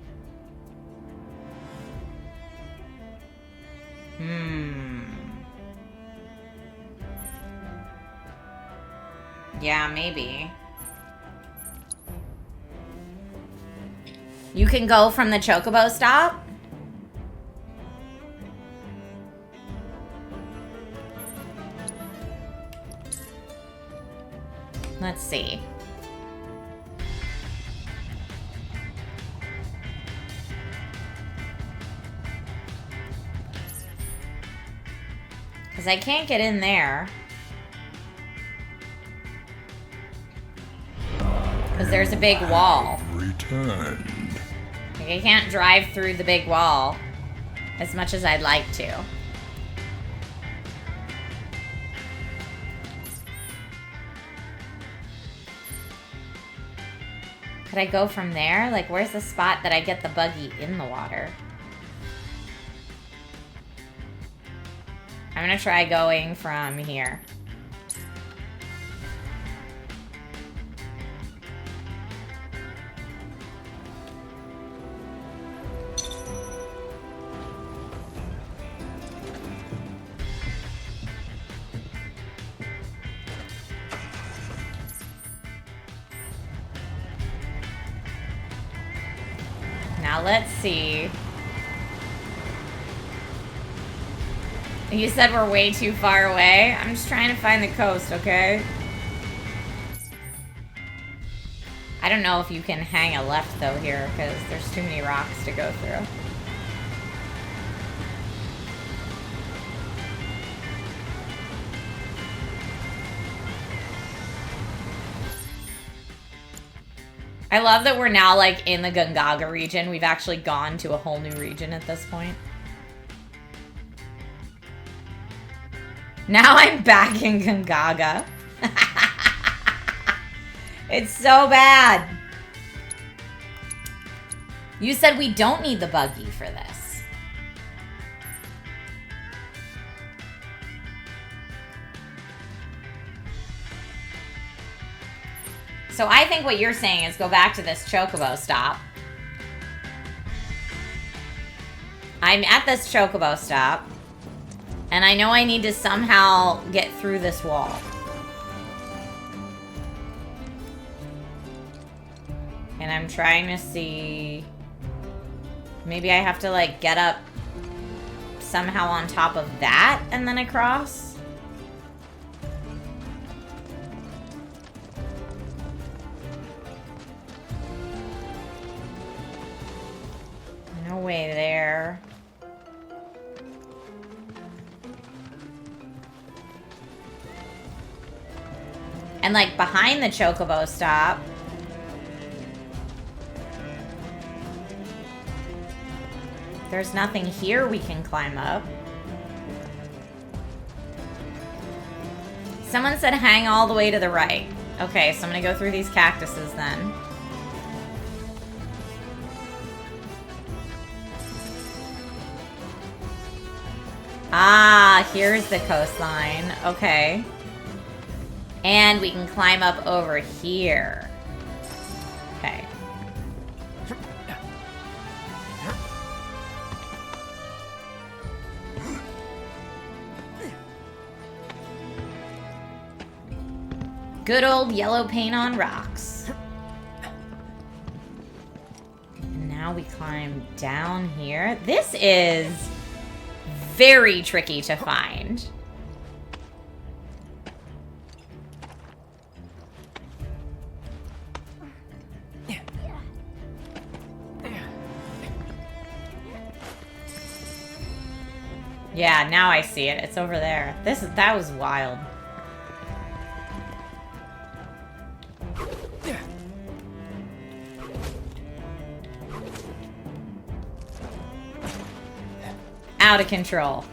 Yeah, maybe. You can go from the Chocobo stop? Let's see. Because I can't get in there. Because there's a big wall. Returned. Like, I can't drive through the big wall as much as I'd like to. Could I go from there? Like, where's the spot that I get the buggy in the water? I'm gonna try going from here. Now let's see. You said we're way too far away. I'm just trying to find the coast, okay? I don't know if you can hang a left though here because there's too many rocks to go through. I love that we're now like in the Gungaga region. We've actually gone to a whole new region at this point. Now I'm back in Gungaga. It's so bad. You said we don't need the buggy for this. So I think what you're saying is go back to this Chocobo stop. I'm at this Chocobo stop. And I know I need to somehow get through this wall. And I'm trying to see... Maybe I have to, like, get up somehow on top of that and then across? No way there. And, like, behind the Chocobo stop... There's nothing here we can climb up. Someone said hang all the way to the right. Okay, so I'm gonna go through these cactuses then. Ah, here's the coastline. Okay. And we can climb up over here. Okay. Good old yellow paint on rocks. And now we climb down here. This is very tricky to find. Yeah, now I see it. It's over there. That was wild. Out of control.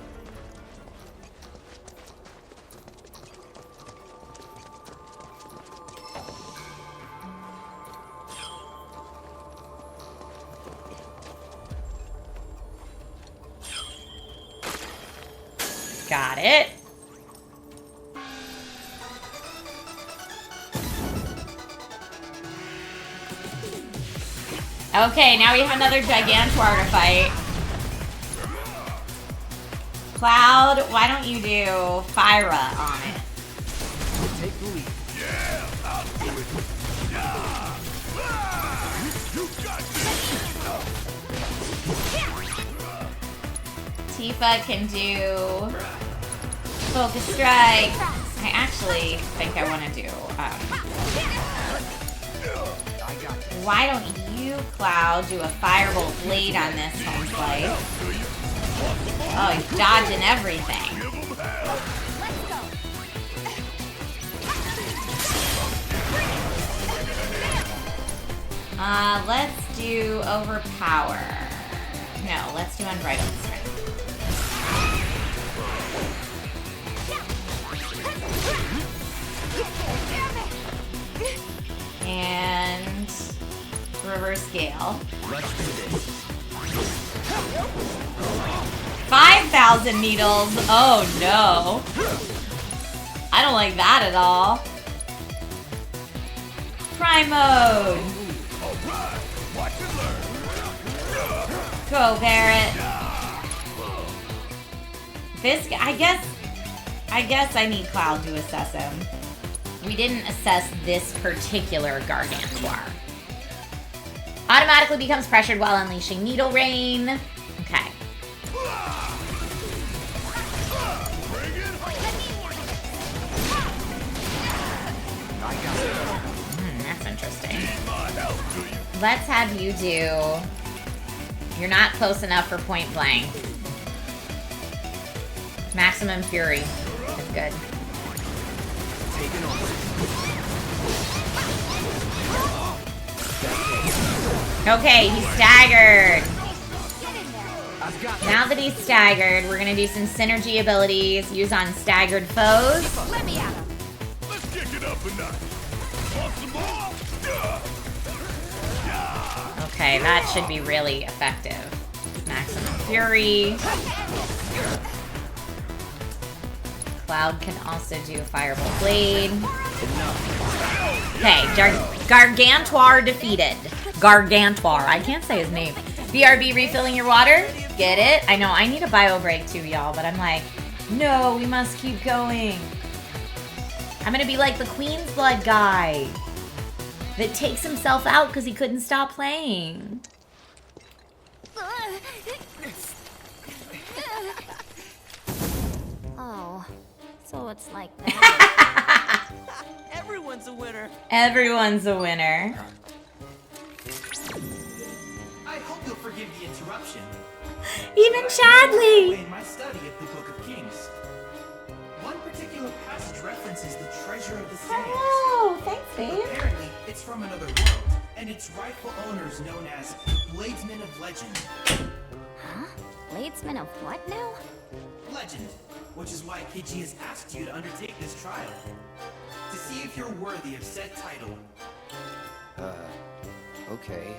Got it. Okay, now we have another Gigantor to fight. Cloud, why don't you do Fyra on it? Take the lead. Yeah, I'll do it. Yeah. You got Tifa can do Focus Strike. I actually think I want to do, why don't you, Cloud, do a Firebolt Blade on this home plate? Oh, he's dodging everything. Let's do Overpower. No, let's do Unbridled Strength. And Reverse Gale. 5,000 needles. Oh no. I don't like that at all. Prime mode. Go, Barret. This guy, I guess I need Cloud to assess him. We didn't assess this particular Gargantuar. Automatically becomes pressured while unleashing Needle Rain. Okay. That's interesting. Let's have you do... You're not close enough for point blank. Maximum Fury is good. Okay, he's staggered. Now that he's staggered, we're gonna do some synergy abilities, use on staggered foes. Let me at him. Let's kick it up a notch. Want some more? Okay, that should be really effective. Maximum Fury. Cloud can also do Firebolt Blade. Okay, Gargantuar defeated. Gargantuar. I can't say his name. BRB refilling your water? Get it? I know, I need a bio break too, y'all, but I'm like, no, we must keep going. I'm gonna be like the Queen's Blood guy that takes himself out because he couldn't stop playing. Oh, so it's like that. Everyone's a winner. Everyone's a winner. I hope you'll forgive the interruption. Even Chadley. In my study of the Book of Kings, one particular passage references the treasure of the sands. Oh, thanks, babe. Apparently, it's from another world, and its rightful owners known as Bladesmen of Legend. Huh? Bladesmen of what now? Legend, which is why Kiji has asked you to undertake this trial. To see if you're worthy of said title. Okay.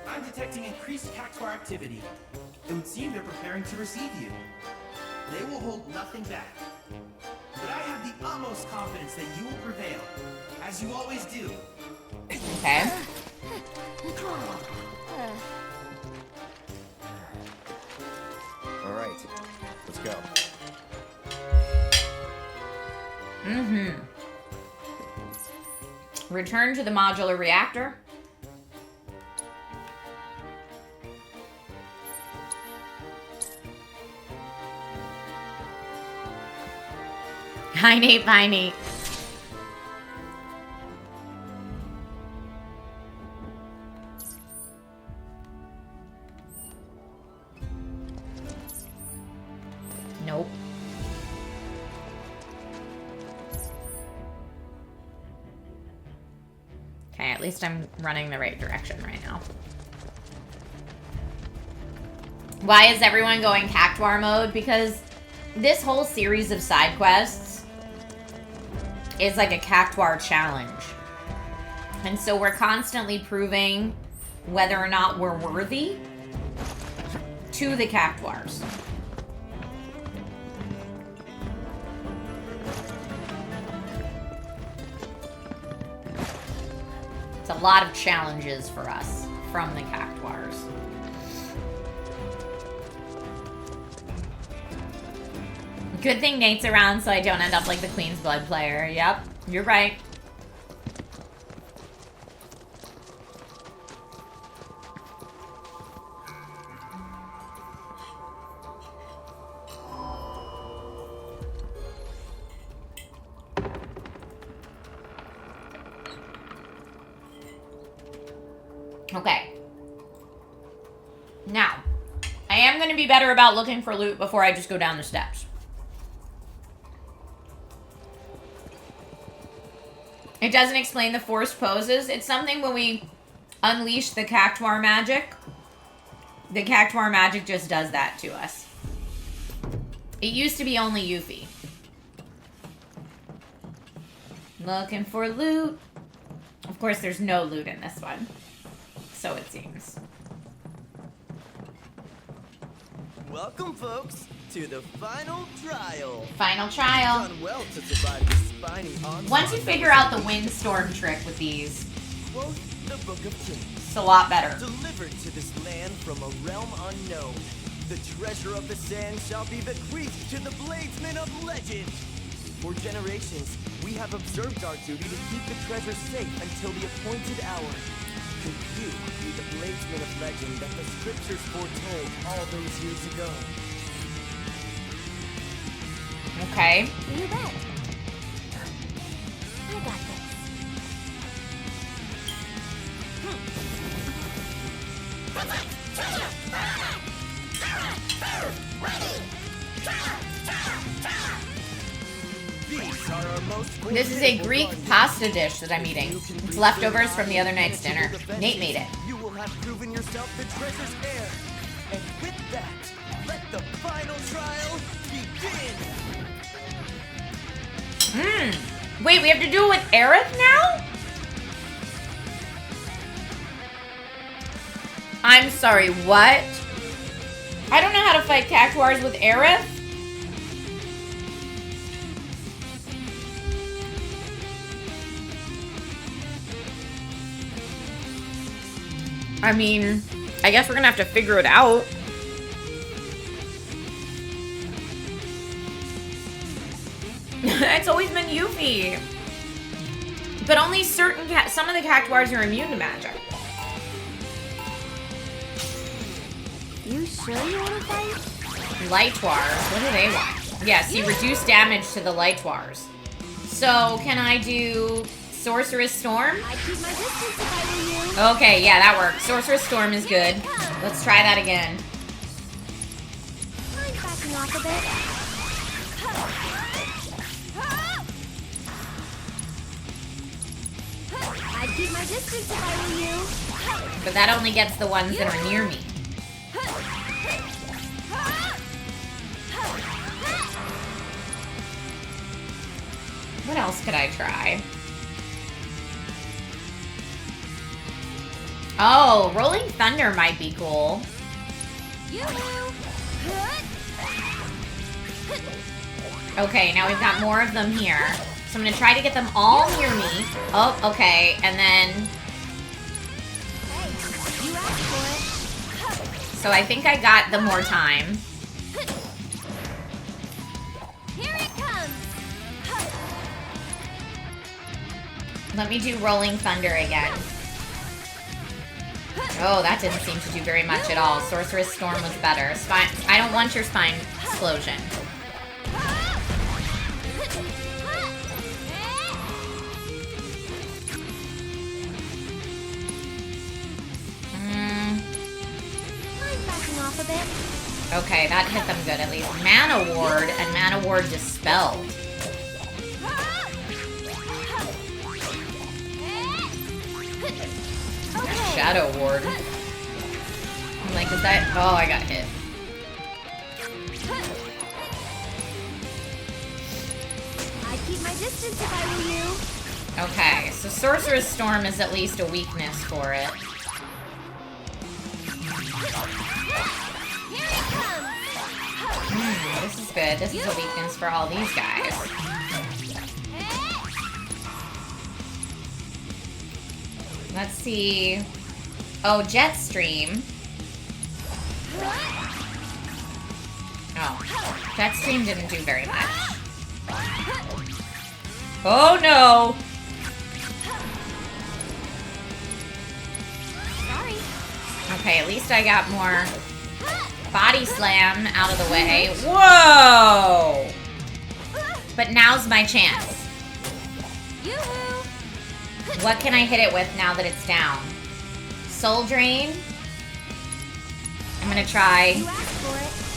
I'm detecting increased Cactuar activity. It would seem they're preparing to receive you. They will hold nothing back. But I have the utmost confidence that you will prevail, as you always do. Okay. All right. Let's go. Mm-hmm. Return to the modular reactor. Hi, Nate. Bye, Nate. Okay, at least I'm running the right direction right now. Why is everyone going cactuar mode? Because this whole series of side quests is like a cactuar challenge. And so we're constantly proving whether or not we're worthy to the cactuars. It's a lot of challenges for us from the cactuars. Good thing Nate's around so I don't end up like the Queen's Blood player. Yep, you're right. Okay. Now, I am going to be better about looking for loot before I just go down the steps. It doesn't explain the forced poses. It's something when we unleash the cactuar magic. The cactuar magic just does that to us. It used to be only Yuffie. Looking for loot. Of course, there's no loot in this one. So it seems. Welcome, folks, to the final trial. Final trial. You've done well to survive this spiny onslaught. Once you figure out the windstorm trick with these, Quote the Book of Kings. it's a lot better. Delivered to this land from a realm unknown, the treasure of the sand shall be bequeathed to the bladesmen of legend. For generations, we have observed our duty to keep the treasure safe until the appointed hour. Could you be the bladesman of legend that the scriptures foretold all those years ago? Okay. You bet. I got this. This is a Greek pasta dish that I'm eating. It's leftovers from the other night's dinner. Nate made it. You will have proven yourself the treasure's heir. And with that, let the final trial begin. Wait, we have to do it with Aerith now? I'm sorry, what? I don't know how to fight cactuars with Aerith. I mean, I guess we're gonna have to figure it out. It's always been Yuffie. But only certain some of the cactuars are immune to magic. You sure you want to fight? Lightwars, what do they want? Yeah, see, reduce damage to the Lightwars. So, can I do Sorceress Storm? I'd keep my distance if I were you. Okay, yeah, that works. Sorceress Storm is good. Let's try that again. Mind backing off a bit? I'd keep my distance if I were you. But that only gets the ones that are near me. What else could I try? Oh, Rolling Thunder might be cool. Okay, now we've got more of them here. So I'm gonna try to get them all near me. Oh, okay, and then... So I think I got them more time. Here it comes. Let me do Rolling Thunder again. Oh, that didn't seem to do very much at all. Sorceress Storm was better. Spine. I don't want your Spine Explosion. Off a bit. Okay, that hit them good at least. Mana Ward and Mana Ward Shadow Ward. I'm like, is that... Oh, I got hit. I'd keep my distance if I were you. Okay, so Sorcerer's Storm is at least a weakness for it. This is good. This is a weakness for all these guys. Let's see. Oh, Jetstream. Oh, Jetstream didn't do very much. Oh no! Sorry. Okay, at least I got more body slam out of the way. Whoa! But now's my chance. What can I hit it with now that it's down? Soul Drain. I'm gonna try.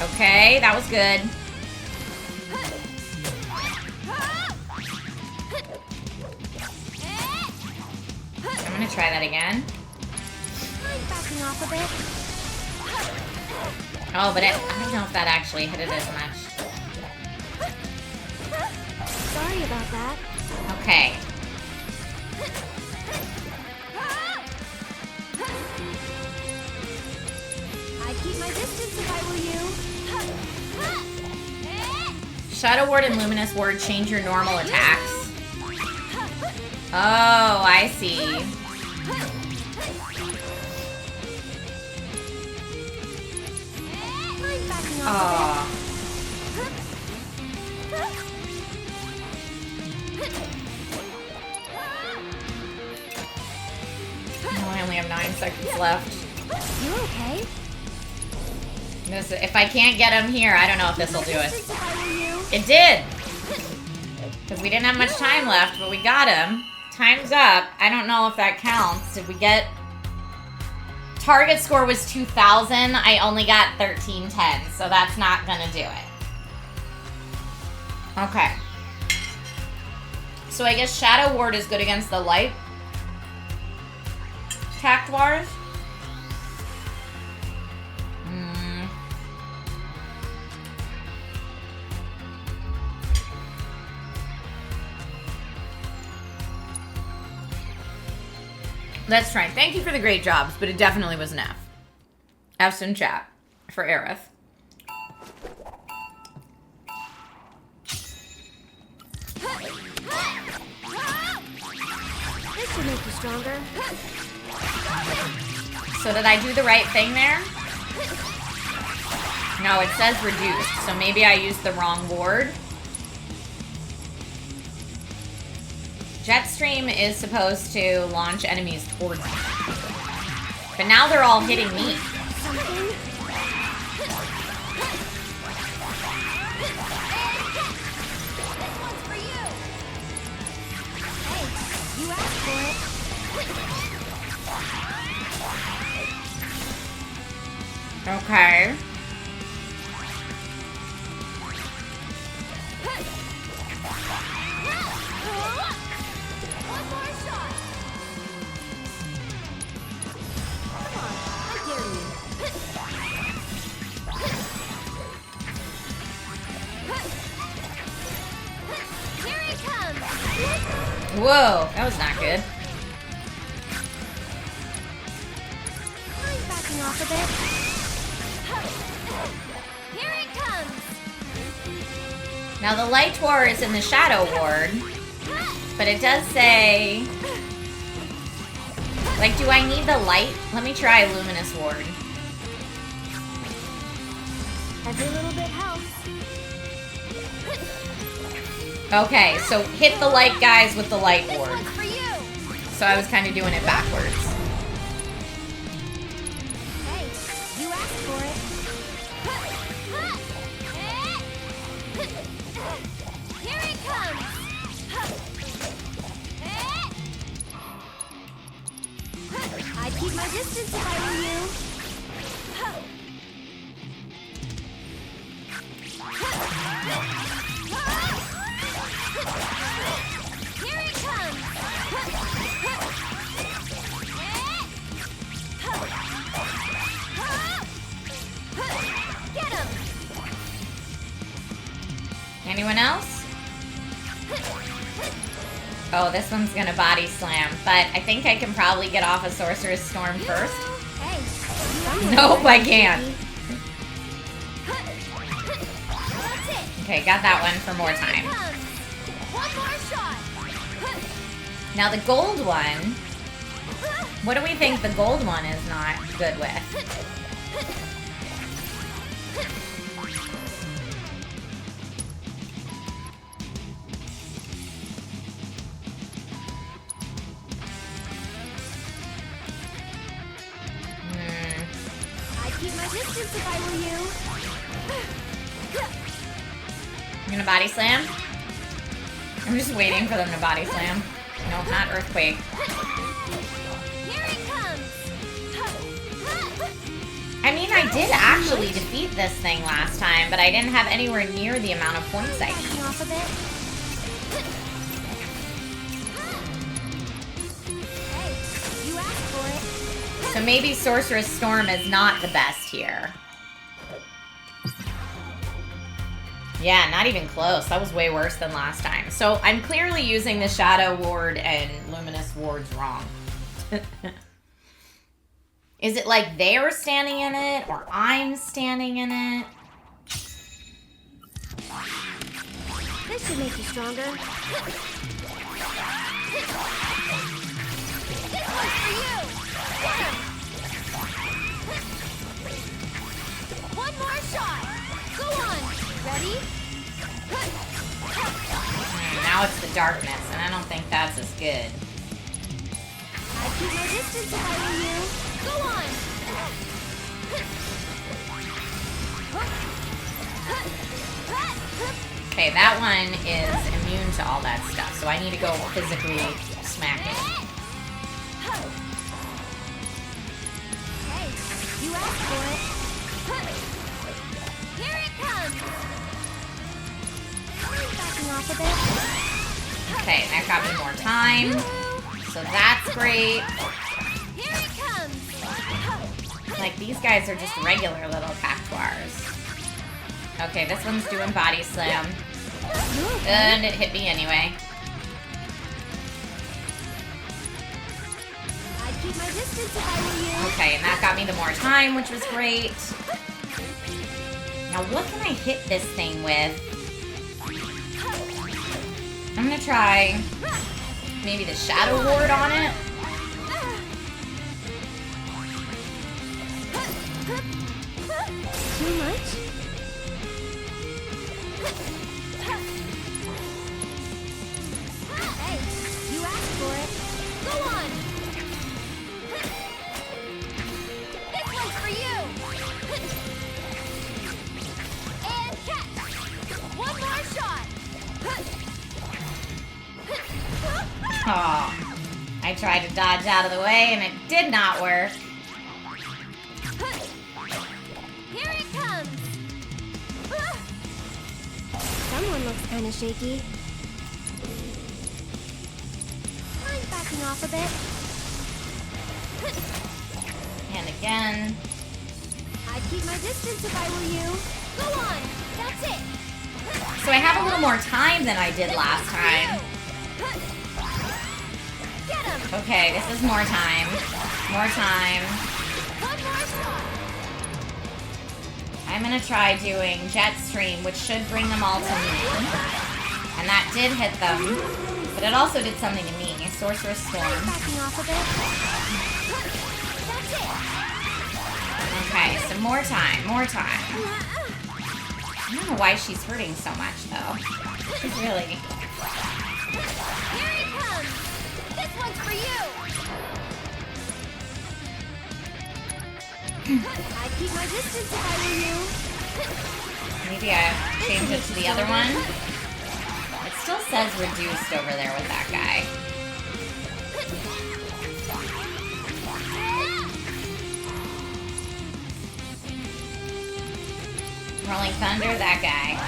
Okay, that was good. I'm gonna try that again. Backing off a bit. Oh, but I don't know if that actually hit it as much. Sorry about that. Okay. I'd keep my distance if I were you. Shadow Ward and Luminous Ward change your normal attacks. Oh, I see. Oh. Oh, I only have 9 seconds left. You okay? This, if I can't get him here, I don't know if this will do it. It did! Because we didn't have much time left, but we got him. Time's up. I don't know if that counts. Did we get... Target score was 2,000. I only got 1310, so that's not gonna do it. Okay. So I guess Shadow Ward is good against the light Cactuars. Let's try. Thank you for the great jobs, but it definitely was an F. F's in chat for Aerith. This should make you stronger. So did I do the right thing there? No, it says reduced, so maybe I used the wrong ward. Jetstream is supposed to launch enemies towards me. But now they're all hitting me. You asked for it. Okay. One more shot. Come on, I dare you. Here he comes. Whoa, that was not good. I'm backing off a bit. Here it comes. Now the light ward is in the Shadow Ward, but it does say, like, do I need the light? Let me try Luminous Ward. Every little bit helps. Okay, so hit the light guys with the light ward. This one's for you. So I was kind of doing it backwards. Hey, you asked for it. Here it comes. I'd keep my distance if I were you. Here it comes. Anyone else? Oh, this one's gonna body slam, but I think I can probably get off a Sorcerer's Storm first. Nope, I can't. Okay, got that one for more time. Now the gold one, what do we think the gold one is not good with? I'd keep my distance if I were you. I'm gonna body slam. I'm just waiting for them to body slam. No, not earthquake. Here it comes. I mean, I did actually defeat this thing last time, but I didn't have anywhere near the amount of points I need. Off a bit. Hey, you asked for it. So maybe Sorcerer's Storm is not the best here. Yeah, not even close. That was way worse than last time. So I'm clearly using the Shadow Ward and Luminous Wards wrong. Is it like they're standing in it or I'm standing in it? This should make you stronger. This one's for you. Get him. One more shot. Go on. Ready? Now it's the darkness, and I don't think that's as good. I'd keep my distance if I were you. Go on. Okay, that one is immune to all that stuff, so I need to go physically smack it. Hey, you asked for it. Here it comes. Backing off a bit. Okay, that got me more time, so that's great. Here it comes. Like, these guys are just regular little cactuars. Okay, this one's doing body slam. And it hit me anyway. I'd keep my distance if I were you. Okay, and that got me the more time, which was great. Now, what can I hit this thing with? I'm gonna try maybe the Shadow Ward on it. Too much? Hey, you asked for it. Go on. This one's for you. And catch. One more shot. Oh, I tried to dodge out of the way and it did not work. Here it comes. Someone looks kind of shaky. Mind backing off a bit? And again. I'd keep my distance if I were you. Go on. That's it. So I have a little more time than I did last time. Get him. Okay, this is more time. More time. One more shot. I'm gonna try doing Jet Stream, which should bring them all to me. And that did hit them. But it also did something to me. Sorcerer's Storm. Backing off a bit. That's it. Okay, so more time. More time. I don't know why she's hurting so much, though. She's really... Here it comes. This one's for you. I'd keep my distance if I were you. Maybe I change it to the other one. It still says reduced over there with that guy. Rolling Thunder, that guy.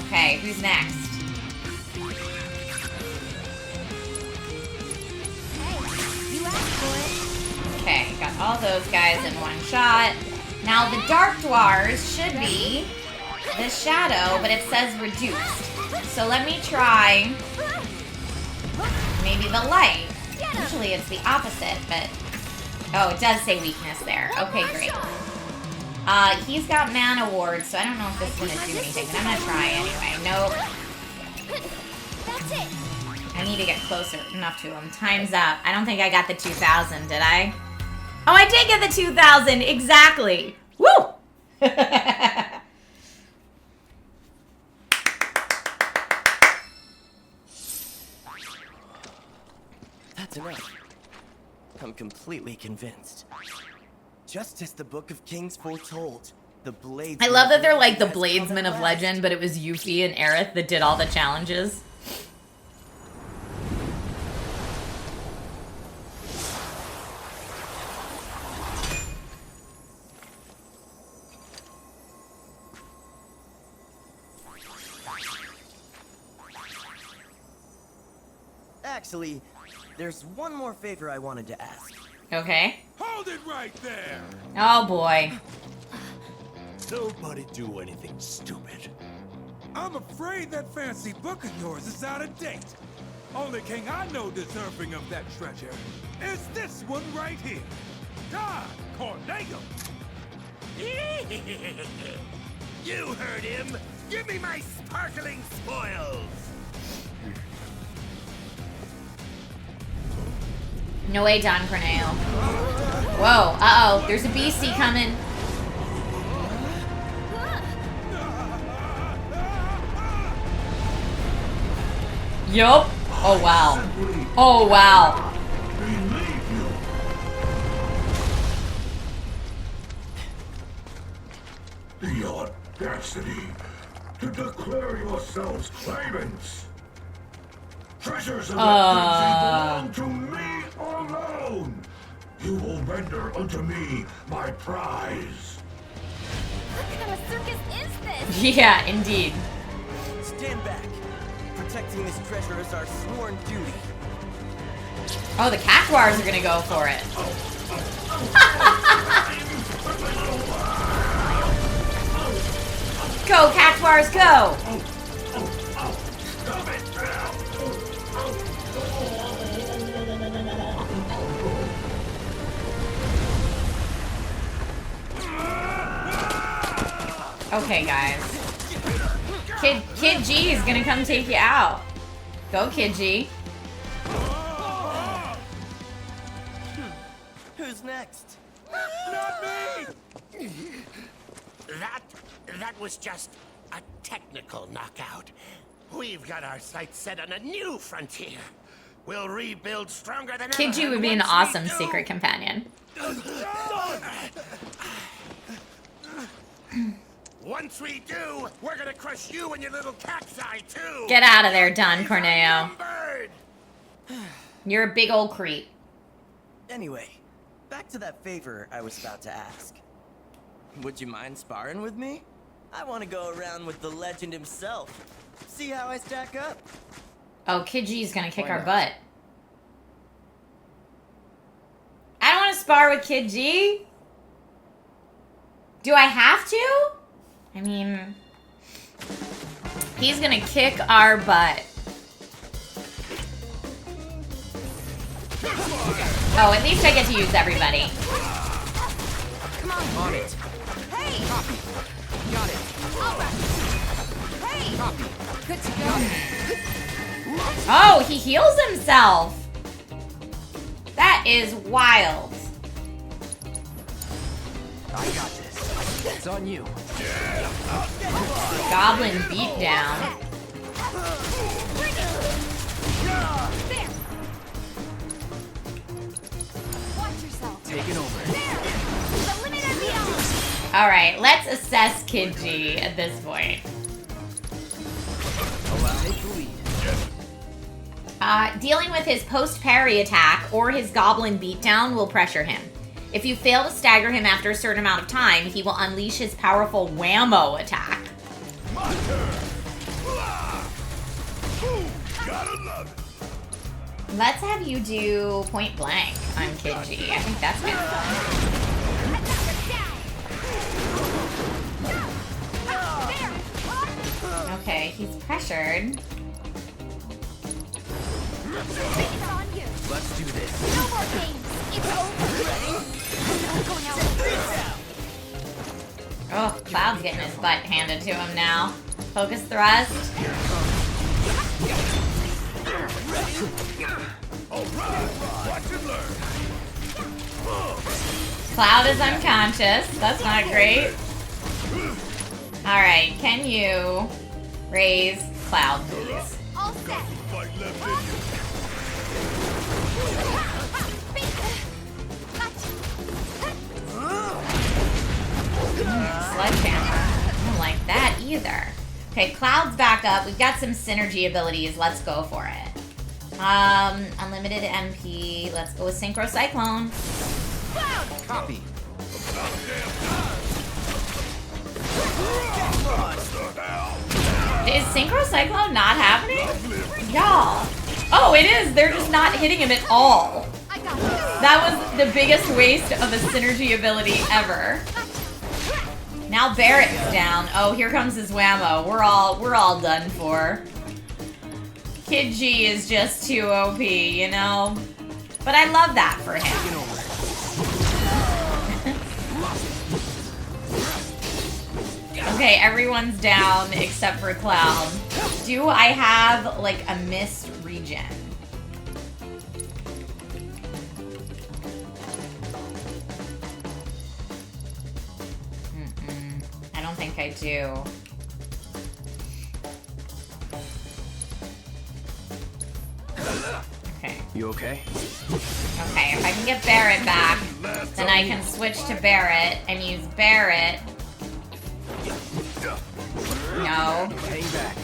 Okay, who's next? Hey, you asked for it. Okay, got all those guys in one shot. Now the Dark Dwars should be the shadow, but it says reduced. So let me try maybe the light. Usually it's the opposite, but... Oh, it does say weakness there. Okay, great. He's got mana wards, so I don't know if this is gonna do anything, but I'm gonna try anyway. Nope. That's it. I need to get closer enough to him. Time's up. I don't think I got the 2,000, did I? Oh, I did get the 2,000! Exactly! Woo! That's enough. I'm completely convinced. Just as the Book of Kings foretold, the blades... I love that they're like the Bladesmen of Legend, but it was Yuffie and Aerith that did all the challenges. Actually, there's one more favor I wanted to ask. Okay. Hold it right there! Oh boy. Nobody do anything stupid. I'm afraid that fancy book of yours is out of date. Only king I know deserving of that treasure is this one right here. Don Corneo. You heard him! Give me my sparkling spoils! No way, Don Corneo. Whoa, uh-oh. There's a beastie coming. Yup. Oh, wow. Oh, wow. The audacity to declare yourselves claimants. Treasures of that belong to me alone. You will render unto me my prize. What kind of circus is this? Yeah, indeed. Stand back. Protecting this treasure is our sworn duty. Oh, the Cactuars are gonna go for it. Go, Cactuars, go! Okay, guys. Kid G is gonna come take you out. Go, Kid G. Who's next? Not me! That was just a technical knockout. We've got our sights set on a new frontier. We'll rebuild stronger than Kid G would be an awesome secret companion. Once we do, we're gonna crush you and your little cat's eye too. Get out of there, Don Corneo. You're a big old creep. Anyway, back to that favor I was about to ask. Would you mind sparring with me? I want to go around with the legend himself. See how I stack up. Oh, Kid G's gonna kick our butt. I don't want to spar with Kid G. Do I have to? I mean, he's gonna kick our butt. Oh, at least I get to use everybody. Come on it. Hey! Copy. Got it. Alright. Hey! Copy. Good to go. Oh, he heals himself. That is wild. I got this. It's on you. Goblin beatdown. There. Watch yourself. Taking over. There. The limit and beyond. All right, let's assess Kid G at this point. Take the lead. Dealing with his post-parry attack or his goblin beatdown will pressure him. If you fail to stagger him after a certain amount of time, he will unleash his powerful whammo attack. My turn. Gotta love it. Let's have you do point blank on Kid G. I think that's kind of fun. Okay, he's pressured. It's on you. Let's do this. No more games. It's over. Ready? I'm going out. Oh, Cloud's getting his butt handed to him now. Focus thrust. Cloud is unconscious. That's not great. Alright, can you raise Cloud, please? All set. Sledgehammer. I don't like that either. Okay, Cloud's back up. We've got some synergy abilities. Let's go for it. Unlimited MP. Let's go with Synchro Cyclone. Copy. Is Synchro Cyclone not happening? Y'all. Oh, it is. They're just not hitting him at all. That was the biggest waste of a synergy ability ever. Now Barrett's down. Oh, here comes his whammo. We're all done for. Kid G is just too OP, you know? But I love that for him. Okay, everyone's down except for Cloud. Do I have, like, a missed regen? I don't think I do. Okay. You okay? Okay, if I can get Barrett back, then I can switch to Barrett and use Barrett. No. Hang back.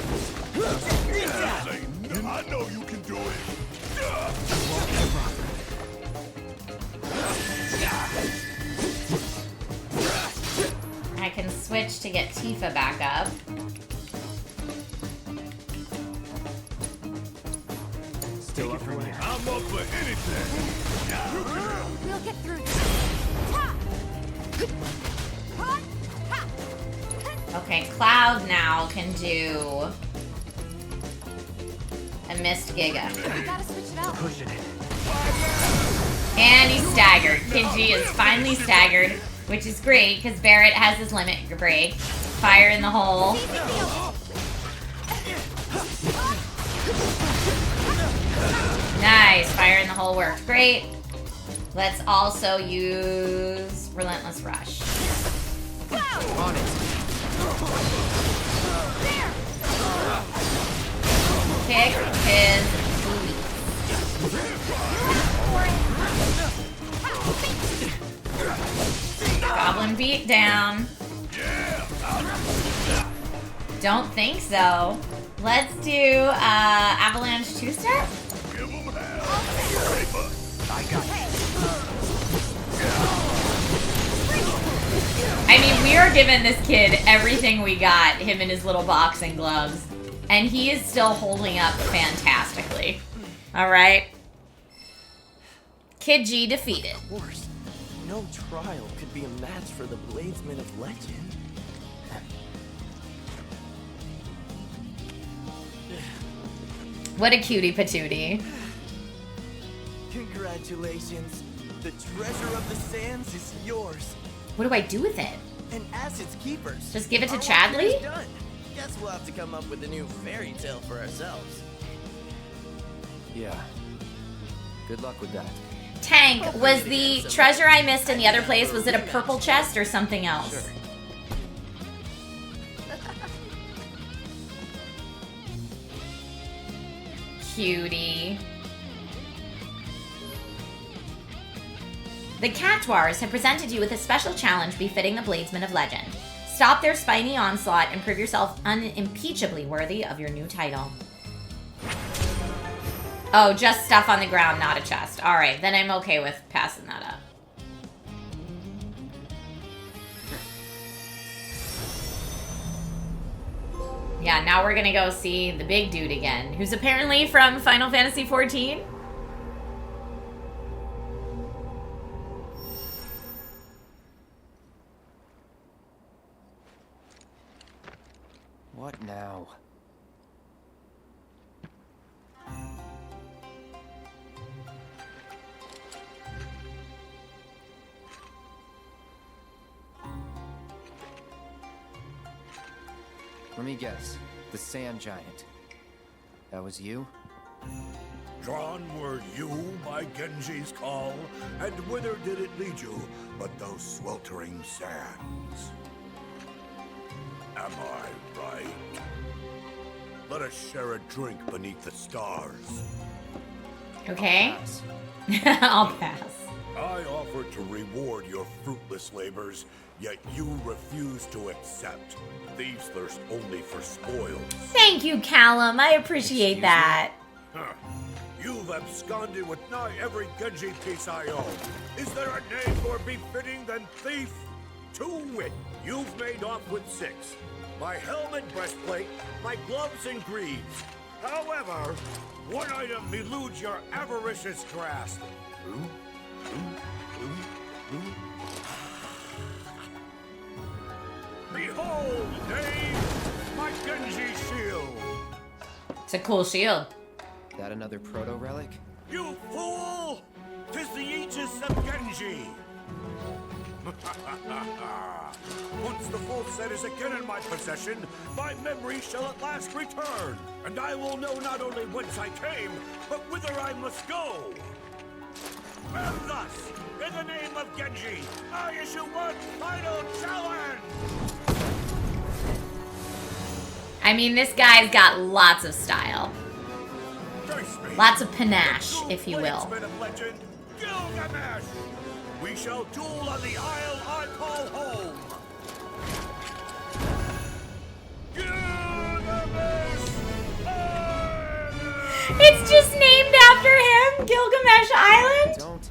I know you can do it. I can switch to get Tifa back up. Still up from here. I'm up for anything. We'll get through this. Okay, Cloud now can do a missed Giga. Gotta switch it out. Pushing it. And he's staggered. Kid G is finally staggered, which is great because Barrett has his limit break. Fire in the hole. Nice. Fire in the hole worked great. Let's also use Relentless Rush. On it. Kick his booty. Goblin beat down. Don't think so. Let's do Avalanche 2-step. I got it. I mean, we are giving this kid everything we got, him in his little boxing gloves. And he is still holding up fantastically. Alright. Kid G defeated. Of course. No trial could be a match for the Bladesman of Legend. What a cutie patootie. Congratulations. The treasure of the sands is yours. What do I do with it? And as its keepers, Just give it to our work Chadley? is done. Guess we'll have to come up with a new fairy tale for ourselves. Yeah. Good luck with that. Tank, was the treasure I missed in the other place, was it a purple chest or something else? Sure. Cutie. The Catwars have presented you with a special challenge befitting the Bladesmen of Legend. Stop their spiny onslaught and prove yourself unimpeachably worthy of your new title. Oh, just stuff on the ground, not a chest. Alright, then I'm okay with passing that up. Yeah, now we're gonna go see the big dude again, who's apparently from Final Fantasy XIV. What now? Let me guess. The sand giant. That was you? Drawn were you by Genji's call, and whither did it lead you but those sweltering sands? Am I right? Let us share a drink beneath the stars. Okay. I'll pass. I offered to reward your fruitless labors, yet you refuse to accept. Thieves thirst only for spoils. Thank you, Callum. I appreciate that. Huh. You've absconded with nigh every Genji piece I own. Is there a name more befitting than thief? To wit, you've made off with 6. My helmet, breastplate, my gloves and greaves. However, one item eludes your avaricious grasp. Behold, Dave, my Genji shield. It's a cool shield. That another proto-relic? You fool! 'Tis the Aegis of Genji! Once the full set is again in my possession, my memory shall at last return, and I will know not only whence I came, but whither I must go. And thus, in the name of Genji, I issue one final challenge! I mean, this guy's got lots of style. Lots of panache, if you will. Of legend, Gilgamesh! We shall duel on the isle I call home! Gilgamesh Island! It's just named after him, Gilgamesh Island? Don't.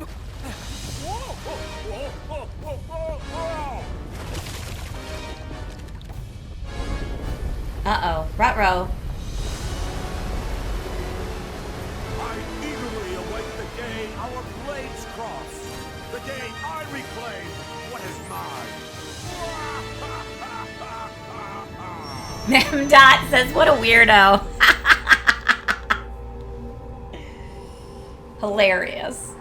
Uh-oh, ruh-roh. I eagerly await the day our blades cross. The day I reclaim what is mine. Dot says, what a weirdo. Hilarious.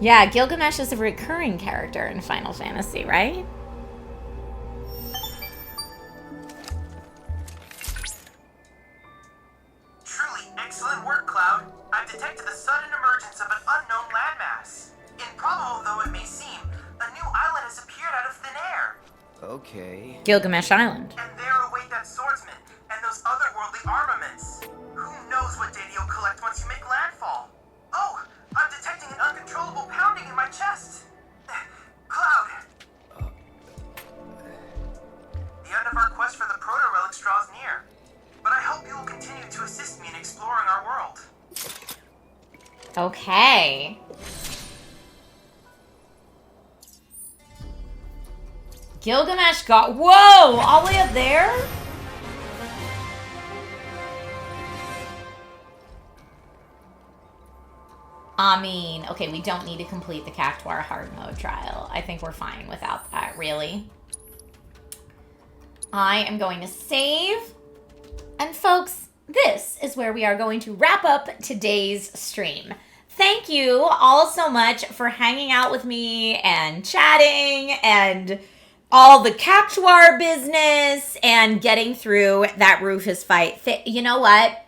Yeah, Gilgamesh is a recurring character in Final Fantasy, right? Truly excellent work, Cloud. I've detected the sudden emergence of an unknown landmass. Improbable though it may seem, a new island has appeared out of thin air. Okay. Gilgamesh Island. And there await that swordsman and those otherworldly armaments. Who knows what data you'll collect once you make landfall? Oh, I'm detecting an uncontrollable pounding in my chest. Cloud. The end of our quest for the proto-relics draws near. But I hope you will continue to assist me in exploring our world. Okay. Gilgamesh got... Whoa! All the way up there? I mean, okay, we don't need to complete the Cactuar hard mode trial. I think we're fine without that, really. I am going to save. And folks, this is where we are going to wrap up today's stream. Thank you all so much for hanging out with me and chatting and all the Cactuar business and getting through that Rufus fight. You know what?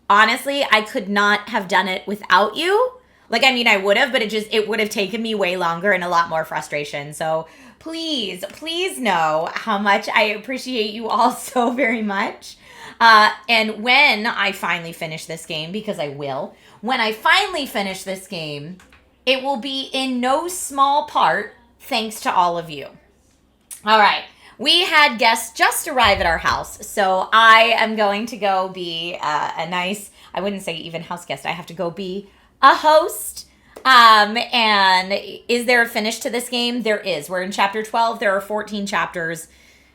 Honestly, I could not have done it without you. Like, I mean, I would have, but it would have taken me way longer and a lot more frustration. So please, please know how much I appreciate you all so very much. And when I finally finish this game, because I will, when I finally finish this game, it will be in no small part thanks to all of you. All right. We had guests just arrive at our house, so I am going to go be a nice, I wouldn't say even house guest, I have to go be a host. And is there a finish to this game? There is. We're in chapter 12. There are 14 chapters.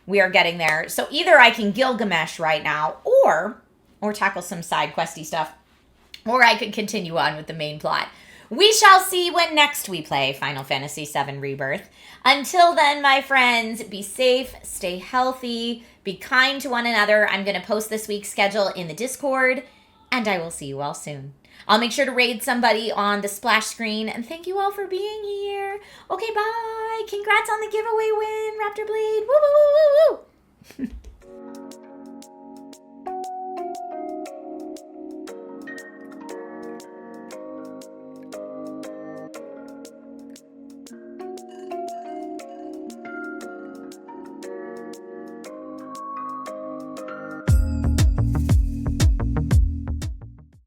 We are getting there. So either I can Gilgamesh right now, or tackle some side questy stuff, or I could continue on with the main plot. We shall see when next we play Final Fantasy VII Rebirth. Until then, my friends, be safe, stay healthy, be kind to one another. I'm going to post this week's schedule in the Discord, and I will see you all soon. I'll make sure to raid somebody on the splash screen, and thank you all for being here. Okay, bye. Congrats on the giveaway win, Raptor Blade. Woo, woo, woo, woo, woo.